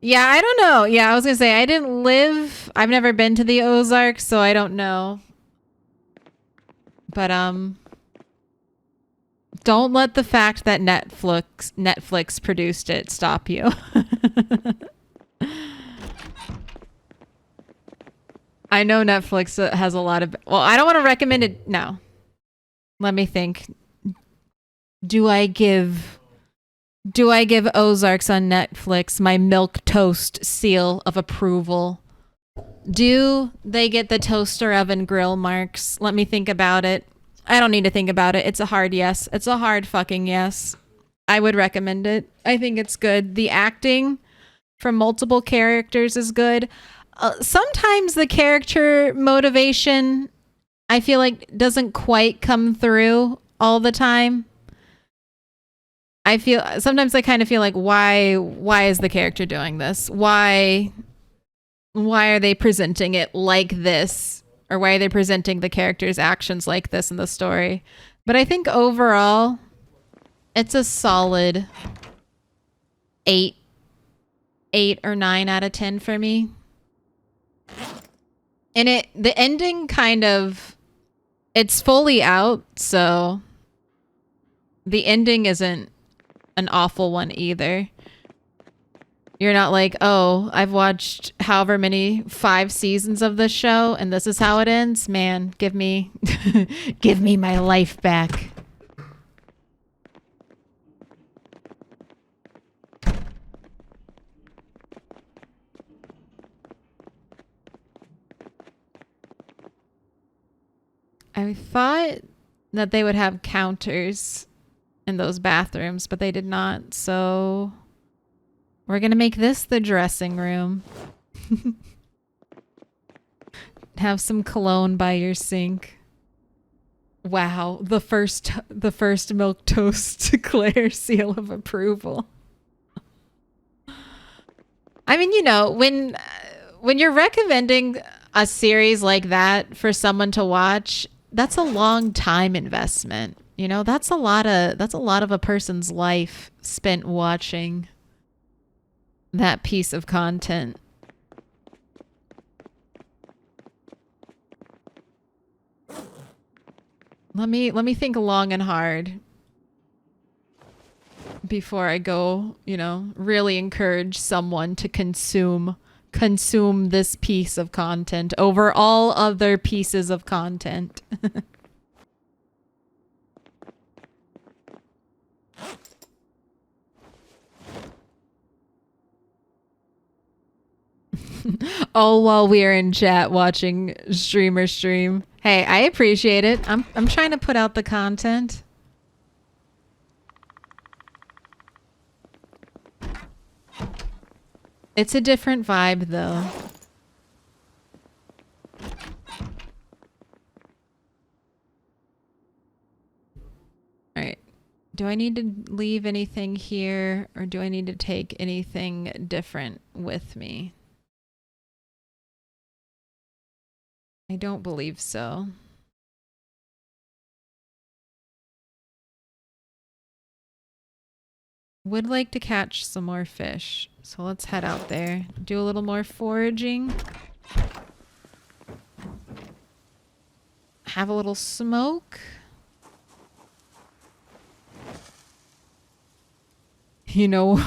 Yeah, I don't know. Yeah, I was going to say, I've never been to the Ozarks, so I don't know. But, don't let the fact that Netflix produced it stop you. I know Netflix has a lot of... Well, I don't want to recommend it. No. Let me think. Do I give Ozarks on Netflix my Milquetoast seal of approval? Do they get the toaster oven grill marks? Let me think about it. I don't need to think about it. It's a hard yes. It's a hard fucking yes. I would recommend it. I think it's good. The acting from multiple characters is good. Sometimes the character motivation, I feel like, doesn't quite come through all the time. Sometimes I kind of feel like, why is the character doing this? Why are they presenting it like this? Or why are they presenting the character's actions like this in the story? But I think overall, it's a solid 8 or 9 out of 10 for me. And the ending kind of, it's fully out, so the ending isn't an awful one either. You're not like, oh, I've watched however many 5 seasons of this show and this is how it ends. Man, give me give me my life back. I thought that they would have counters in those bathrooms, but they did not. So we're going to make this the dressing room. Have some cologne by your sink. Wow, the first Milquetoast Claire seal of approval. I mean, you know, when you're recommending a series like that for someone to watch, that's a long time investment. You know, that's a lot of a person's life spent watching that piece of content. Let me think long and hard before I go, you know, really encourage someone to consume this piece of content over all other pieces of content. All while we are in chat watching streamer stream. Hey, I appreciate it. I'm trying to put out the content. It's a different vibe though. Alright. Do I need to leave anything here or do I need to take anything different with me? I don't believe so. Would like to catch some more fish. So let's head out there. Do a little more foraging. Have a little smoke. You know,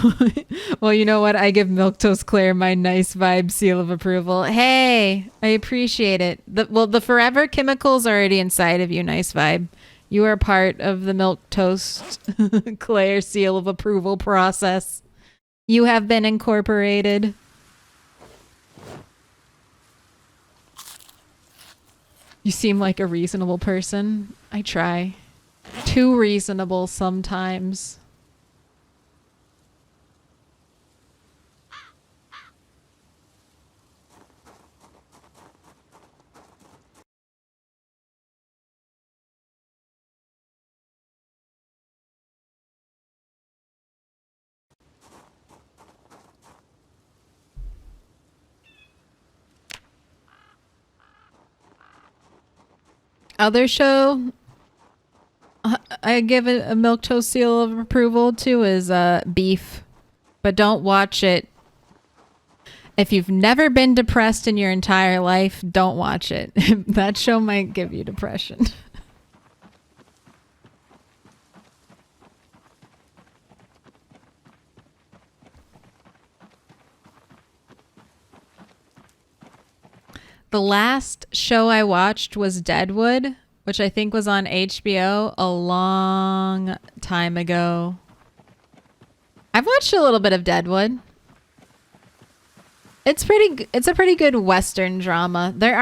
well, you know what? I give Milquetoast Claire my nice vibe seal of approval. Hey, I appreciate it. The forever chemicals are already inside of you. Nice vibe. You are part of the Milquetoast Claire seal of approval process. You have been incorporated. You seem like a reasonable person. I try. Too reasonable sometimes. Other show I give it a Milquetoast seal of approval to is Beef, but don't watch it. If you've never been depressed in your entire life, don't watch it. That show might give you depression. The last show I watched was Deadwood, which I think was on HBO a long time ago. I've watched a little bit of Deadwood. It's a pretty good Western drama. There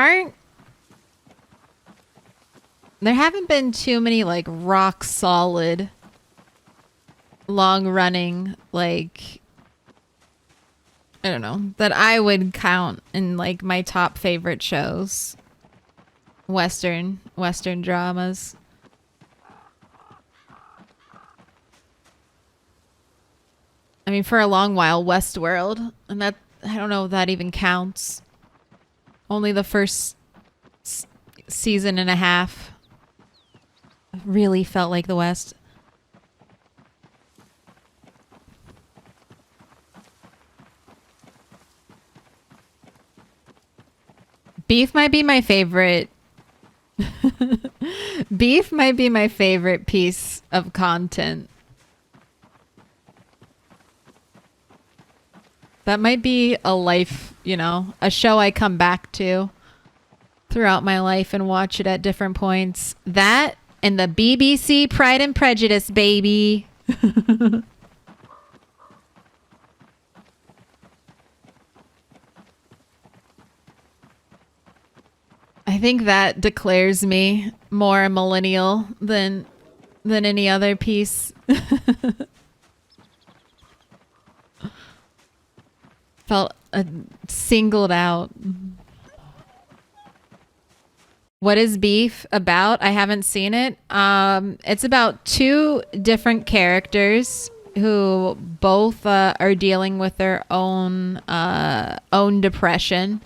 haven't been too many like rock solid, long running, like, I don't know, that I would count in like my top favorite shows. Western dramas. I mean, for a long while, Westworld, and that, I don't know if that even counts. Only the first season and a half really felt like the West. Beef might be my favorite. Beef might be my favorite piece of content. That might be a life, you know, a show I come back to throughout my life and watch it at different points. That and the BBC Pride and Prejudice, baby. I think that declares me more a millennial than any other piece. Felt singled out. What is Beef about? I haven't seen it. It's about two different characters who both are dealing with their own depression.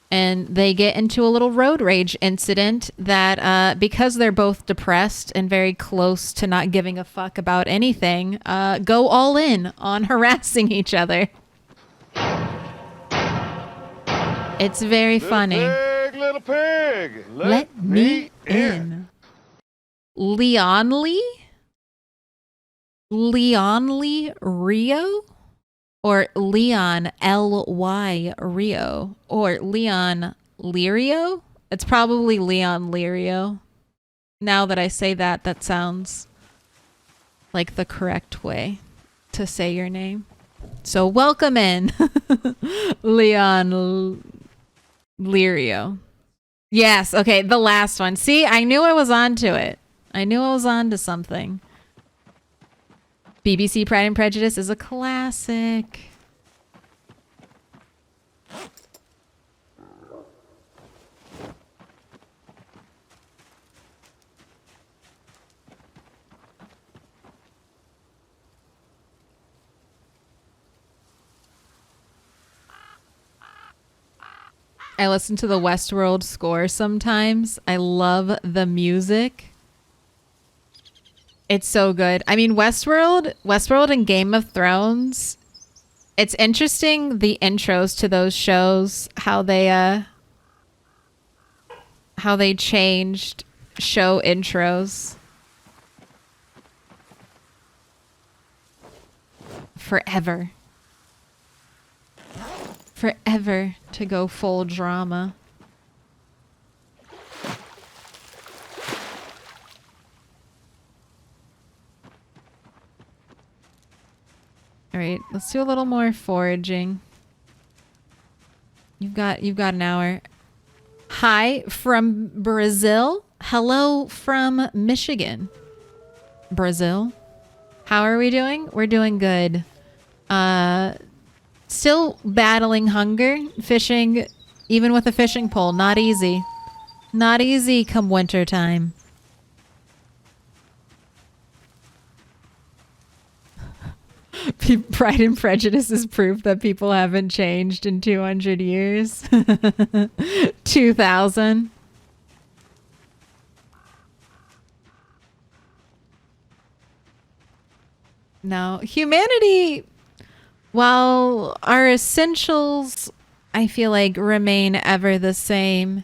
And they get into a little road rage incident that, because they're both depressed and very close to not giving a fuck about anything, go all in on harassing each other. It's very funny. Little pig, Let me in. Leonly Rio? Or Leon L-Y Rio? Or Leon Lirio? It's probably Leon Lirio. Now that I say that, that sounds like the correct way to say your name. So welcome in, Leon Lirio. Yes, okay, the last one. See, I knew I was onto it. I knew I was onto something. BBC Pride and Prejudice is a classic. I listen to the Westworld score sometimes. I love the music. It's so good. I mean, Westworld and Game of Thrones. It's interesting the intros to those shows, how they changed show intros. Forever to go full drama. All right, let's do a little more foraging. You've got an hour. Hi from Brazil. Hello from Michigan. Brazil. How are we doing? We're doing good. Still battling hunger. Fishing, even with a fishing pole, not easy. Not easy come winter time. Pride and Prejudice is proof that people haven't changed in 200 years. 2000. No, humanity, while our essentials, I feel like, remain ever the same,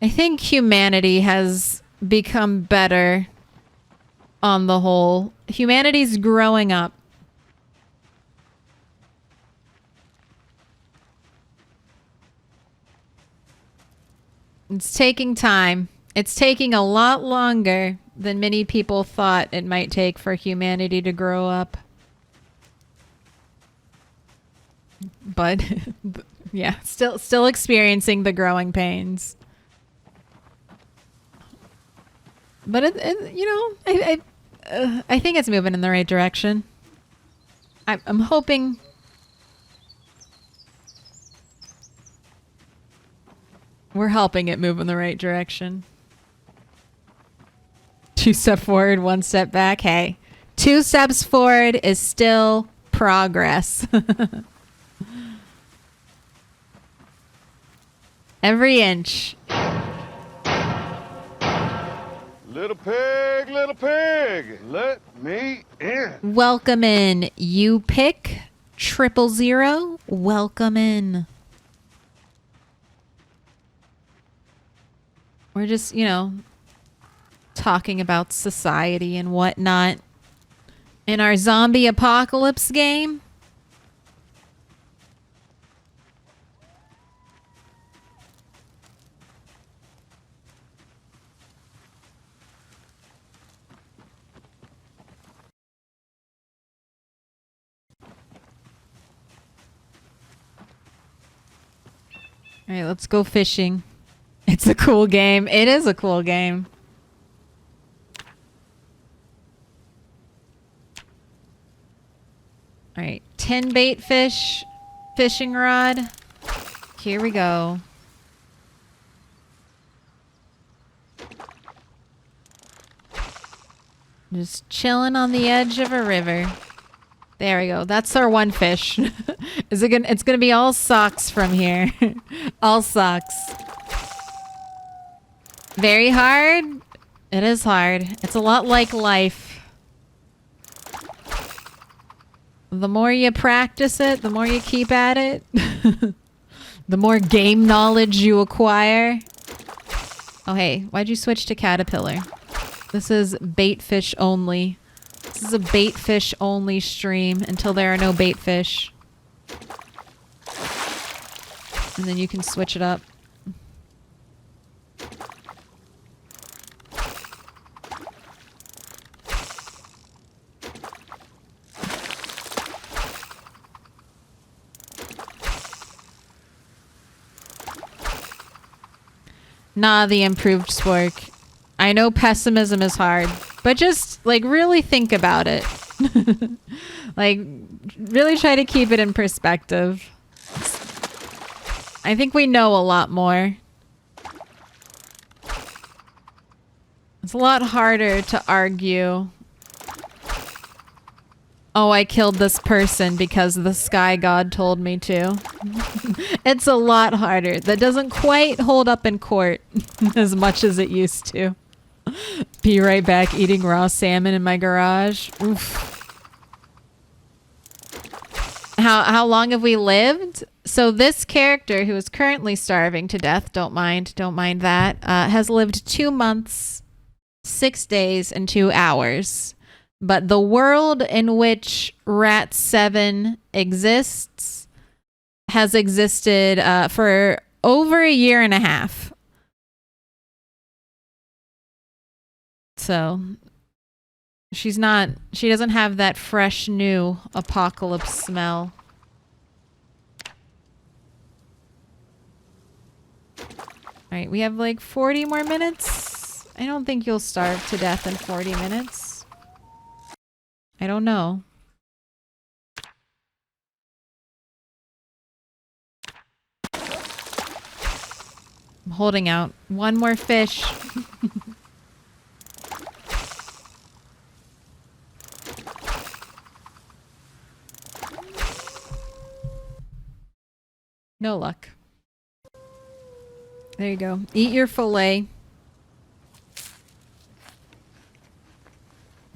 I think humanity has become better on the whole. Humanity's growing up. It's taking time. It's taking a lot longer than many people thought it might take for humanity to grow up. But yeah, still experiencing the growing pains. But I think it's moving in the right direction. I'm hoping. We're helping it move in the right direction. 2 steps forward, 1 step back. Hey, 2 steps forward is still progress. Every inch. Little pig, let me in. Welcome in. You pick 000. Welcome in. We're just, talking about society and whatnot in our zombie apocalypse game. All right, let's go fishing. It's a cool game. It is a cool game. All right, 10 bait fish, fishing rod. Here we go. Just chilling on the edge of a river. There we go. That's our one fish. It's gonna be all sucks from here. All sucks. Very hard. It is hard. It's a lot like life. The more you practice it, the more you keep at it. The more game knowledge you acquire. Oh hey, why'd you switch to caterpillar? This is bait fish only. This is a bait fish only stream until there are no bait fish. And then you can switch it up. Nah, the improved spork. I know pessimism is hard, but just like really think about it. Like really try to keep it in perspective. I think we know a lot more. It's a lot harder to argue, oh, I killed this person because the sky god told me to. It's a lot harder. That doesn't quite hold up in court as much as it used to. Be right back eating raw salmon in my garage. Oof. How long have we lived? So this character who is currently starving to death, don't mind that, has lived 2 months, 6 days, and 2 hours. But the world in which Rat 7 exists has existed for over a year and a half. So she doesn't have that fresh new apocalypse smell. All right, we have like 40 more minutes. I don't think you'll starve to death in 40 minutes. I don't know. I'm holding out. One more fish. No luck. There you go. Eat your fillet.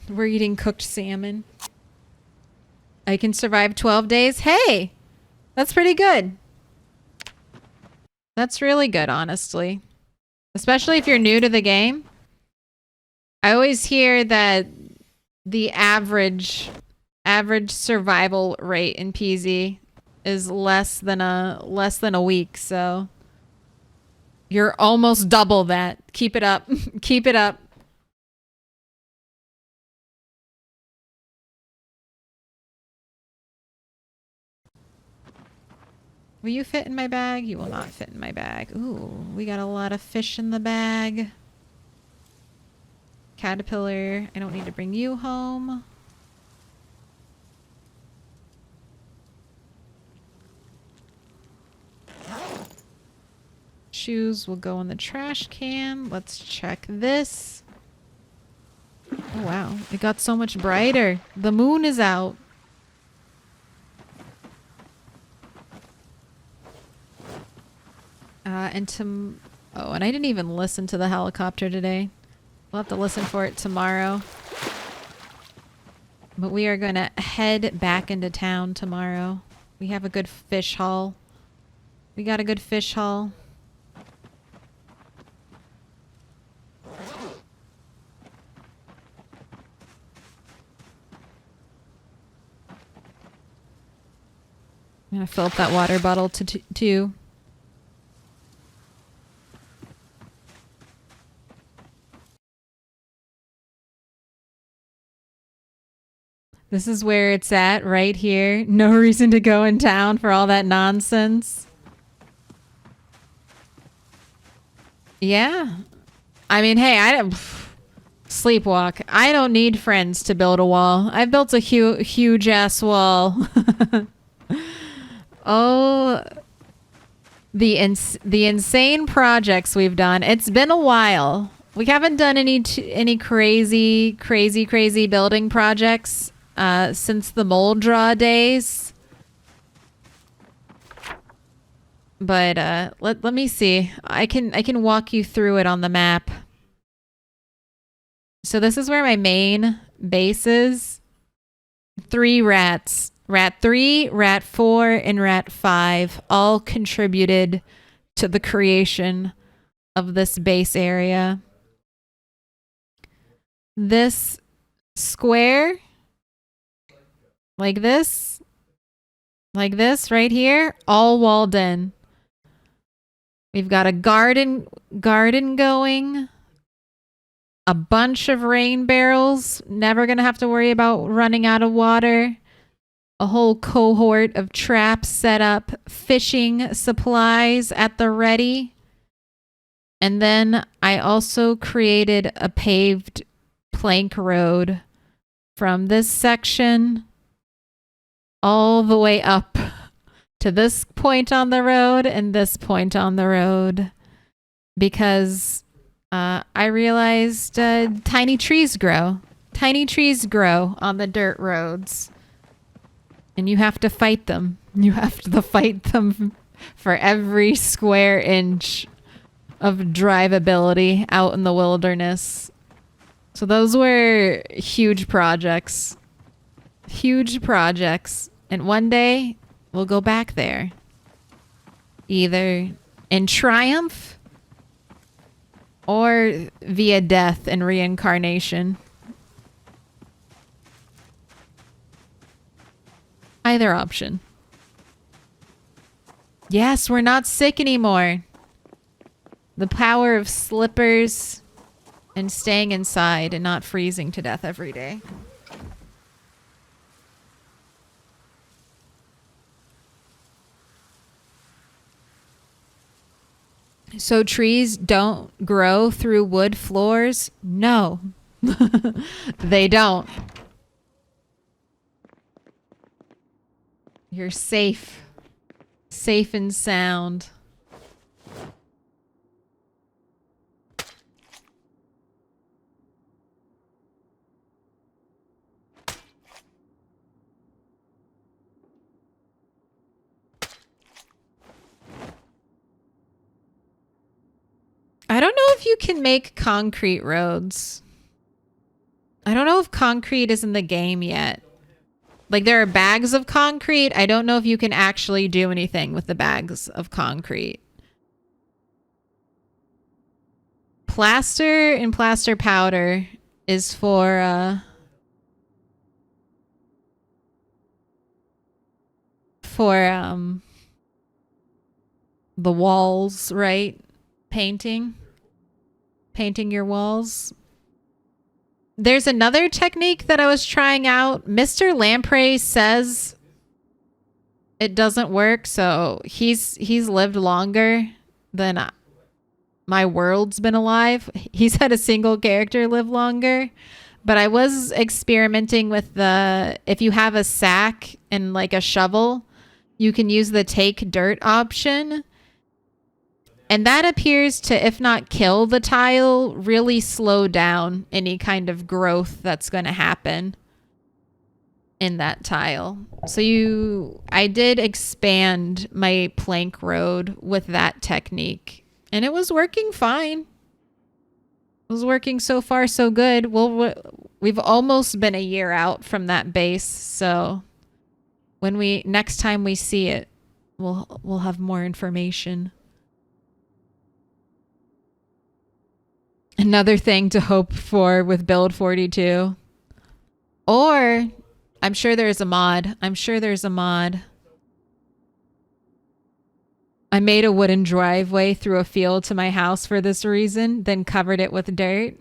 We're eating cooked salmon. I can survive 12 days. Hey! That's pretty good. That's really good, honestly. Especially if you're new to the game. I always hear that the average survival rate in PZ is less than a week, so you're almost double that. Keep it up. Keep it up. Will you fit in my bag? You will not fit in my bag. Ooh, we got a lot of fish in the bag. Caterpillar, I don't need to bring you home. Shoes will go in the trash can. Let's check this. Oh wow, it got so much brighter. The moon is out. And I didn't even listen to the helicopter today. We'll have to listen for it tomorrow. But we are going to head back into town tomorrow. We have a good fish haul. We got a good fish haul. I'm going to fill up that water bottle too. This is where it's at, right here. No reason to go in town for all that nonsense. Yeah. I mean, hey, I don't... Sleepwalk. I don't need friends to build a wall. I've built a huge ass wall. Oh, the insane projects we've done. It's been a while. We haven't done any crazy building projects since the mold draw days. But let me see. I can walk you through it on the map. So this is where my main base is. 3 rats. Rat 3, Rat 4, and Rat 5 all contributed to the creation of this base area. This square, like this right here, all walled in. We've got a garden going, a bunch of rain barrels, never gonna have to worry about running out of water. A whole cohort of traps set up, fishing supplies at the ready. And then I also created a paved plank road from this section all the way up to this point on the road and this point on the road because I realized tiny trees grow. Tiny trees grow on the dirt roads. And you have to fight them. You have to fight them for every square inch of drivability out in the wilderness. So those were huge projects. Huge projects. And one day, we'll go back there. Either in triumph or via death and reincarnation. Either option. Yes, we're not sick anymore. The power of slippers and staying inside and not freezing to death every day. So trees don't grow through wood floors? No. They don't. You're safe. Safe and sound. I don't know if you can make concrete roads. I don't know if concrete is in the game yet. Like, there are bags of concrete. I don't know if you can actually do anything with the bags of concrete. Plaster and plaster powder is for the walls, right? Painting your walls. There's another technique that I was trying out. Mr. Lamprey says it doesn't work, so he's lived longer than my world's been alive. He's had a single character live longer. But I was experimenting with if you have a sack and like a shovel, you can use the take dirt option. And that appears to, if not kill the tile, really slow down any kind of growth that's going to happen in that tile. So I did expand my plank road with that technique. And it was working fine. It was working so far so good. Well, we've almost been a year out from that base. So when next time we see it, we'll have more information. Another thing to hope for with Build 42. Or, I'm sure there's a mod. I made a wooden driveway through a field to my house for this reason, then covered it with dirt.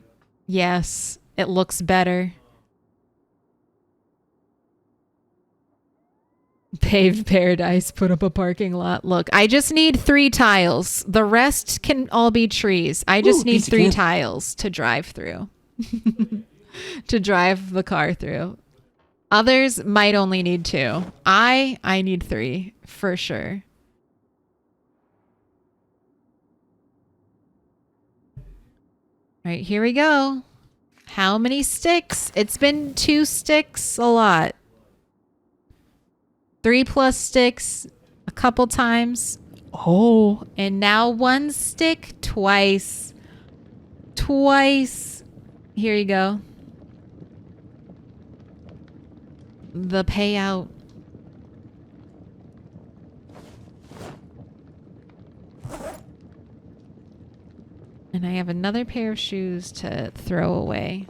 Yes, it looks better. Paved paradise, put up a parking lot. Look, I just need 3 tiles. The rest can all be trees. I just need 3 tiles to drive through. To drive the car through. Others might only need 2. I need 3 for sure. All right, here we go. How many sticks? It's been 2 sticks a lot. 3+ sticks a couple times. Oh, and now 1 stick twice. Here you go. The payout. And I have another pair of shoes to throw away.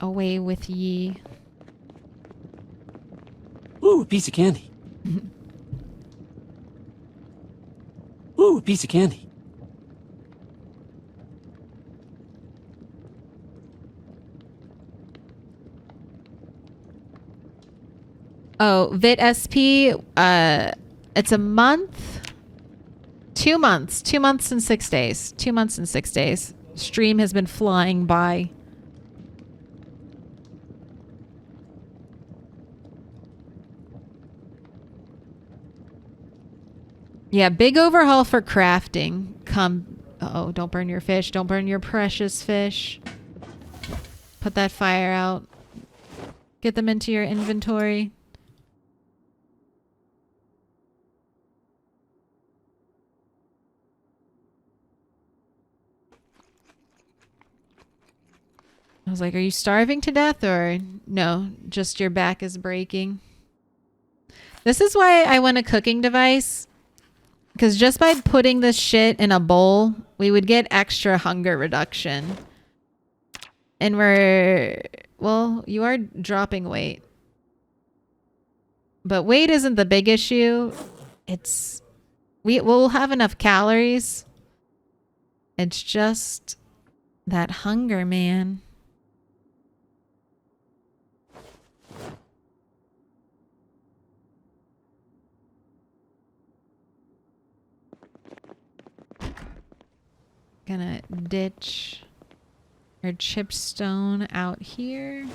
Away with ye. Ooh, a piece of candy. Ooh, a piece of candy. Oh, Vit SP, it's a month, 2 months, 2 months and 6 days, 2 months and 6 days. Stream has been flying by. Yeah, big overhaul for crafting. Uh-oh, don't burn your fish. Don't burn your precious fish. Put that fire out. Get them into your inventory. I was like, are you starving to death or no, just your back is breaking? This is why I want a cooking device. Because just by putting this shit in a bowl, we would get extra hunger reduction. And well, you are dropping weight. But weight isn't the big issue. We'll have enough calories. It's just that hunger, man. Gonna ditch our chipstone out here.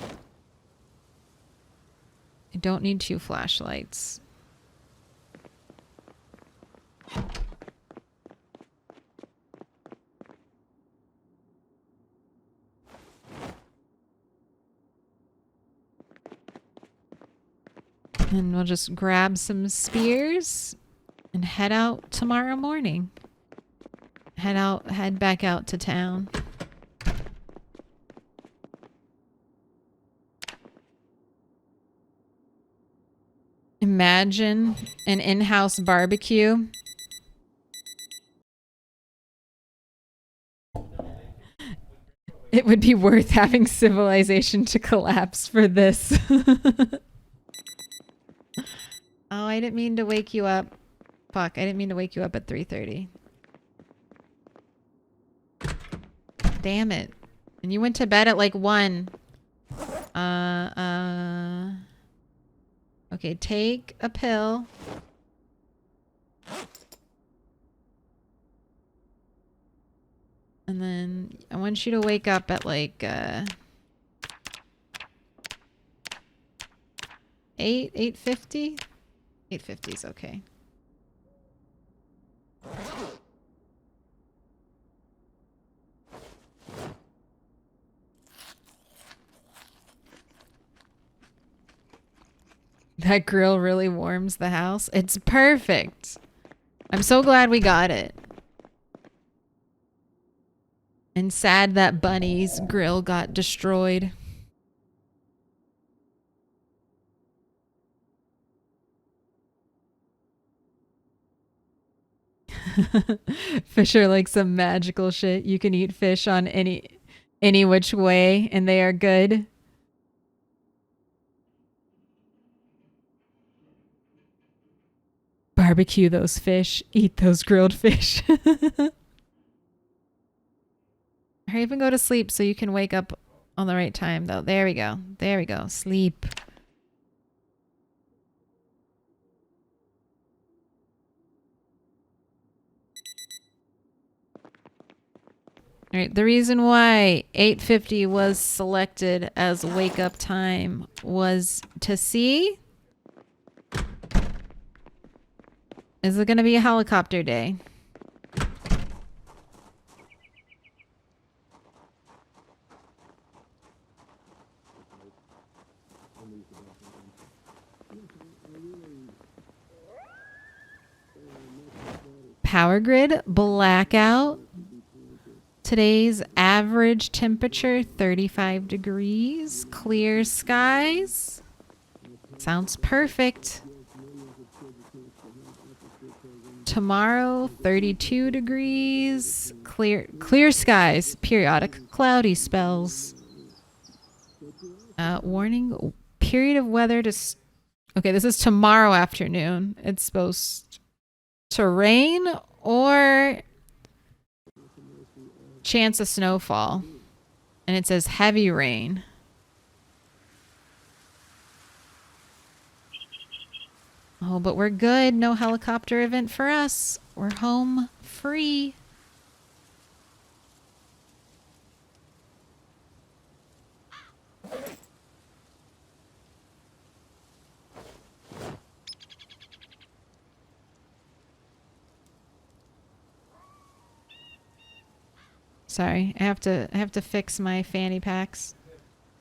I don't need 2 flashlights. And we'll just grab some spears and head out tomorrow morning. Head back out to town. Imagine an in-house barbecue. It would be worth having civilization to collapse for this. Oh, I didn't mean to wake you up. Fuck, I didn't mean to wake you up at 3:30. Damn it. And you went to bed at like 1. Okay, take a pill. And then I want you to wake up at like 8:50? 8:50 is okay. That grill really warms the house. It's perfect. I'm so glad we got it. And sad that Bunny's grill got destroyed. Fish are like some magical shit. You can eat fish on any which way and they are good. Barbecue those fish. Eat those grilled fish. Hurry up and go to sleep so you can wake up on the right time, though. There we go. There we go. Sleep. All right. The reason why 8:50 was selected as wake up time was to see... Is it going to be a helicopter day? Power grid blackout. Today's average temperature 35 degrees. Clear skies. Sounds perfect. Tomorrow 32 degrees. Clear skies. Periodic cloudy spells. Warning. Period of weather to... Okay, this is tomorrow afternoon. It's supposed to rain or chance of snowfall. And it says heavy rain. Oh, but we're good. No helicopter event for us. We're home free. Sorry, I have to fix my fanny packs.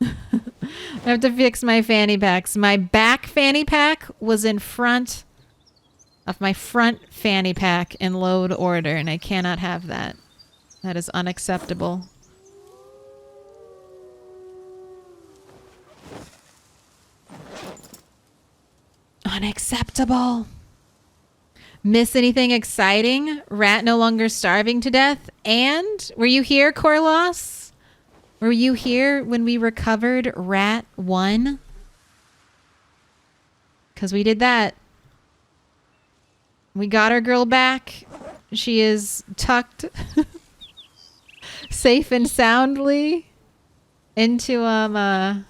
I have to fix my fanny packs. My back fanny pack was in front of my front fanny pack in load order, and I cannot have that. That is unacceptable. Unacceptable. Miss anything exciting? Rat no longer starving to death? And were you here, Corlos? Were you here when we recovered Rat 1? Because we did that. We got our girl back. She is tucked safe and soundly into a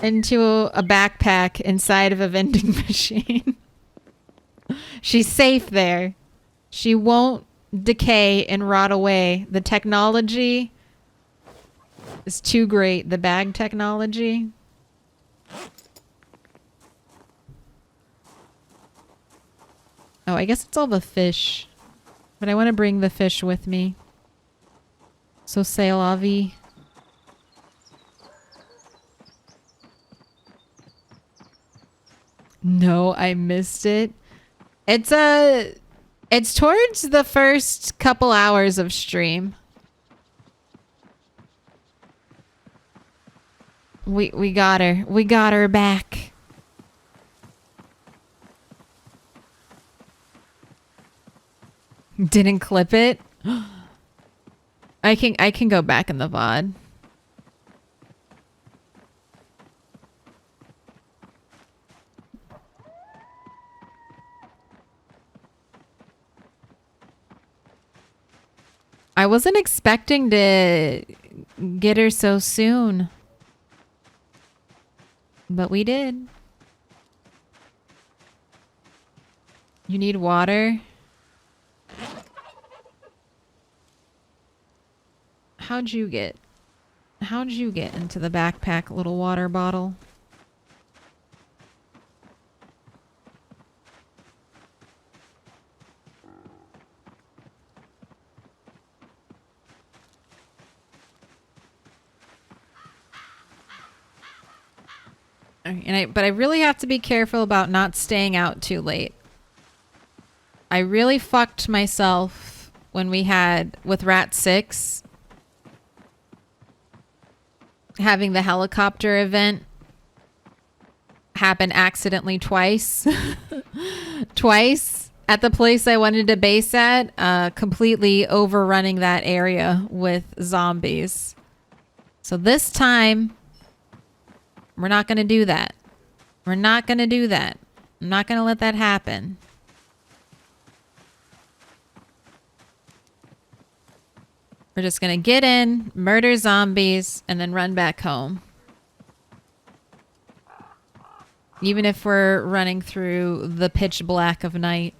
backpack inside of a vending machine. She's safe there. She won't decay and rot away. The technology is too great. The bag technology. Oh, I guess it's all the fish. But I want to bring the fish with me. So c'est la vie. No, I missed it. It's towards the first couple hours of stream. We got her. We got her back. Didn't clip it. I can go back in the VOD. I wasn't expecting to get her so soon. But we did. You need water? How'd you get into the backpack, little water bottle? But I really have to be careful about not staying out too late. I really fucked myself when we had with Rat 6 having the helicopter event happen accidentally twice. Twice at the place I wanted to base at, completely overrunning that area with zombies. So this time we're not going to do that. We're not going to do that. I'm not going to let that happen. We're just going to get in, murder zombies, and then run back home. Even if we're running through the pitch black of night.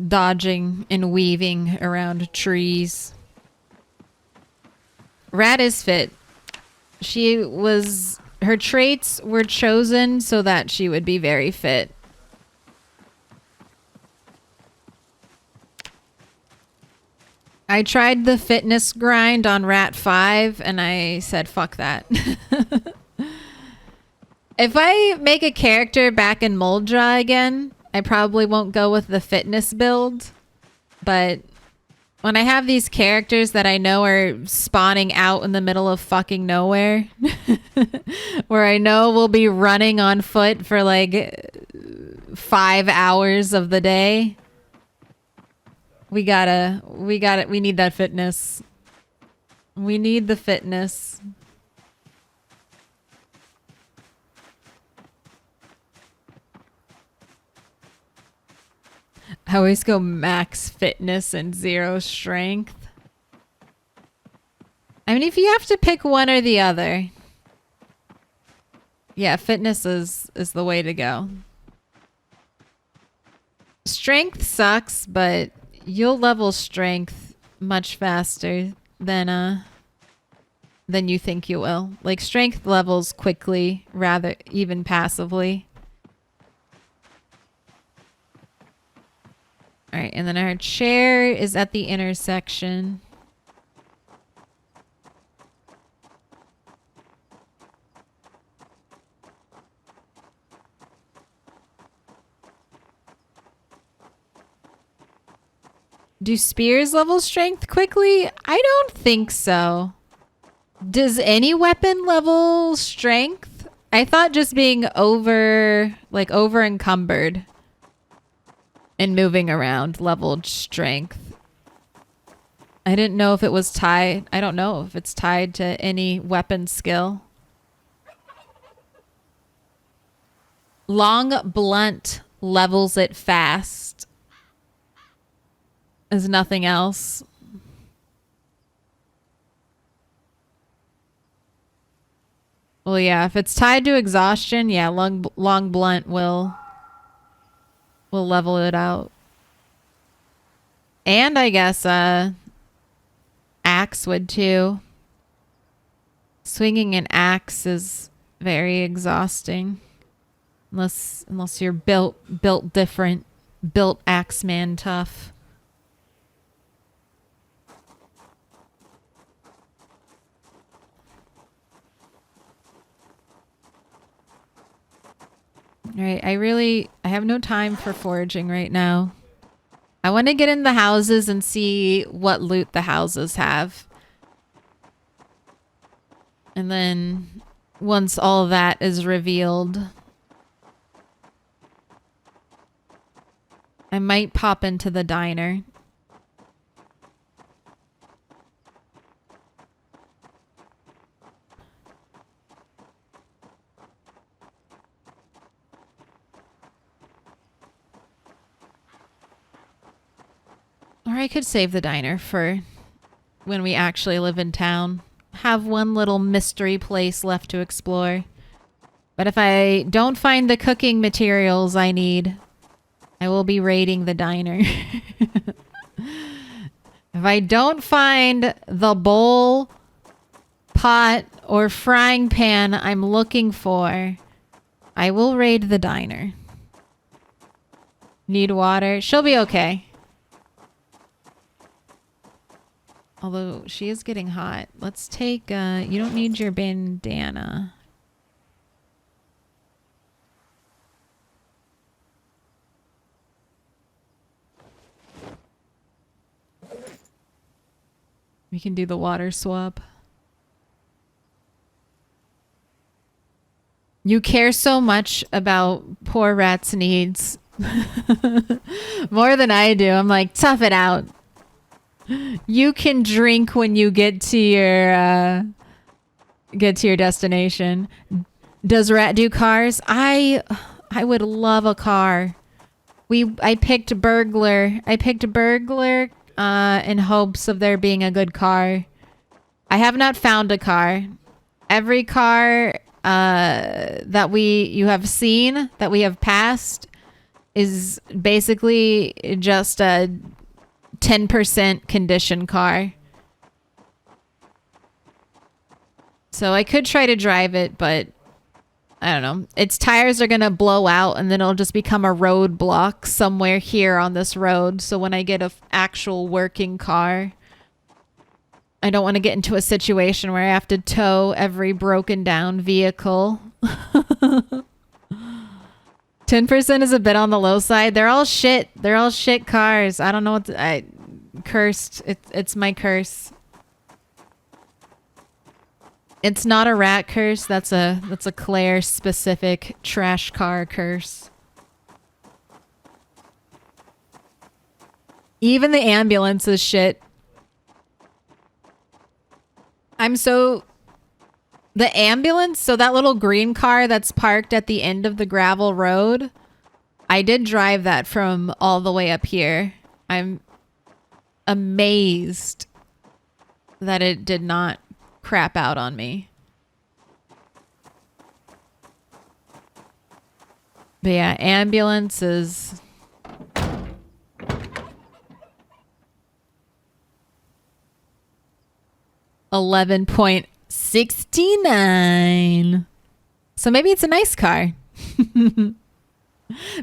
Dodging and weaving around trees. Rat is fit. Her traits were chosen so that she would be very fit. I tried the fitness grind on Rat 5 and I said, fuck that. If I make a character back in Moldra again, I probably won't go with the fitness build. But when I have these characters that I know are spawning out in the middle of fucking nowhere, where I know we'll be running on foot for like 5 hours of the day, we need that fitness. We need the fitness. I always go max fitness and 0 strength. I mean, if you have to pick one or the other. Yeah, fitness is the way to go. Strength sucks, but you'll level strength much faster than you think you will. Like, strength levels quickly, rather even passively. All right, and then our chair is at the intersection. Do spears level strength quickly? I don't think so. Does any weapon level strength? I thought just being over encumbered and moving around leveled strength. I didn't know if it was tied. I don't know if it's tied to any weapon skill. Long blunt levels it fast. As nothing else. Well, yeah, if it's tied to exhaustion, yeah, long blunt will level it out. And I guess axe would too. Swinging an axe is very exhausting. Unless you're built different, built axeman tough. All right, I have no time for foraging right now. I want to get in the houses and see what loot the houses have. And then once all that is revealed, I might pop into the diner. Or I could save the diner for when we actually live in town. Have one little mystery place left to explore. But if I don't find the cooking materials I need, I will be raiding the diner. If I don't find the bowl, pot, or frying pan I'm looking for, I will raid the diner. Need water? She'll be okay. Although she is getting hot. Let's take, you don't need your bandana. We can do the water swap. You care so much about poor rat's needs. More than I do. I'm like, tough it out. You can drink when you get to your destination. Does Rat do cars? I would love a car. I picked burglar. In hopes of there being a good car. I have not found a car. Every car that you have seen, that we have passed, is basically just a 10% condition car. So I could try to drive it, but I don't know. Its tires are going to blow out and then it'll just become a roadblock somewhere here on this road. So when I get an actual working car, I don't want to get into a situation where I have to tow every broken down vehicle. 10% is a bit on the low side. They're all shit. They're all shit cars. I don't know what cursed. It's my curse. It's not a rat curse. That's a Claire specific trash car curse. Even the ambulance is shit. The ambulance, so that little green car that's parked at the end of the gravel road, I did drive that from all the way up here. I'm amazed that it did not crap out on me. But yeah, ambulance is... $11.69. So maybe it's a nice car.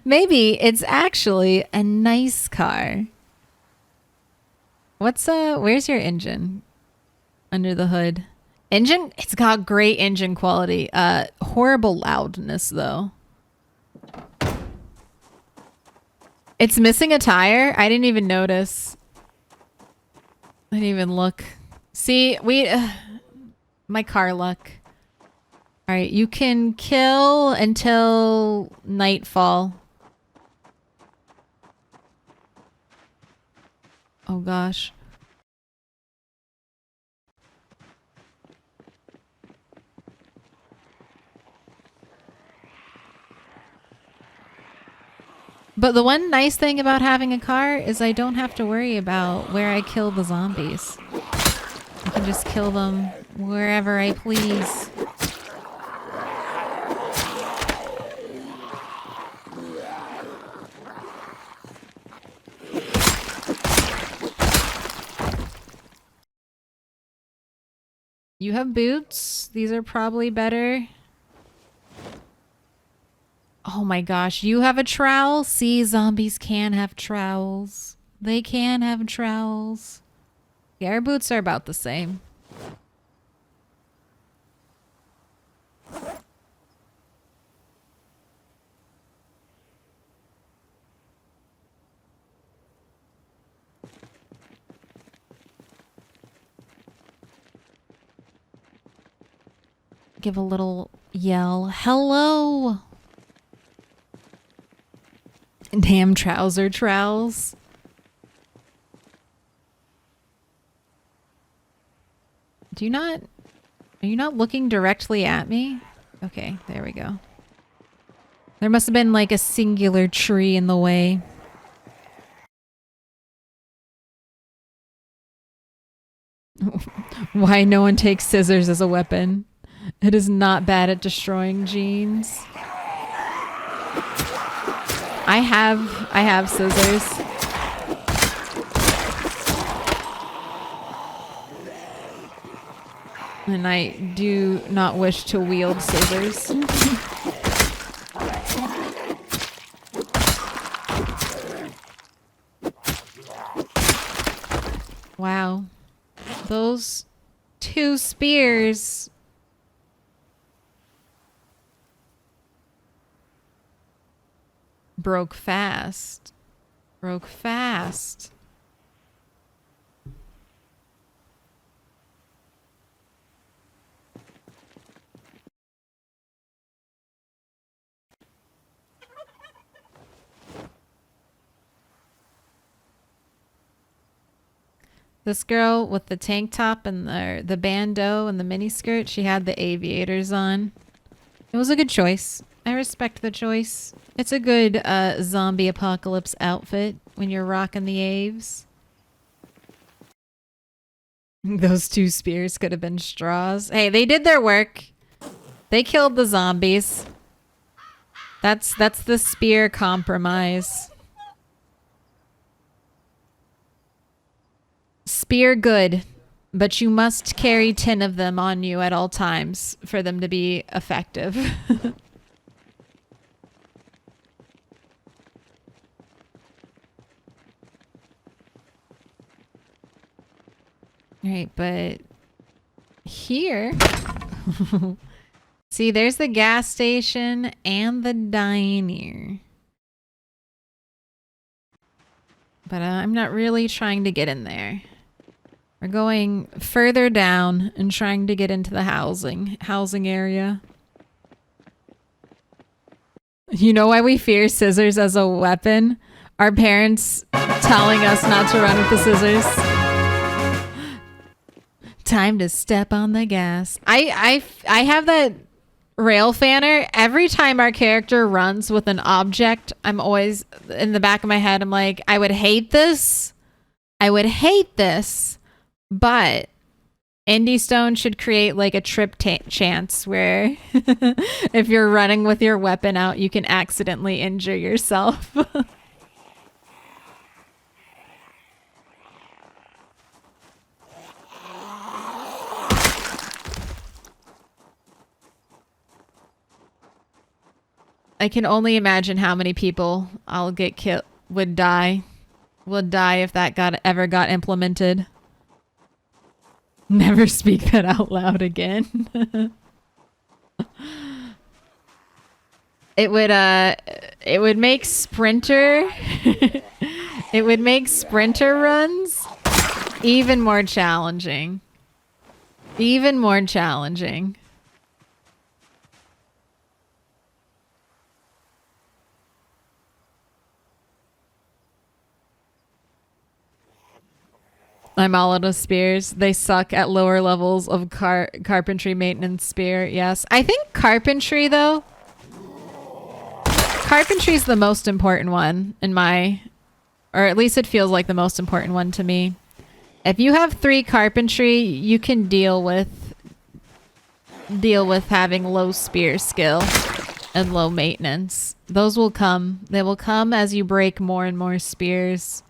Maybe it's actually a nice car. Where's your engine? Under the hood. Engine? It's got great engine quality. Horrible loudness though. It's missing a tire? I didn't even notice. I didn't even look. See, my car luck. All right, you can kill until nightfall. Oh gosh. But the one nice thing about having a car is I don't have to worry about where I kill the zombies. I can just kill them wherever I please. You have boots. These are probably better. Oh my gosh, you have a trowel? See, zombies can have trowels. They can have trowels. Yeah, our boots are about the same. Give a little yell. Hello! Damn trouser trowels. Are you not looking directly at me? Okay, there we go. There must have been like a singular tree in the way. Why no one takes scissors as a weapon? It is not bad at destroying genes. I have scissors. And I do not wish to wield scissors. Wow. Those 2 spears. Broke fast. Broke fast. This girl with the tank top and the bandeau and the miniskirt, she had the aviators on. It was a good choice. I respect the choice. It's a good zombie apocalypse outfit when you're rocking the aves. Those 2 spears could have been straws. Hey, they did their work. They killed the zombies. That's the spear compromise. Spear good, but you must carry 10 of them on you at all times for them to be effective. Right, but here, see, there's the gas station and the diner. But I'm not really trying to get in there. We're going further down and trying to get into the housing area. You know why we fear scissors as a weapon? Our parents telling us not to run with the scissors. Time to step on the gas. I have that rail fanner. Every time our character runs with an object, I'm always in the back of my head, I'm like, I would hate this. I would hate this, but Indie Stone should create like a trip chance where if you're running with your weapon out, you can accidentally injure yourself. I can only imagine how many people I'll get killed would die if that ever got implemented. Never speak that out loud again. It would make sprinter it would make sprinter runs even more challenging. Even more challenging. I'm all out of spears. They suck at lower levels of carpentry maintenance spear. Yes. I think carpentry, though. Carpentry is the most important one in my... Or at least it feels like the most important one to me. If you have 3 carpentry, you can deal with having low spear skill and low maintenance. Those will come. They will come as you break more and more spears.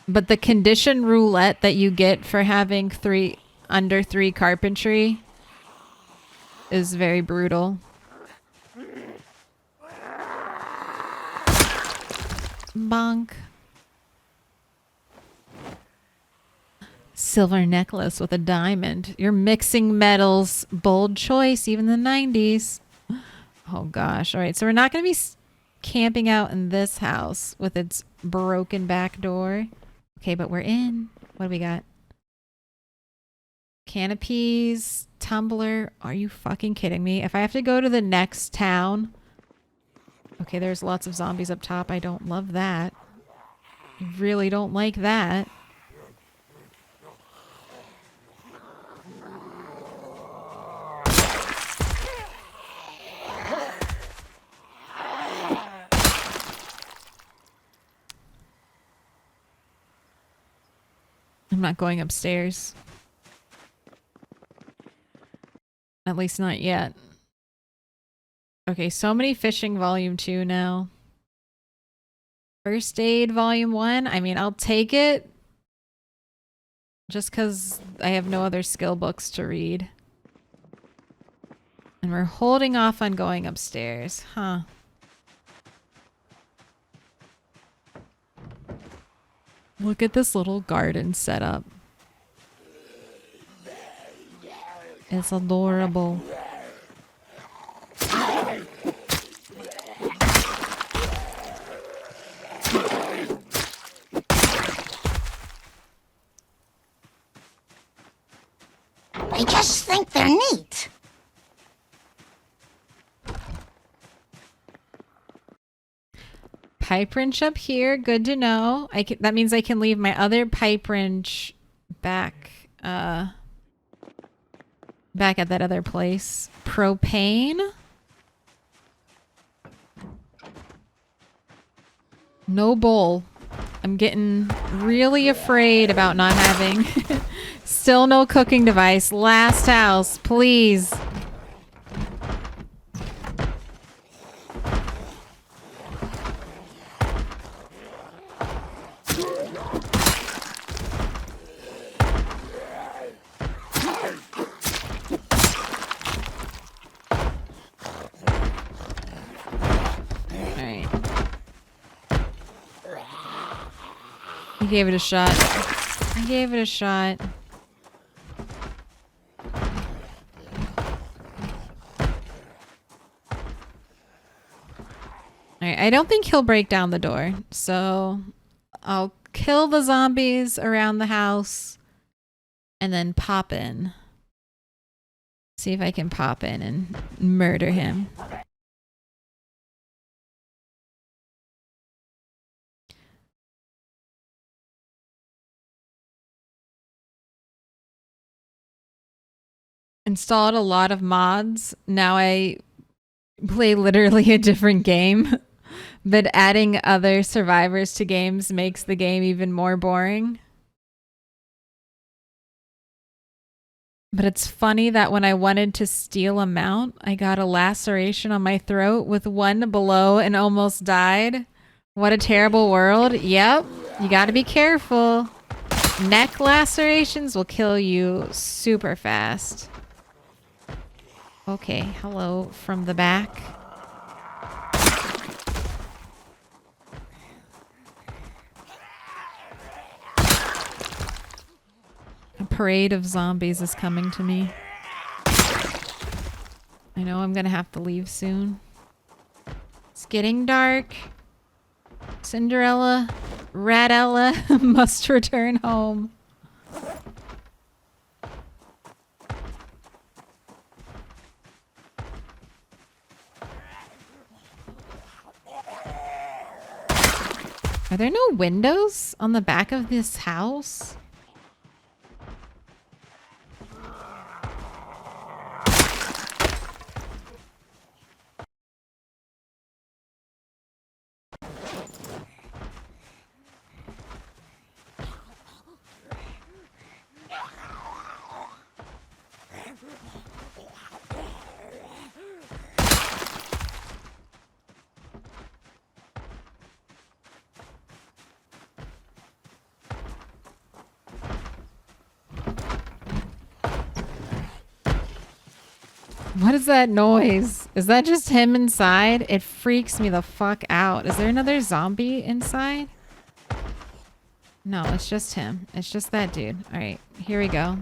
But the condition roulette that you get for having under 3 carpentry is very brutal. Bonk. Silver necklace with a diamond. You're mixing metals. Bold choice, even in the 90s. Oh gosh. All right, so we're not going to be camping out in this house with its broken back door. Okay, but we're in. What do we got? Canopies, tumbler. Are you fucking kidding me? If I have to go to the next town. Okay, there's lots of zombies up top. I don't love that. I really don't like that. I'm not going upstairs. At least not yet. Okay, so many fishing volume 2 now. First aid volume 1. I mean, I'll take it. Just because I have no other skill books to read. And we're holding off on going upstairs. Huh. Look at this little garden setup. It's adorable. I just think they're neat. Pipe wrench up here. Good to know. That means I can leave my other pipe wrench back at that other place. Propane. No bowl. I'm getting really afraid about not having. Still no cooking device. Last house, please. I gave it a shot. I gave it a shot. Alright, I don't think he'll break down the door. So I'll kill the zombies around the house and then pop in. See if I can pop in and murder him. Installed a lot of mods. Now I play literally a different game. But adding other survivors to games makes the game even more boring. But it's funny that when I wanted to steal a mount, I got a laceration on my throat with one below and almost died. What a terrible world. Yep, you gotta be careful. Neck lacerations will kill you super fast. Okay, hello from the back. A parade of zombies is coming to me. I know I'm gonna have to leave soon. It's getting dark. Cinderella, Radella must return home. Are there no windows on the back of this house? What is that noise? Is that just him inside? It freaks me the fuck out. Is there another zombie inside? No, it's just him. It's just that dude. All right, here we go.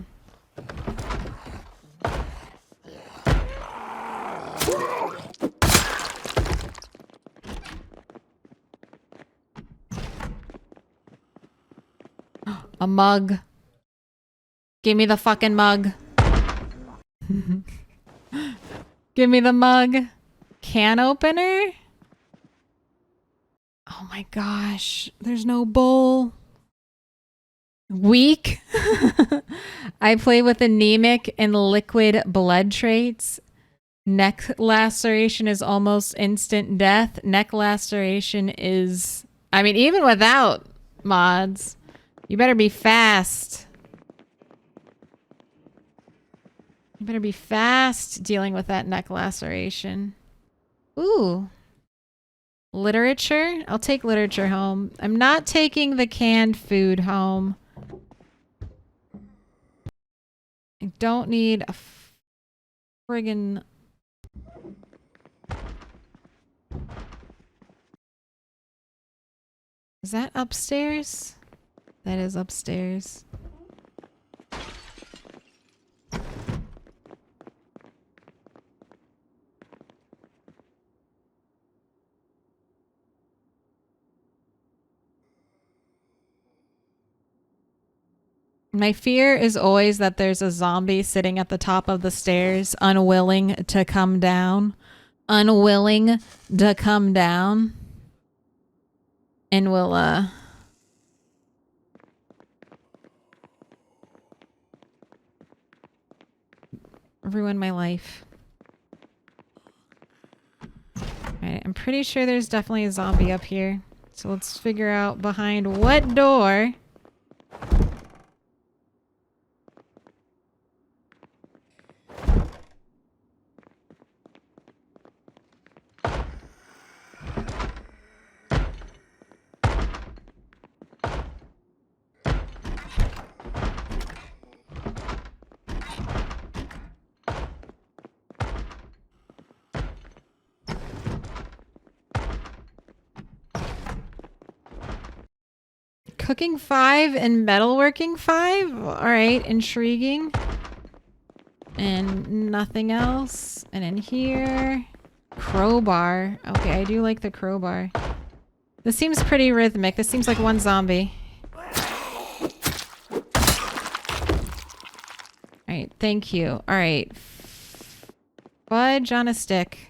A mug. Give me the fucking mug. Give me the mug. Can opener? Oh my gosh. There's no bowl. Weak. I play with anemic and liquid blood traits. Neck laceration is almost instant death. Neck laceration is... I mean, even without mods, you better be fast. You better be fast dealing with that neck laceration. Ooh. Literature? I'll take literature home. I'm not taking the canned food home. I don't need a friggin... Is that upstairs? That is upstairs. My fear is always that there's a zombie sitting at the top of the stairs, unwilling to come down. Unwilling to come down. And will, ruin my life. Alright, I'm pretty sure there's definitely a zombie up here. So let's figure out behind what door. Cooking 5 and metalworking 5? Alright, intriguing. And nothing else. And in here... Crowbar. Okay, I do like the crowbar. This seems pretty rhythmic. This seems like one zombie. Alright, thank you. Alright. Fudge on a stick.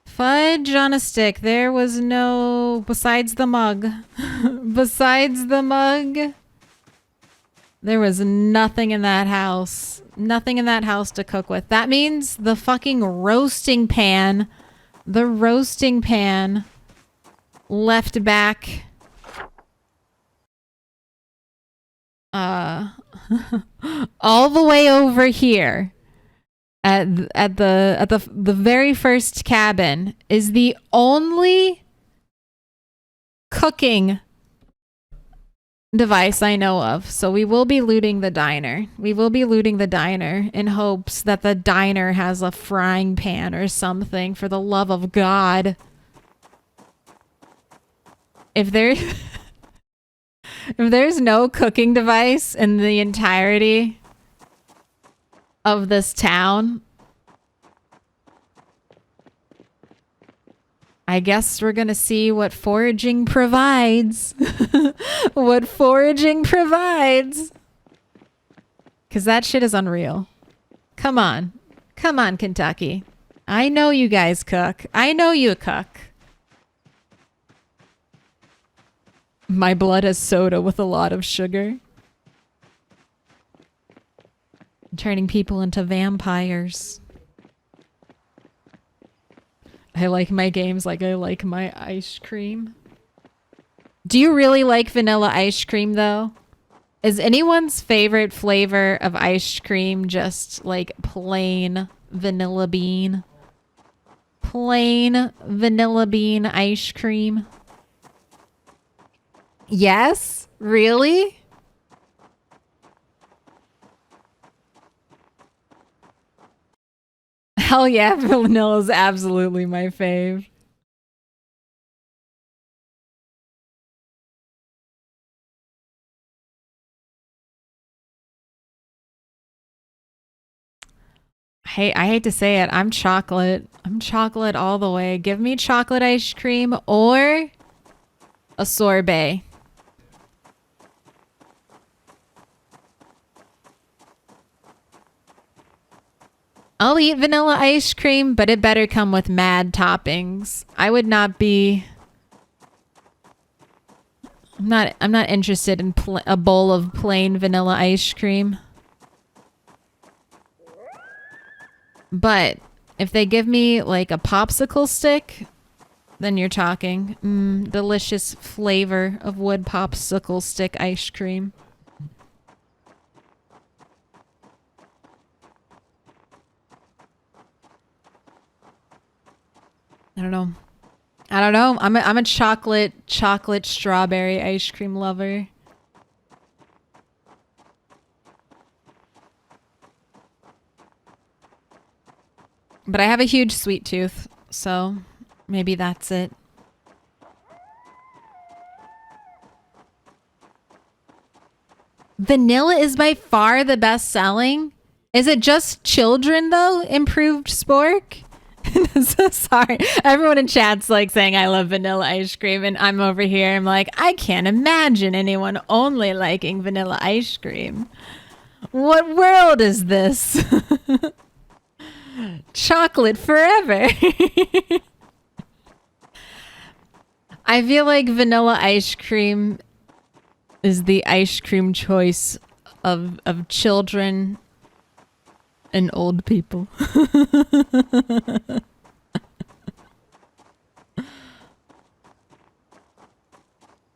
Fudge on a stick. There was no... Besides the mug. Besides the mug. There was nothing in that house. Nothing in that house to cook with. That means the fucking roasting pan the roasting pan left back all the way over here at the very first cabin is the only cooking device I know of. So we will be looting the diner. We will be looting the diner in hopes that the diner has a frying pan or something, for the love of God. If there if there's no cooking device in the entirety of this town, I guess we're gonna see what foraging provides. What foraging provides. Because that shit is unreal. Come on. Come on, Kentucky. I know you guys cook. I know you cook. My blood has soda with a lot of sugar. Turning people into vampires. I like my games like I like my ice cream. Do you really like vanilla ice cream, though? Is anyone's favorite flavor of ice cream just like plain vanilla bean? Plain vanilla bean ice cream? Yes? Really? Hell yeah, vanilla is absolutely my fave. Hey, I hate to say it, I'm chocolate. I'm chocolate all the way. Give me chocolate ice cream or a sorbet. I'll eat vanilla ice cream, but it better come with mad toppings. I would not be... I'm not interested in a bowl of plain vanilla ice cream. But if they give me like a popsicle stick, then you're talking. Delicious flavor of wood popsicle stick ice cream. I don't know. I'm a chocolate strawberry ice cream lover. But I have a huge sweet tooth, so maybe that's it. Vanilla is by far the best selling. Is it just children though? Improved spork? So sorry. Everyone in chat's like saying I love vanilla ice cream, and I'm over here. I'm like, I can't imagine anyone only liking vanilla ice cream. What world is this? Chocolate forever. I feel like vanilla ice cream is the ice cream choice of children and old people.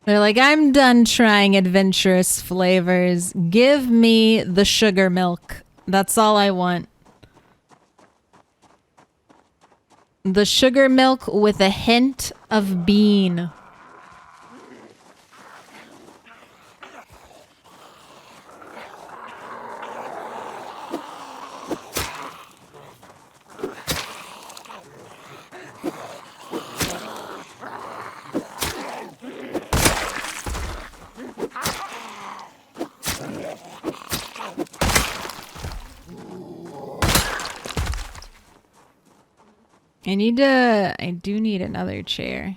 They're like, I'm done trying adventurous flavors. Give me the sugar milk. That's all I want. The sugar milk with a hint of bean. I do need another chair.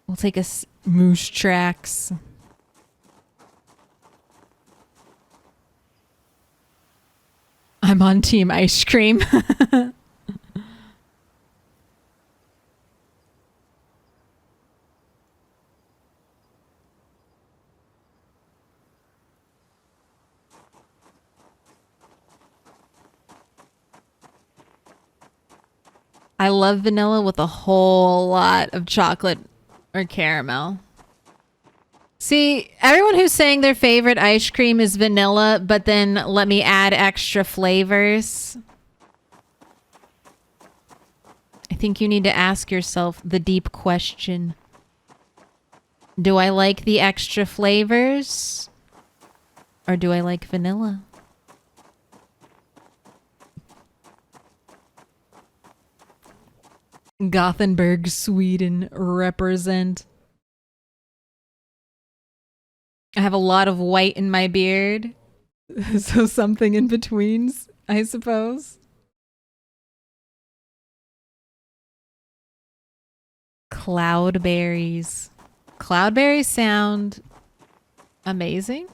We'll take a moose tracks. I'm on team ice cream. I love vanilla with a whole lot of chocolate or caramel. See, everyone who's saying their favorite ice cream is vanilla, but then let me add extra flavors. I think you need to ask yourself the deep question. Do I like the extra flavors? Or do I like vanilla? Gothenburg, Sweden, represent. I have a lot of white in my beard. So something in betweens, I suppose. Cloudberries. Cloudberries sound amazing.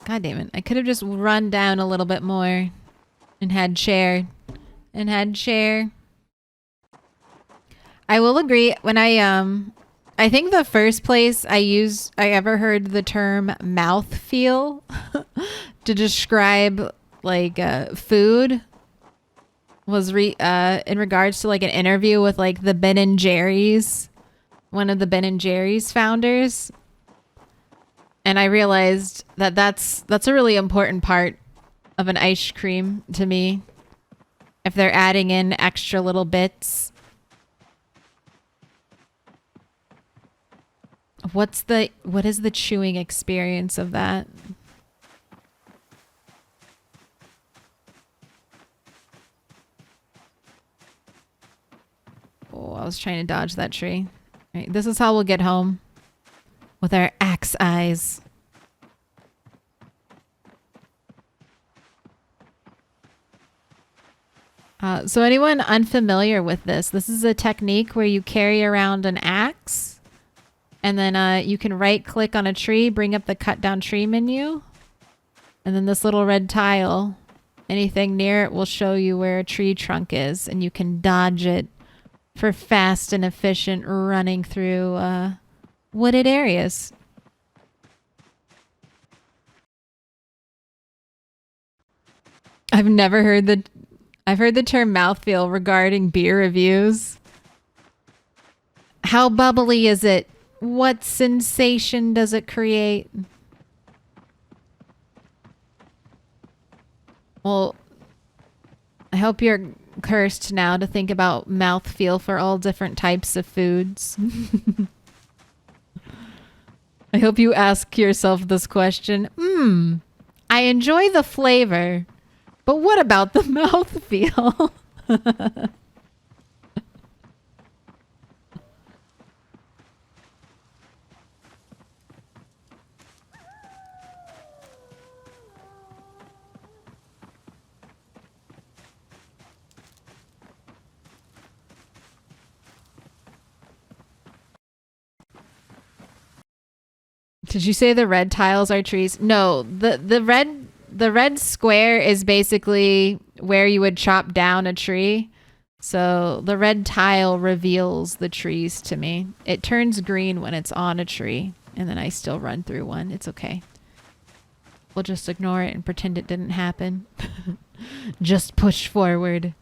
God damn it. I could have just run down a little bit more and had chair. I will agree when I think the first place I ever heard the term mouthfeel to describe like food was in regards to like an interview with like the Ben and Jerry's, one of the Ben and Jerry's founders. And I realized that that's a really important part of an ice cream to me. If they're adding in extra little bits. What is the chewing experience of that? Oh, I was trying to dodge that tree. All right, this is how we'll get home. With our axe eyes. So anyone unfamiliar with this? This is a technique where you carry around an axe. And then you can right click on a tree, bring up the cut down tree menu. And then this little red tile, anything near it will show you where a tree trunk is. And you can dodge it for fast and efficient running through wooded areas. I've heard the term mouthfeel regarding beer reviews. How bubbly is it? What sensation does it create? Well, I hope you're cursed now to think about mouthfeel for all different types of foods. I hope you ask yourself this question. I enjoy the flavor, but what about the mouthfeel? Did you say the red tiles are trees? No, the red square is basically where you would chop down a tree. So the red tile reveals the trees to me. It turns green when it's on a tree, and then I still run through one. It's okay. We'll just ignore it and pretend it didn't happen. Just push forward.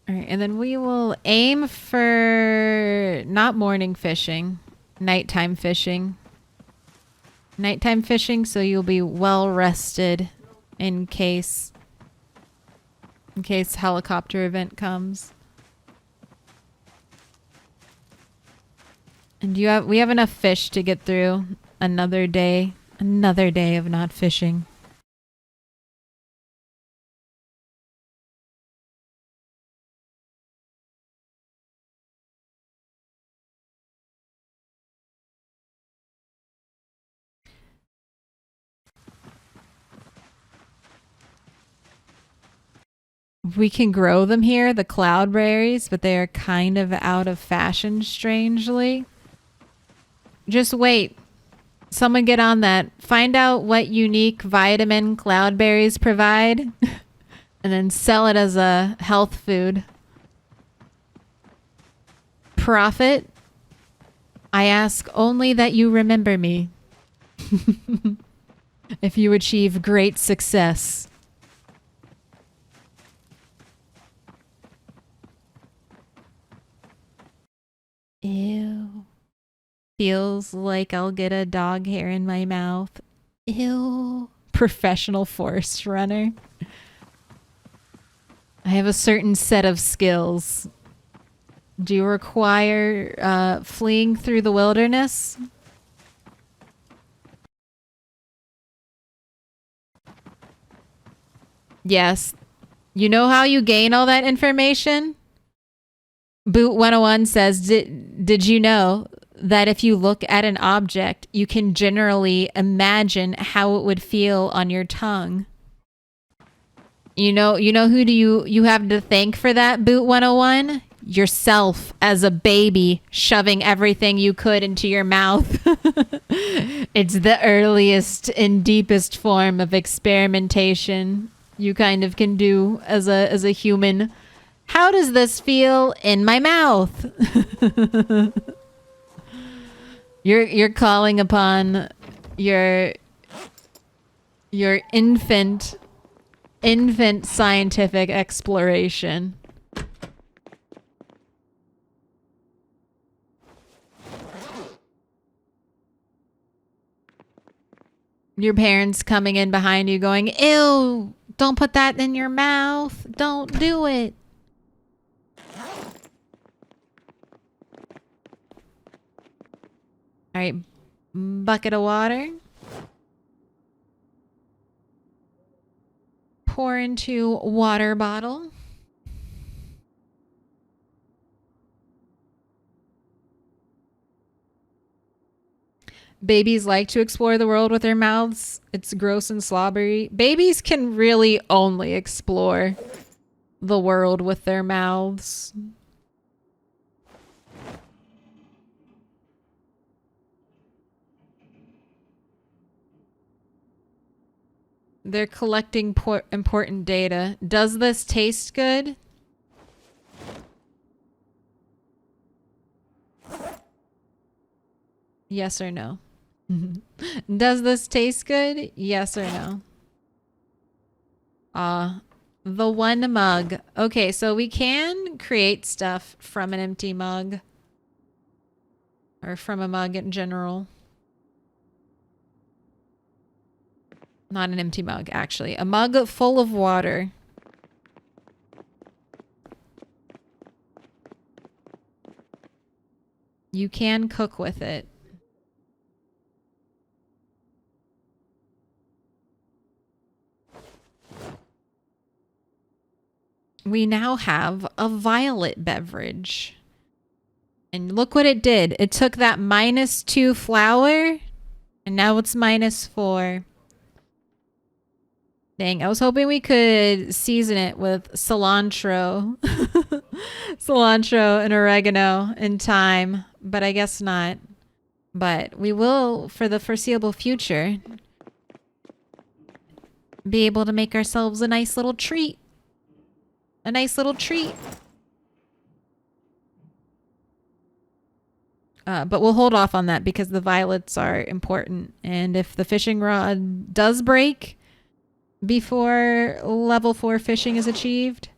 All right, and then we will aim for not morning fishing, nighttime fishing. Nighttime fishing, so you'll be well rested in case helicopter event comes. And we have enough fish to get through another day of not fishing. We can grow them here, the cloudberries, but they are kind of out of fashion, strangely. Just wait. Someone get on that. Find out what unique vitamin cloudberries provide and then sell it as a health food. Profit. I ask only that you remember me. If you achieve great success. Ew. Feels like I'll get a dog hair in my mouth. Ew. Professional forest runner. I have a certain set of skills. Do you require fleeing through the wilderness? Yes. You know how you gain all that information? Boot 101 says, did you know that if you look at an object, you can generally imagine how it would feel on your tongue? You know who do you have to thank for that, Boot 101? Yourself as a baby shoving everything you could into your mouth. It's the earliest and deepest form of experimentation you kind of can do as a human. How does this feel in my mouth? You're calling upon your infant scientific exploration. Your parents coming in behind you going, ew, don't put that in your mouth. Don't do it. All right, bucket of water. Pour into water bottle. Babies like to explore the world with their mouths. It's gross and slobbery. Babies can really only explore the world with their mouths. They're collecting important data. Does this taste good? Yes or no? Does this taste good? Yes or no? The one mug. Okay, so we can create stuff from an empty mug. Or from a mug in general. Not an empty mug, actually. A mug full of water. You can cook with it. We now have a violet beverage. And look what it did. It took that -2 flour, and now it's -4. Dang, I was hoping we could season it with cilantro. Cilantro and oregano and thyme, but I guess not. But we will, for the foreseeable future, be able to make ourselves a nice little treat. A nice little treat. But we'll hold off on that because the violets are important. And if the fishing rod does break before level 4 fishing is achieved,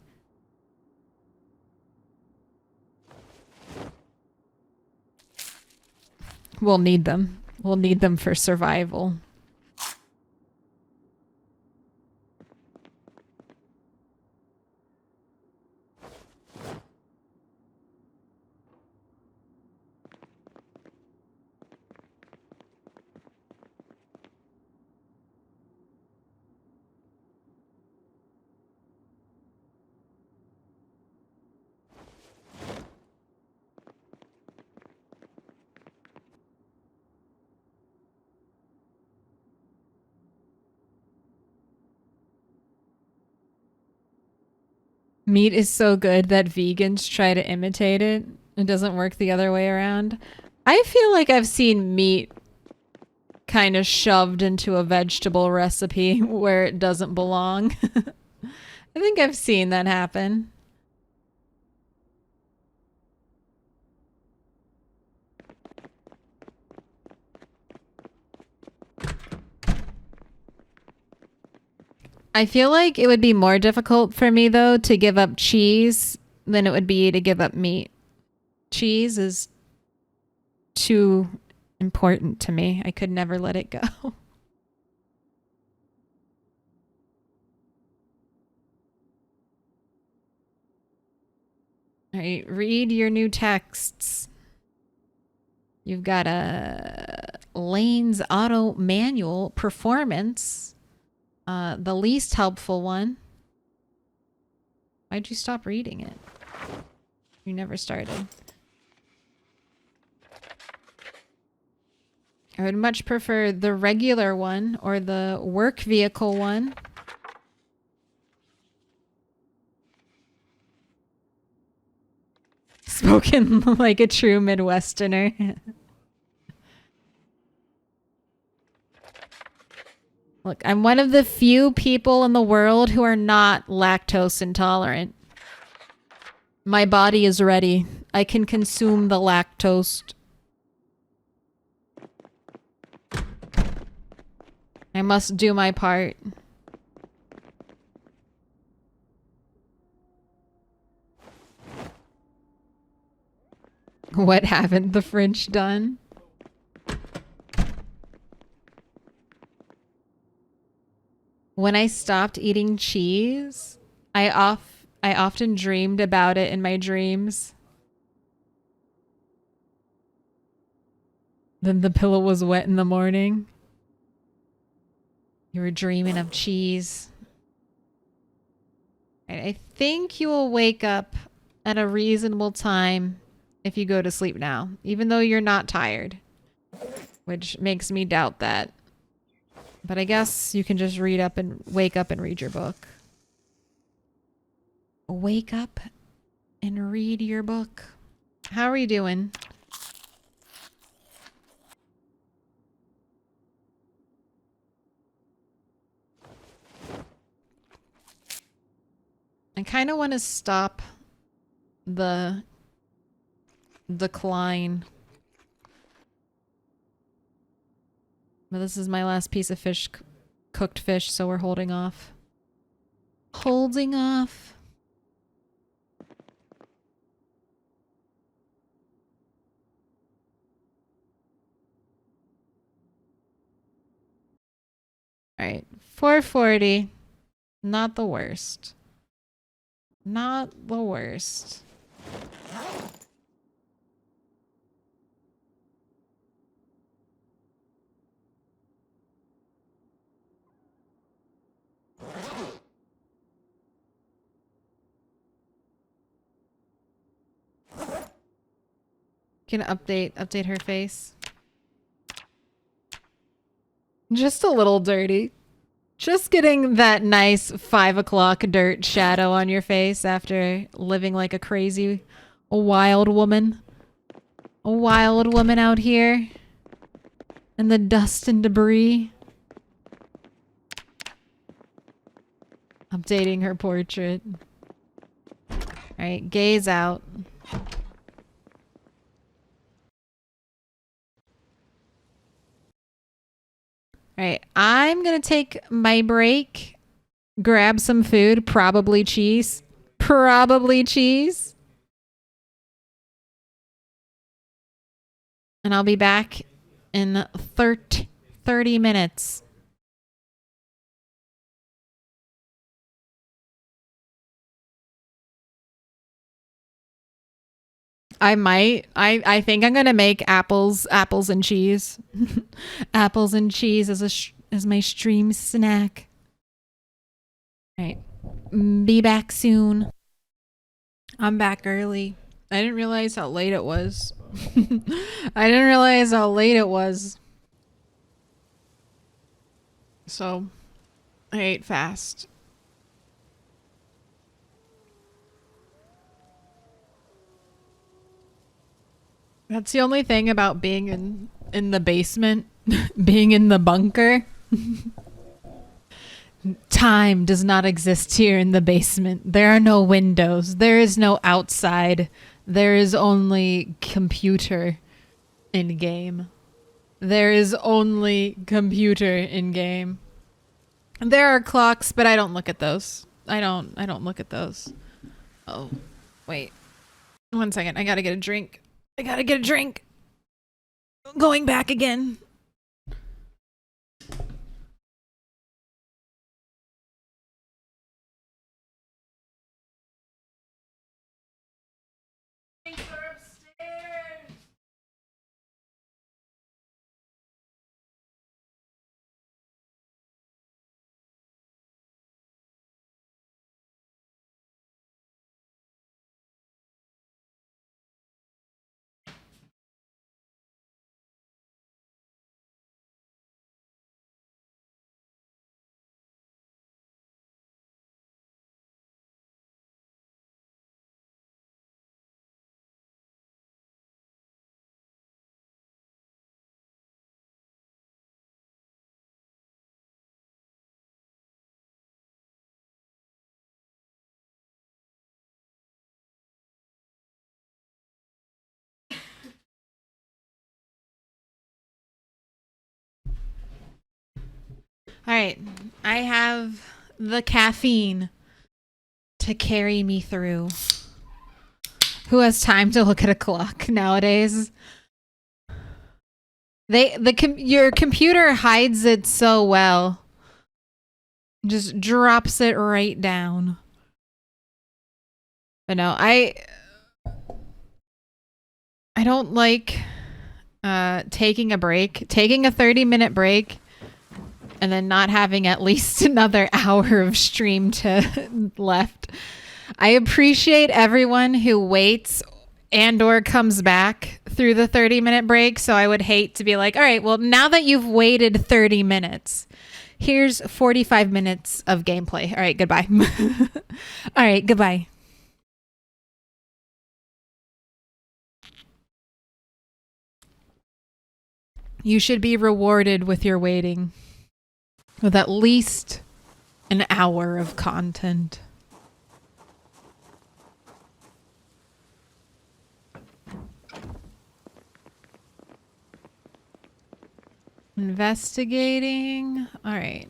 we'll need them. We'll need them for survival. Meat is so good that vegans try to imitate it. It doesn't work the other way around. I feel like I've seen meat kind of shoved into a vegetable recipe where it doesn't belong. I think I've seen that happen. I feel like it would be more difficult for me, though, to give up cheese than it would be to give up meat. Cheese is too important to me. I could never let it go. All right, read your new texts. You've got a Lane's Auto Manual Performance. The least helpful one. Why'd you stop reading it? You never started. I would much prefer the regular one or the work vehicle one. Spoken like a true Midwesterner. Look, I'm one of the few people in the world who are not lactose intolerant. My body is ready. I can consume the lactose. I must do my part. What haven't the French done? When I stopped eating cheese, I often dreamed about it in my dreams. Then the pillow was wet in the morning. You were dreaming of cheese. I think you will wake up at a reasonable time if you go to sleep now, even though you're not tired, which makes me doubt that. But I guess you can just wake up and read your book. Wake up and read your book. How are you doing? I kind of want to stop the decline. But this is my last piece of fish, cooked fish, so we're holding off. Holding off. Alright, 440. Not the worst. Not the worst. Can update her face. Just a little dirty. Just getting that nice 5 o'clock dirt shadow on your face after living like a crazy, wild woman. A wild woman out here. In the dust and debris. Updating her portrait. Alright, gaze out. Alright, I'm gonna take my break, grab some food, probably cheese. Probably cheese. And I'll be back in 30 minutes. I might. I think I'm gonna make apples and cheese. Apples and cheese as my stream snack. All right. Be back soon. I'm back early. I didn't realize how late it was. I didn't realize how late it was. So, I ate fast. That's the only thing about being in the basement Being in the bunker. Time does not exist here in the basement. There are no windows. There is no outside. There is only computer in game. There is only computer in game. There are clocks, but I don't look at those. I don't look at those. Oh, wait. 1 second. I gotta get a drink. Going back again. All right, I have the caffeine to carry me through. Who has time to look at a clock nowadays? Your computer hides it so well. Just drops it right down. But no, I don't like taking a break. Taking a 30-minute break and then not having at least another hour of stream to left. I appreciate everyone who waits and or comes back through the 30-minute break. So I would hate to be like, all right, well, now that you've waited 30 minutes, here's 45 minutes of gameplay. All right, goodbye. All right, goodbye. You should be rewarded with your waiting. With at least an hour of content. Investigating. All right.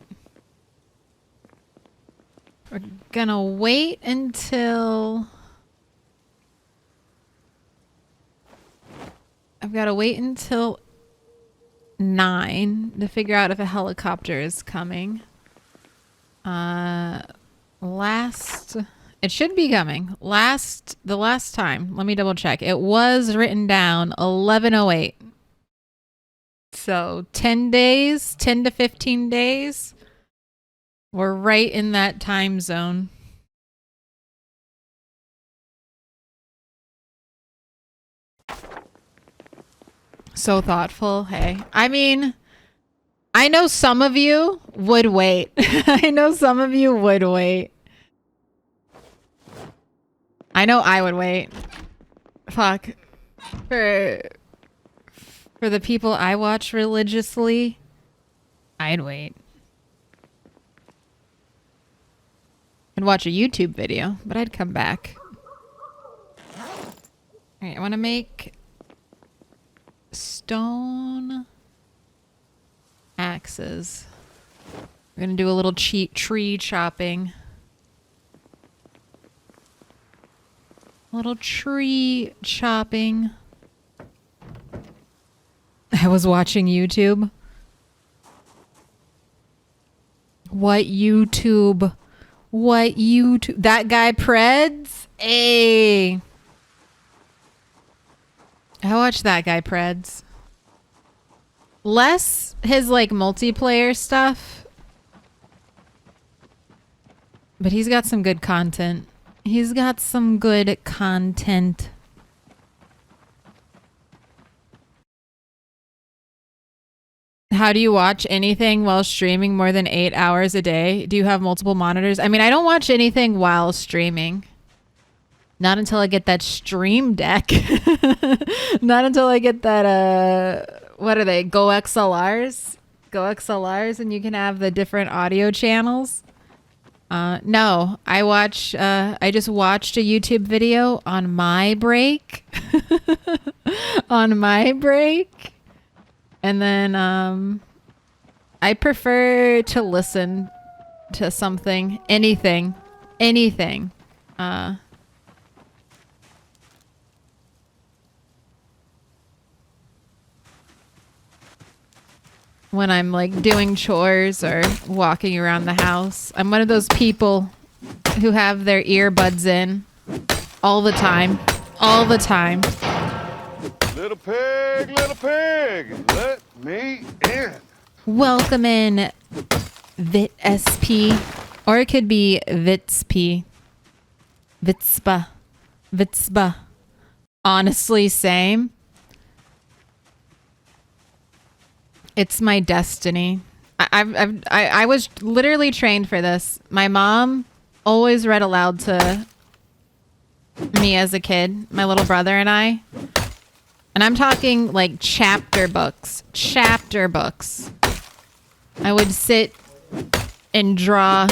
We're gonna wait until... I've got to wait until 9 to figure out if a helicopter is coming. It should be coming. The last time, let me double check. It was written down 11:08. So 10 days, 10 to 15 days. We're right in that time zone. So thoughtful. Hey, I mean, I know some of you would wait. I know some of you would wait. I know I would wait. Fuck. For the people I watch religiously, I'd wait. I'd watch a YouTube video, but I'd come back. Alright, I want to make stone axes. We're gonna do a little tree chopping. Little tree chopping. I was watching YouTube. What YouTube? What YouTube? That guy Preds? Hey. I watched that guy Preds. Less his like multiplayer stuff. But he's got some good content. He's got some good content. How do you watch anything while streaming more than 8 hours a day? Do you have multiple monitors? I mean, I don't watch anything while streaming. Not until I get that stream deck. Not until I get that, what are they? Go XLRs? Go XLRs, and you can have the different audio channels. No, I just watched a YouTube video on my break. On my break. And then I prefer to listen to something, anything. When I'm like doing chores or walking around the house. I'm one of those people who have their earbuds in all the time. All the time. Little pig, let me in. Welcome in, Vit SP. Or it could be Vitsp. Vitspa. Honestly, same. It's my destiny. I was literally trained for this. My mom always read aloud to me as a kid, my little brother and I. And I'm talking like chapter books. I would sit and draw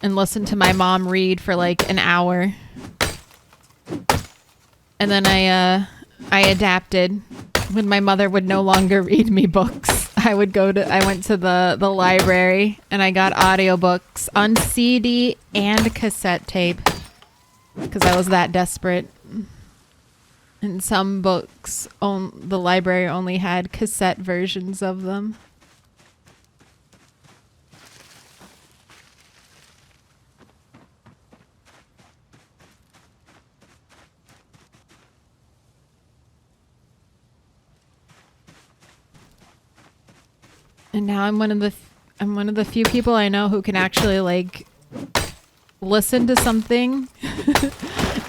and listen to my mom read for like an hour. And then I adapted when my mother would no longer read me books. I went to the library and I got audiobooks on CD and cassette tape because I was that desperate. And some books, the library only had cassette versions of them. And now I'm one of the few people I know who can actually like listen to something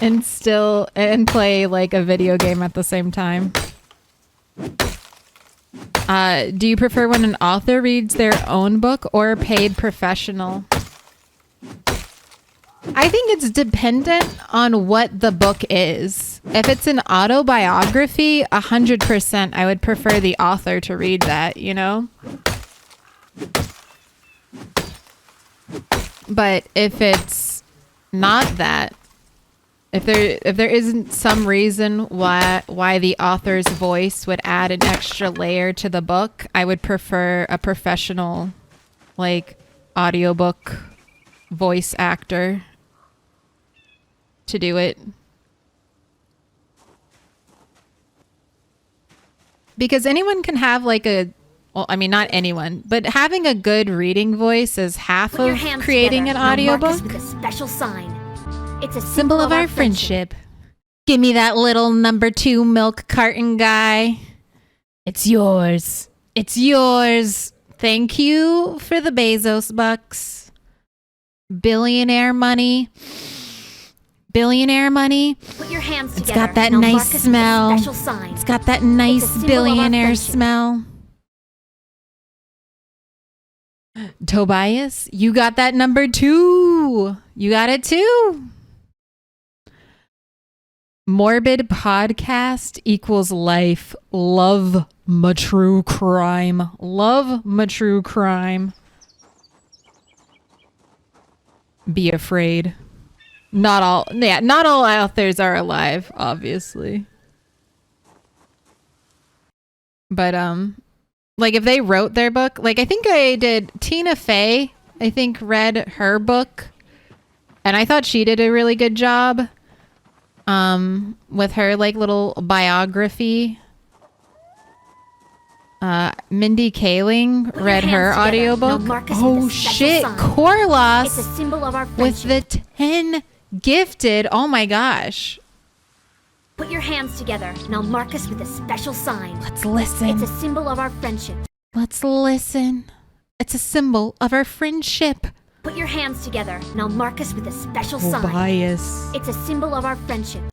and play like a video game at the same time. Do you prefer when an author reads their own book or a paid professional? I think it's dependent on what the book is. If it's an autobiography, 100% I would prefer the author to read that, you know? But if it's not that, if there isn't some reason why the author's voice would add an extra layer to the book, I would prefer a professional like audiobook voice actor to do it. Because anyone can have like well, I mean, not anyone, but having a good reading voice is half of creating an audiobook. With a special sign. It's a Symbol of our friendship. Give me that little number 2 milk carton guy. It's yours. It's yours. Thank you for the Bezos bucks. Billionaire money. Billionaire money. Put your hands together. It's got that Now nice mark us with a smell. special sign. It's got that nice symbol of our billionaire friendship. smell. Tobias, you got that number 2. You got it too. Morbid podcast equals life. Love my true crime. Love my true crime. Be afraid. Not all authors are alive, obviously. But like if they wrote their book, like I think I did Tina Fey, I think read her book and I thought she did a really good job with her like little biography. Mindy Kaling read her audiobook. Oh shit, Corlos It's a symbol of our with friendship. the 10 gifted. Oh my gosh. Put your hands together. Now mark us with a special sign. Let's listen. It's a symbol of our friendship. Let's listen. It's a symbol of our friendship. Put your hands together. Now mark us with a special sign. Tobias. It's a symbol of our friendship.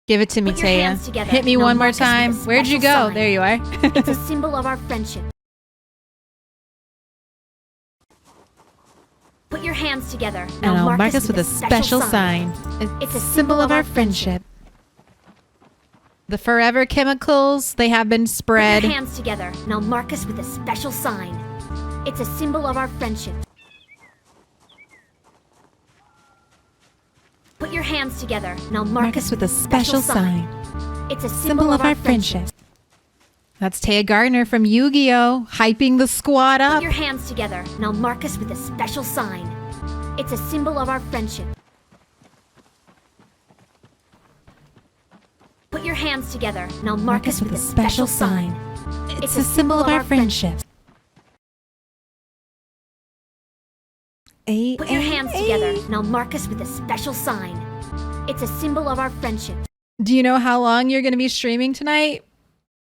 Give it to me, Put your hands Taya. together. Hit me Now one more mark us with a time. Where'd you go? special sign. There you are. It's a symbol of our friendship. Put your hands together. Now And I'll mark mark us us with a special sign. It's a symbol of our friendship. The forever chemicals, they have been Put spread. your hands together, and I'll mark us with a special sign. It's a symbol of our friendship. Put your hands together, and I'll mark us with a special sign. It's a symbol of our friendship. That's Taya Gardner from Yu-Gi-Oh! Hyping the squad Put up. your hands together, and I'll mark us with a special sign. It's a symbol of our friendship. Put your hands together, and I'll mark us with a special sign. It's a symbol of our friendship. Put your hands together, and I'll mark us with a special sign. It's a symbol of our friendship. Do you know how long you're going to be streaming tonight?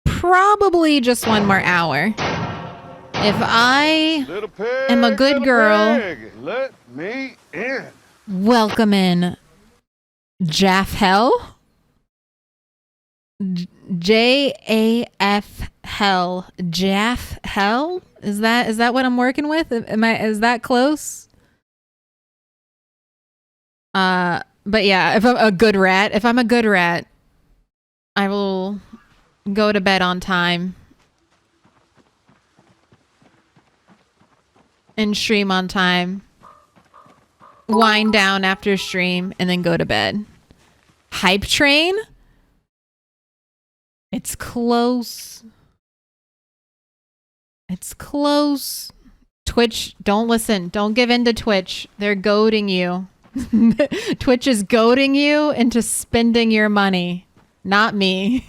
Probably just 1 more hour. If I Little pig, am a good little girl, pig, let me in. welcome in Jaff Hell. J-A-F Hell. Jaff Hell? Is that what I'm working with? Is that close? But yeah, if I'm a good rat, I will go to bed on time and stream on time, wind down after stream, and then go to bed. Hype train? It's close. It's close. Twitch, don't listen. Don't give in to Twitch. They're goading you. Twitch is goading you into spending your money. Not me.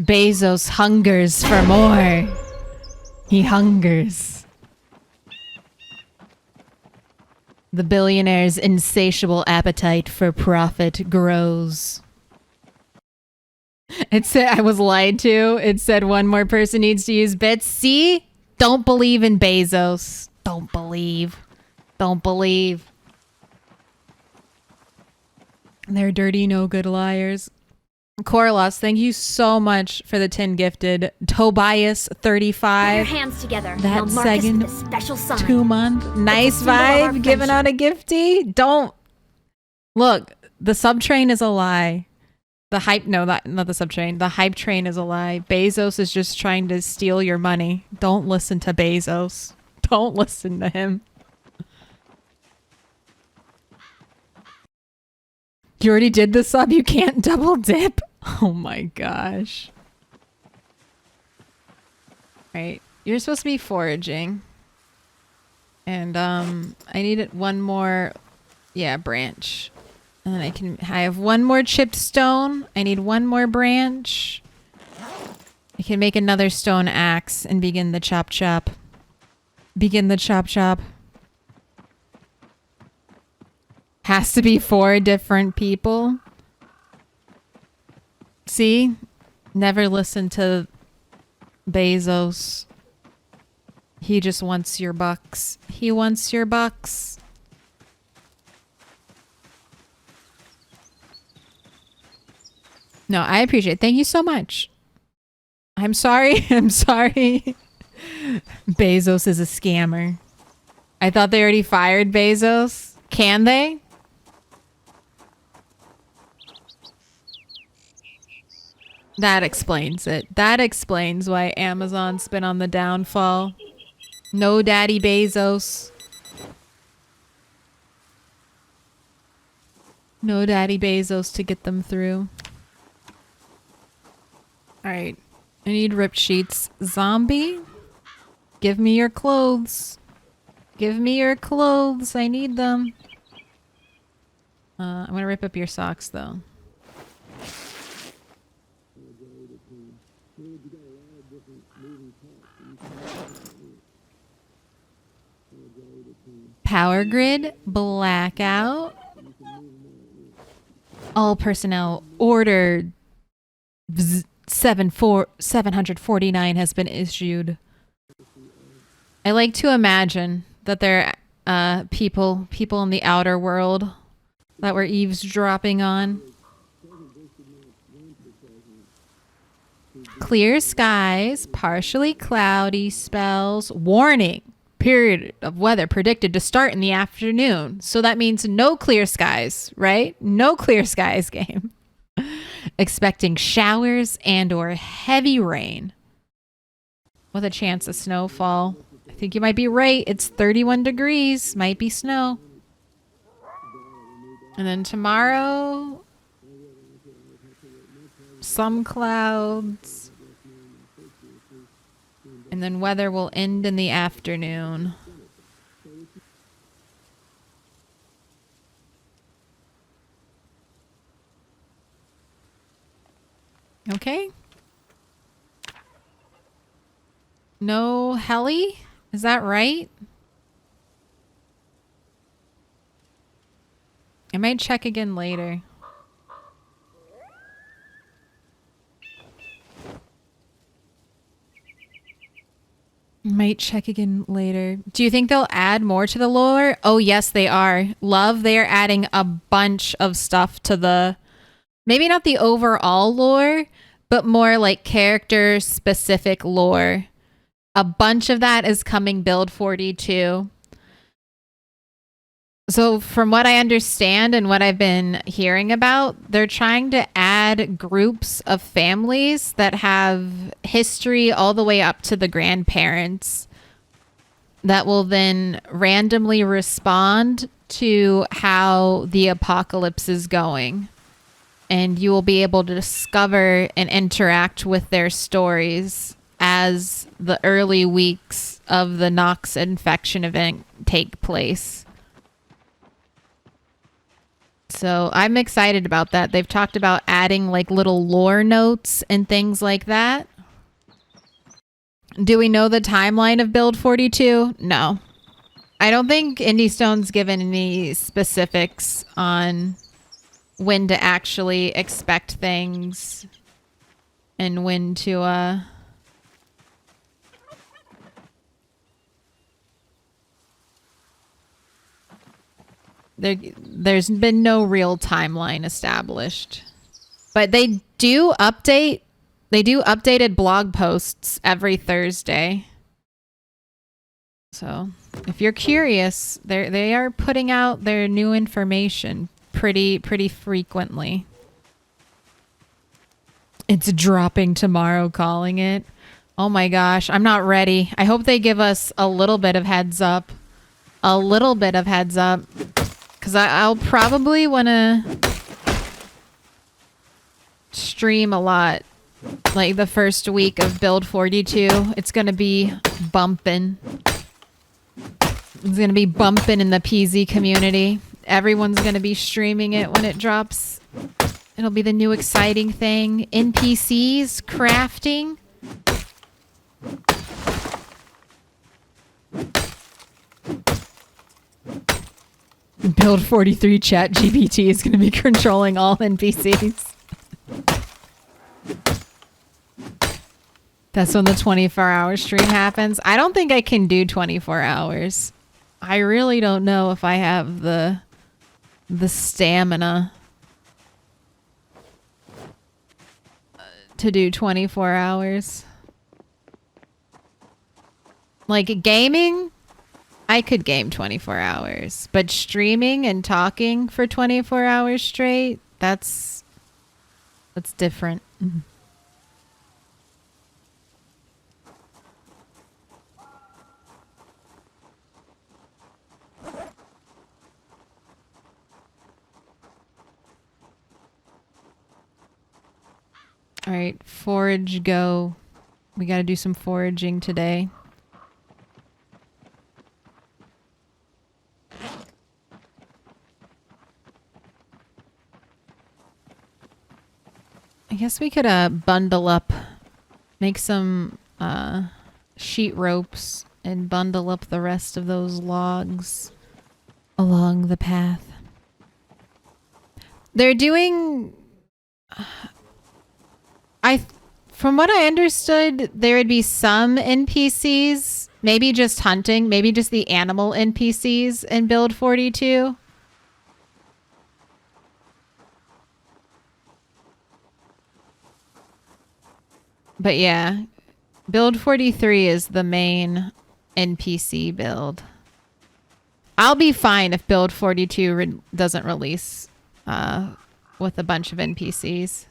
Bezos hungers for more. He hungers. The billionaire's insatiable appetite for profit grows. It said, I was lied to. It said one more person needs to use bits. See? Don't believe in Bezos. Don't believe. Don't believe. They're dirty, no good liars. Corlos, thank you so much for the 10 gifted. Tobias, Put your 35. hands together, and That I'll mark us second with a special sign. 2 month. Nice symbol of our vibe. Giving friendship. out a gifty. Don't. Look, the sub train is a lie. The hype, no, not the sub train. The hype train is a lie. Bezos is just trying to steal your money. Don't listen to Bezos. Don't listen to him. You already did the sub. You can't double dip. Oh my gosh. Right. You're supposed to be foraging. And I needed one more, branch. And then I have one more chip stone. I need one more branch. I can make another stone axe and begin the chop chop. Begin the chop chop. Has to be 4 different people. See? Never listen to Bezos. He just wants your bucks. He wants your bucks. No, I appreciate it. Thank you so much. I'm sorry. I'm sorry. Bezos is a scammer. I thought they already fired Bezos. Can they? That explains it. That explains why Amazon's been on the downfall. No Daddy Bezos. No Daddy Bezos to get them through. Alright. I need ripped sheets. Zombie? Give me your clothes. Give me your clothes. I need them. I'm gonna rip up your socks though. Power grid, blackout. All personnel ordered 749 has been issued. I like to imagine that there are people in the outer world that we're eavesdropping on. Clear skies, partially cloudy spells. Warning. period of weather predicted to start in the afternoon. So that means no clear skies, right? No clear skies game. Expecting showers and or heavy rain with a chance of snowfall. I think you might be right. It's 31 degrees. Might be snow. And then tomorrow, some clouds. And then weather will end in the afternoon. Okay. No heli? Is that right? I might check again later. Might check again later. Do you think they'll add more to the lore? Oh, yes, they are. Love, they are adding a bunch of stuff to the... Maybe not the overall lore, but more like character-specific lore. A bunch of that is coming Build 42. So from what I understand and what I've been hearing about, they're trying to add groups of families that have history all the way up to the grandparents that will then randomly respond to how the apocalypse is going. And you will be able to discover and interact with their stories as the early weeks of the Nox infection event take place. So I'm excited about that. They've talked about adding like little lore notes and things like that. Do we know the timeline of Build 42? No. I don't think Indie Stone's given any specifics on when to actually expect things and when to there's been no real timeline established. But they do updated blog posts every Thursday. So, if you're curious, they are putting out their new information pretty frequently. It's dropping tomorrow, calling it. Oh my gosh, I'm not ready. I hope they give us a little bit of heads up. A little bit of heads up. Because I'll probably want to stream a lot. Like the first week of Build 42. It's going to be bumping. It's going to be bumping in the PZ community. Everyone's going to be streaming it when it drops. It'll be the new exciting thing. NPCs, crafting. Build 43 chat GPT is going to be controlling all NPCs. That's when the 24-hour stream happens. I don't think I can do 24 hours. I really don't know if I have the stamina to do 24 hours. Like gaming, I could game 24 hours, but streaming and talking for 24 hours straight, that's different. Mm-hmm. All right, forage go. We got to do some foraging today. I guess we could bundle up, make some sheet ropes and bundle up the rest of those logs along the path. They're doing... From what I understood, there would be some NPCs, maybe just hunting, maybe just the animal NPCs in Build 42. But yeah, Build 43 is the main NPC build. I'll be fine if build 42 doesn't release with a bunch of NPCs.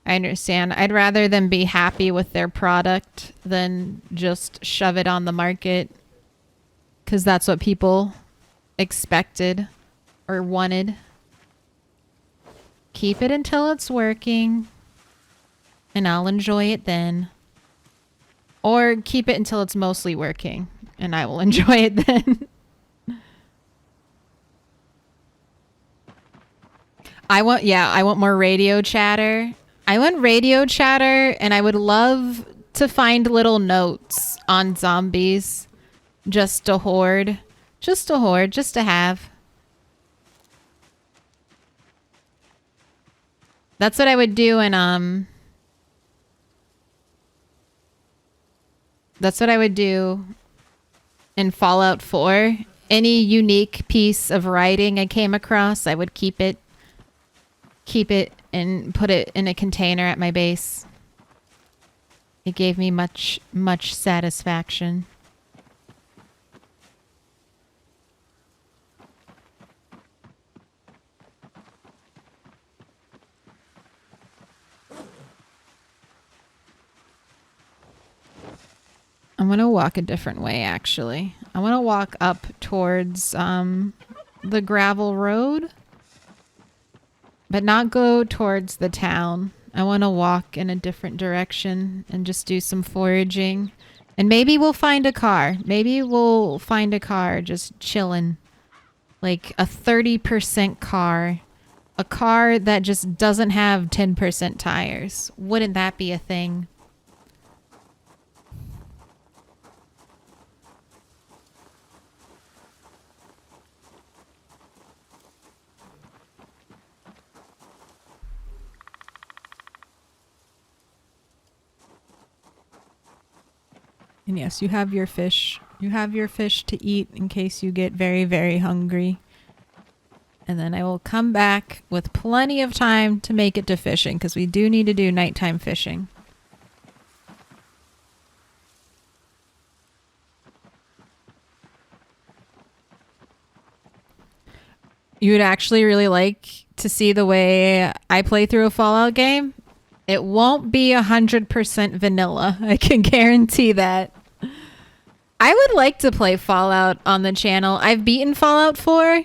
I understand. I'd rather them be happy with their product than just shove it on the market, because that's what people expected or wanted. Keep it until it's working, and I'll enjoy it then. Or keep it until it's mostly working, and I will enjoy it then. I want more radio chatter. I want radio chatter, and I would love to find little notes on zombies. Just to hoard. Just to hoard. Just to have. That's what I would do in, That's what I would do in Fallout 4. Any unique piece of writing I came across, I would keep it and put it in a container at my base. It gave me much satisfaction. I'm gonna walk a different way, actually. I want to walk up towards the gravel road, but not go towards the town. I want to walk in a different direction and just do some foraging. And maybe we'll find a car. Maybe we'll find a car just chilling. Like a 30% car. A car that just doesn't have 10% tires. Wouldn't that be a thing? And yes, you have your fish. You have your fish to eat in case you get very, very hungry. And then I will come back with plenty of time to make it to fishing, because we do need to do nighttime fishing. You would actually really like to see the way I play through a Fallout game? It won't be 100% vanilla. I can guarantee that. I would like to play Fallout on the channel. I've beaten Fallout 4.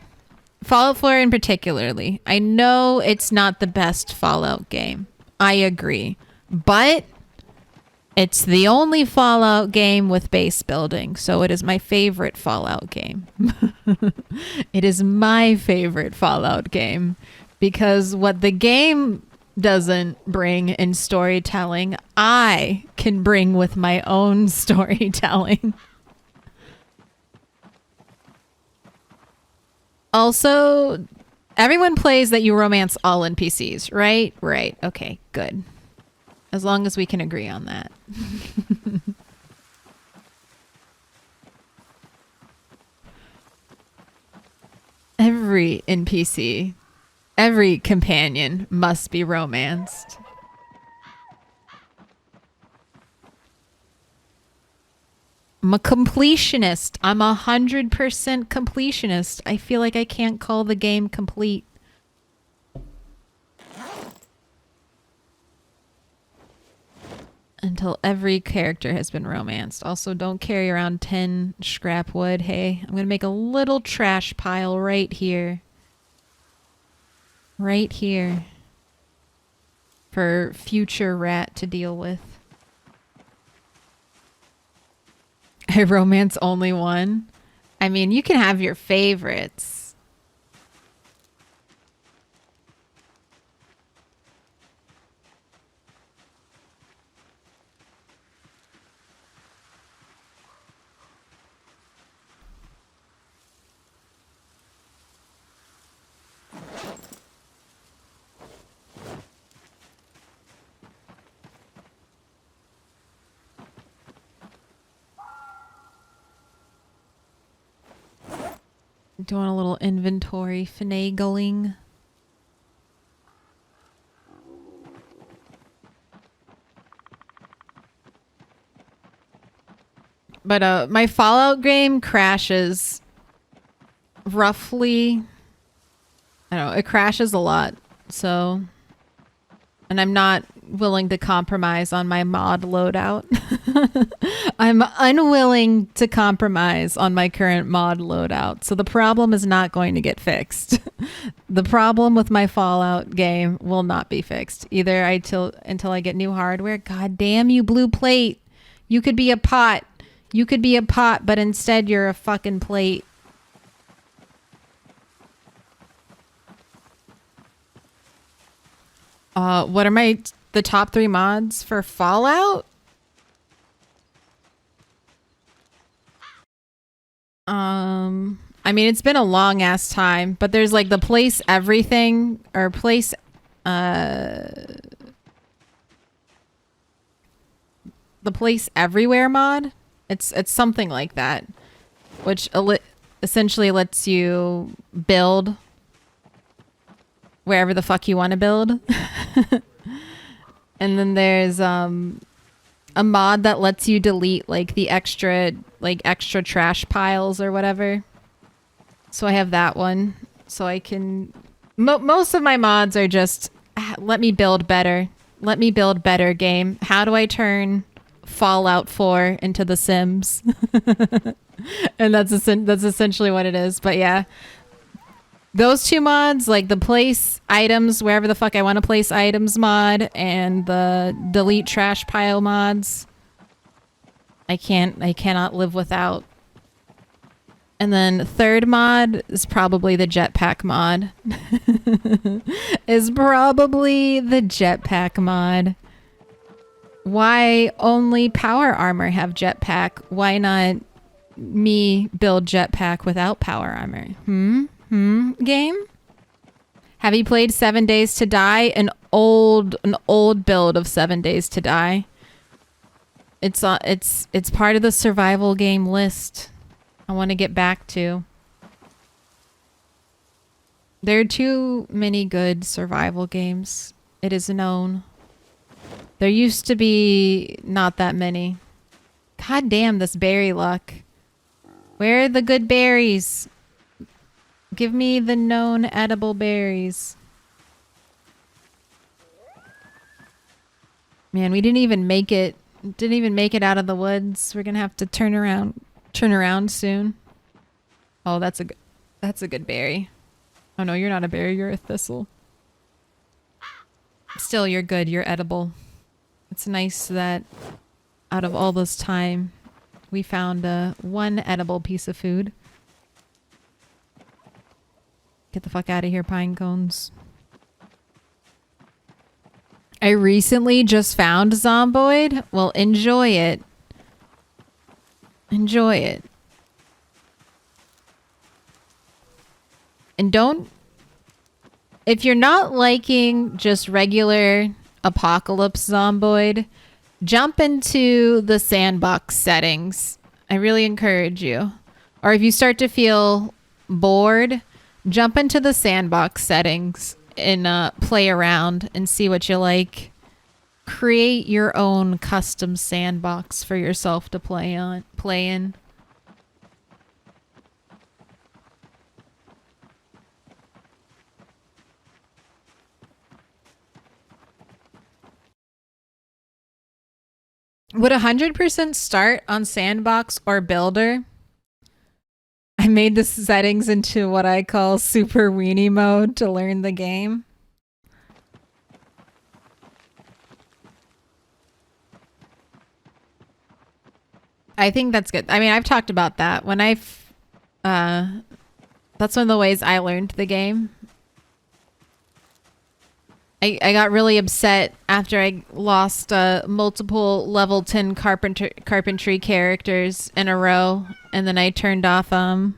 Fallout 4 in particularly. I know it's not the best Fallout game. I agree. But it's the only Fallout game with base building. So it is my favorite Fallout game. It is my favorite Fallout game. Because what the game doesn't bring in storytelling, I can bring with my own storytelling. Also, everyone plays that you romance all NPCs, right? Right. Okay, good. As long as we can agree on that. Every NPC, every companion must be romanced. I'm a completionist. I'm 100% completionist. I feel like I can't call the game complete. Until every character has been romanced. Also, don't carry around 10 scrap wood. Hey, I'm going to make a little trash pile right here. Right here. For future rat to deal with. I romance only one. I mean, you can have your favorites. Doing a little inventory finagling. But my Fallout game crashes roughly, I don't know, it crashes a lot. So, and I'm not willing to compromise on my mod loadout. I'm unwilling to compromise on my current mod loadout. So the problem is not going to get fixed. The problem with my Fallout game will not be fixed either until I get new hardware. God damn you, blue plate. You could be a pot. You could be a pot, but instead you're a fucking plate. What are the top 3 mods for Fallout? I mean, it's been a long ass time, but there's like the place everything or place, the place everywhere mod. It's something like that, which essentially lets you build wherever the fuck you want to build. And then there's a mod that lets you delete like the extra trash piles or whatever. So I have that one. So I can most of my mods are just let me build better. Let me build better game. How do I turn Fallout 4 into The Sims? And that's essentially what it is. But yeah. Those 2 mods, like the place items wherever the fuck I want to place items mod and the delete trash pile mods, I cannot live without. And then third mod is probably the jetpack mod. Is probably the jetpack mod. Why only power armor have jetpack? Why not me build jetpack without power armor? Game? Have you played 7 Days to Die? An old build of 7 Days to Die. It's part of the survival game list I want to get back to. There are too many good survival games. It is known. There used to be not that many. God damn this berry luck. Where are the good berries? Give me the known edible berries. Man, we didn't even make it out of the woods. We're gonna have to turn around soon. Oh, that's a good berry. Oh no, you're not a berry, you're a thistle. Still, you're good, you're edible. It's nice that out of all this time, we found one edible piece of food. Get the fuck out of here, pine cones. I recently just found Zomboid. Well, enjoy it. Enjoy it. And if you're not liking just regular apocalypse Zomboid, jump into the sandbox settings. I really encourage you. Or if you start to feel bored, jump into the sandbox settings and play around and see what you like. Create your own custom sandbox for yourself to play in. Would 100% start on sandbox or builder? I made the settings into what I call super weenie mode to learn the game. I think that's good. I mean, I've talked about that. That's one of the ways I learned the game. I got really upset after I lost multiple level 10 carpentry characters in a row, and then I turned off I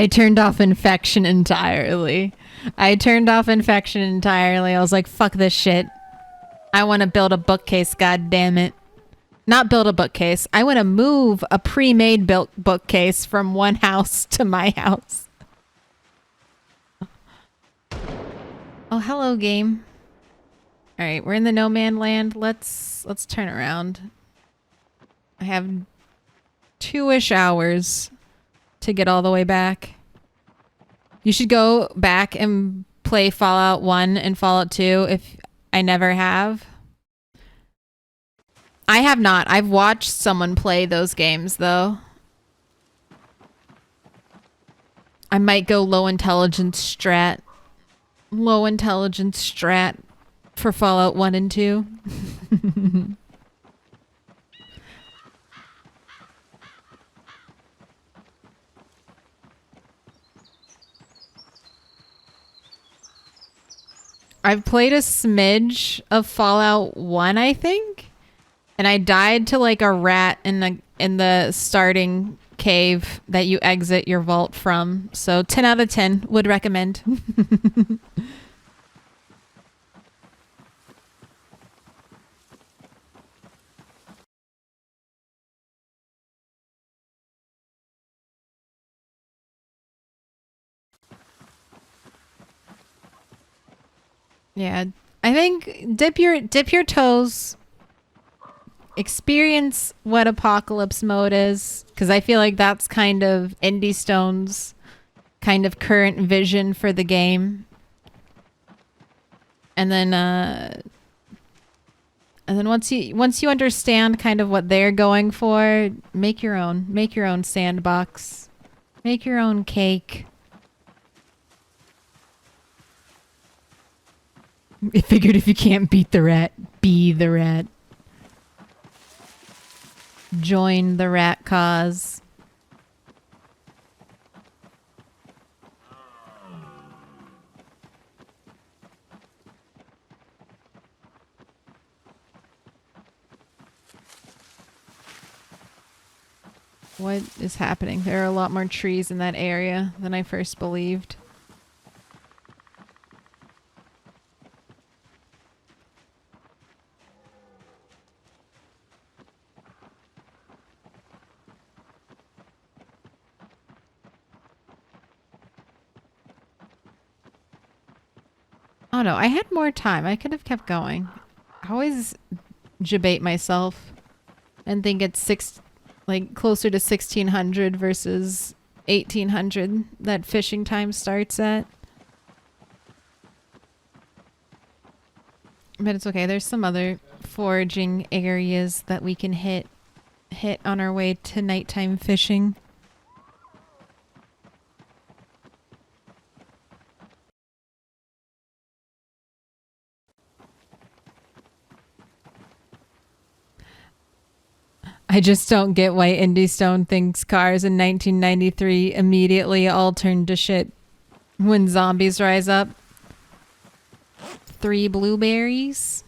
turned off infection entirely. I was like, fuck this shit. I want to build a bookcase, god damn it. Not build a bookcase. I want to move a pre-made built bookcase from one house to my house. Oh, hello, game. All right, we're in the no man land. Let's turn around. I have 2-ish hours to get all the way back. You should go back and play Fallout 1 and Fallout 2 if I never have. I have not. I've watched someone play those games though. I might go low intelligence strat. Low intelligence strat for Fallout 1 and 2. I've played a smidge of Fallout 1, I think. And I died to like a rat in the starting cave that you exit your vault from. So 10 out of 10 would recommend. Yeah, I think dip your toes. Experience what apocalypse mode is, because I feel like that's kind of Indie Stone's kind of current vision for the game. And then once you understand kind of what they're going for, make your own sandbox, make your own cake. I figured if you can't beat the rat, be the rat. Join the rat cause. What is happening? There are a lot more trees in that area than I first believed. Oh no, I had more time. I could have kept going. I always debate myself and think it's closer to 1600 versus 1800 that fishing time starts at. But it's okay. There's some other foraging areas that we can hit on our way to nighttime fishing. I just don't get why Indie Stone thinks cars in 1993 immediately all turn to shit when zombies rise up. 3 blueberries?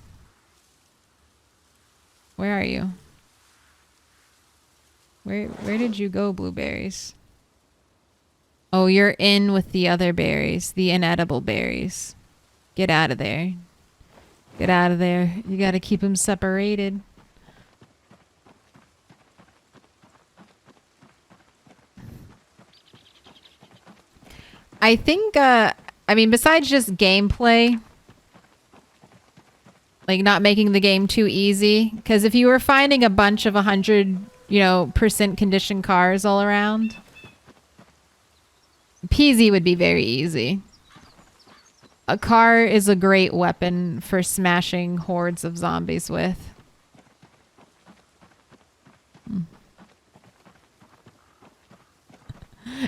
Where are you? Where did you go, blueberries? Oh, you're in with the other berries, the inedible berries. Get out of there. Get out of there. You gotta keep them separated. I think, I mean, besides just gameplay, like not making the game too easy, because if you were finding a bunch of 100% condition cars all around, peasy would be very easy. A car is a great weapon for smashing hordes of zombies with.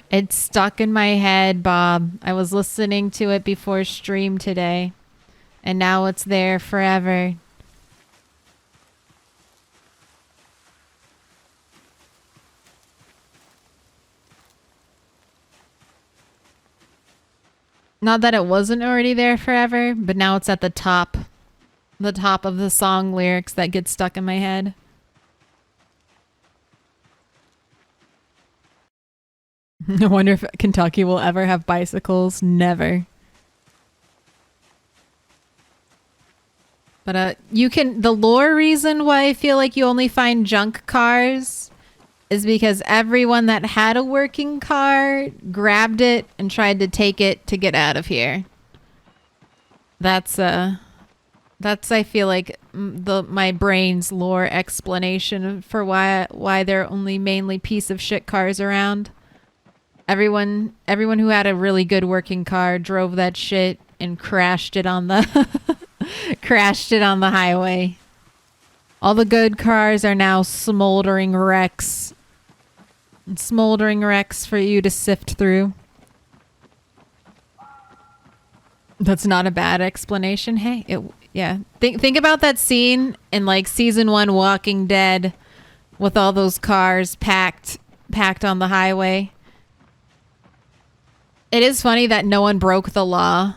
It's stuck in my head, Bob. I was listening to it before stream today, and now it's there forever. Not that it wasn't already there forever, but now it's at the top of the song lyrics that get stuck in my head. I wonder if Kentucky will ever have bicycles. Never. But the lore reason why I feel like you only find junk cars is because everyone that had a working car grabbed it and tried to take it to get out of here. That's That's, I feel like, my brain's lore explanation for why there are only mainly piece of shit cars around. Everyone who had a really good working car drove that shit and crashed it on the crashed it on the highway. All the good cars are now smoldering wrecks. Smoldering wrecks for you to sift through. That's not a bad explanation. Hey, yeah. Think about that scene in like season 1 Walking Dead with all those cars packed on the highway. It is funny that no one broke the law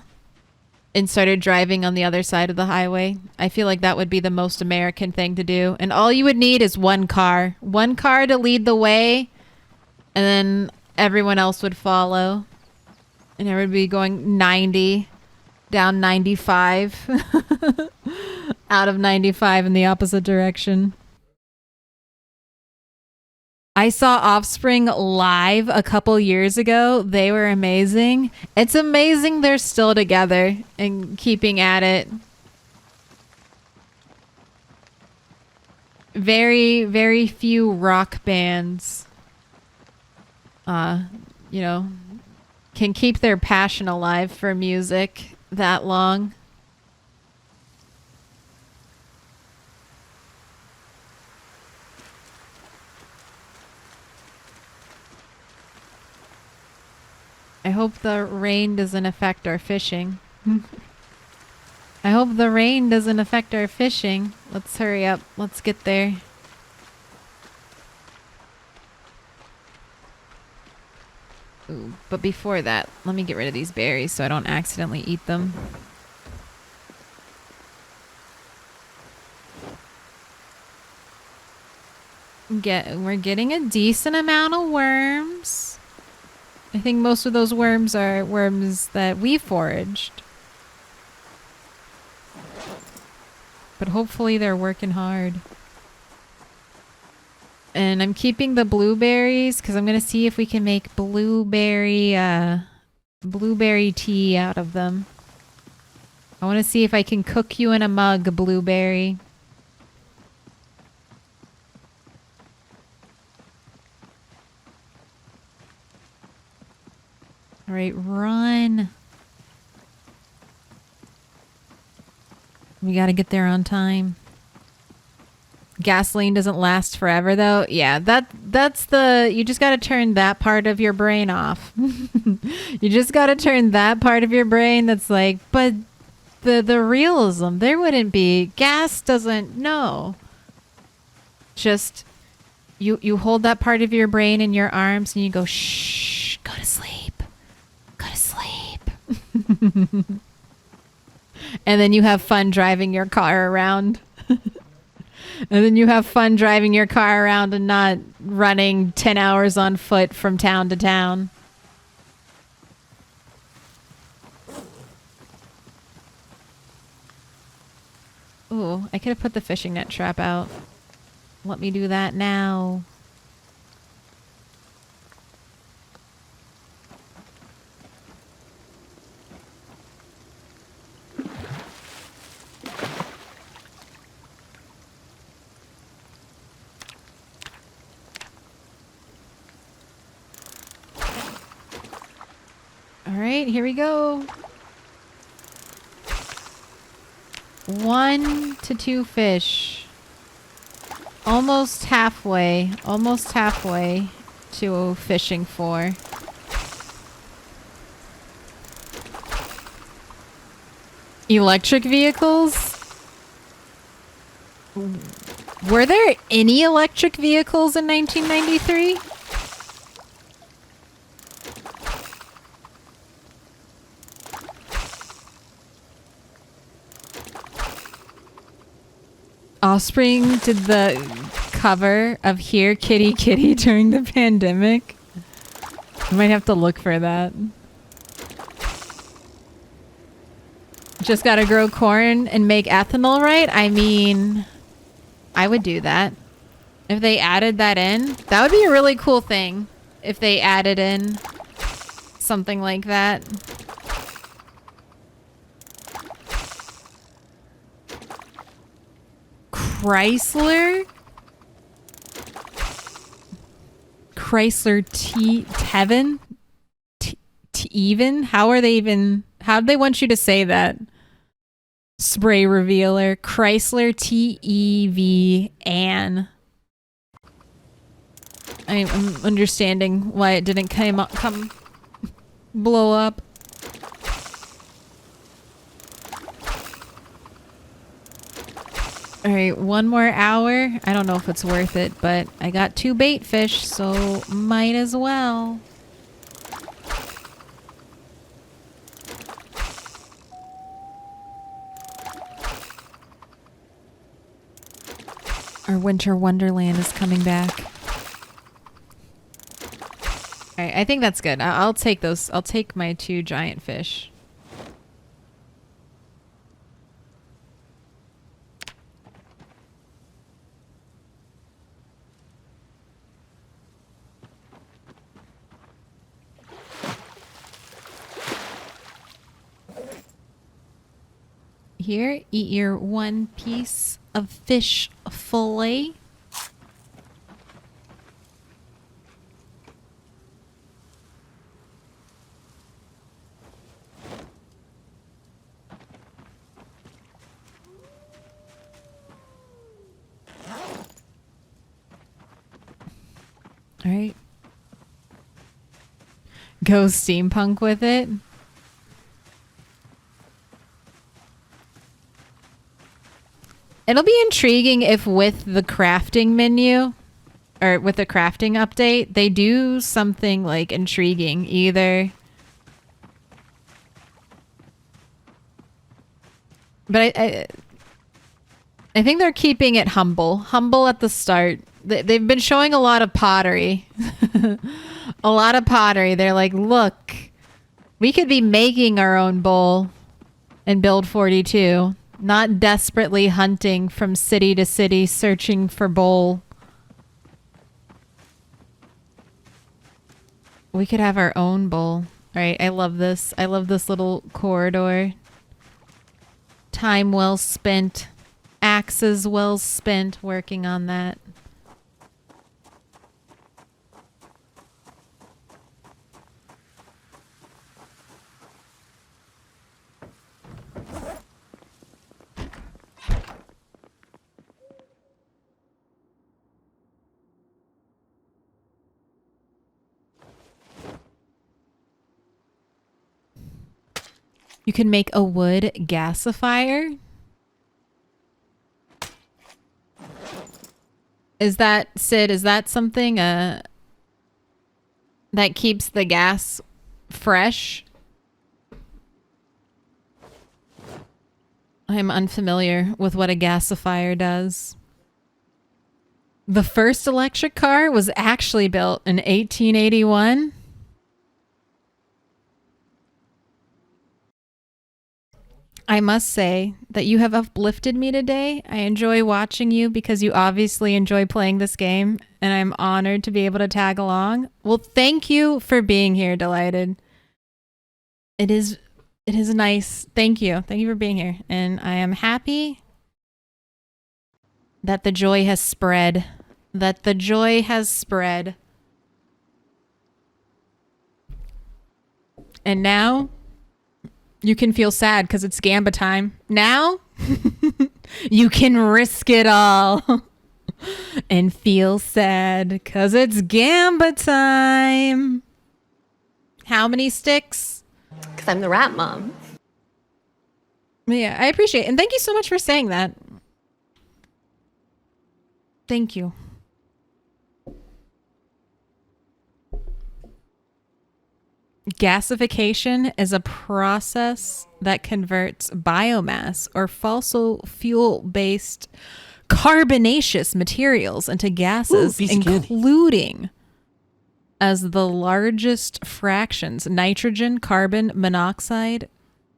and started driving on the other side of the highway. I feel like that would be the most American thing to do. And all you would need is one car. One car to lead the way, and then everyone else would follow. And everyone would be going 90, down 95, out of 95 in the opposite direction. I saw Offspring live a couple years ago. They were amazing. It's amazing they're still together and keeping at it. Very, very few rock bands, you know, can keep their passion alive for music that long. I hope the rain doesn't affect our fishing. I hope the rain doesn't affect our fishing. Let's hurry up. Let's get there. Ooh, but before that, let me get rid of these berries so I don't accidentally eat them. We're getting a decent amount of worms. I think most of those worms are worms that we foraged. But hopefully they're working hard. And I'm keeping the blueberries because I'm going to see if we can make blueberry tea out of them. I want to see if I can cook you in a mug, blueberry. All right, run. We got to get there on time. Gasoline doesn't last forever though. Yeah, that's you just got to turn that part of your brain off. You just got to turn that part of your brain that's like, but the realism, there wouldn't be. Gas doesn't, no. Just you hold that part of your brain in your arms and you go, shh, go to sleep. Go to sleep. And then you have fun driving your car around. And then you have fun driving your car around and not running 10 hours on foot from town to town. Ooh, I could have put the fishing net trap out. Let me do that now. All right, here we go. 1 to 2 fish. Almost halfway to fishing 4. Electric vehicles? Were there any electric vehicles in 1993? Offspring did the cover of Here Kitty Kitty during the pandemic. I might have to look for that. Just gotta grow corn and make ethanol, right? I mean, I would do that. If they added that in, that would be a really cool thing. If they added in something like that. Chrysler Tevin? Even? How do they want you to say that? Spray revealer. Chrysler TEV Ann. I'm understanding why it didn't come blow up. Alright, 1 more hour. I don't know if it's worth it, but I got 2 bait fish, so might as well. Our winter wonderland is coming back. Alright, I think that's good. I'll take those. I'll take my 2 giant fish. Here, eat your 1 piece of fish fillet. All right. Go steampunk with it. It'll be intriguing if with the crafting menu or with the crafting update, they do something like intriguing either. But I think they're keeping it humble. Humble at the start. They've been showing a lot of pottery. A lot of pottery. They're like, look, we could be making our own bowl in Build 42. Not desperately hunting from city to city searching for bowl. We could have our own bowl. Alright, I love this. I love this little corridor. Time well spent. Axes well spent working on that. You can make a wood gasifier. Is that, Sid, is that something that keeps the gas fresh? I'm unfamiliar with what a gasifier does. The first electric car was actually built in 1881. I must say that you have uplifted me today. I enjoy watching you because you obviously enjoy playing this game, and I'm honored to be able to tag along. Well, thank you for being here, Delighted. It is nice. Thank you. Thank you for being here. And I am happy that the joy has spread. That the joy has spread. And now you can feel sad because it's Gamba time. Now, you can risk it all and feel sad because it's Gamba time. How many sticks? Because I'm the rat mom. Yeah, I appreciate it. And thank you so much for saying that. Thank you. Gasification is a process that converts biomass or fossil fuel-based carbonaceous materials into gases, including as the largest fractions nitrogen, carbon monoxide,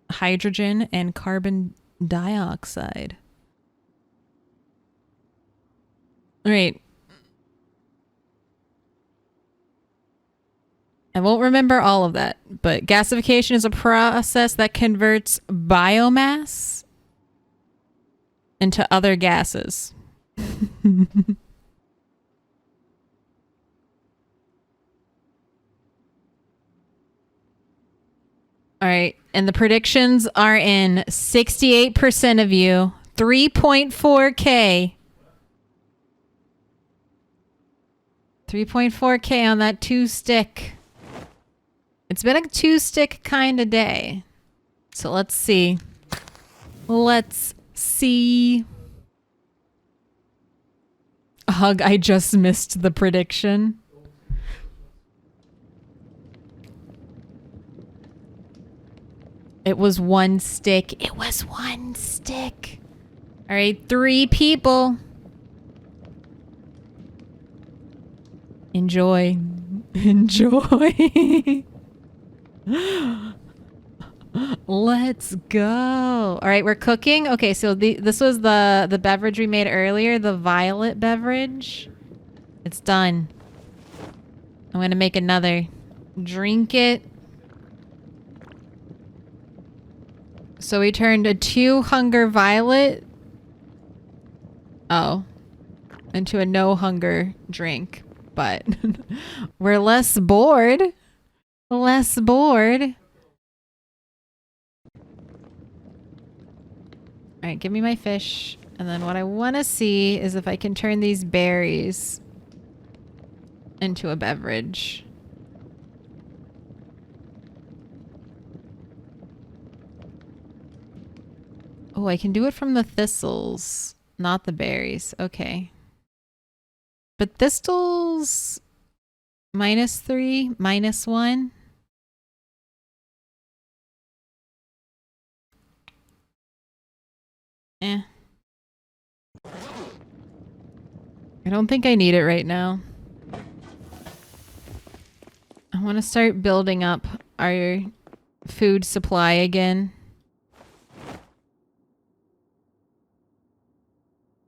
hydrogen, and carbon dioxide. All right. I won't remember all of that, but gasification is a process that converts biomass into other gases. All right. And the predictions are in. 68% of you. 3.4K. 3.4K on that 2-stick. It's been a 2-stick kind of day. So let's see. Let's see. Hug, I just missed the prediction. It was 1 stick. It was 1 stick. All right, 3 people. Enjoy. Enjoy. Let's go. All right, we're cooking. Okay, so this was the beverage we made earlier, the violet beverage. It's done. I'm going to make another. Drink it. So we turned a 2 hunger violet into a no hunger drink, but we're less bored. Less bored. All right, give me my fish. And then what I want to see is if I can turn these berries into a beverage. Oh, I can do it from the thistles, not the berries. Okay. But thistles -3, -1. Eh. I don't think I need it right now. I want to start building up our food supply again.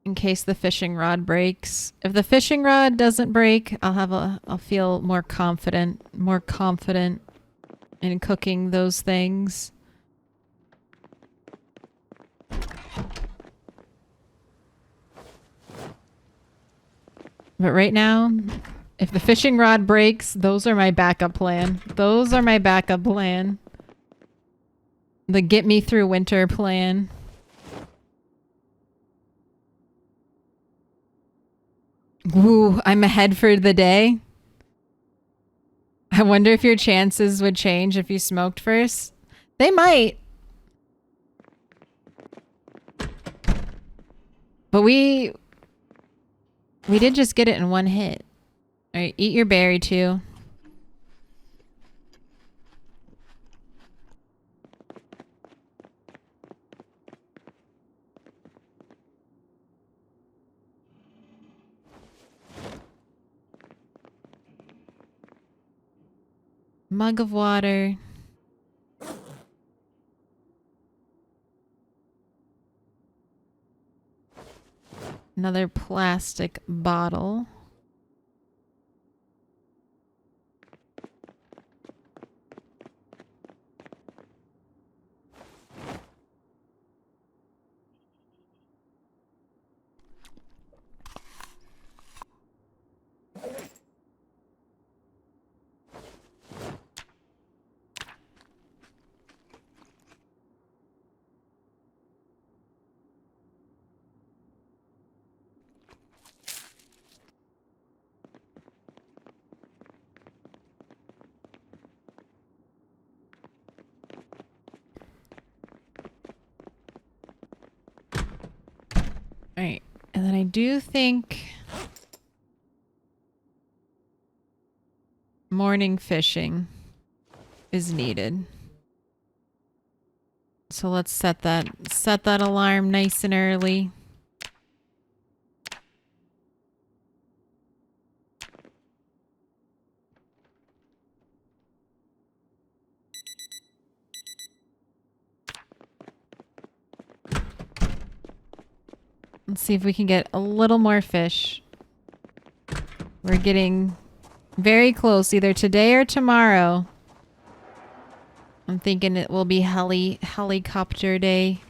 In case the fishing rod breaks. If the fishing rod doesn't break, I'll feel more confident in cooking those things. But right now, if the fishing rod breaks, those are my backup plan. Those are my backup plan. The get me through winter plan. Ooh, I'm ahead for the day. I wonder if your chances would change if you smoked first. They might. But we did just get it in 1 hit. All right, eat your berry too. Mug of water. Another plastic bottle. Alright, and then I do think morning fishing is needed. So let's set that alarm nice and early. Let's see if we can get a little more fish. We're getting very close, either today or tomorrow. I'm thinking it will be helicopter day.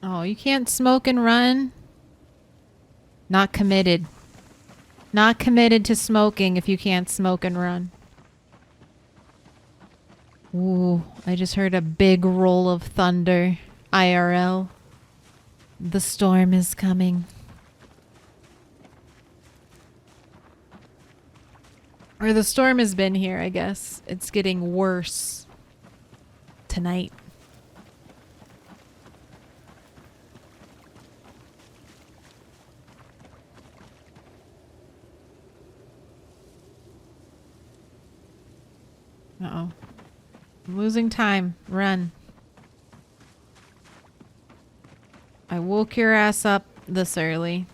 Oh, you can't smoke and run? Not committed. Not committed to smoking if you can't smoke and run. Ooh, I just heard a big roll of thunder. IRL. The storm is coming. Or the storm has been here, I guess. It's getting worse tonight. Uh-oh. I'm losing time. Run. I woke your ass up this early.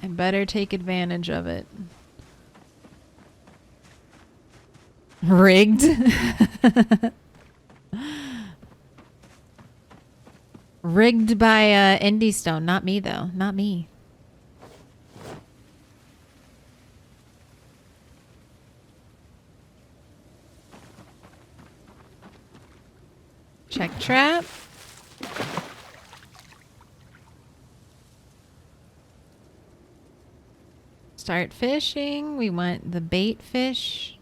I better take advantage of it. Rigged? Rigged by Indie Stone. Not me, though. Not me. Check trap. Start fishing. We want the bait fish.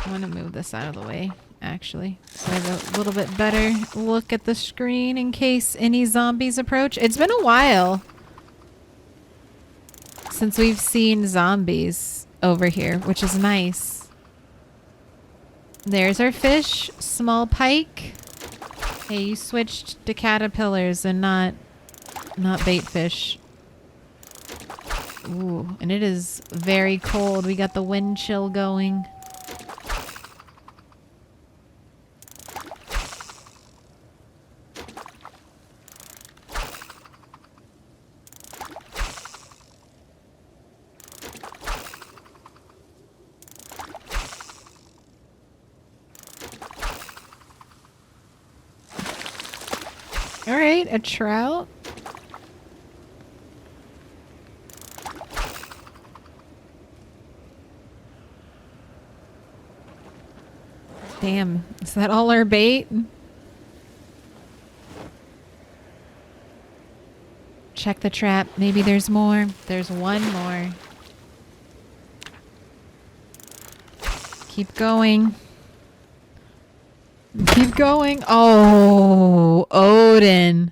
I want to move this out of the way, actually, so I have a little bit better look at the screen in case any zombies approach. It's been a while since we've seen zombies over here, which is nice. There's our fish, small pike. Hey, you switched to caterpillars and not bait fish. Ooh, and it is very cold. We got the wind chill going. Alright, a trout. Damn, is that all our bait? Check the trap. Maybe there's more. There's one more. Keep going. Keep going. Oh, Odin.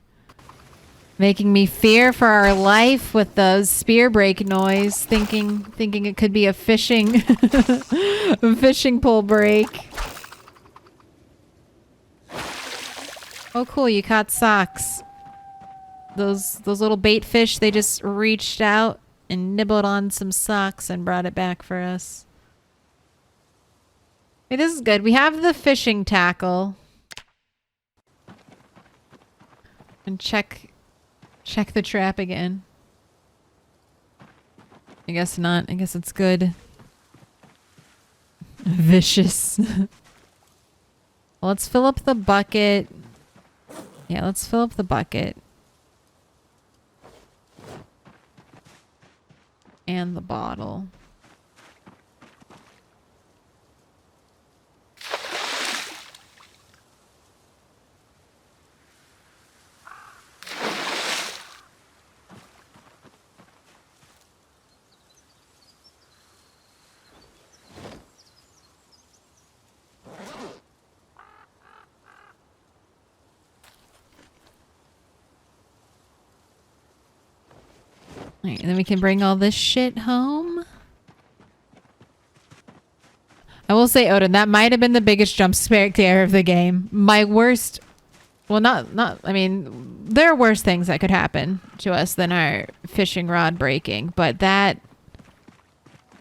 Making me fear for our life with the spear break noise, thinking it could be a fishing a fishing pole break. Oh cool, you caught socks. Those little bait fish, they just reached out and nibbled on some socks and brought it back for us. Hey, this is good. We have the fishing tackle. And check the trap again. I guess not. I guess it's good. Vicious. Well, let's fill up the bucket. Yeah, let's fill up the bucket. And the bottle. Alright, and then we can bring all this shit home. I will say, Odin, that might have been the biggest jump scare of the game. My worst... Well, I mean, there are worse things that could happen to us than our fishing rod breaking, but that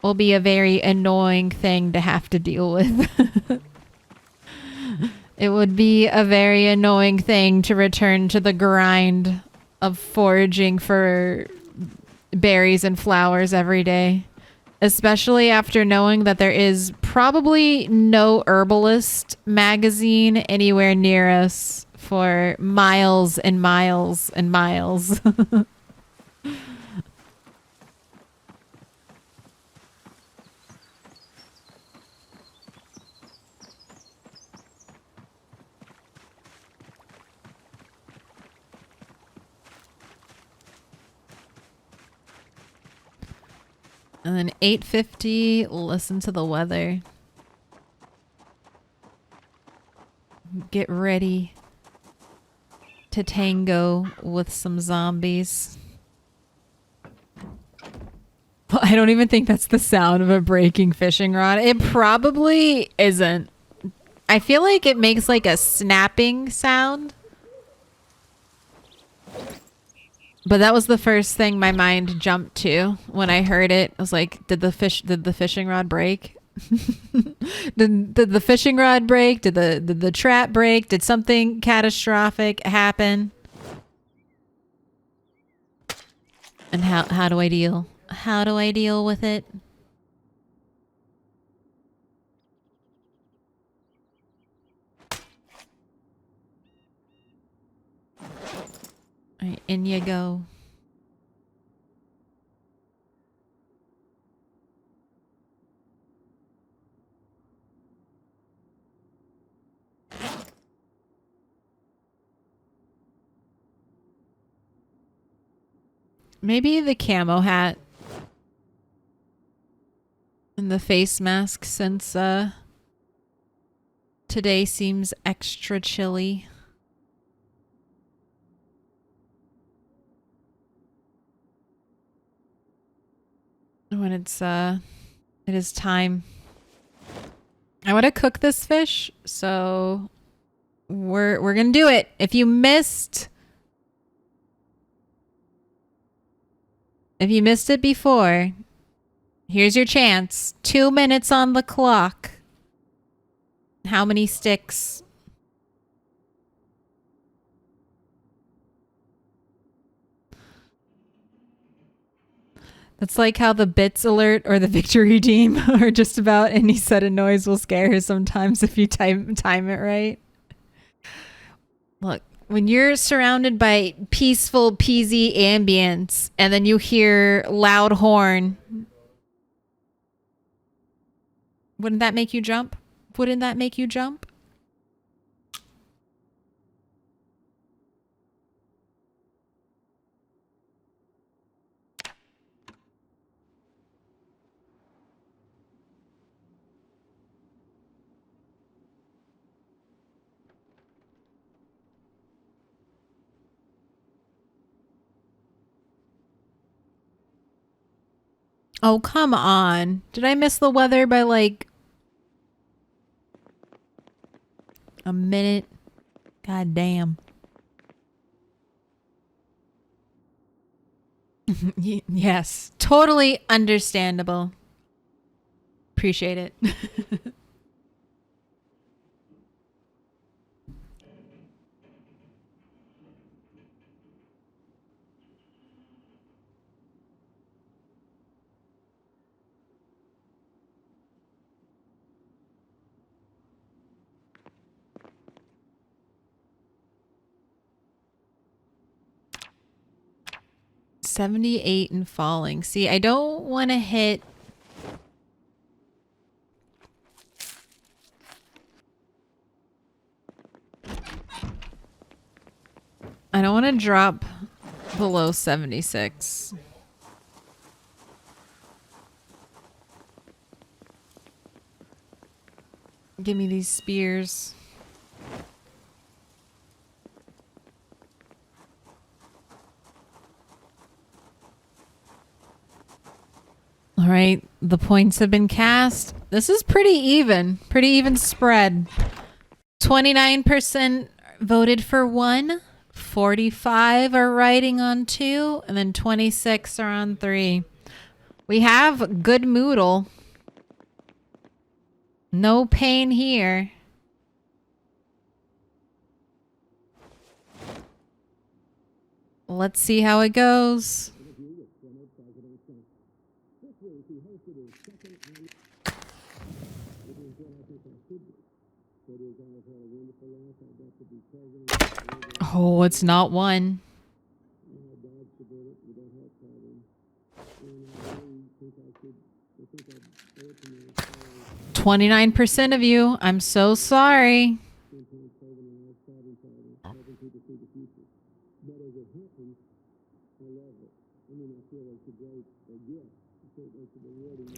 will be a very annoying thing to have to deal with. It would be a very annoying thing to return to the grind of foraging for berries and flowers every day, especially after knowing that there is probably no herbalist magazine anywhere near us for miles and miles and miles. And then 8:50, listen to the weather. Get ready to tango with some zombies. Well, I don't even think that's the sound of a breaking fishing rod. It probably isn't. I feel like it makes like a snapping sound. But that was the first thing my mind jumped to when I heard it. I was like, did the fishing rod break? did the fishing rod break? Did the trap break? Did something catastrophic happen? And how do I deal? How do I deal with it? All right, in you go. Maybe the camo hat and the face mask, since today seems extra chilly. When it is time. I want to cook this fish, so we're gonna do it. If you missed it before, here's your chance. 2 minutes on the clock. How many sticks? That's like how the bits alert or the victory team or just about any sudden noise will scare her sometimes if you time it right. Look, when you're surrounded by peaceful, peasy ambience and then you hear loud horn, wouldn't that make you jump? Wouldn't that make you jump? Oh, come on. Did I miss the weather by like a minute? God damn. Yes, totally understandable. Appreciate it. 78 and falling. See, I don't want to hit. I don't want to drop below 76. Give me these spears. All right, the points have been cast. This is pretty even spread. 29% voted for 1, 45 are writing on 2, and then 26 are on 3. We have good moodle. No pain here. Let's see how it goes. Oh, it's not one. 29% of you. I'm so sorry.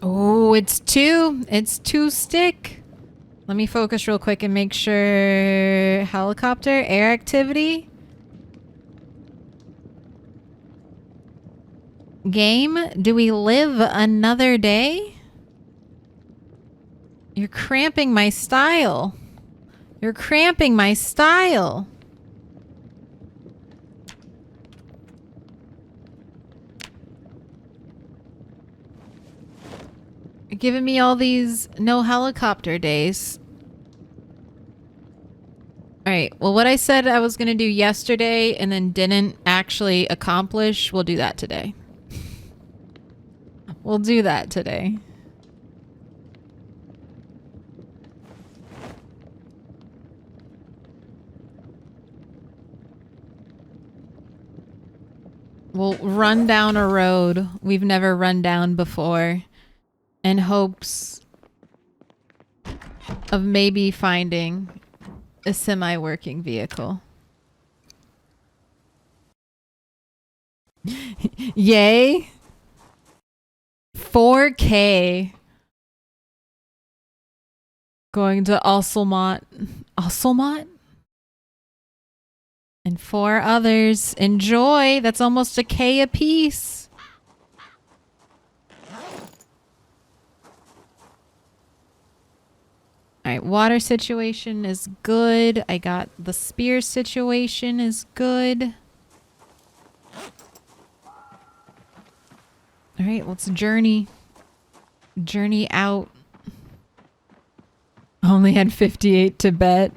Oh, it's two. It's two stick. Let me focus real quick and make sure. Helicopter, air activity. Game, do we live another day? You're cramping my style. You're cramping my style. You're giving me all these no helicopter days. Alright, well what I said I was gonna do yesterday and then didn't actually accomplish, we'll do that today. We'll do that today. We'll run down a road we've never run down before in hopes of maybe finding a semi-working vehicle. Yay! 4K. Going to Ocelmont. Ocelmont? And 4 others. Enjoy! That's almost a K a piece. Alright, water situation is good. I got the spear situation is good. Alright, let's journey. Journey out. Only had 58 to bet.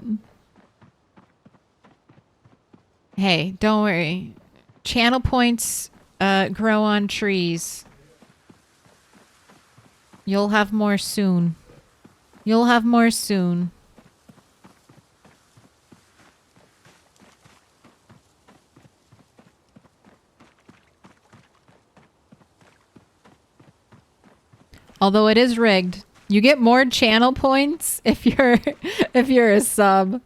Hey, don't worry. Channel points grow on trees. You'll have more soon. You'll have more soon. Although it is rigged. You get more channel points if you're a sub.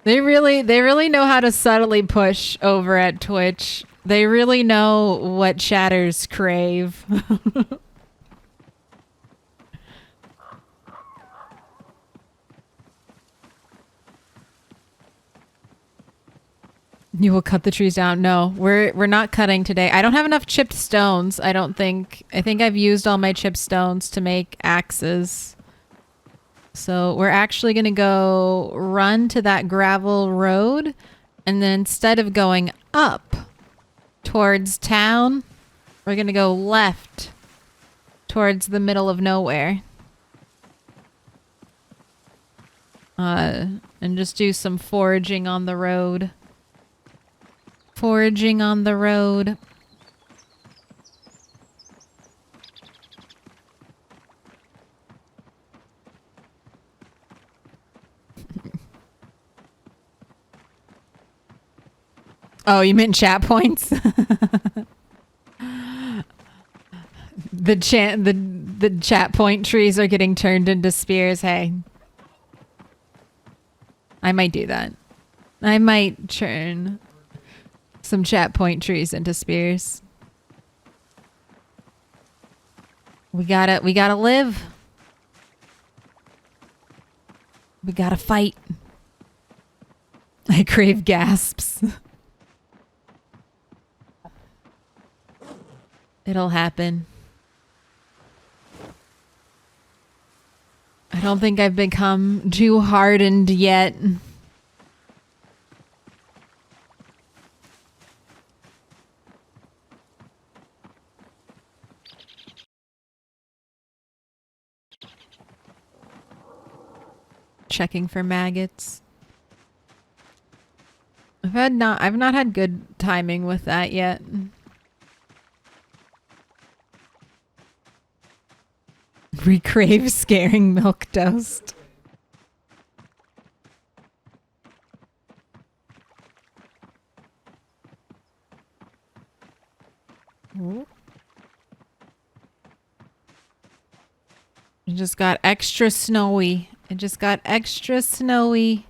They really know how to subtly push over at Twitch. They really know what chatters crave. You will cut the trees down. No, we're not cutting today. I don't have enough chipped stones, I don't think. I think I've used all my chipped stones to make axes. So we're actually going to go run to that gravel road. And then instead of going up towards town, we're going to go left towards the middle of nowhere. And just do some foraging on the road. Foraging on the road. Oh, you meant chat points? The chat point trees are getting turned into spears. Hey. I might do that. I might turn some chat point trees into spears. We gotta live. We gotta fight. I crave gasps. It'll happen. I don't think I've become too hardened yet. Checking for maggots. I've not had good timing with that yet. We crave scaring Milquetoast. It just got extra snowy. It just got extra snowy.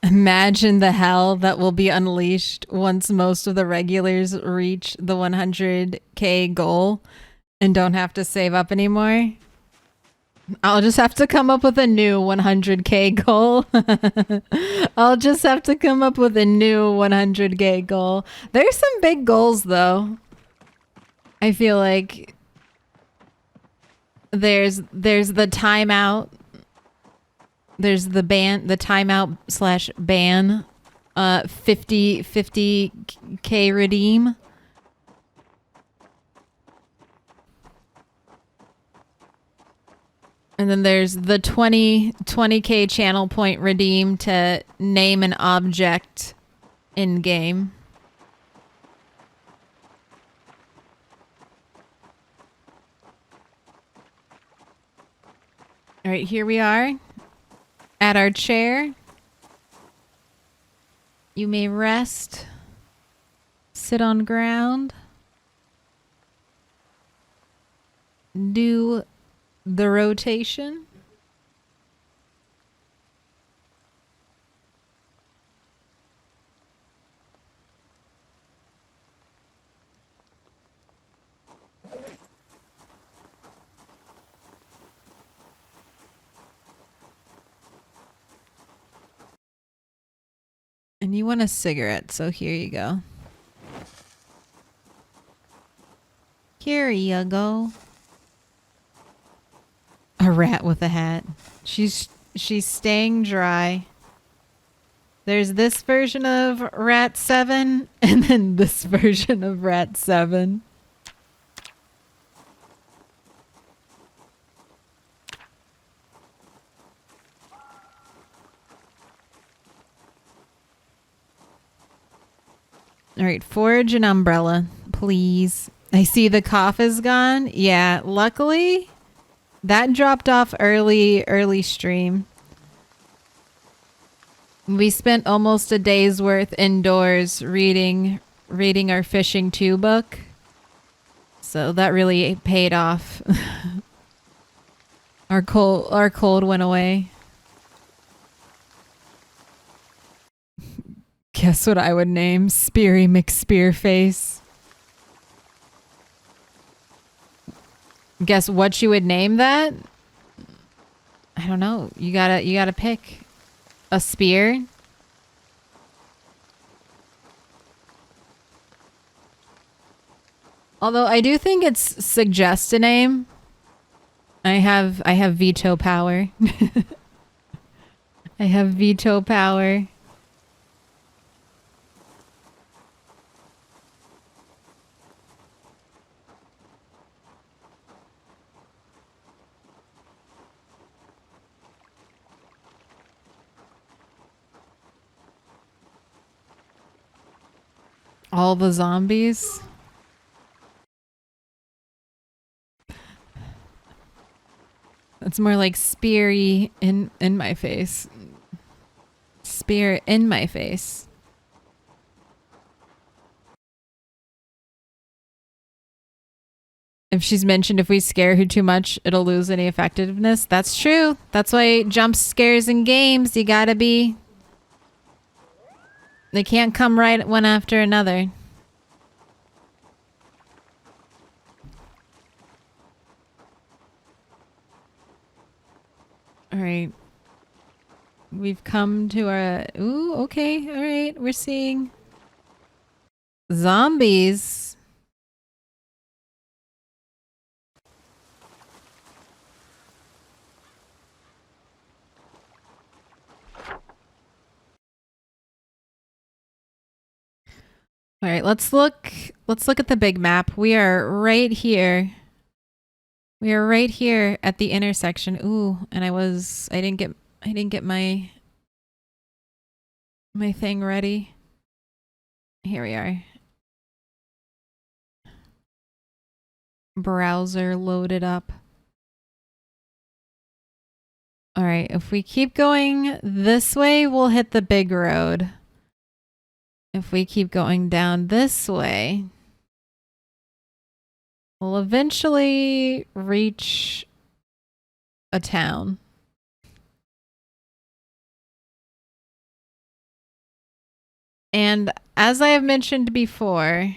Imagine the hell that will be unleashed once most of the regulars reach the 100K goal and don't have to save up anymore. I'll just have to come up with a new 100K goal. I'll just have to come up with a new 100K goal. There's some big goals though. I feel like there's the timeout. There's the timeout / ban, 50K redeem. And then there's the 20K channel point redeem to name an object in game. All right, here we are. At our chair, you may rest, sit on ground, do the rotation. And you want a cigarette, so here you go. Here you go. A rat with a hat. She's staying dry. There's this version of Rat 7 and then this version of Rat 7. All right, forage an umbrella, please. I see the cough is gone. Yeah, luckily that dropped off early stream. We spent almost a day's worth indoors reading our fishing 2 book. So that really paid off. Our cold went away. Guess what I would name Speary McSpearface. Guess what you would name that? I don't know. You gotta pick a spear. Although I do think it's suggest a name. I have veto power. I have veto power. All the zombies. It's more like speary in my face. Spear in my face. If she's mentioned if we scare her too much, it'll lose any effectiveness. That's true. That's why jump scares in games, you gotta be... They can't come right one after another. All right. We've come to our... Ooh, okay. All right. We're seeing... zombies. All right, let's look at the big map. We are right here. We are right here at the intersection. Ooh, and I didn't get my thing ready. Here we are. browser loaded up. All right, if we keep going this way, we'll hit the big road. If we keep going down this way, we'll eventually reach a town. And as I have mentioned before,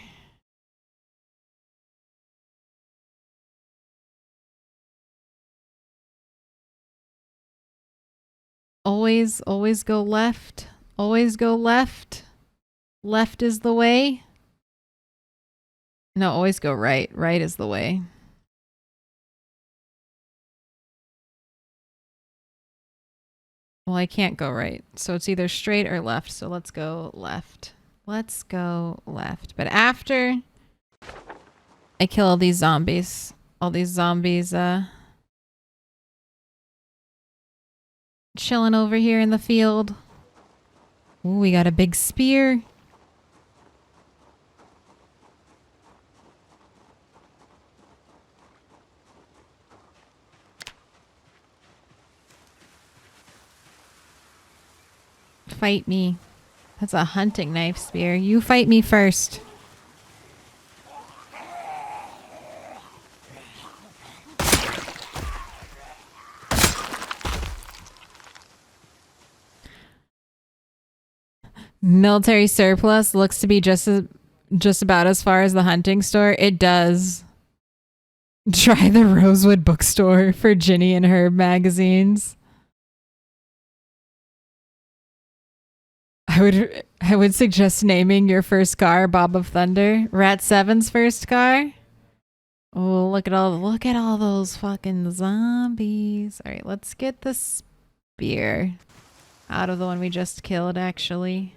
always go left. Always go left. Left is the way. No, always go right. Right is the way. Well, I can't go right. So it's either straight or left. So let's go left. Let's go left. But after I kill all these zombies, chilling over here in the field. Ooh, we got a big spear. Fight me. That's a hunting knife spear. You fight me first. Military surplus looks to be just about as far as the hunting store. It does. Try the Rosewood bookstore for Ginny and Herb magazines. I would suggest naming your first car Bob of Thunder. Rat 7's first car. Oh, look at all those fucking zombies. All right, let's get the spear out of the one we just killed, actually.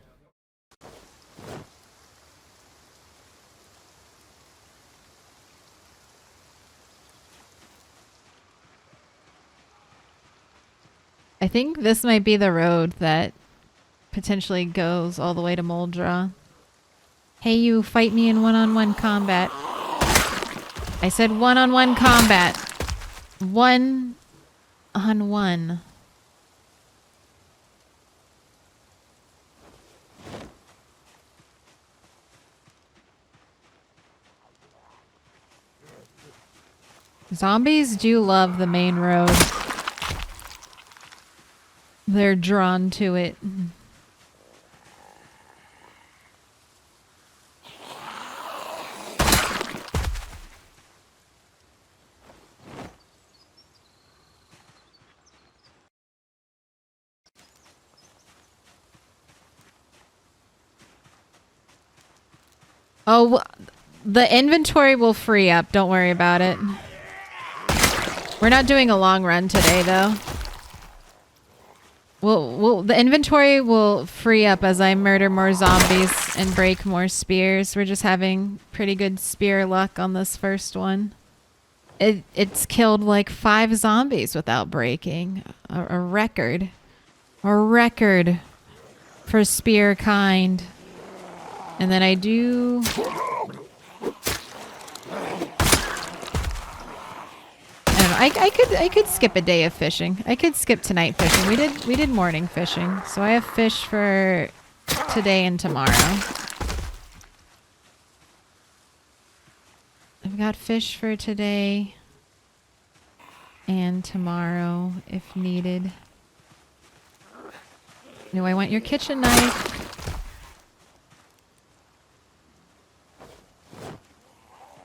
I think this might be the road that potentially goes all the way to Moldra. Hey, you, fight me in one-on-one combat. I said one-on-one combat. 1-on-1. Zombies do love the main road. They're drawn to it. Oh, the inventory will free up. Don't worry about it. We're not doing a long run today, though. The inventory will free up as I murder more zombies and break more spears. We're just having pretty good spear luck on this first one. It's killed like 5 zombies without breaking. A record. A record for spear kind. And then I do... I could skip a day of fishing. I could skip tonight fishing. We did morning fishing. So I have fish for today and tomorrow. I've got fish for today and tomorrow if needed. No, I want your kitchen knife.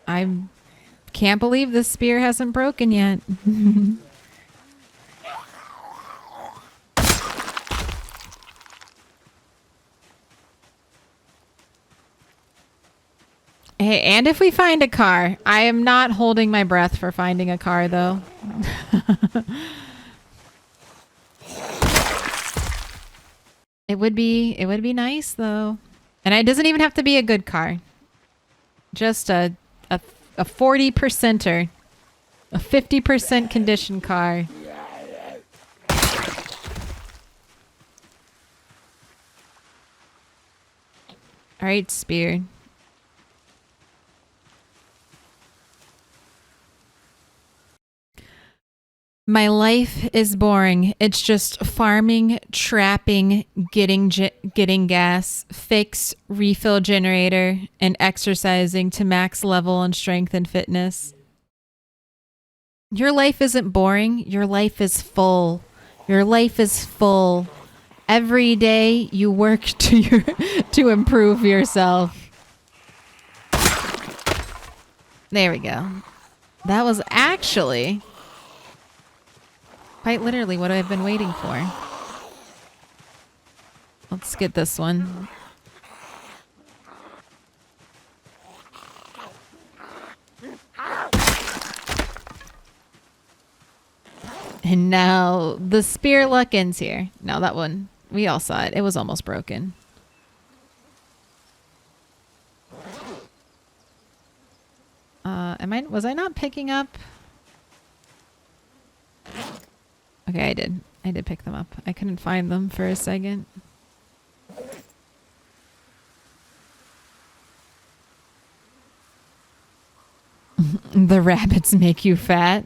I can't believe this spear hasn't broken yet. Hey, and if we find a car, I am not holding my breath for finding a car, though. It would be nice, though. And it doesn't even have to be a good car. Just a 40%er. A 50% condition car. Alright, spear. My life is boring. It's just farming, trapping, getting gas, fix, refill generator, and exercising to max level on strength and fitness. Your life isn't boring. Your life is full. Your life is full. Every day you work to improve yourself. There we go. That was actually quite literally what I've been waiting for. Let's get this one. And now the spear luck ends here. Now that one, we all saw it. It was almost broken. Was I not picking up? Okay, I did. I did pick them up. I couldn't find them for a second. The rabbits make you fat.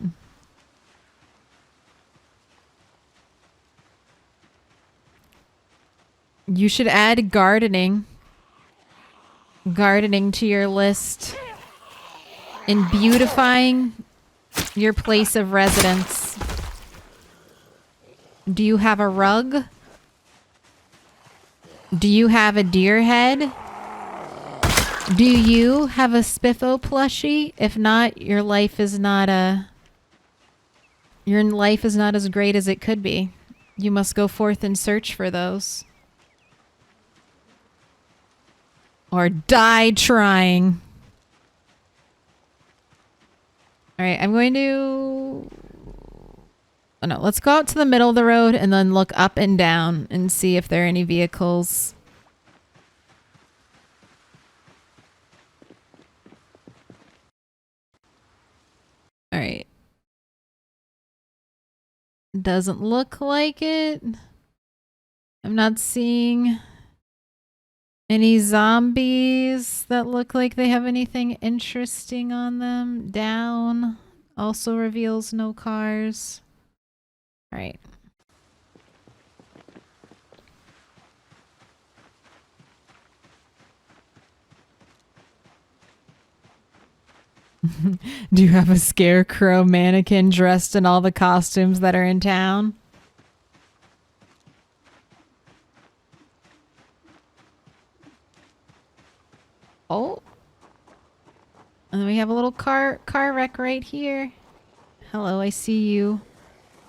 You should add gardening. Gardening to your list. And beautifying your place of residence. Do you have a rug? Do you have a deer head? Do you have a Spiffo plushie? If not, your life is not as great as it could be. You must go forth and search for those. Or die trying. Alright, I'm going to... Oh no, let's go out to the middle of the road and then look up and down and see if there are any vehicles. Alright. Doesn't look like it. I'm not seeing any zombies that look like they have anything interesting on them. Down also reveals no cars. All right. Do you have a scarecrow mannequin dressed in all the costumes that are in town? Oh. And then we have a little car wreck right here. Hello, I see you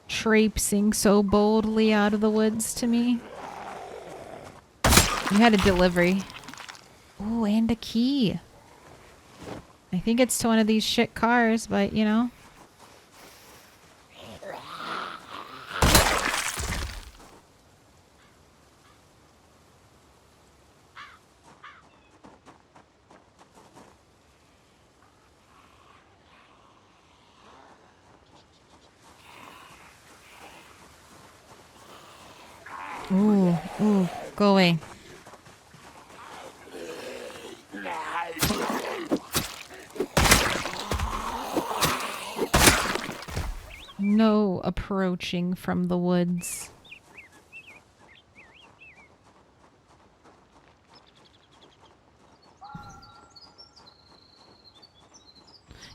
traipsing so boldly out of the woods to me. You had a delivery. Oh, and a key. I think it's to one of these shit cars, but you know. Ooh, go away. No approaching from the woods.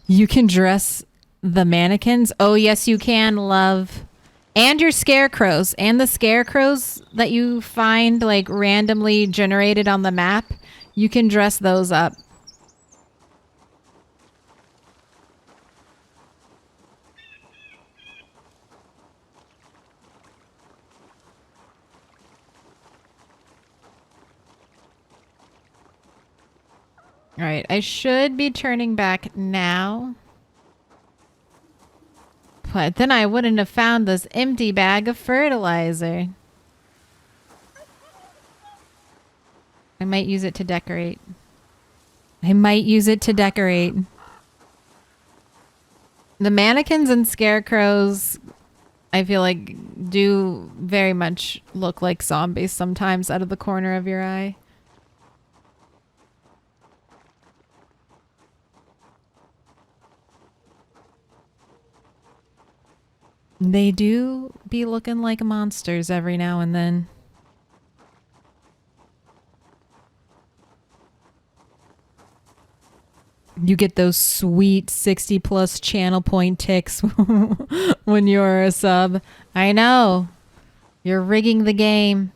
You can dress the mannequins? Oh, yes, you can, love. And your scarecrows. And the scarecrows that you find, like, randomly generated on the map. You can dress those up. Alright, I should be turning back now. But then I wouldn't have found this empty bag of fertilizer. I might use it to decorate. I might use it to decorate. The mannequins and scarecrows, I feel like, do very much look like zombies sometimes out of the corner of your eye. They do be looking like monsters every now and then. You get those sweet 60 plus channel point ticks when you're a sub. I know. You're rigging the game.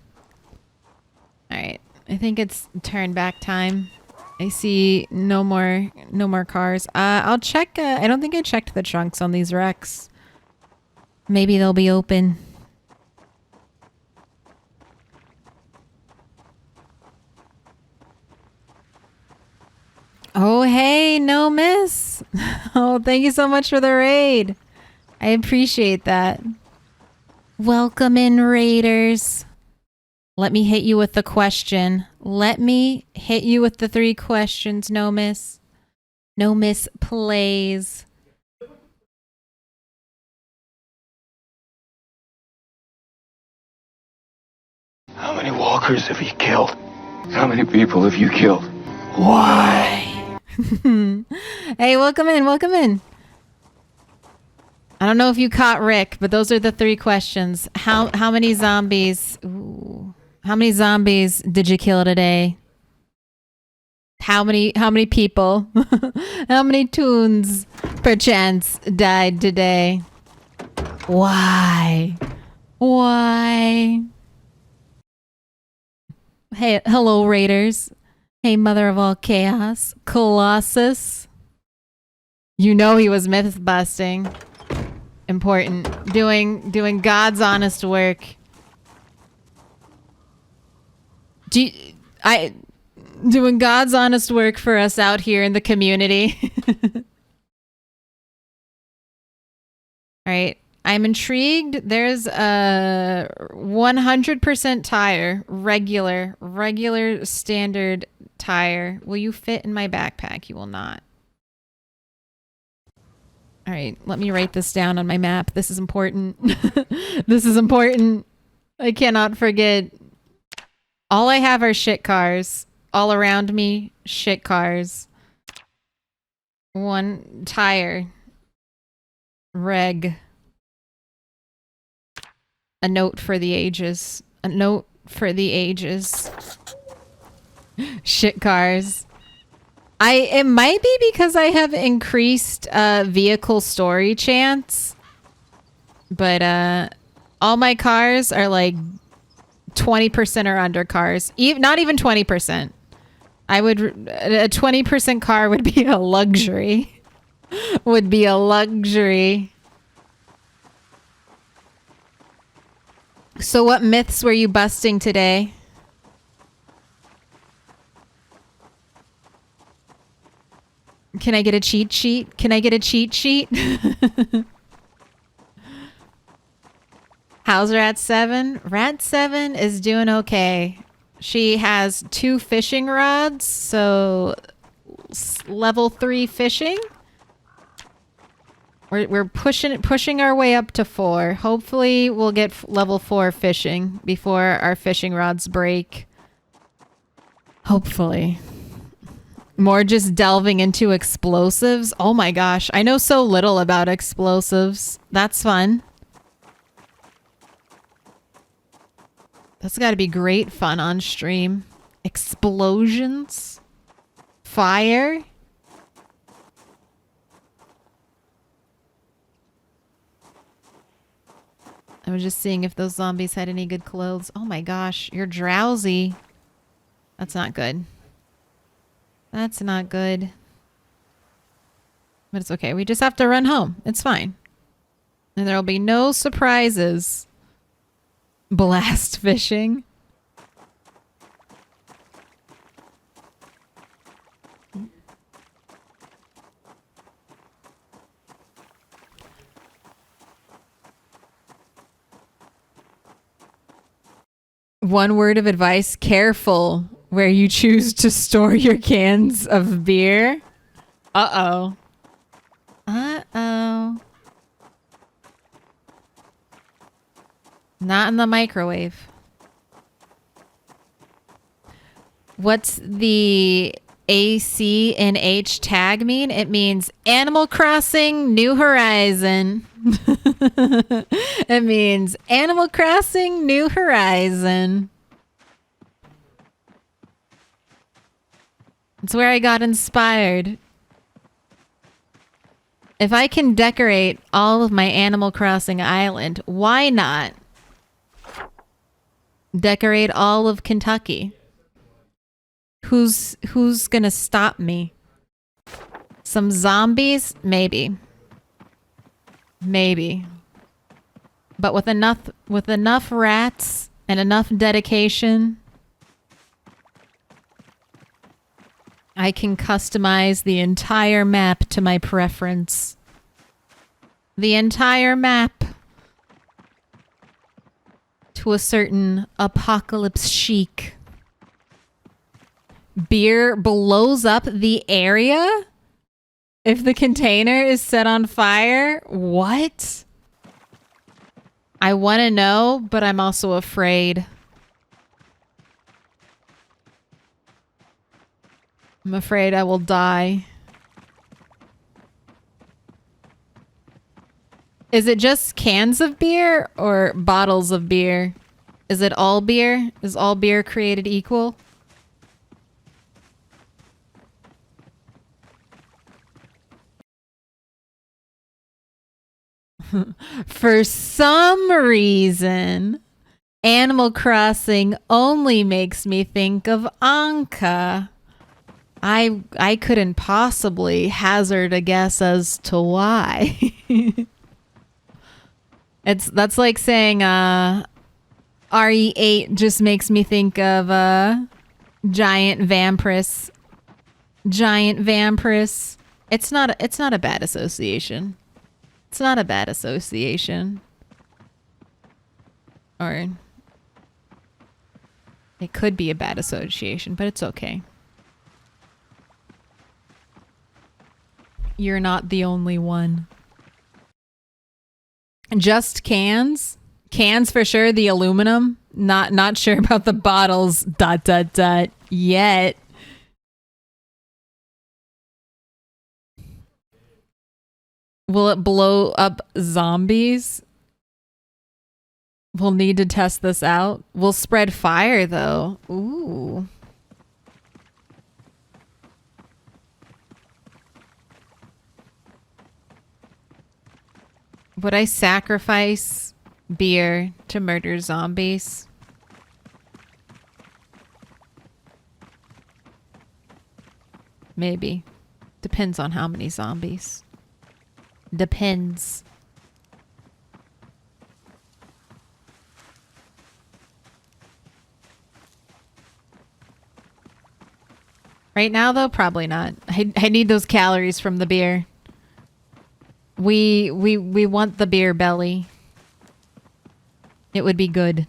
Alright. I think it's turn back time. I see no more cars. I'll check. I don't think I checked the trunks on these wrecks. Maybe they'll be open. Oh, hey, no miss. Oh, thank you so much for the raid. I appreciate that. Welcome in, raiders. Let me hit you with the question. Let me hit you with the 3 questions, no miss. No miss plays. How many walkers have you killed? How many people have you killed? Why? Hey, welcome in, welcome in. I don't know if you caught Rick, but those are the 3 questions. How many zombies? Ooh, how many zombies did you kill today? How many people? How many toons perchance died today? Why? Why? Hey, hello raiders. Hey, mother of all chaos, Colossus. You know he was myth busting. Important. Doing God's honest work. Doing God's honest work for us out here in the community. All right. I'm intrigued. There's a 100% tire, regular standard tire. Will you fit in my backpack? You will not. All right, let me write this down on my map. This is important. This is important. I cannot forget. All I have are shit cars. All around me, shit cars. 1 tire. Reg. A note for the ages. A note for the ages. Shit cars. It might be because I have increased vehicle story chance. But all my cars are like 20% or under cars. Not even 20%. A 20% car would be a luxury. Would be a luxury. So what myths were you busting today? Can I get a cheat sheet? Can I get a cheat sheet? How's Rat 7? Rat 7 is doing okay. She has 2 fishing rods, so level 3 fishing. We're pushing our way up to 4. Hopefully we'll get level 4 fishing before our fishing rods break. Hopefully. More just delving into explosives. Oh my gosh, I know so little about explosives. That's fun. That's got to be great fun on stream. Explosions. Fire. I was just seeing if those zombies had any good clothes. Oh my gosh, you're drowsy. That's not good. That's not good. But it's okay. We just have to run home. It's fine. And there'll be no surprises. Blast fishing. One word of advice, careful where you choose to store your cans of beer. Uh-oh. Uh-oh. Not in the microwave. What's the AC and H tag mean? It means Animal Crossing New Horizon. It means Animal Crossing New Horizon. It's where I got inspired. If I can decorate all of my Animal Crossing island, why not decorate all of Kentucky? Who's gonna stop me? Some zombies? Maybe. Maybe. But with enough rats and enough dedication, I can customize the entire map to my preference. The entire map to a certain apocalypse chic. Beer blows up the area if the container is set on fire? What? I want to know, but I'm also afraid. I'm afraid I will die. Is it just cans of beer or bottles of beer? Is it all beer? Is all beer created equal? For some reason, Animal Crossing only makes me think of Anka. I couldn't possibly hazard a guess as to why. That's like saying RE8 just makes me think of Giant Vampirus. Giant Vampirus. It's not a bad association. It's not a bad association. Or it could be a bad association, but it's okay. You're not the only one. Just cans? Cans for sure, the aluminum. Not sure about the bottles, ... yet. Will it blow up zombies? We'll need to test this out. We'll spread fire, though. Ooh. Would I sacrifice beer to murder zombies? Maybe. Depends on how many zombies. Depends. Right now, though, probably not. I need those calories from the beer. We want the beer belly. It would be good.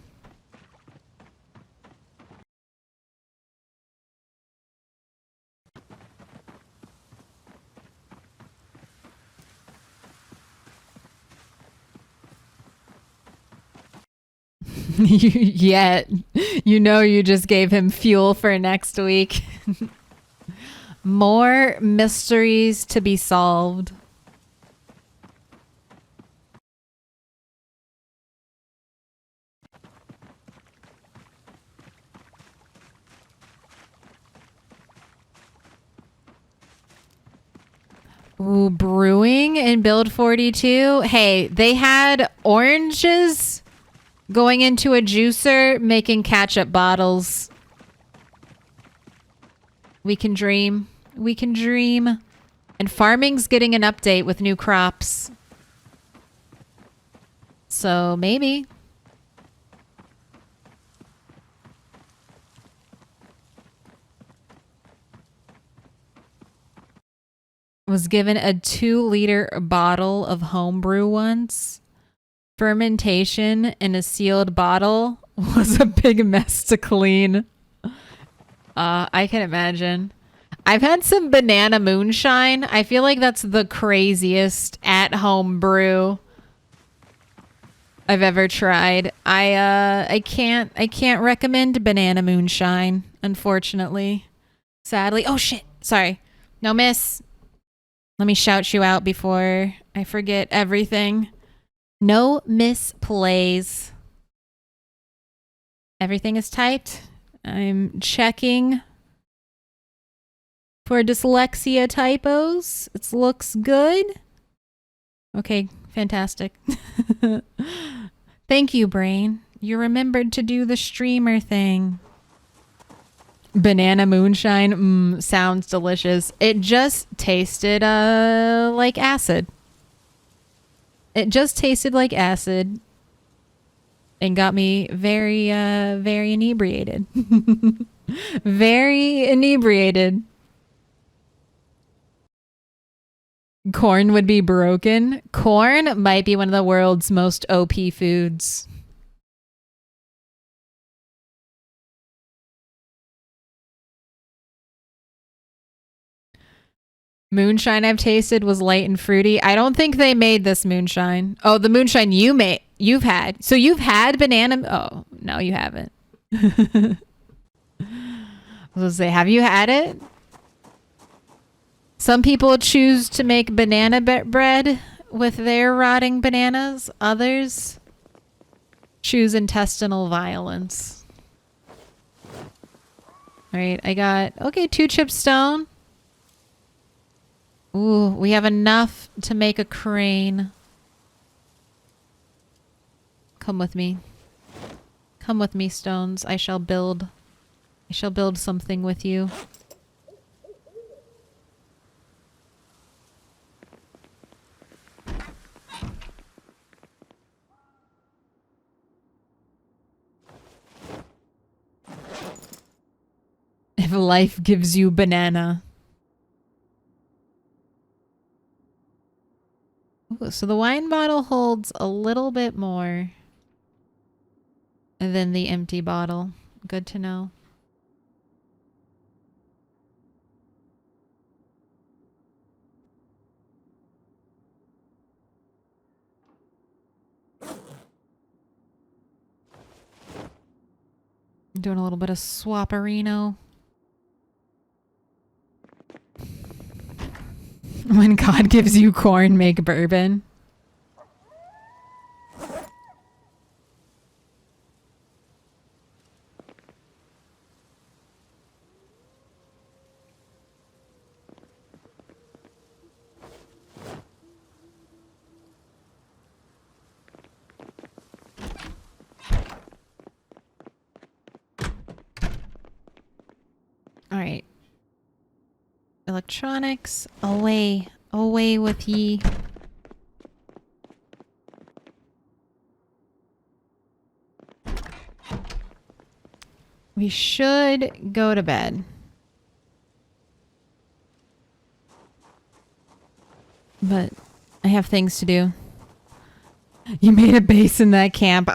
Yet, you know, you just gave him fuel for next week. More mysteries to be solved. Ooh, brewing in Build 42. Hey, they had oranges going into a juicer, making ketchup bottles. We can dream. We can dream. And farming's getting an update with new crops. So maybe. Was given a 2-liter bottle of homebrew once. Fermentation in a sealed bottle was a big mess to clean. I can imagine. I've had some banana moonshine. I feel like that's the craziest at-home brew I've ever tried. I can't recommend banana moonshine, unfortunately. Sadly. Oh shit. Sorry. No, miss. Let me shout you out before I forget everything. No misplays. Everything is typed. I'm checking for dyslexia typos. It looks good. Okay, fantastic. Thank you, brain. You remembered to do the streamer thing. Banana moonshine. Sounds delicious. It just tasted like acid. It just tasted like acid and got me very inebriated. Very inebriated. Corn would be broken. Corn might be one of the world's most OP foods. Moonshine I've tasted was light and fruity. I don't think they made this moonshine. Oh, the moonshine you've had. So you've had banana. Oh, no, you haven't. I was gonna say, have you had it? Some people choose to make banana bread with their rotting bananas. Others choose intestinal violence. All right, I got, okay, 2 chip stone. Ooh, we have enough to make a crane. Come with me. Come with me, stones. I shall build something with you. If life gives you banana. Ooh, so the wine bottle holds a little bit more than the empty bottle. Good to know. Doing a little bit of swapperino. When God gives you corn, make bourbon. All right. Electronics, away with ye. We should go to bed. But I have things to do. You made a base in that camp.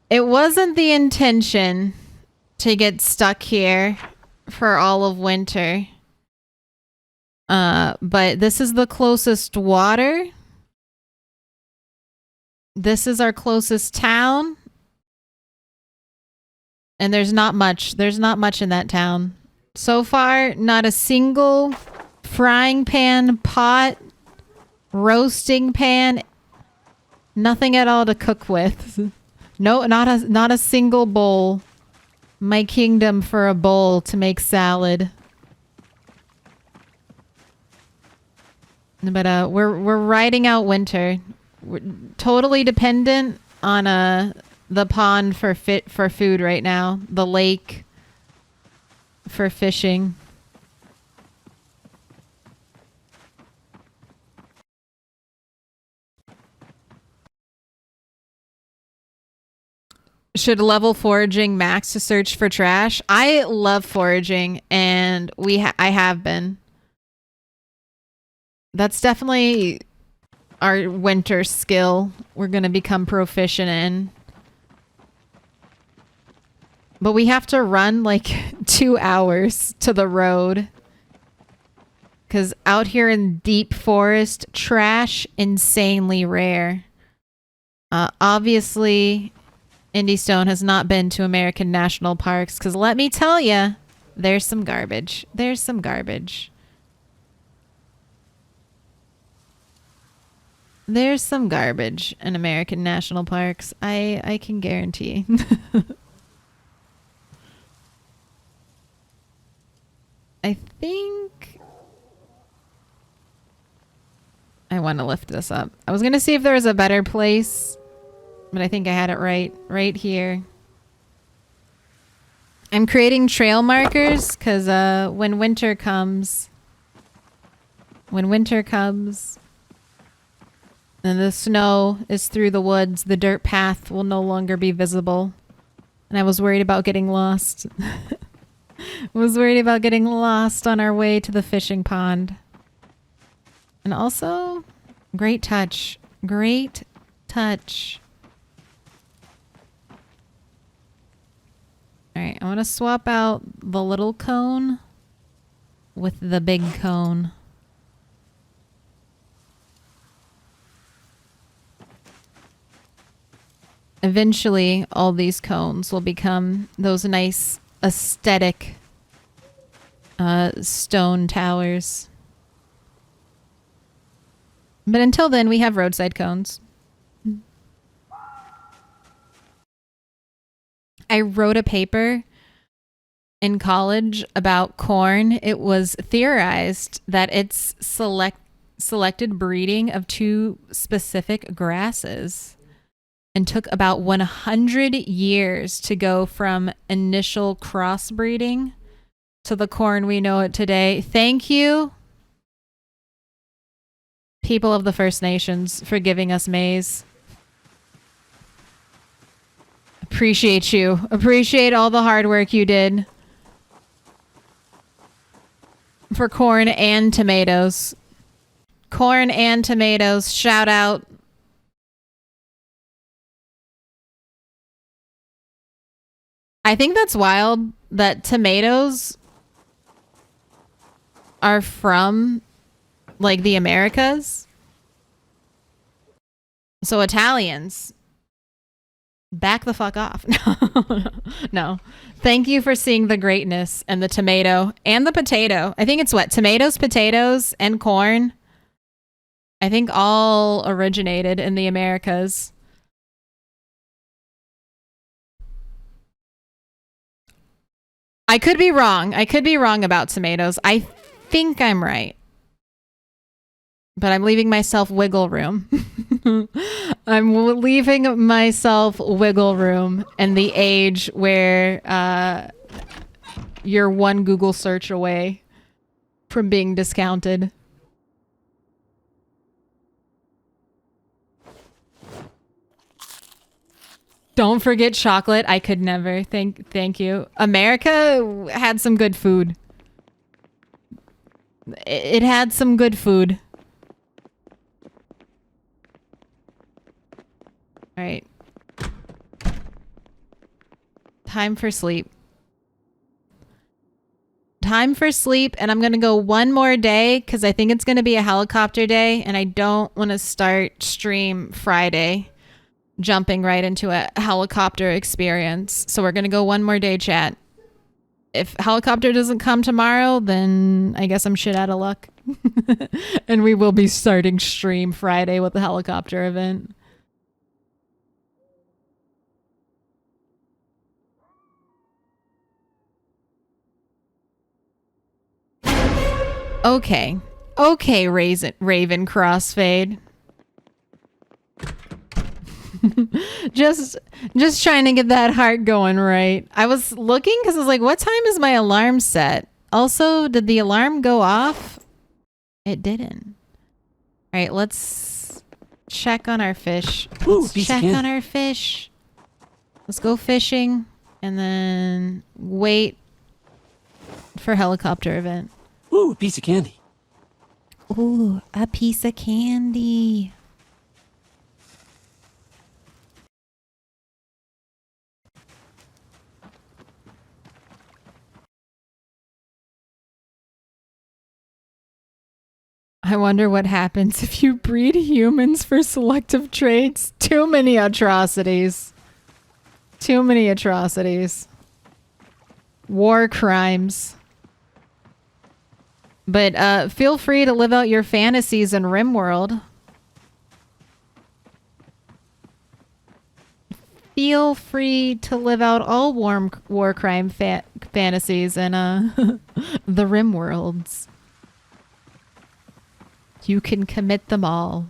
It wasn't the intention to get stuck here for all of winter. But this is the closest water. This is our closest town. And there's not much. There's not much in that town. So far, not a single frying pan, pot, roasting pan, nothing at all to cook with. No, not a single bowl. My kingdom for a bowl to make salad. But we're riding out winter. We're totally dependent on the pond for food right now. The lake for fishing. Should level foraging max to search for trash? I love foraging, and I have been. That's definitely our winter skill we're going to become proficient in. But we have to run like 2 hours to the road. Because out here in deep forest, trash, insanely rare. Obviously, Indy Stone has not been to American national parks. Because let me tell you, There's some garbage. There's some garbage. There's some garbage in American national parks. I can guarantee. I think I want to lift this up. I was going to see if there was a better place, but I think I had it right here. I'm creating trail markers because when winter comes and the snow is through the woods, the dirt path will no longer be visible. And I was worried about getting lost. Was worried about getting lost on our way to the fishing pond. And also, great touch. Great touch. Alright, I want to swap out the little cone with the big cone. Eventually, all these cones will become those nice aesthetic stone towers. But until then, we have roadside cones. I wrote a paper in college about corn. It was theorized that it's selected breeding of two specific grasses and took about 100 years to go from initial crossbreeding to the corn we know it today. Thank you, people of the First Nations, for giving us maize. Appreciate you. Appreciate all the hard work you did for corn and tomatoes. Corn and tomatoes. Shout out. I think that's wild that tomatoes are from like the Americas. So Italians, back the fuck off. No. Thank you for seeing the greatness and the tomato and the potato. I think it's what? Tomatoes, potatoes, and corn. I think all originated in the Americas. I could be wrong. I could be wrong about tomatoes. I think I'm right. But I'm leaving myself wiggle room. I'm leaving myself wiggle room and the age where you're one Google search away from being discounted. Don't forget chocolate. I could never. Thank you. America had some good food. It had some good food. All right. Time for sleep. Time for sleep, and I'm going to go one more day because I think it's going to be a helicopter day, and I don't want to start stream Friday jumping right into a helicopter experience. So we're going to go one more day, chat. If helicopter doesn't come tomorrow, then I guess I'm shit out of luck. And we will be starting stream Friday with the helicopter event. Okay. Okay, Raven Crossfade. just trying to get that heart going right. I was looking because I was like, what time is my alarm set? Also, did the alarm go off? It didn't. All right, let's check on our fish. Let's check on our fish. Let's go fishing and then wait for helicopter event. Ooh, a piece of candy. Ooh, a piece of candy. I wonder what happens if you breed humans for selective traits. Too many atrocities. Too many atrocities. War crimes. But feel free to live out your fantasies in RimWorld. Feel free to live out all war crime fantasies in the RimWorlds. You can commit them all.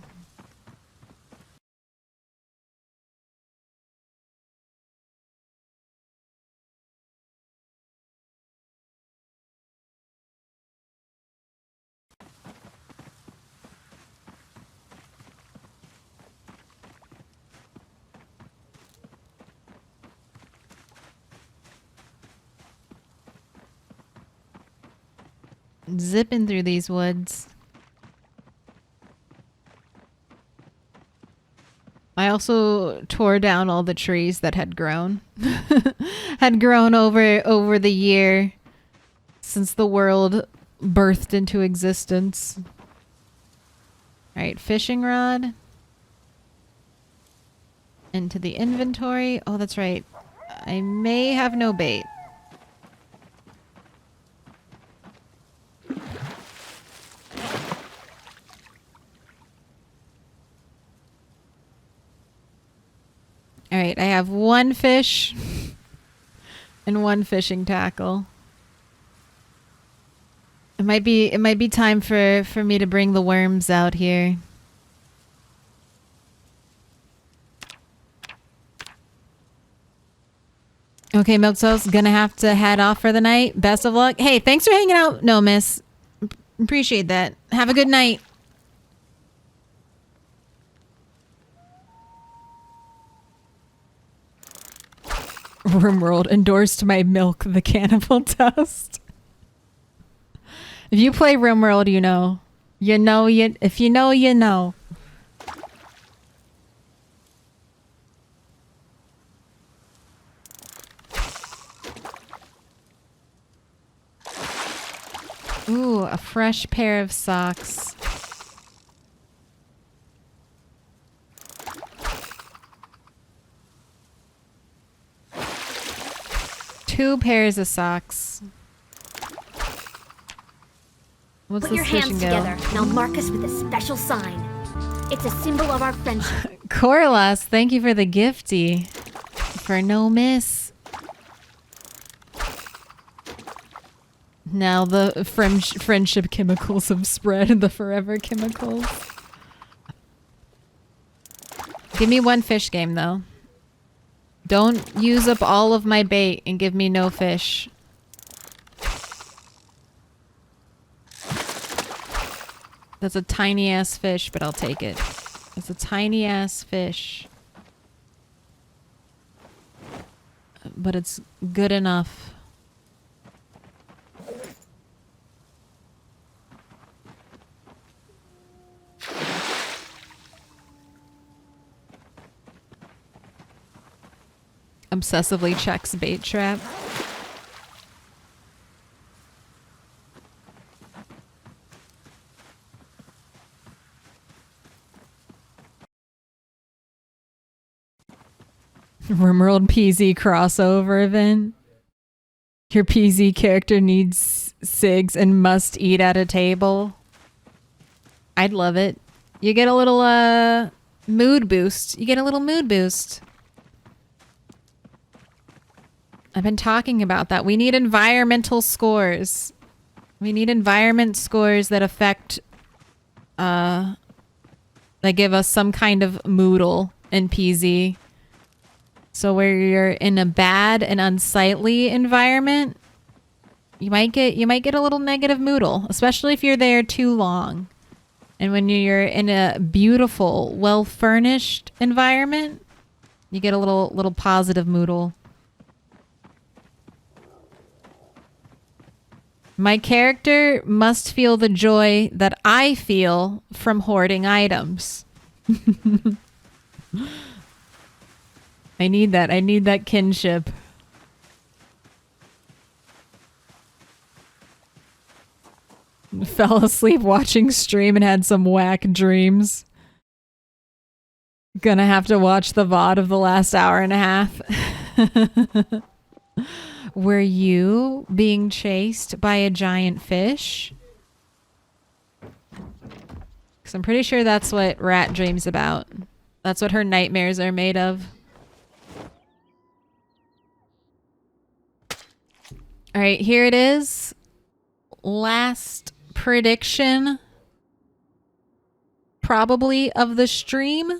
Zipping through these woods. I also tore down all the trees that had grown. Had grown over the year since the world birthed into existence. Alright, fishing rod. Into the inventory. Oh, that's right. I may have no bait. All right, I have one fish and one fishing tackle. It might be time for me to bring the worms out here. Okay, Milquetoast, gonna have to head off for the night. Best of luck. Hey, thanks for hanging out. No, miss. Appreciate that. Have a good night. RimWorld endorsed my milk, the cannibal toast. If you play RimWorld, you know. If you know, you know. Ooh, a fresh pair of socks. Two pairs of socks. What's Put your this hands together. Now mark us with a special sign. It's a symbol of our friendship. Corlas, thank you for the gifty. For no miss. Now the friendship chemicals have spread. The forever chemicals. Give me one fish game though. Don't use up all of my bait and give me no fish. That's a tiny ass fish, but I'll take it. It's a tiny ass fish. But it's good enough. Obsessively checks bait trap. RimWorld PZ crossover event. Your PZ character needs cigs and must eat at a table. I'd love it. You get a little mood boost. You get a little mood boost. I've been talking about that. We need environmental scores. We need environment scores that affect that give us some kind of moodle in PZ. So where you're in a bad and unsightly environment, you might get a little negative moodle, especially if you're there too long. And when you're in a beautiful, well-furnished environment, you get a little positive moodle. My character must feel the joy that I feel from hoarding items. I need that. I need that kinship. Fell asleep watching stream and had some whack dreams. Gonna have to watch the VOD of the last hour and a half. Were you being chased by a giant fish? Because I'm pretty sure that's what Rat dreams about. That's what her nightmares are made of. All right, here it is. Last prediction. Probably of the stream.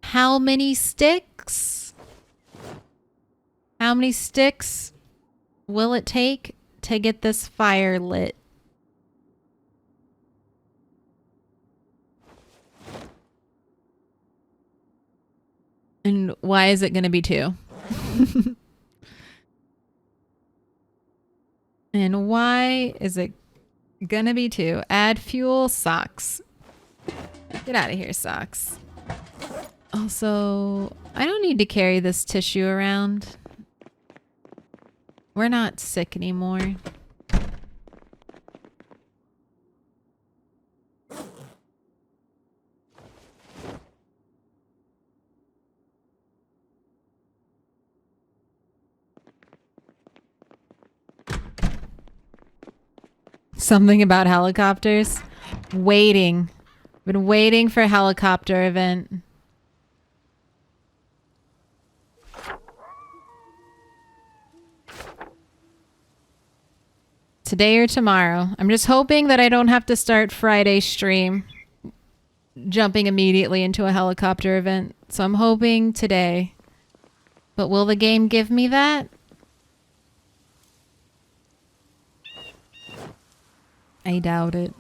How many sticks? How many sticks will it take to get this fire lit? And why is it going to be 2? And why is it going to be 2? Add fuel, socks. Get out of here, socks. Also, I don't need to carry this tissue around. We're not sick anymore. Something about helicopters. Waiting. Been waiting for a helicopter event. Today or tomorrow. I'm just hoping that I don't have to start Friday's stream jumping immediately into a helicopter event. So I'm hoping today. But will the game give me that? I doubt it.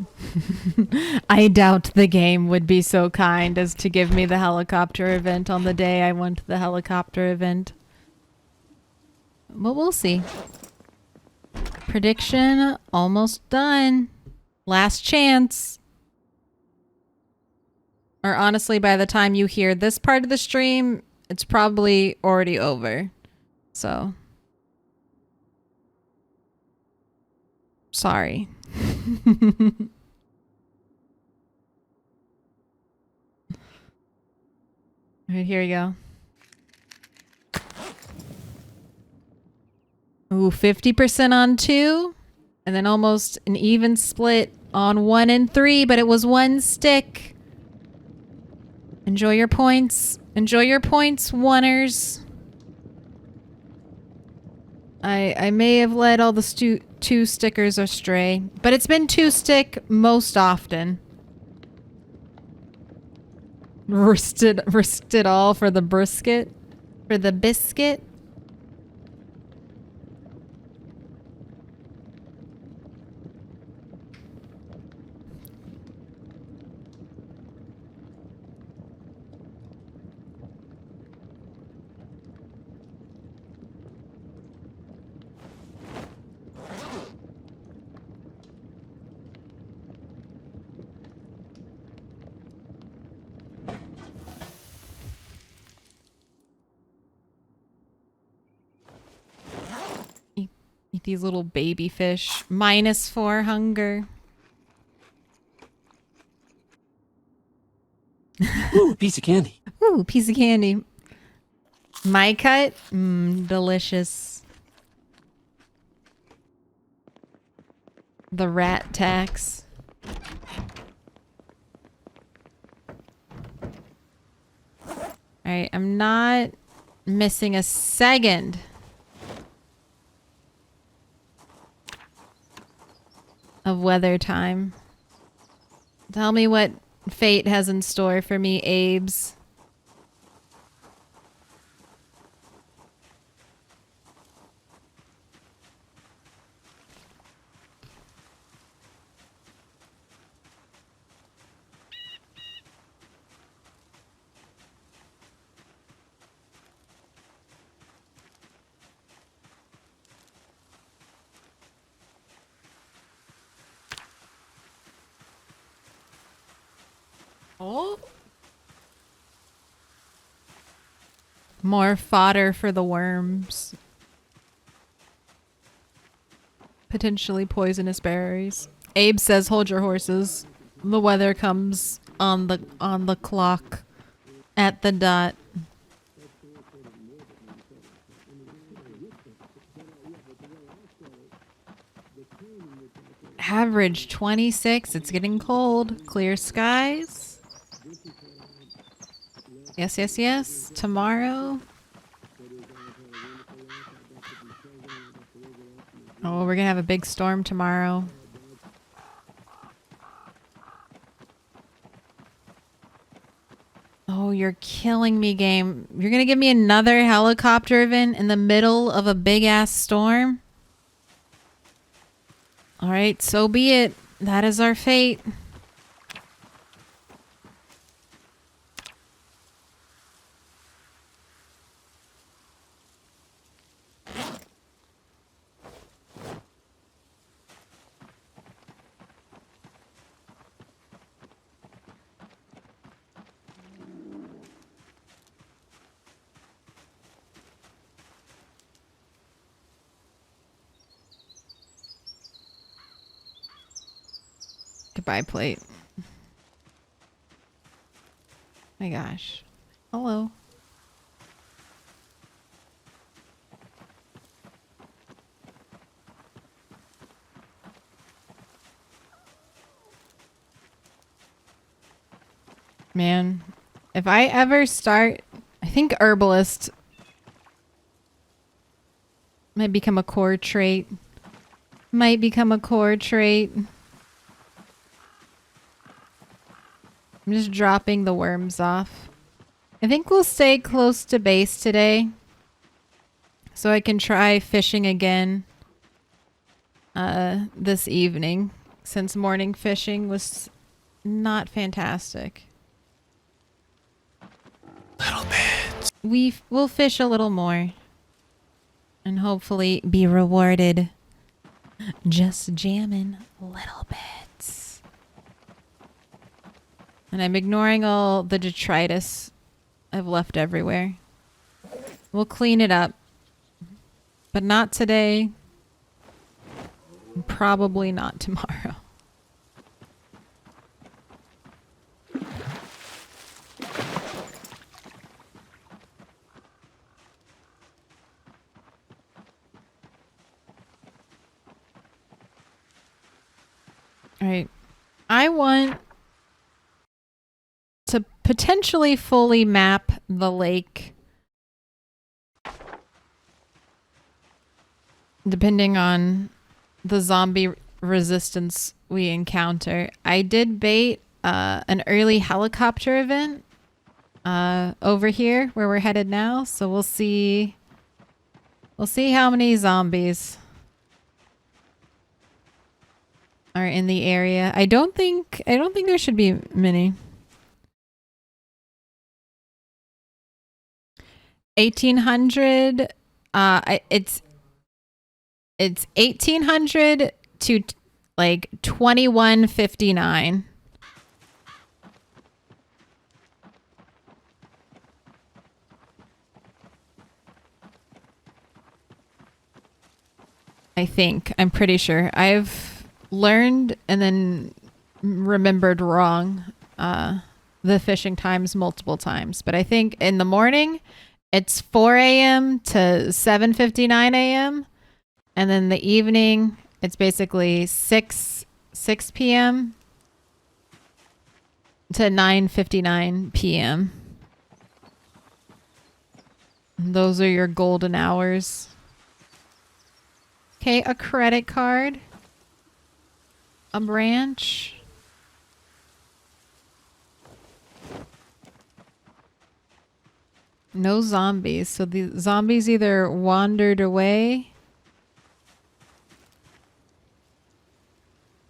I doubt the game would be so kind as to give me the helicopter event on the day I want the helicopter event. But we'll see. Prediction almost done. Last chance. Or honestly, by the time you hear this part of the stream, it's probably already over. So. Sorry. Alright, here we go. Ooh, 50% on 2. And then almost an even split on 1 and 3, but it was 1 stick. Enjoy your points. Enjoy your points, oneers. I may have let all the 2 stickers astray, but it's been 2 stick most often. Risked it all for the brisket? For the biscuit? Eat these little baby fish. -4 hunger. Ooh, piece of candy. Ooh, piece of candy. My cut? Delicious. The rat tax. Alright, I'm not missing a second. Of weather time. Tell me what fate has in store for me, Abes. Oh. More fodder for the worms. Potentially poisonous berries. Abe says, "Hold your horses. The weather comes on the clock at the dot." Average 26. It's getting cold. Clear skies. Yes, yes, yes. Tomorrow. Oh, we're gonna have a big storm tomorrow. Oh, you're killing me, game. You're gonna give me another helicopter event in the middle of a big ass storm? Alright, so be it. That is our fate. Goodbye, plate. My gosh. Hello. Man, if I ever start, I think herbalist might become a core trait. Might become a core trait. I'm just dropping the worms off. I think we'll stay close to base today, so I can try fishing again this evening, since morning fishing was not fantastic. Little bit. We'll fish a little more and hopefully be rewarded. Just jamming little bits. And I'm ignoring all the detritus I've left everywhere. We'll clean it up. But not today. Probably not tomorrow. Alright. I want to potentially fully map the lake. Depending on the zombie resistance we encounter. I did bait an early helicopter event over here where we're headed now. So we'll see how many zombies are in the area. I don't think there should be many. 1800 it's 1800 to like 2159. I think. I'm pretty sure. I've learned and then remembered wrong the fishing times multiple times. But I think in the morning, it's 4 a.m. to 7:59 a.m. And then the evening, it's basically 6 p.m. to 9:59 p.m. Those are your golden hours. Okay, a credit card. A branch. No zombies. So the zombies either wandered away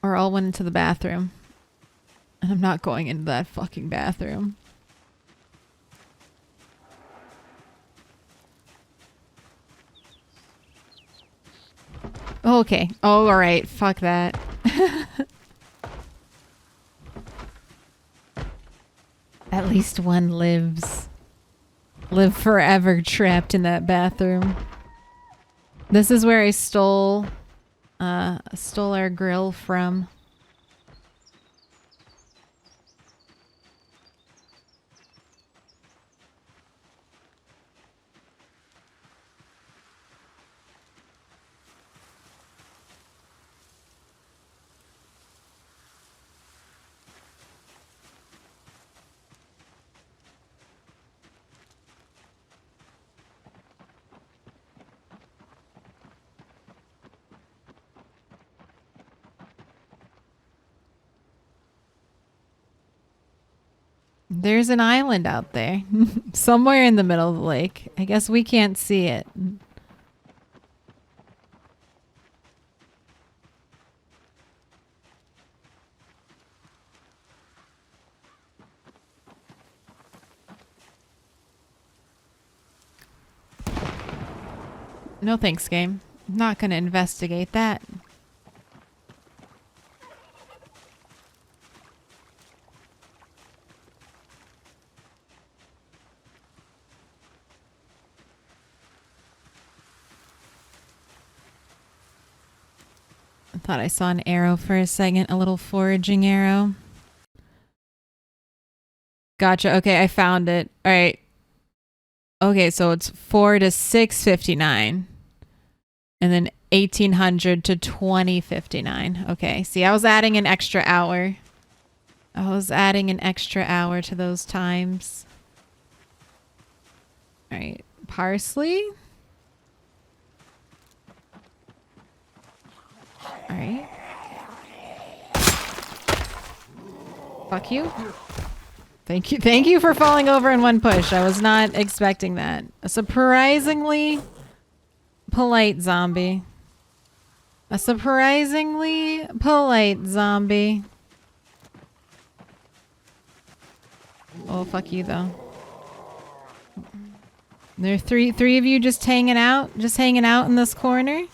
or all went into the bathroom. And I'm not going into that fucking bathroom. Okay. Oh, all right. Fuck that. At least one lives. Live forever trapped in that bathroom. This is where I stole our grill from. There's an island out there. Somewhere in the middle of the lake. I guess we can't see it. No thanks, game. I'm not gonna investigate that. I thought I saw an arrow for a second, a little foraging arrow. Gotcha. Okay, I found it. All right. Okay, so it's 4 to 6:59. And then 1800 to 20:59. Okay, see, I was adding an extra hour. I was adding an extra hour to those times. All right, parsley. All right. Fuck you. Thank you. Thank you for falling over in one push. I was not expecting that. A surprisingly polite zombie. A surprisingly polite zombie. Oh, fuck you, though. There are three of you just hanging out in this corner.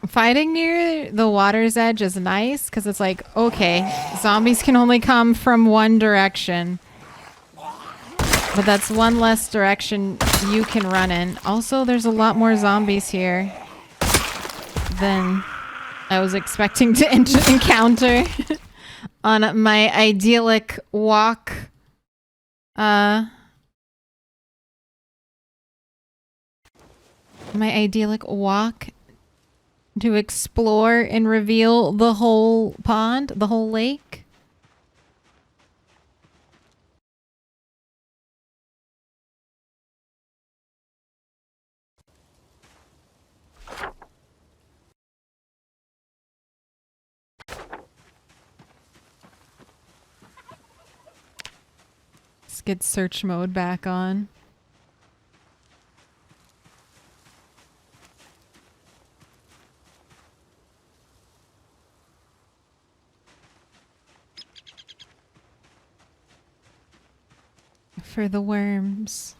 Fighting near the water's edge is nice because it's like, okay, zombies can only come from one direction. But that's one less direction you can run in. Also, there's a lot more zombies here than I was expecting to encounter on my idyllic walk. My idyllic walk to explore and reveal the whole pond, the whole lake. Let's get search mode back on. For the worms.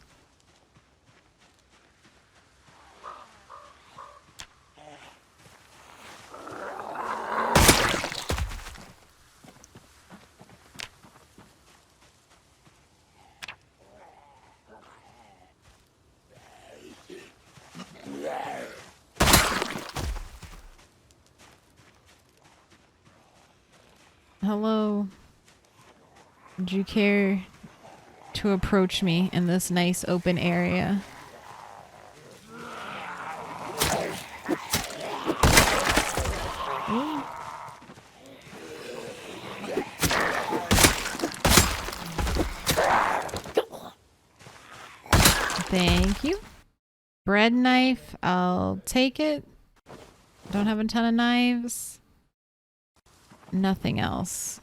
Hello. Would you care to approach me in this nice open area? Ooh. Thank you. Bread knife, I'll take it. Don't have a ton of knives. Nothing else.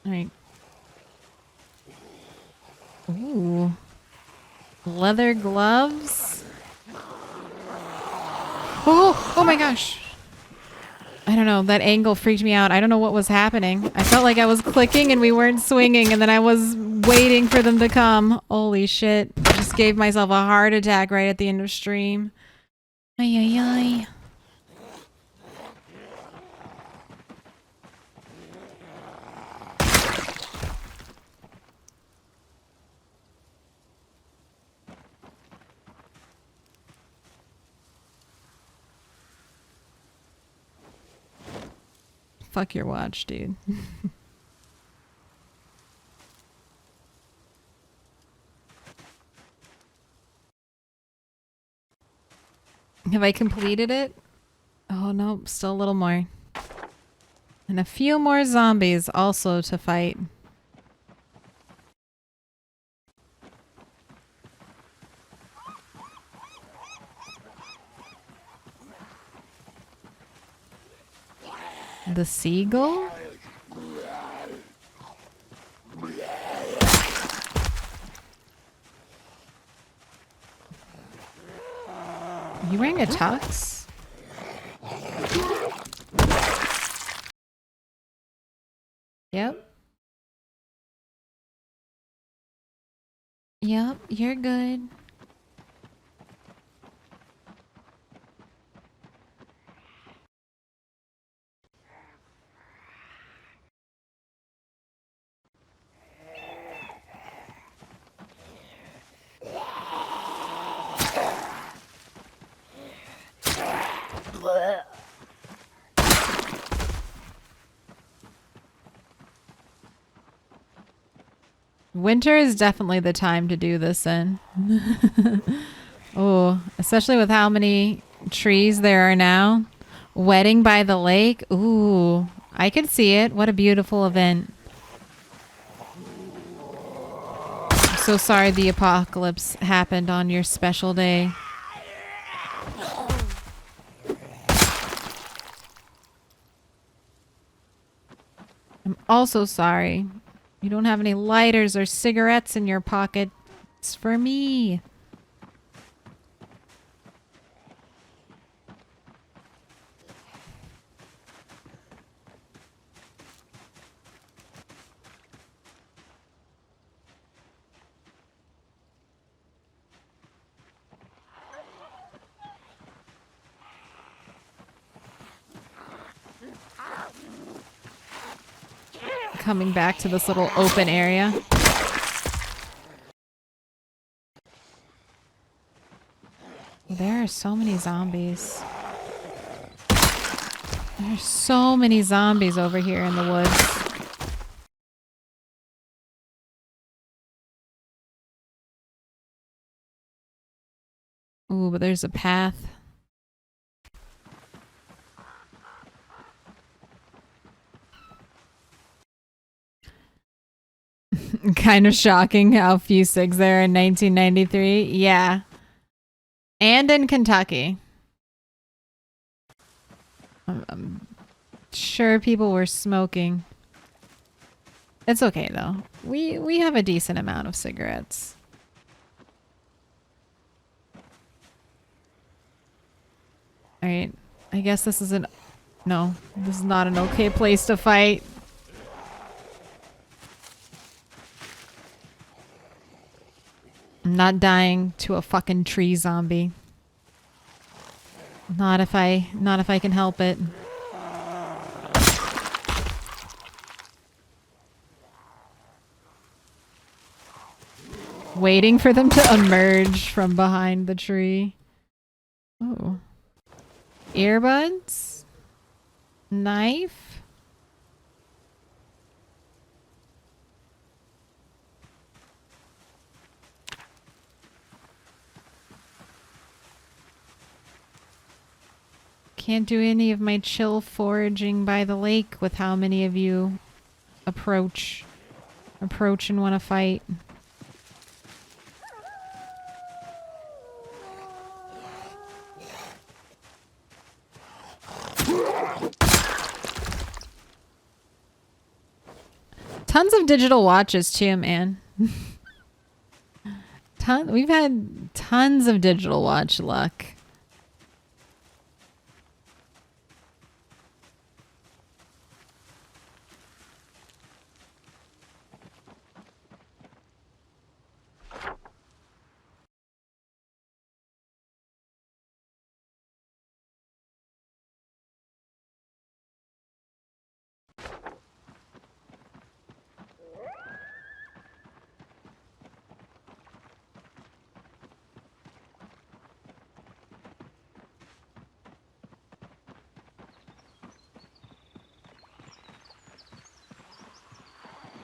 All right. Ooh. Leather gloves. Oh my gosh. I don't know. That angle freaked me out. I don't know what was happening. I felt like I was clicking and we weren't swinging, and then I was waiting for them to come. Holy shit. I just gave myself a heart attack right at the end of stream. Ay, ay, ay. Fuck your watch, dude. Have I completed it? Oh no, still a little more. And a few more zombies also to fight. The seagull? Are you wearing a tux? Yep. Yep, you're good. Winter is definitely the time to do this in. Oh, especially with how many trees there are now. Wedding by the lake. Ooh, I could see it. What a beautiful event. I'm so sorry the apocalypse happened on your special day. I'm also sorry you don't have any lighters or cigarettes in your pocket. It's for me. Coming back to this little open area. There are so many zombies. There's so many zombies over here in the woods. Ooh, but there's a path. Kind of shocking how few SIGs there in 1993. Yeah. And in Kentucky. I'm sure people were smoking. It's okay though. We have a decent amount of cigarettes. Alright. I guess this is no, this is not an okay place to fight. I'm not dying to a fucking tree zombie. Not if I can help it. Waiting for them to emerge from behind the tree. Oh. Earbuds? Knife? Can't do any of my chill foraging by the lake with how many of you approach and want to fight. Tons of digital watches too, man. We've had tons of digital watch luck.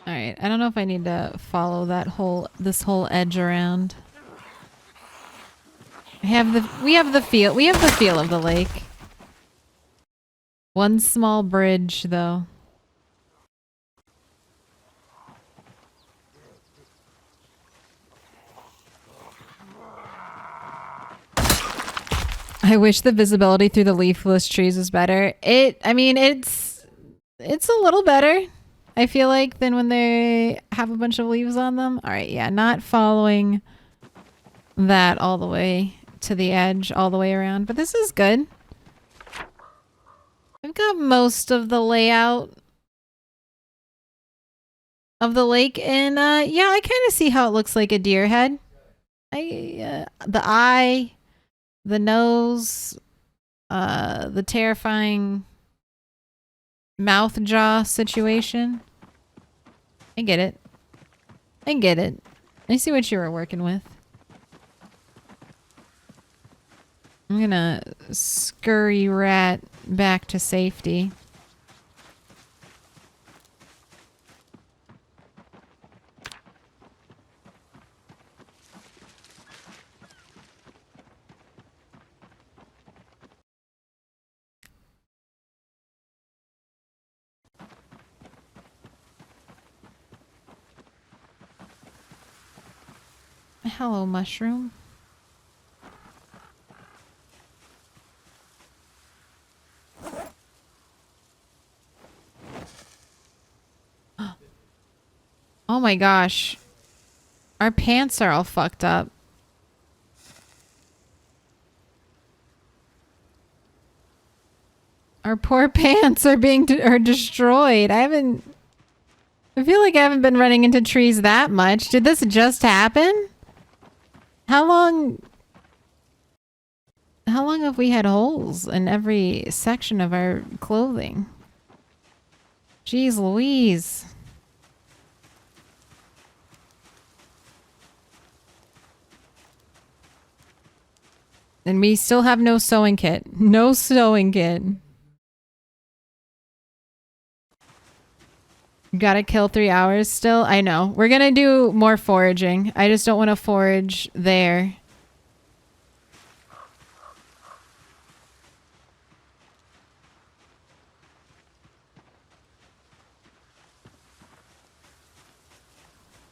Alright, I don't know if I need to follow this whole edge around. We have the feel of the lake. One small bridge though. I wish the visibility through the leafless trees was better. I mean, it's a little better, I feel like, than when they have a bunch of leaves on them. All right, yeah, not following that all the way to the edge, all the way around. But this is good. I've got most of the layout of the lake, and yeah, I kind of see how it looks like a deer head. The eye, the nose, the terrifying mouth jaw situation. I get it. I get it. I see what you were working with. I'm gonna scurry rat back to safety. Hello, mushroom. Oh my gosh. Our pants are all fucked up. Our poor pants are being are destroyed. I feel like I haven't been running into trees that much. Did this just happen? How long have we had holes in every section of our clothing? Jeez Louise. And we still have no sewing kit. No sewing kit. Gotta kill 3 hours still? I know. We're gonna do more foraging. I just don't want to forage there.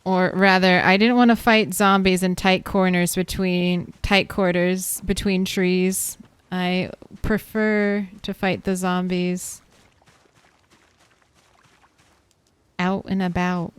Or rather, I didn't want to fight zombies in tight quarters between trees. I prefer to fight the zombies out and about.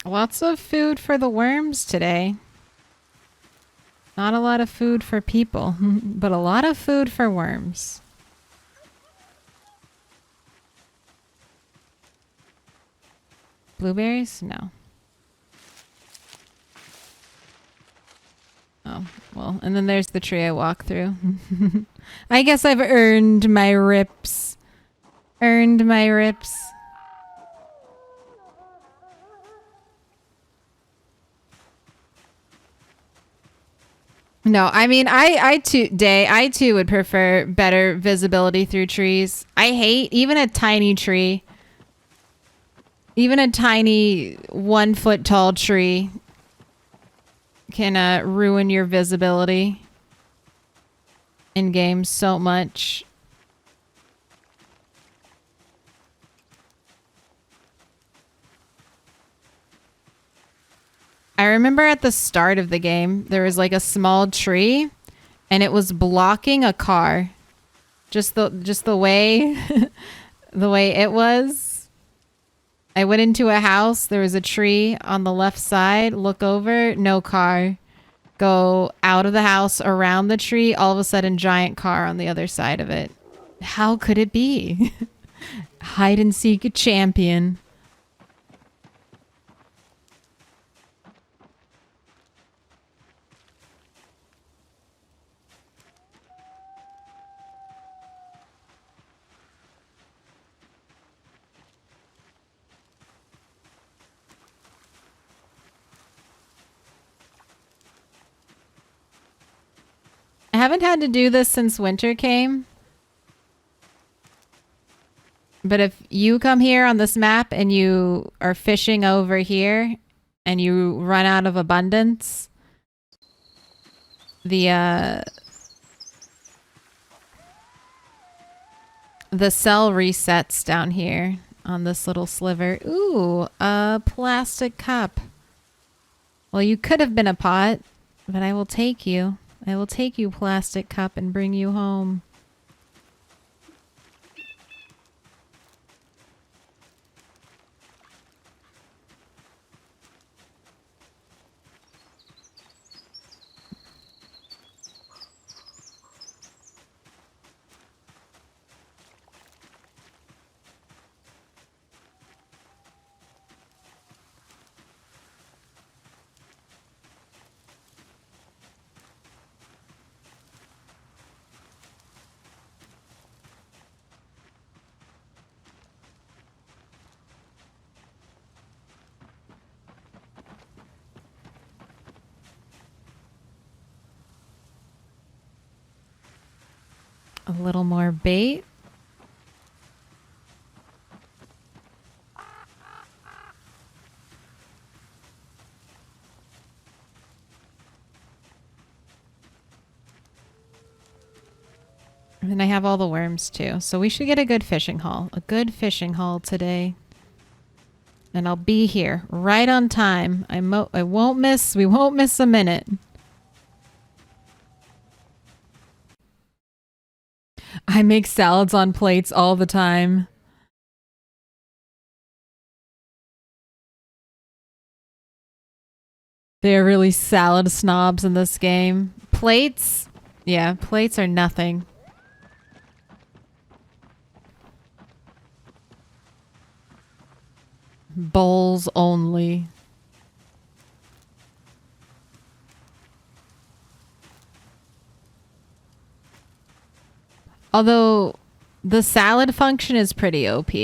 Lots of food for the worms today. Not a lot of food for people, but a lot of food for worms. Blueberries? No. Oh, well, and then there's the tree I walk through. I guess I've earned my rips. Earned my rips. No, I mean, I too would prefer better visibility through trees. I hate even a tiny tree. Even a tiny 1 foot tall tree can ruin your visibility in games so much. I remember at the start of the game, there was like a small tree and it was blocking a car. Just the way the way it was. I went into a house, there was a tree on the left side, look over, no car. Go out of the house, around the tree, all of a sudden giant car on the other side of it. How could it be? Hide and seek champion. haven't had to do this since winter came. But if you come here on this map and you are fishing over here and you run out of abundance, the cell resets down here on this little sliver. Ooh, a plastic cup. Well, you could have been a pot, but I will take you. I will take you, plastic cup, and bring you home. A little more bait. And I have all the worms too. So we should get a good fishing haul. A good fishing haul today. And I'll be here right on time. We won't miss a minute. I make salads on plates all the time. They're really salad snobs in this game. Plates? Yeah, plates are nothing. Bowls only. Although the salad function is pretty OP.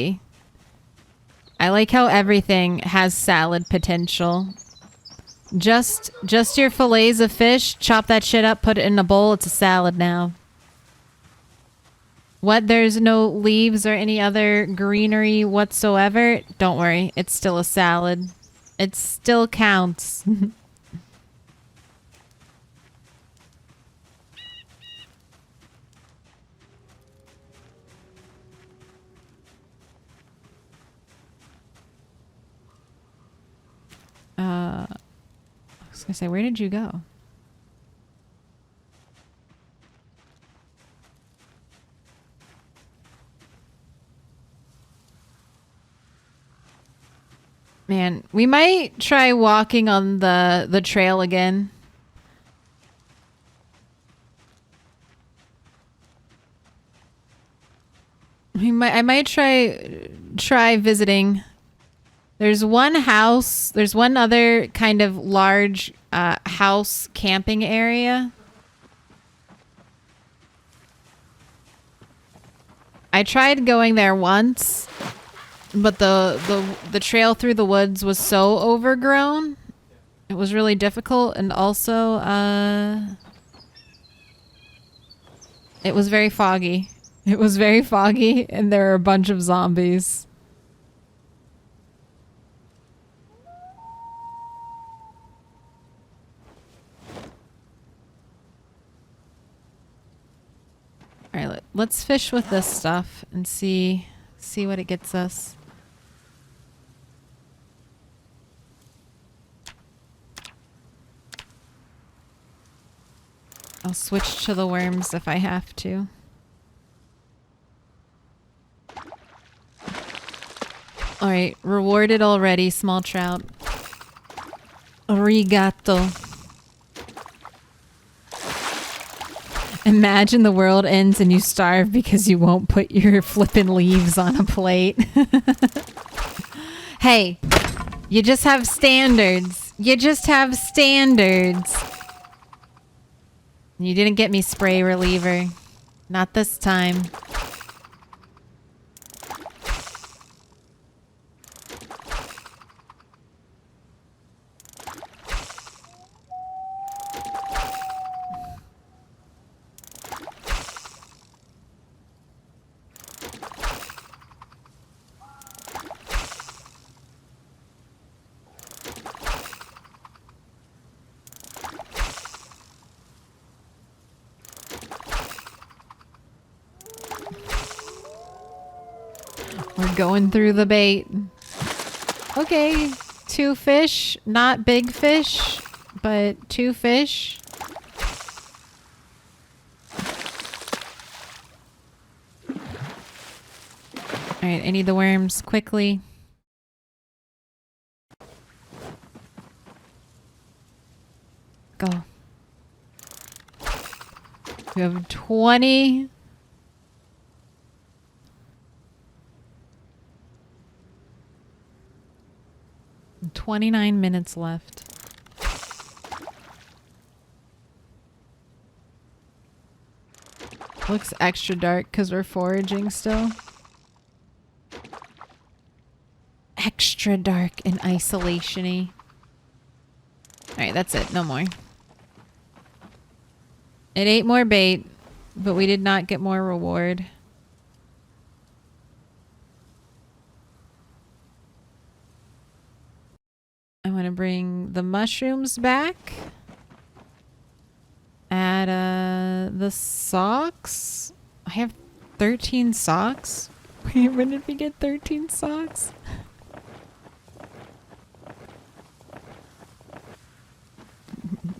I like how everything has salad potential. Just your fillets of fish, chop that shit up, put it in a bowl, it's a salad now. What? There's no leaves or any other greenery whatsoever? Don't worry, it's still a salad. It still counts. I was gonna say, where did you go? Man, we might try walking on the trail again. I might try visiting. There's one house. There's one other kind of large house camping area. I tried going there once, but the trail through the woods was so overgrown. It was really difficult, and also it was very foggy. It was very foggy, and there were a bunch of zombies. All right, let's fish with this stuff and see what it gets us. I'll switch to the worms if I have to. All right, rewarded already, small trout. Arigato. Imagine the world ends and you starve because you won't put your flippin' leaves on a plate. Hey, you just have standards. You just have standards. You didn't get me spray reliever. Not this time. We're going through the bait. Okay, 2 fish. Not big fish, but 2 fish. Alright, I need the worms quickly. Go. We have 20. And 29 minutes left. Looks extra dark because we're foraging still. Extra dark and isolation-y. Alright, that's it. No more. It ate more bait, but we did not get more reward. I want to bring the mushrooms back. Add the socks. I have 13 socks. Wait, when did we get 13 socks?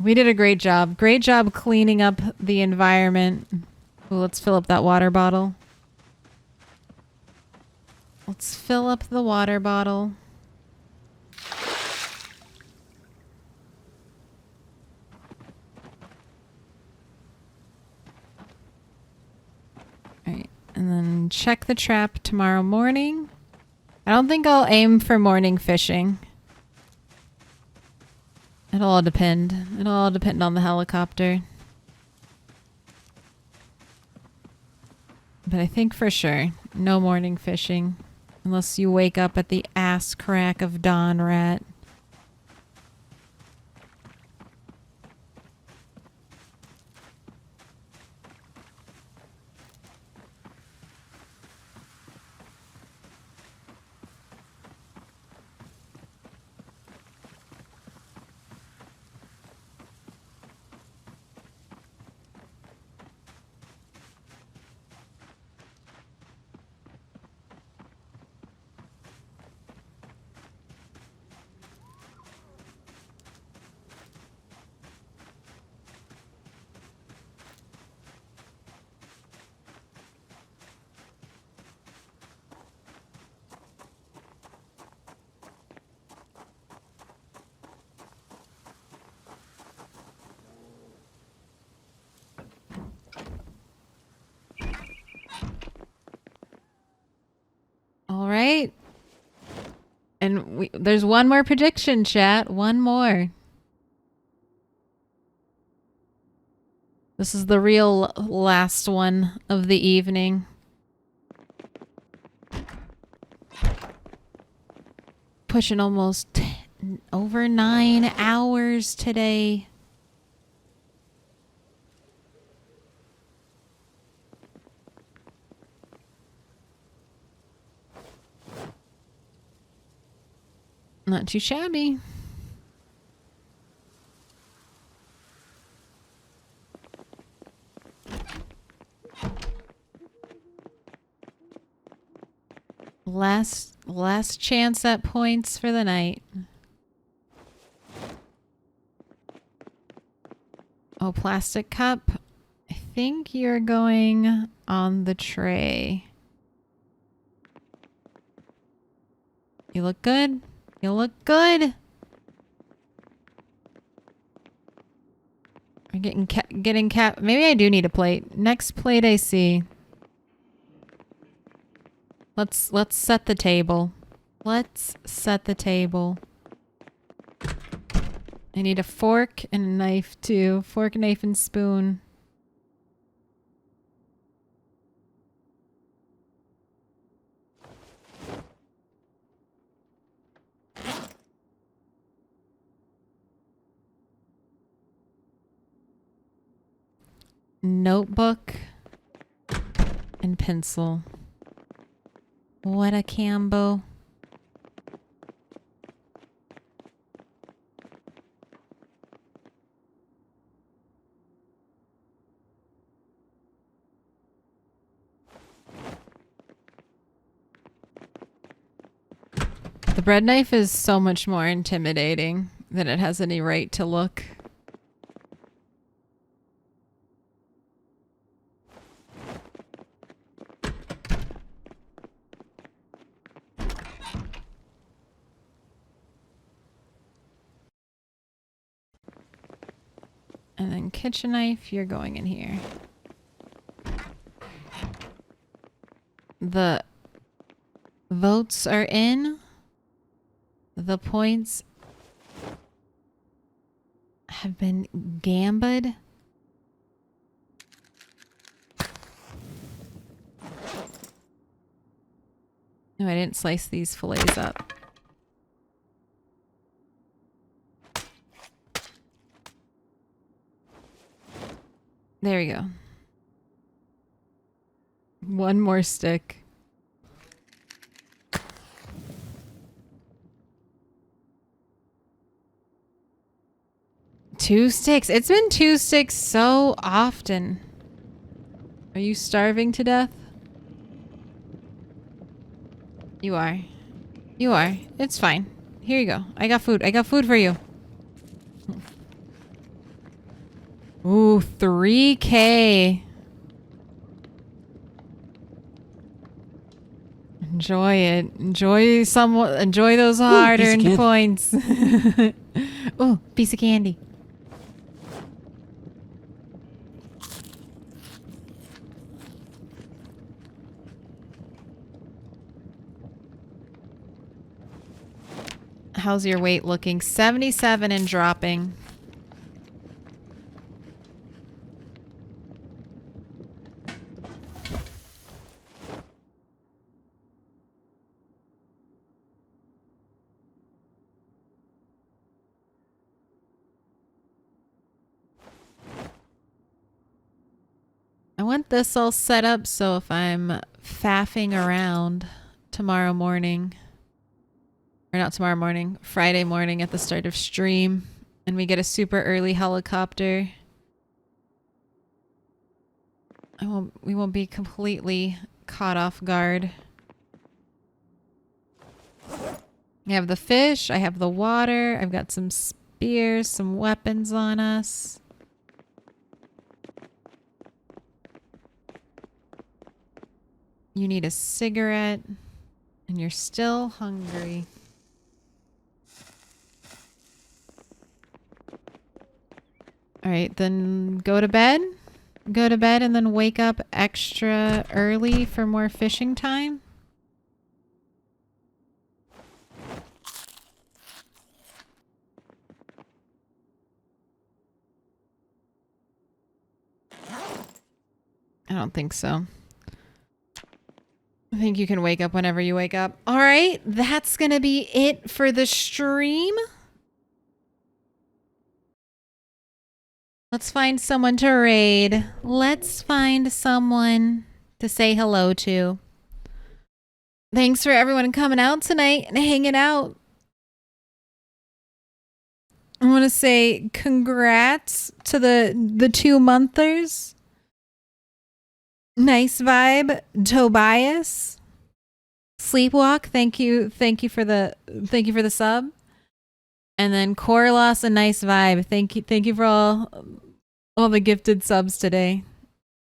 We did a great job. Great job cleaning up the environment. Ooh, let's fill up that water bottle. Let's fill up the water bottle. Alright, and then check the trap tomorrow morning. I don't think I'll aim for morning fishing. It'll all depend. It'll all depend on the helicopter. But I think for sure, no morning fishing. Unless you wake up at the ass crack of dawn, rat. All right. And there's one more prediction, chat. One more. This is the real last one of the evening. Pushing almost over 9 hours today. Not too shabby. Last chance at points for the night. Oh, plastic cup. I think you're going on the tray. You look good. You look good. I'm getting cap. Maybe I do need a plate. Next plate I see. Let's set the table. Let's set the table. I need a fork and a knife too. Fork, knife, and spoon. Notebook and pencil. What a combo. The bread knife is so much more intimidating than it has any right to look. And then kitchen knife, you're going in here. The votes are in. The points have been gambled. No, I didn't slice these fillets up. There we go. One more stick. Two sticks. It's been 2 sticks so often. Are you starving to death? You are. You are. It's fine. Here you go. I got food. I got food for you. Ooh, 3K. Enjoy it. Enjoy those hard-earned points. Oh, piece of candy. How's your weight looking? 77 and dropping. I want this all set up so if I'm faffing around tomorrow morning, or not tomorrow morning, Friday morning at the start of stream, and we get a super early helicopter, we won't be completely caught off guard. I have the fish, I have the water, I've got some spears, some weapons on us. You need a cigarette, and you're still hungry. All right, then go to bed. Go to bed and then wake up extra early for more fishing time. I don't think so. I think you can wake up whenever you wake up. All right, that's going to be it for the stream. Let's find someone to raid. Let's find someone to say hello to. Thanks for everyone coming out tonight and hanging out. I want to say congrats to the 2-monthers. Nice vibe, Tobias. Sleepwalk, thank you for the sub. And then Corlos, a nice vibe. Thank you for all the gifted subs today.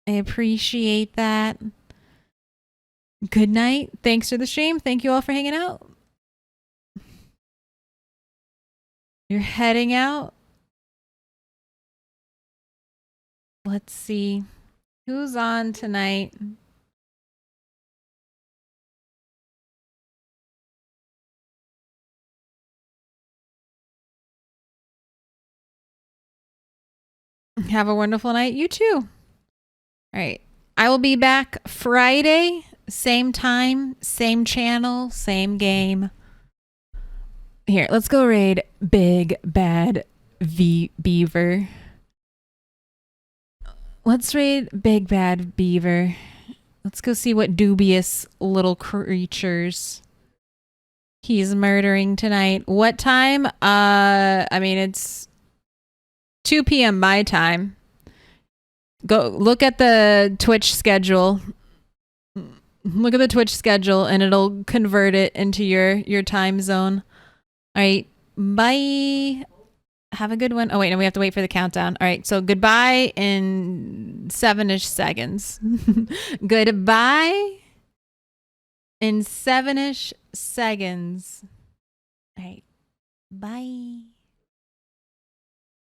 I appreciate that. Good night. Thanks for the stream. Thank you all for hanging out. You're heading out. Let's see. Who's on tonight? Have a wonderful night. You too. All right. I will be back Friday, same time, same channel, same game. Here, let's go raid Big Bad Beaver. Let's raid Big Bad Beaver. Let's go see what dubious little creatures he's murdering tonight. What time? I mean, it's 2 p.m. my time. Go look at the Twitch schedule. Look at the Twitch schedule and it'll convert it into your time zone. All right. Bye. Have a good one. Oh, wait, no, we have to wait for the countdown. All right. So goodbye in 7-ish seconds. Goodbye in 7-ish seconds. All right. Bye.